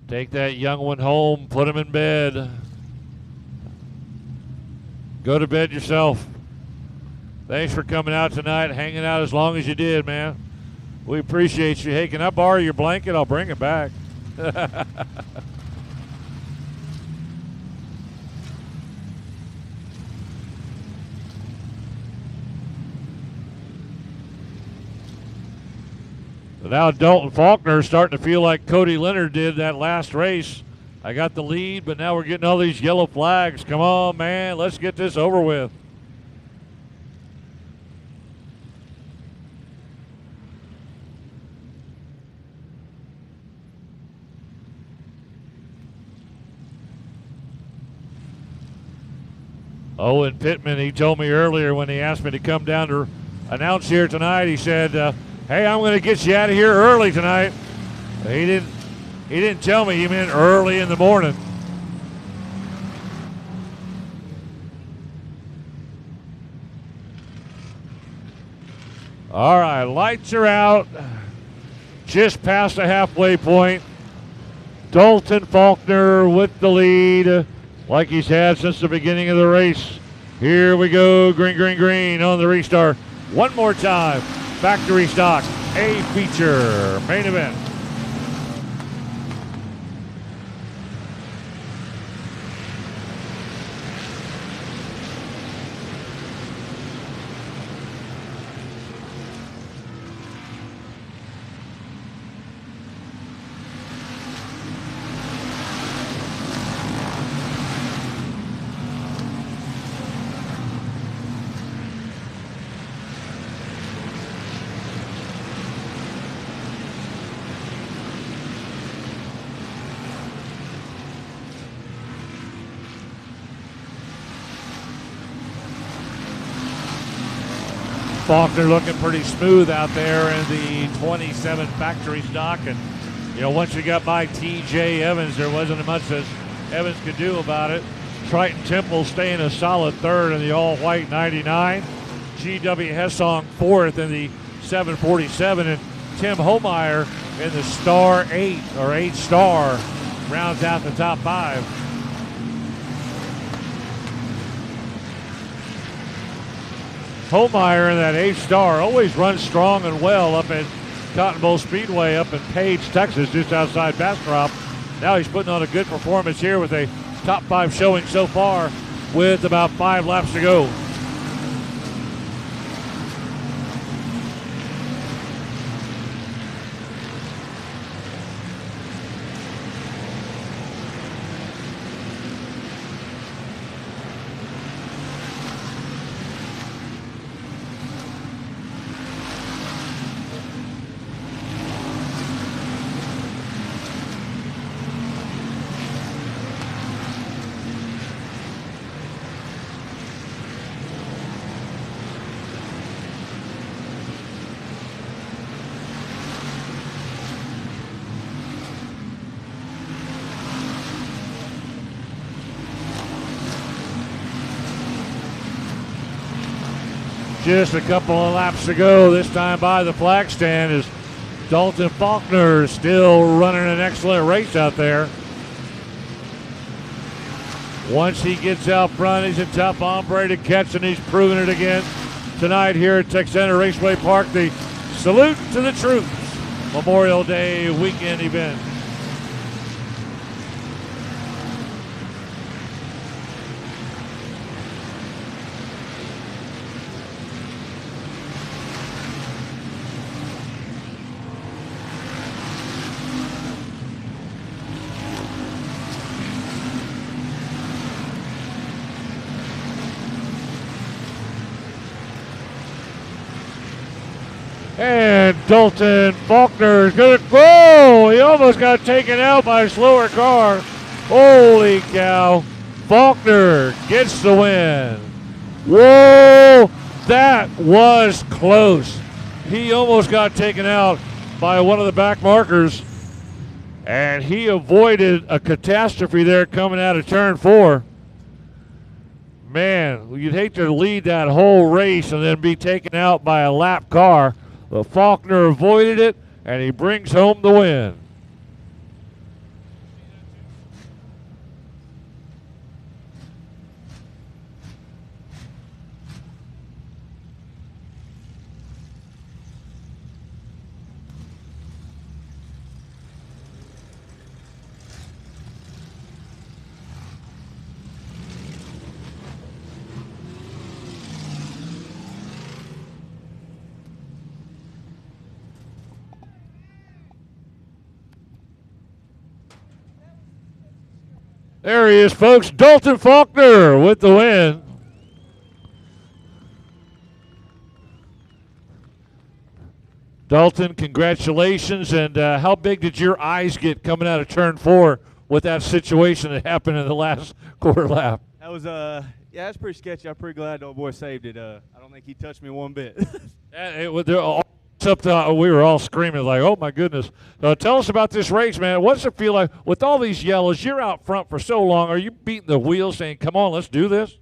Take that young one home, put him in bed. Go to bed yourself. Thanks for coming out tonight, hanging out as long as you did, man. We appreciate you. Hey, can I borrow your blanket? I'll bring it back. Now Dalton Faulkner is starting to feel like Cody Leonard did that last race. I got the lead, but now we're getting all these yellow flags. Come on, man, let's get this over with. Owen Pittman, he told me earlier when he asked me to come down to announce here tonight, he said, hey, I'm going to get you out of here early tonight. He didn't tell me he meant early in the morning. All right, lights are out. Just past the halfway point. Dalton Faulkner with the lead, like he's had since the beginning of the race. Here we go, green, green, green on the restart. One more time. Factory stock, A feature, main event. Faulkner looking pretty smooth out there in the 27 factory stock. And, you know, once you got by T.J. Evans, there wasn't much that Evans could do about it. Triton Temple staying a solid third in the all-white 99. G.W. Hessong fourth in the 747. And Tim Homeyer in the star 8 or 8 star rounds out the top 5. Homeyer in that 8 star always runs strong and well up at Cotton Bowl Speedway up in Page, Texas, just outside Bastrop. Now he's putting on a good performance here with a top 5 showing so far with about 5 laps to go. just a couple of laps to go, this time by the flag stand, is Dalton Faulkner is still running an excellent race out there. Once he gets out front, he's a tough hombre to catch, and he's proven it again tonight here at Texana Raceway Park, the Salute to the Troops Memorial Day weekend event. And Dalton Faulkner is going to go. He almost got taken out by a slower car. Holy cow. Faulkner gets the win. Whoa, that was close. He almost got taken out by one of the back markers, and he avoided a catastrophe there coming out of turn 4. Man, you'd hate to lead that whole race and then be taken out by a lap car. But Faulkner avoided it, and he brings home the win. There he is, folks. Dalton Faulkner with the win. Dalton, congratulations. And how big did your eyes get coming out of turn 4 with that situation that happened in the last quarter lap? That was, yeah, that's pretty sketchy. I'm pretty glad the old boy saved it. I don't think he touched me one bit. We were all screaming like, oh, my goodness. Tell us about this race, man. What's it feel like with all these yellows? You're out front for so long. Are you beating the wheel saying, come on, let's do this?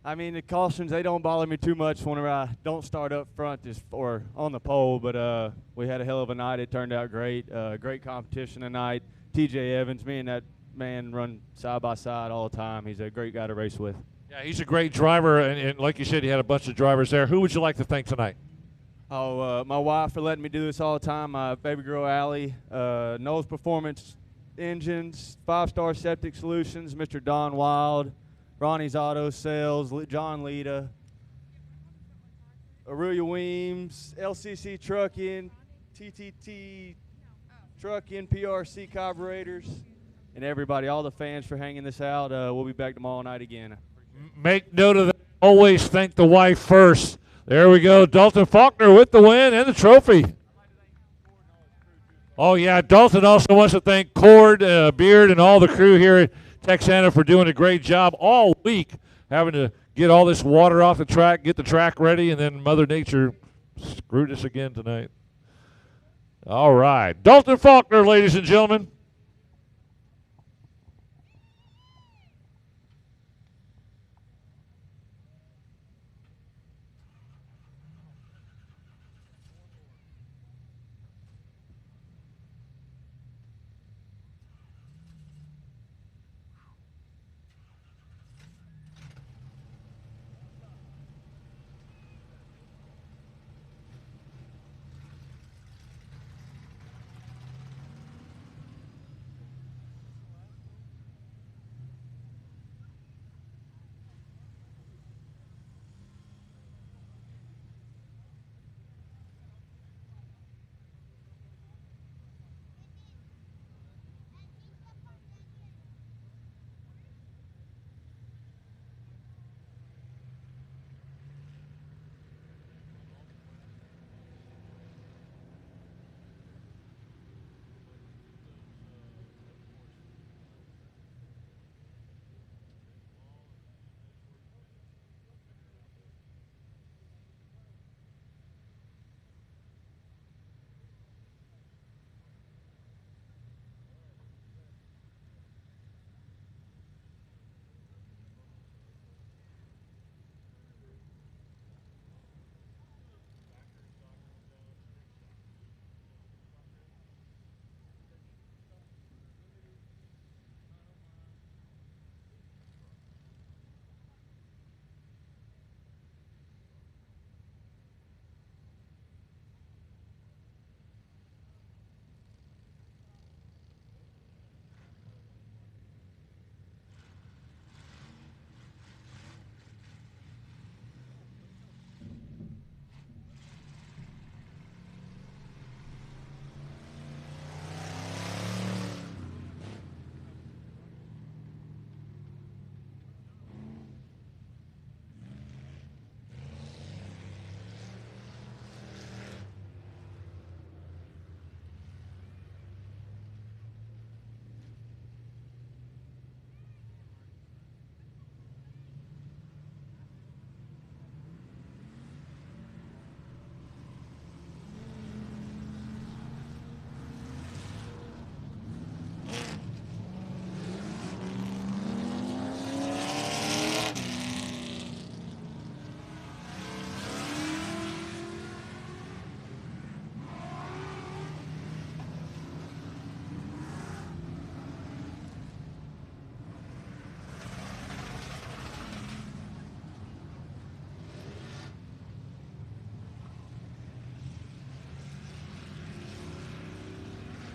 I mean, the cautions, they don't bother me too much whenever I don't start up front or on the pole, but we had a hell of a night. It turned out great. Great competition tonight. TJ Evans, me and that man run side by side all the time. He's a great guy to race with. Yeah, he's a great driver, and like you said, he had a bunch of drivers there. Who would you like to thank tonight? Oh, my wife for letting me do this all the time. My baby girl, Allie. Knowles Performance Engines, 5-Star Septic Solutions, Mr. Don Wild, Ronnie's Auto Sales, John Lita, Aurelia Weems, LCC Trucking, TTT Trucking, PRC Carburetors, and everybody, all the fans for hanging this out. We'll be back tomorrow night again. Make note of that. Always thank the wife first. There we go. Dalton Faulkner with the win and the trophy. Oh, yeah. Dalton also wants to thank Cord, Beard, and all the crew here at Texana for doing a great job all week, having to get all this water off the track, get the track ready, and then Mother Nature screwed us again tonight. All right. Dalton Faulkner, ladies and gentlemen.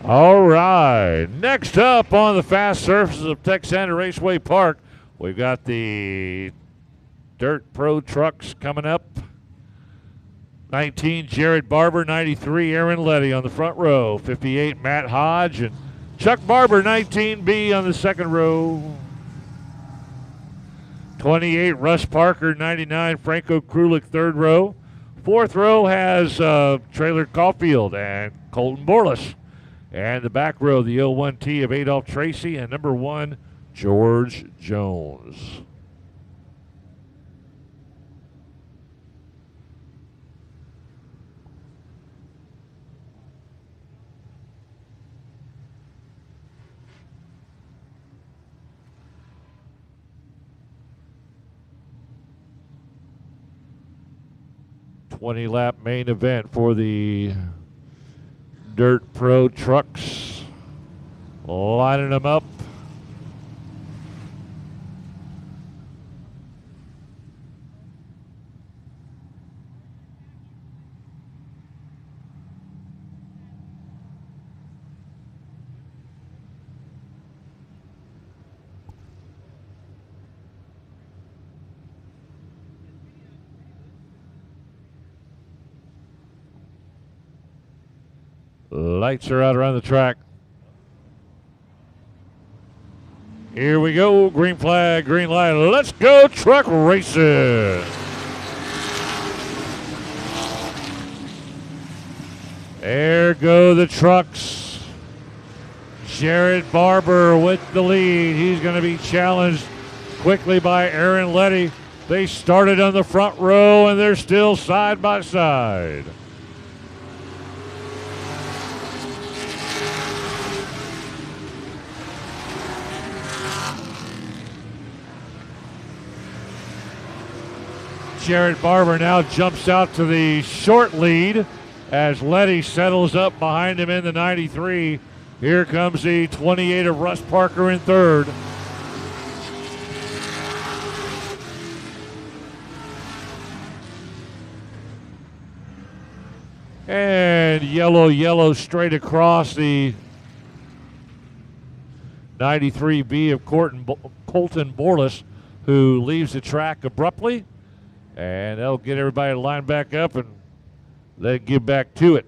All right. Next up on the fast surfaces of Texana Raceway Park, we've got the Dirt Pro trucks coming up. 19, Jared Barber. 93, Aaron Letty on the front row. 58, Matt Hodge. And Chuck Barber, 19B on the second row. 28, Russ Parker. 99, Franco Krulik, third row. Fourth row has Traylor Caulfield and Colton Borlas. And the back row, the 01T of Adolph Tracy and number 1, George Jones. Lap main event for the Dirt Pro trucks. Lining them up. Lights are out around the track. Here we go. Green flag, green light. Let's go truck racing. There go the trucks. Jared Barber with the lead. He's going to be challenged quickly by Aaron Letty. They started on the front row, and they're still side by side. Jared Barber now jumps out to the short lead as Letty settles up behind him in the 93. Here comes the 28 of Russ Parker in third. And yellow straight across the 93B of Colton Borlas, who leaves the track abruptly. And that'll get everybody to line back up and then get back to it.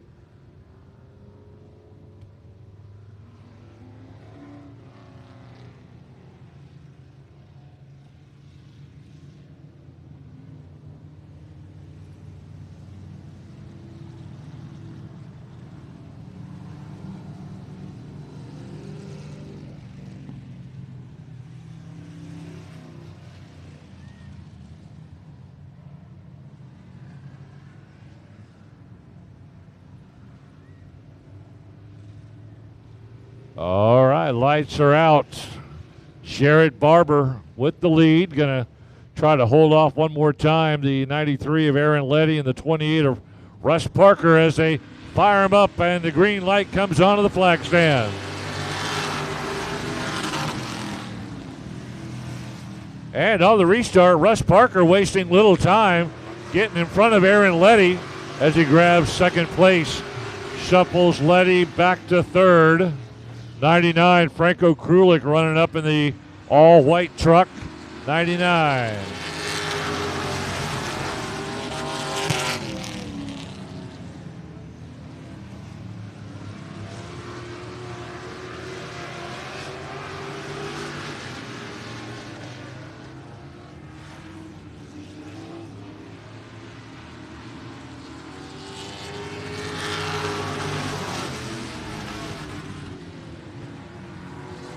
All right, lights are out. Jared Barber with the lead, going to try to hold off one more time the 93 of Aaron Letty and the 28 of Russ Parker as they fire him up, and the green light comes onto the flag stand. And on the restart, Russ Parker wasting little time getting in front of Aaron Letty as he grabs second place. Shuffles Letty back to third. 99, Franco Krulik running up in the all-white truck. 99.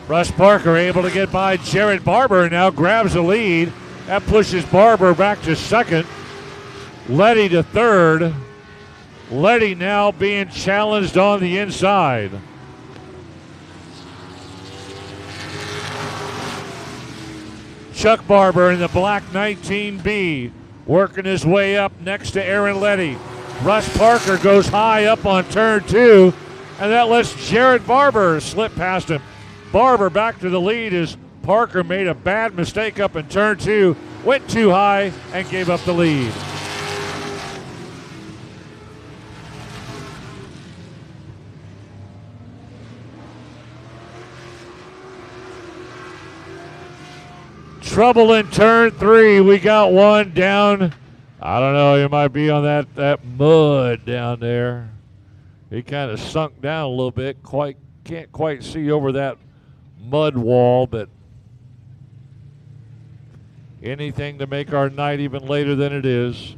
Russ Parker able to get by Jared Barber, now grabs the lead. That pushes Barber back to second. Letty to third. Letty now being challenged on the inside. Chuck Barber in the black 19B working his way up next to Aaron Letty. Russ Parker goes high up on turn two, and that lets Jared Barber slip past him. Barber back to the lead as Parker made a bad mistake up in turn two, went too high, and gave up the lead. Trouble in turn 3. We got one down. I don't know. He might be on that mud down there. He kind of sunk down a little bit. Can't quite see over that mud wall, but anything to make our night even later than it is.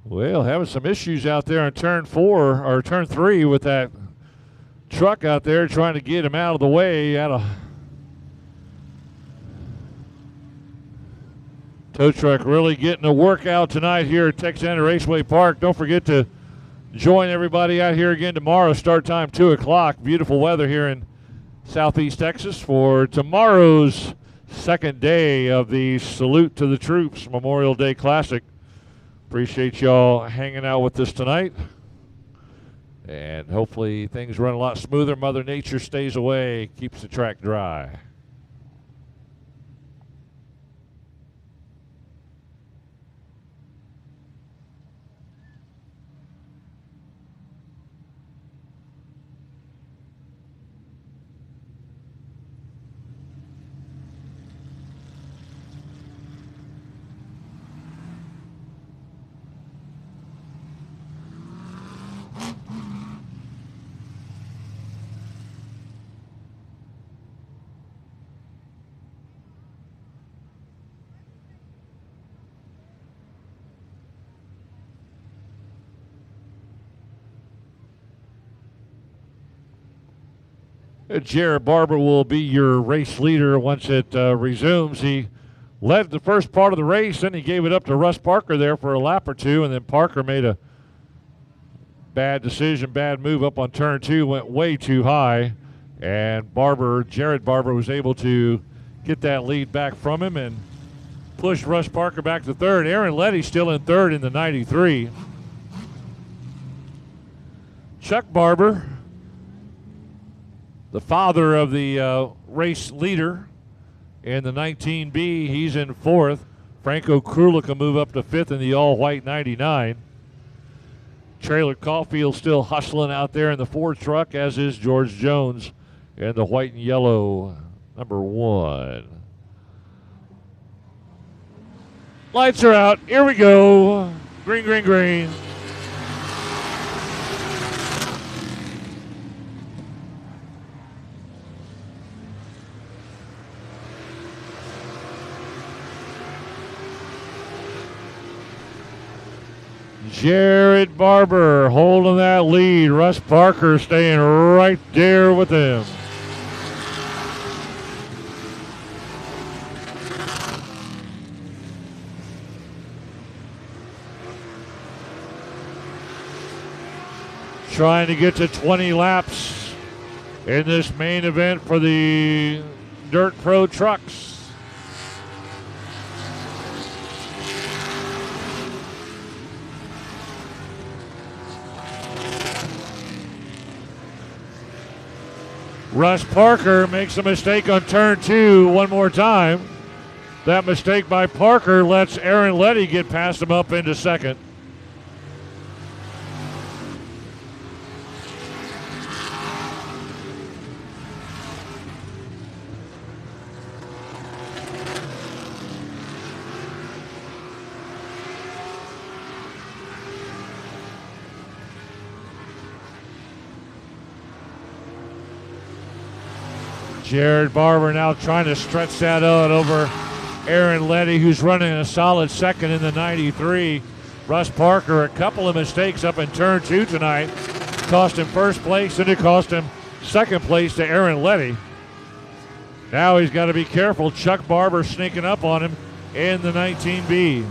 Well, having some issues out there in turn 4 or turn 3 with that truck out there trying to get him out of the way. Tow truck really getting a workout tonight here at Texana Raceway Park. Don't forget to join everybody out here again tomorrow. Start time 2 o'clock. Beautiful weather here in Southeast Texas for tomorrow's second day of the Salute to the Troops Memorial Day Classic. Appreciate y'all hanging out with us tonight. And hopefully things run a lot smoother. Mother Nature stays away, keeps the track dry. Jared Barber will be your race leader once it resumes. He led the first part of the race, then he gave it up to Russ Parker there for a lap or two, and then Parker made a bad decision, bad move up on turn 2, went way too high, and Jared Barber was able to get that lead back from him and push Russ Parker back to third. Aaron Letty still in third in the 93. Chuck Barber the father of the race leader in the 19B. He's in 4th. Franco Krulik will move up to 5th in the all-white 99. Trailer Caulfield still hustling out there in the Ford truck, as is George Jones in the white and yellow number 1. Lights are out. Here we go. Green, green, green. Jared Barber holding that lead. Russ Parker staying right there with him. Trying to get to 20 laps in this main event for the Dirt Pro trucks. Russ Parker makes a mistake on turn 2 one more time. That mistake by Parker lets Aaron Letty get past him up into 2nd. Jared Barber now trying to stretch that out over Aaron Letty, who's running a solid 2nd in the 93. Russ Parker, a couple of mistakes up in turn 2 tonight. Cost him 1st place, and it cost him 2nd place to Aaron Letty. Now he's got to be careful. Chuck Barber sneaking up on him in the 19B.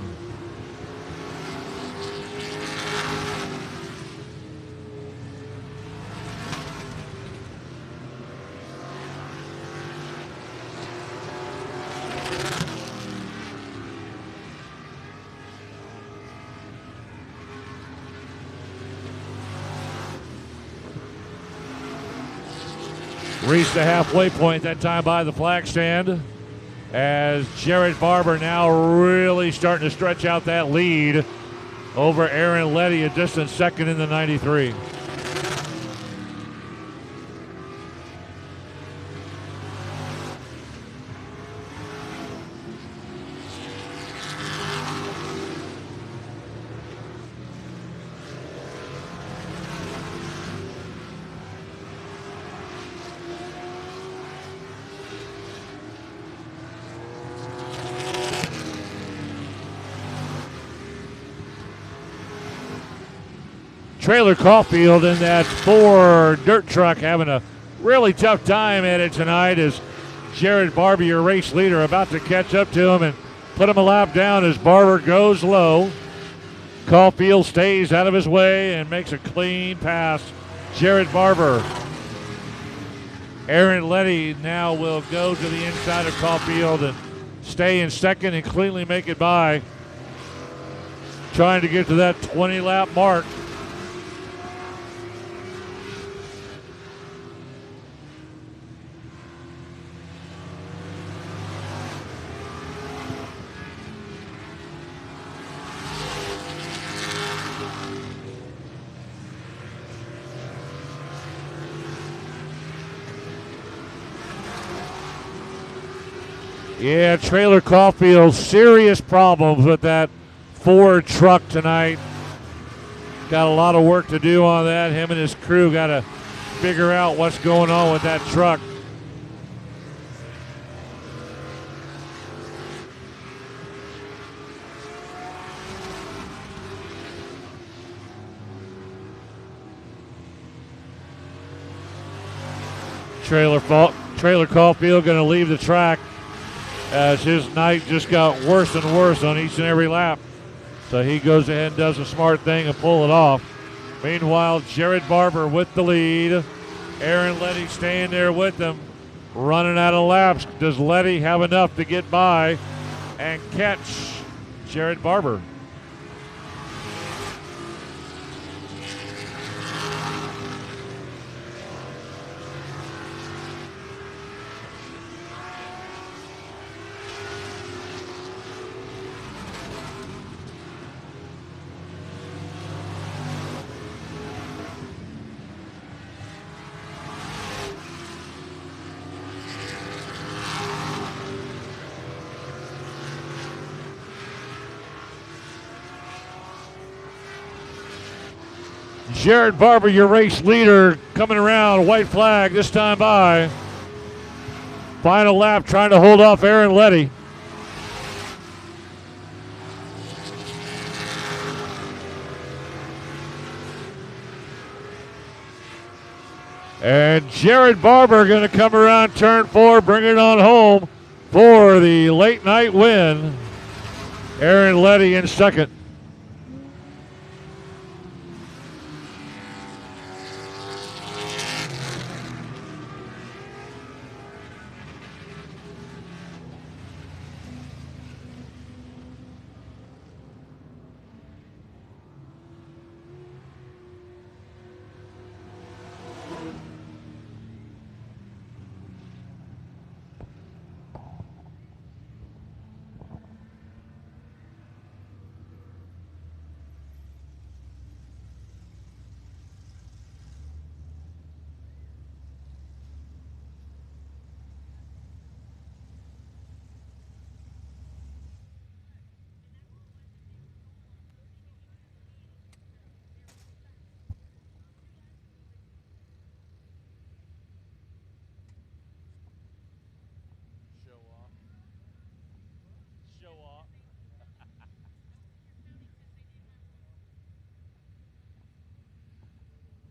Reached the halfway point that time by the flag stand, as Jared Barber now really starting to stretch out that lead over Aaron Letty, a distant 2nd in the 93. Trailer Caulfield in that Ford dirt truck having a really tough time at it tonight, as Jared Barber, your race leader, about to catch up to him and put him a lap down as Barber goes low. Caulfield stays out of his way and makes a clean pass. Jared Barber. Aaron Letty now will go to the inside of Caulfield and stay in 2nd and cleanly make it by, trying to get to that 20-lap mark. Yeah, Trailer Caulfield, serious problems with that Ford truck tonight. Got a lot of work to do on that. Him and his crew got to figure out what's going on with that truck. Trailer Caulfield going to leave the track, as his night just got worse and worse on each and every lap. So he goes ahead and does a smart thing and pull it off. Meanwhile, Jared Barber with the lead. Aaron Letty staying there with him, running out of laps. Does Letty have enough to get by and catch Jared Barber? Jared Barber, your race leader, coming around, white flag this time by. Final lap, trying to hold off Aaron Letty. And Jared Barber going to come around turn 4, bring it on home for the late night win. Aaron Letty in second.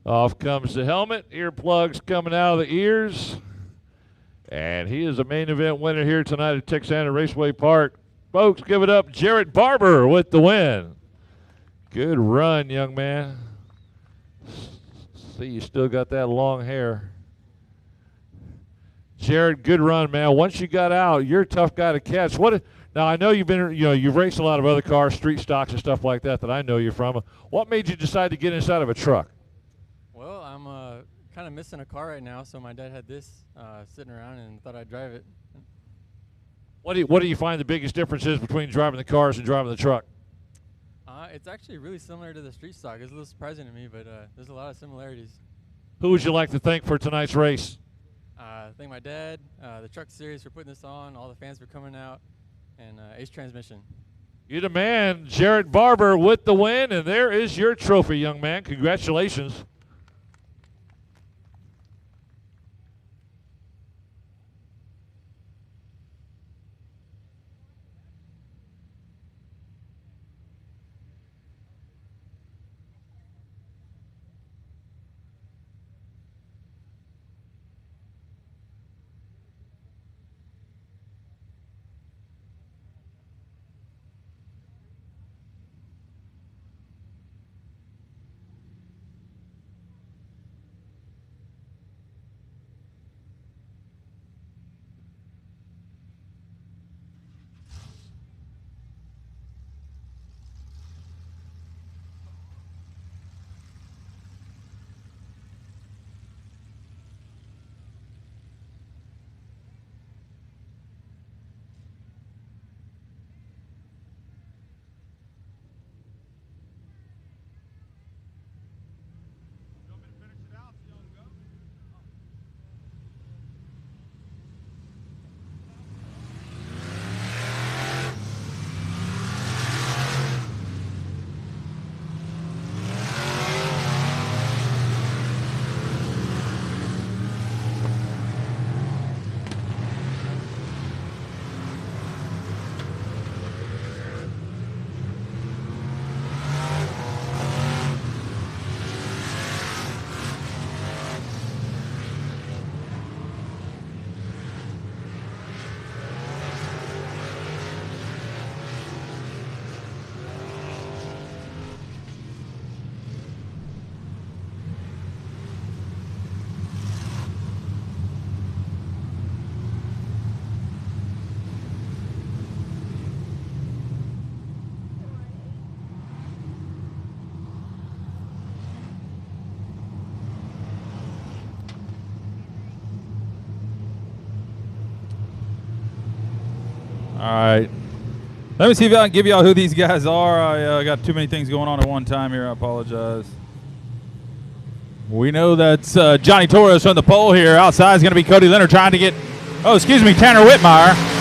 Off comes the helmet, earplugs coming out of the ears. And he is a main event winner here tonight at Texana Raceway Park. Folks, give it up, Jared Barber with the win. Good run, young man. See, you still got that long hair. Jared, good run, man. Once you got out, you're a tough guy to catch. Now, I know you've raced a lot of other cars, street stocks and stuff like that I know you're from. What made you decide to get inside of a truck? Well, I'm kind of missing a car right now, so my dad had this sitting around and thought I'd drive it. What do you find the biggest difference is between driving the cars and driving the truck? It's actually really similar to the street stock. It's a little surprising to me, but there's a lot of similarities. Who would you like to thank for tonight's race? Thank my dad, the truck series for putting this on, all the fans for coming out, and Ace Transmission. You're the man, Jared Barber with the win, and there is your trophy, young man. Congratulations. All right. Let me see if I can give y'all who these guys are. I got too many things going on at one time here. I apologize. We know that's Johnny Torres on the pole here. Outside is going to be Cody Leonard trying to get, Tanner Whitmire.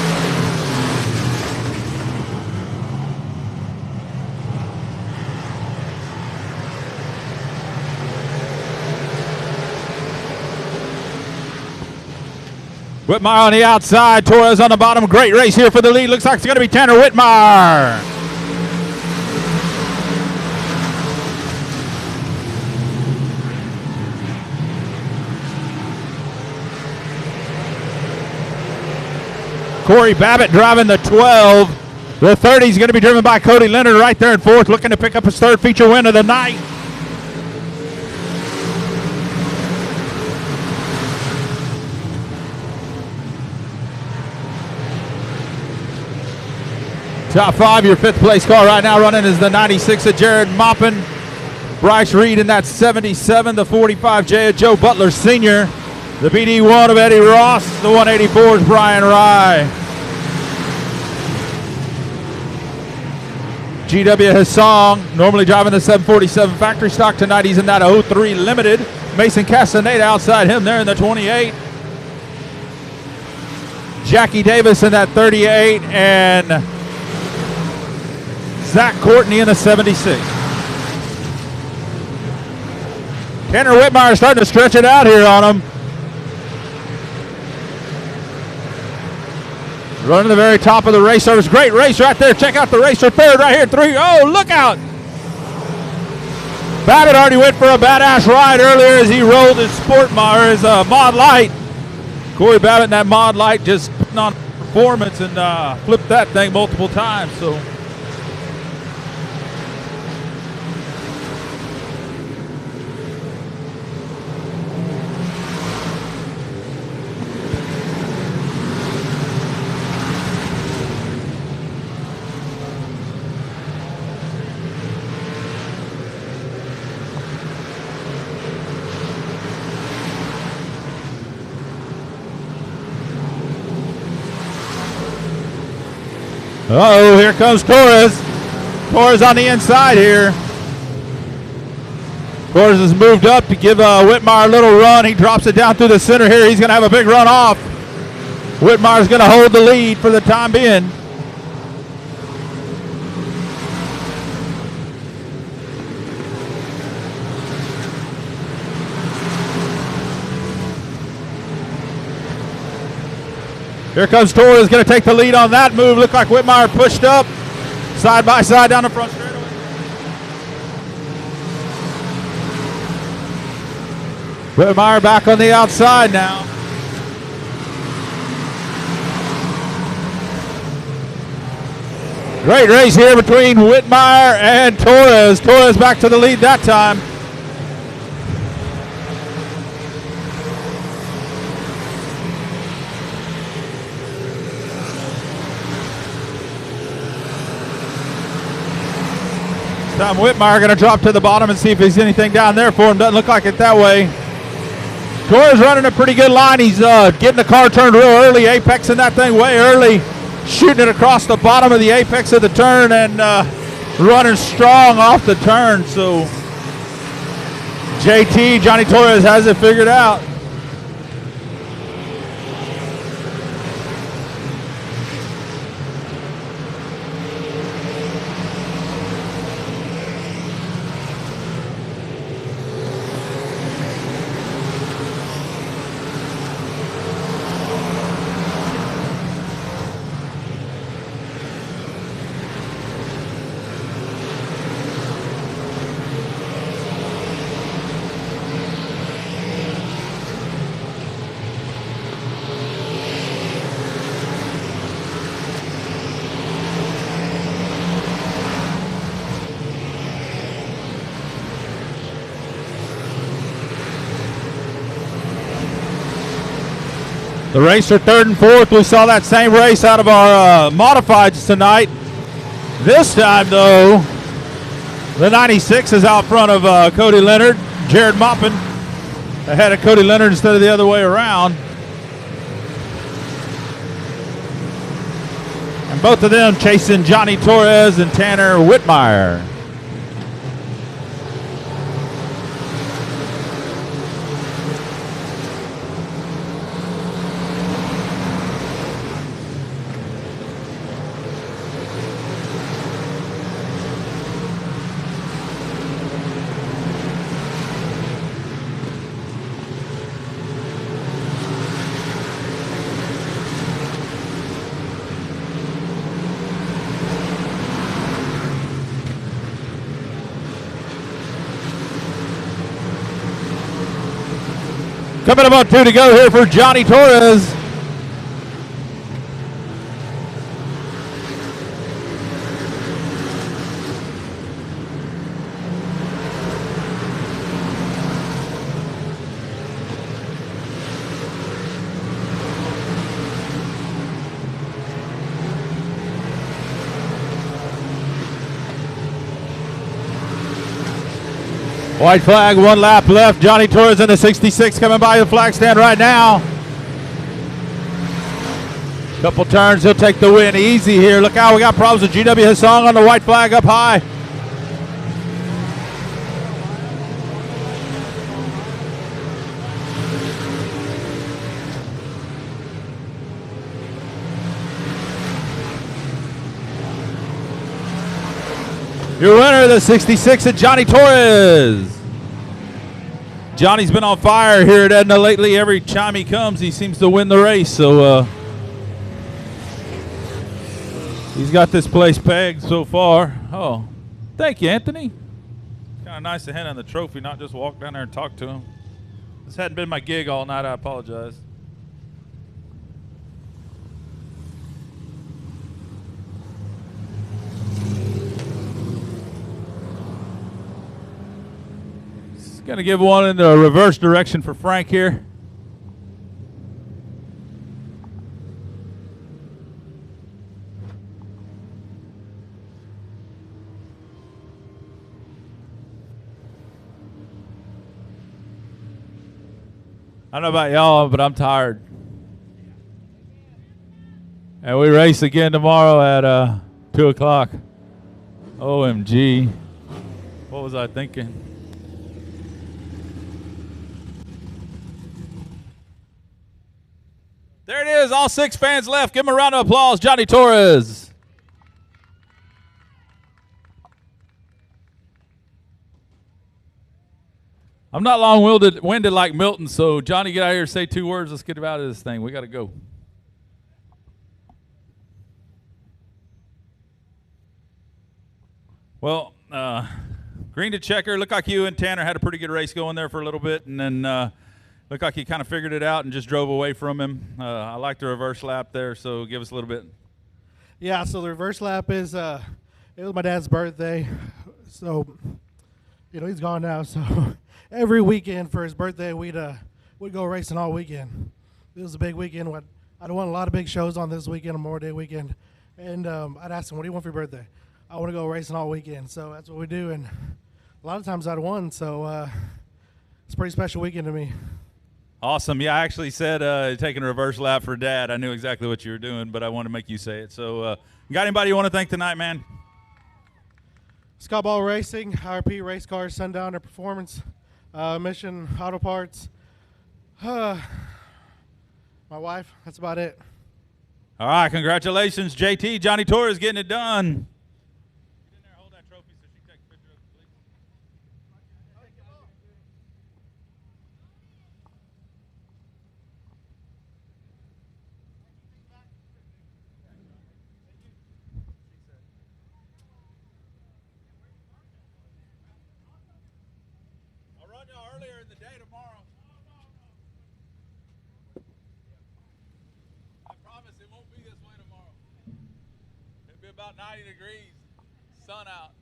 Whitmire on the outside, Torres on the bottom. Great race here for the lead. Looks like it's going to be Tanner Whitmire. Corey Babbitt driving the 12. The 30 is going to be driven by Cody Leonard right there in fourth, looking to pick up his third feature win of the night. Top 5, your 5th place car right now running is the 96 of Jared Maupin. Bryce Reed in that 77, the 45J of Joe Butler Sr. The BD1 of Eddie Ross, the 184 is Brian Rye. GW Hassong, normally driving the 747 factory stock. Tonight he's in that 03 Limited. Mason Castaneda outside him there in the 28. Jackie Davis in that 38, and Zach Courtney in the 76. Tanner Whitmire starting to stretch it out here on him. Running the very top of the race service. Great race right there. Check out the race for third right here. 3. Oh, look out. Babbitt already went for a badass ride earlier as he rolled his his Mod Light. Corey Babbitt in that Mod Light just putting on performance and flipped that thing multiple times. So uh-oh, here comes Torres. Torres on the inside here. Torres has moved up to give Whitmire a little run. He drops it down through the center here. He's going to have a big run off. Whitmire's going to hold the lead for the time being. Here comes Torres, going to take the lead on that move. Looked like Whitmire pushed up side by side down the front straightaway. Whitmire back on the outside now. Great race here between Whitmire and Torres. Torres back to the lead that time. Tom Whitmire going to drop to the bottom and see if there's anything down there for him. Doesn't look like it that way. Torres running a pretty good line. He's getting the car turned real early, apexing that thing way early, shooting it across the bottom of the apex of the turn and running strong off the turn. So JT, Johnny Torres, has it figured out. The race for third and fourth. We saw that same race out of our modifieds tonight. This time, though, the 96 is out front of Cody Leonard. Jared Maupin ahead of Cody Leonard instead of the other way around. And both of them chasing Johnny Torres and Tanner Whitmire. Coming up on 2 to go here for Johnny Torres. White flag, 1 lap left. Johnny Torres in the 66 coming by the flag stand right now. Couple turns, he'll take the win easy here. Look out, we got problems with GW Hassong on the white flag up high. Your winner of the 66 is Johnny Torres. Johnny's been on fire here at Edna lately. Every time he comes, he seems to win the race. So he's got this place pegged so far. Oh, thank you, Anthony. It's kind of nice to hand him the trophy, not just walk down there and talk to him. This hadn't been my gig all night. I apologize. Going to give one in the reverse direction for Frank here. I don't know about y'all, but I'm tired. And we race again tomorrow at 2 o'clock. OMG. What was I thinking? There it is, all 6 fans left. Give him a round of applause, Johnny Torres. I'm not long-winded like Milton, so Johnny, get out here, say 2 words. Let's get out of this thing. We got to go. Well, green to checker. Looked like you and Tanner had a pretty good race going there for a little bit, and then looked like he kind of figured it out and just drove away from him. I like the reverse lap there, so give us a little bit. Yeah, so the reverse lap is, it was my dad's birthday. So, you know, he's gone now. So every weekend for his birthday, we'd go racing all weekend. It was a big weekend. I'd won a lot of big shows on this weekend, a Memorial Day weekend. And I'd ask him, what do you want for your birthday? I want to go racing all weekend. So that's what we do. And a lot of times I'd won. So it's a pretty special weekend to me. Awesome. Yeah, I actually said taking a reverse lap for Dad. I knew exactly what you were doing, but I wanted to make you say it. So got anybody you want to thank tonight, man? Scott Ball Racing, IRP Race Cars, Sundowner Performance, Mission Auto Parts, my wife. That's about it. All right, congratulations, JT. Johnny Torres getting it done. About 90 degrees, sun out.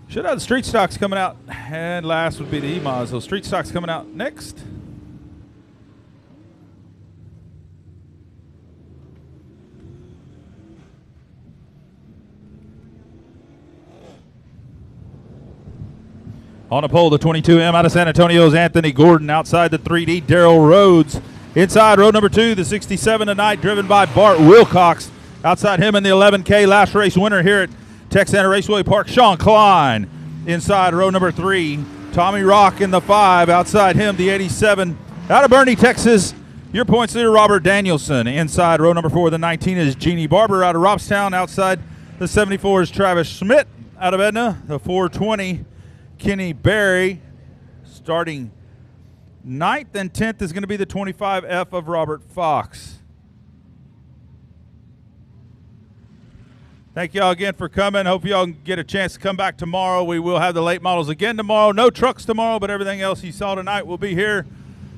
Should have the street stocks coming out, and last would be the EMAs. So street stocks coming out next. On the pole, the 22M out of San Antonio's Anthony Gordon. Outside the 3D, Darrell Rhodes. Inside row number 2, the 67 tonight, driven by Bart Wilcox. Outside him in the 11K last race winner here at Texana Raceway Park, Sean Klein. Inside row number 3, Tommy Rock in the 5. Outside him, the 87 out of Bernie, Texas. Your points leader, Robert Danielson. Inside row number 4, the 19 is Jeannie Barber out of Robstown. Outside the 74 is Travis Schmidt out of Edna. The 420, Kenny Berry. Starting 9th and 10th is going to be the 25F of Robert Fox. Thank y'all again for coming. Hope y'all get a chance to come back tomorrow. We will have the late models again tomorrow. No trucks tomorrow, but everything else you saw tonight will be here.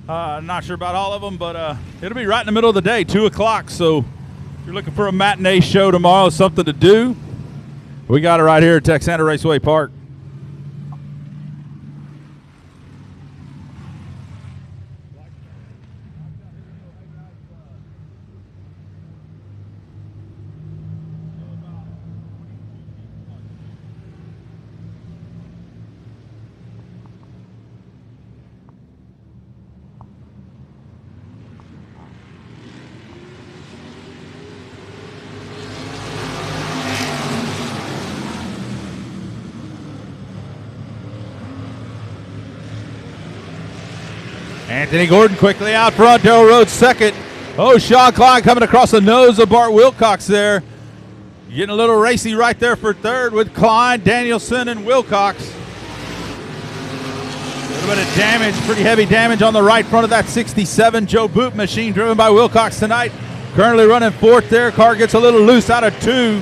Not sure about all of them, but it'll be right in the middle of the day, 2 o'clock. So if you're looking for a matinee show tomorrow, something to do, we got it right here at Texana Raceway Park. Anthony Gordon quickly out front. Darrell Rhodes second. Oh, Sean Klein coming across the nose of Bart Wilcox there. Getting a little racy right there for third with Klein, Danielson, and Wilcox. A little bit of damage, pretty heavy damage on the right front of that 67 Joe Boot machine driven by Wilcox tonight. Currently running fourth there. Car gets a little loose out of 2.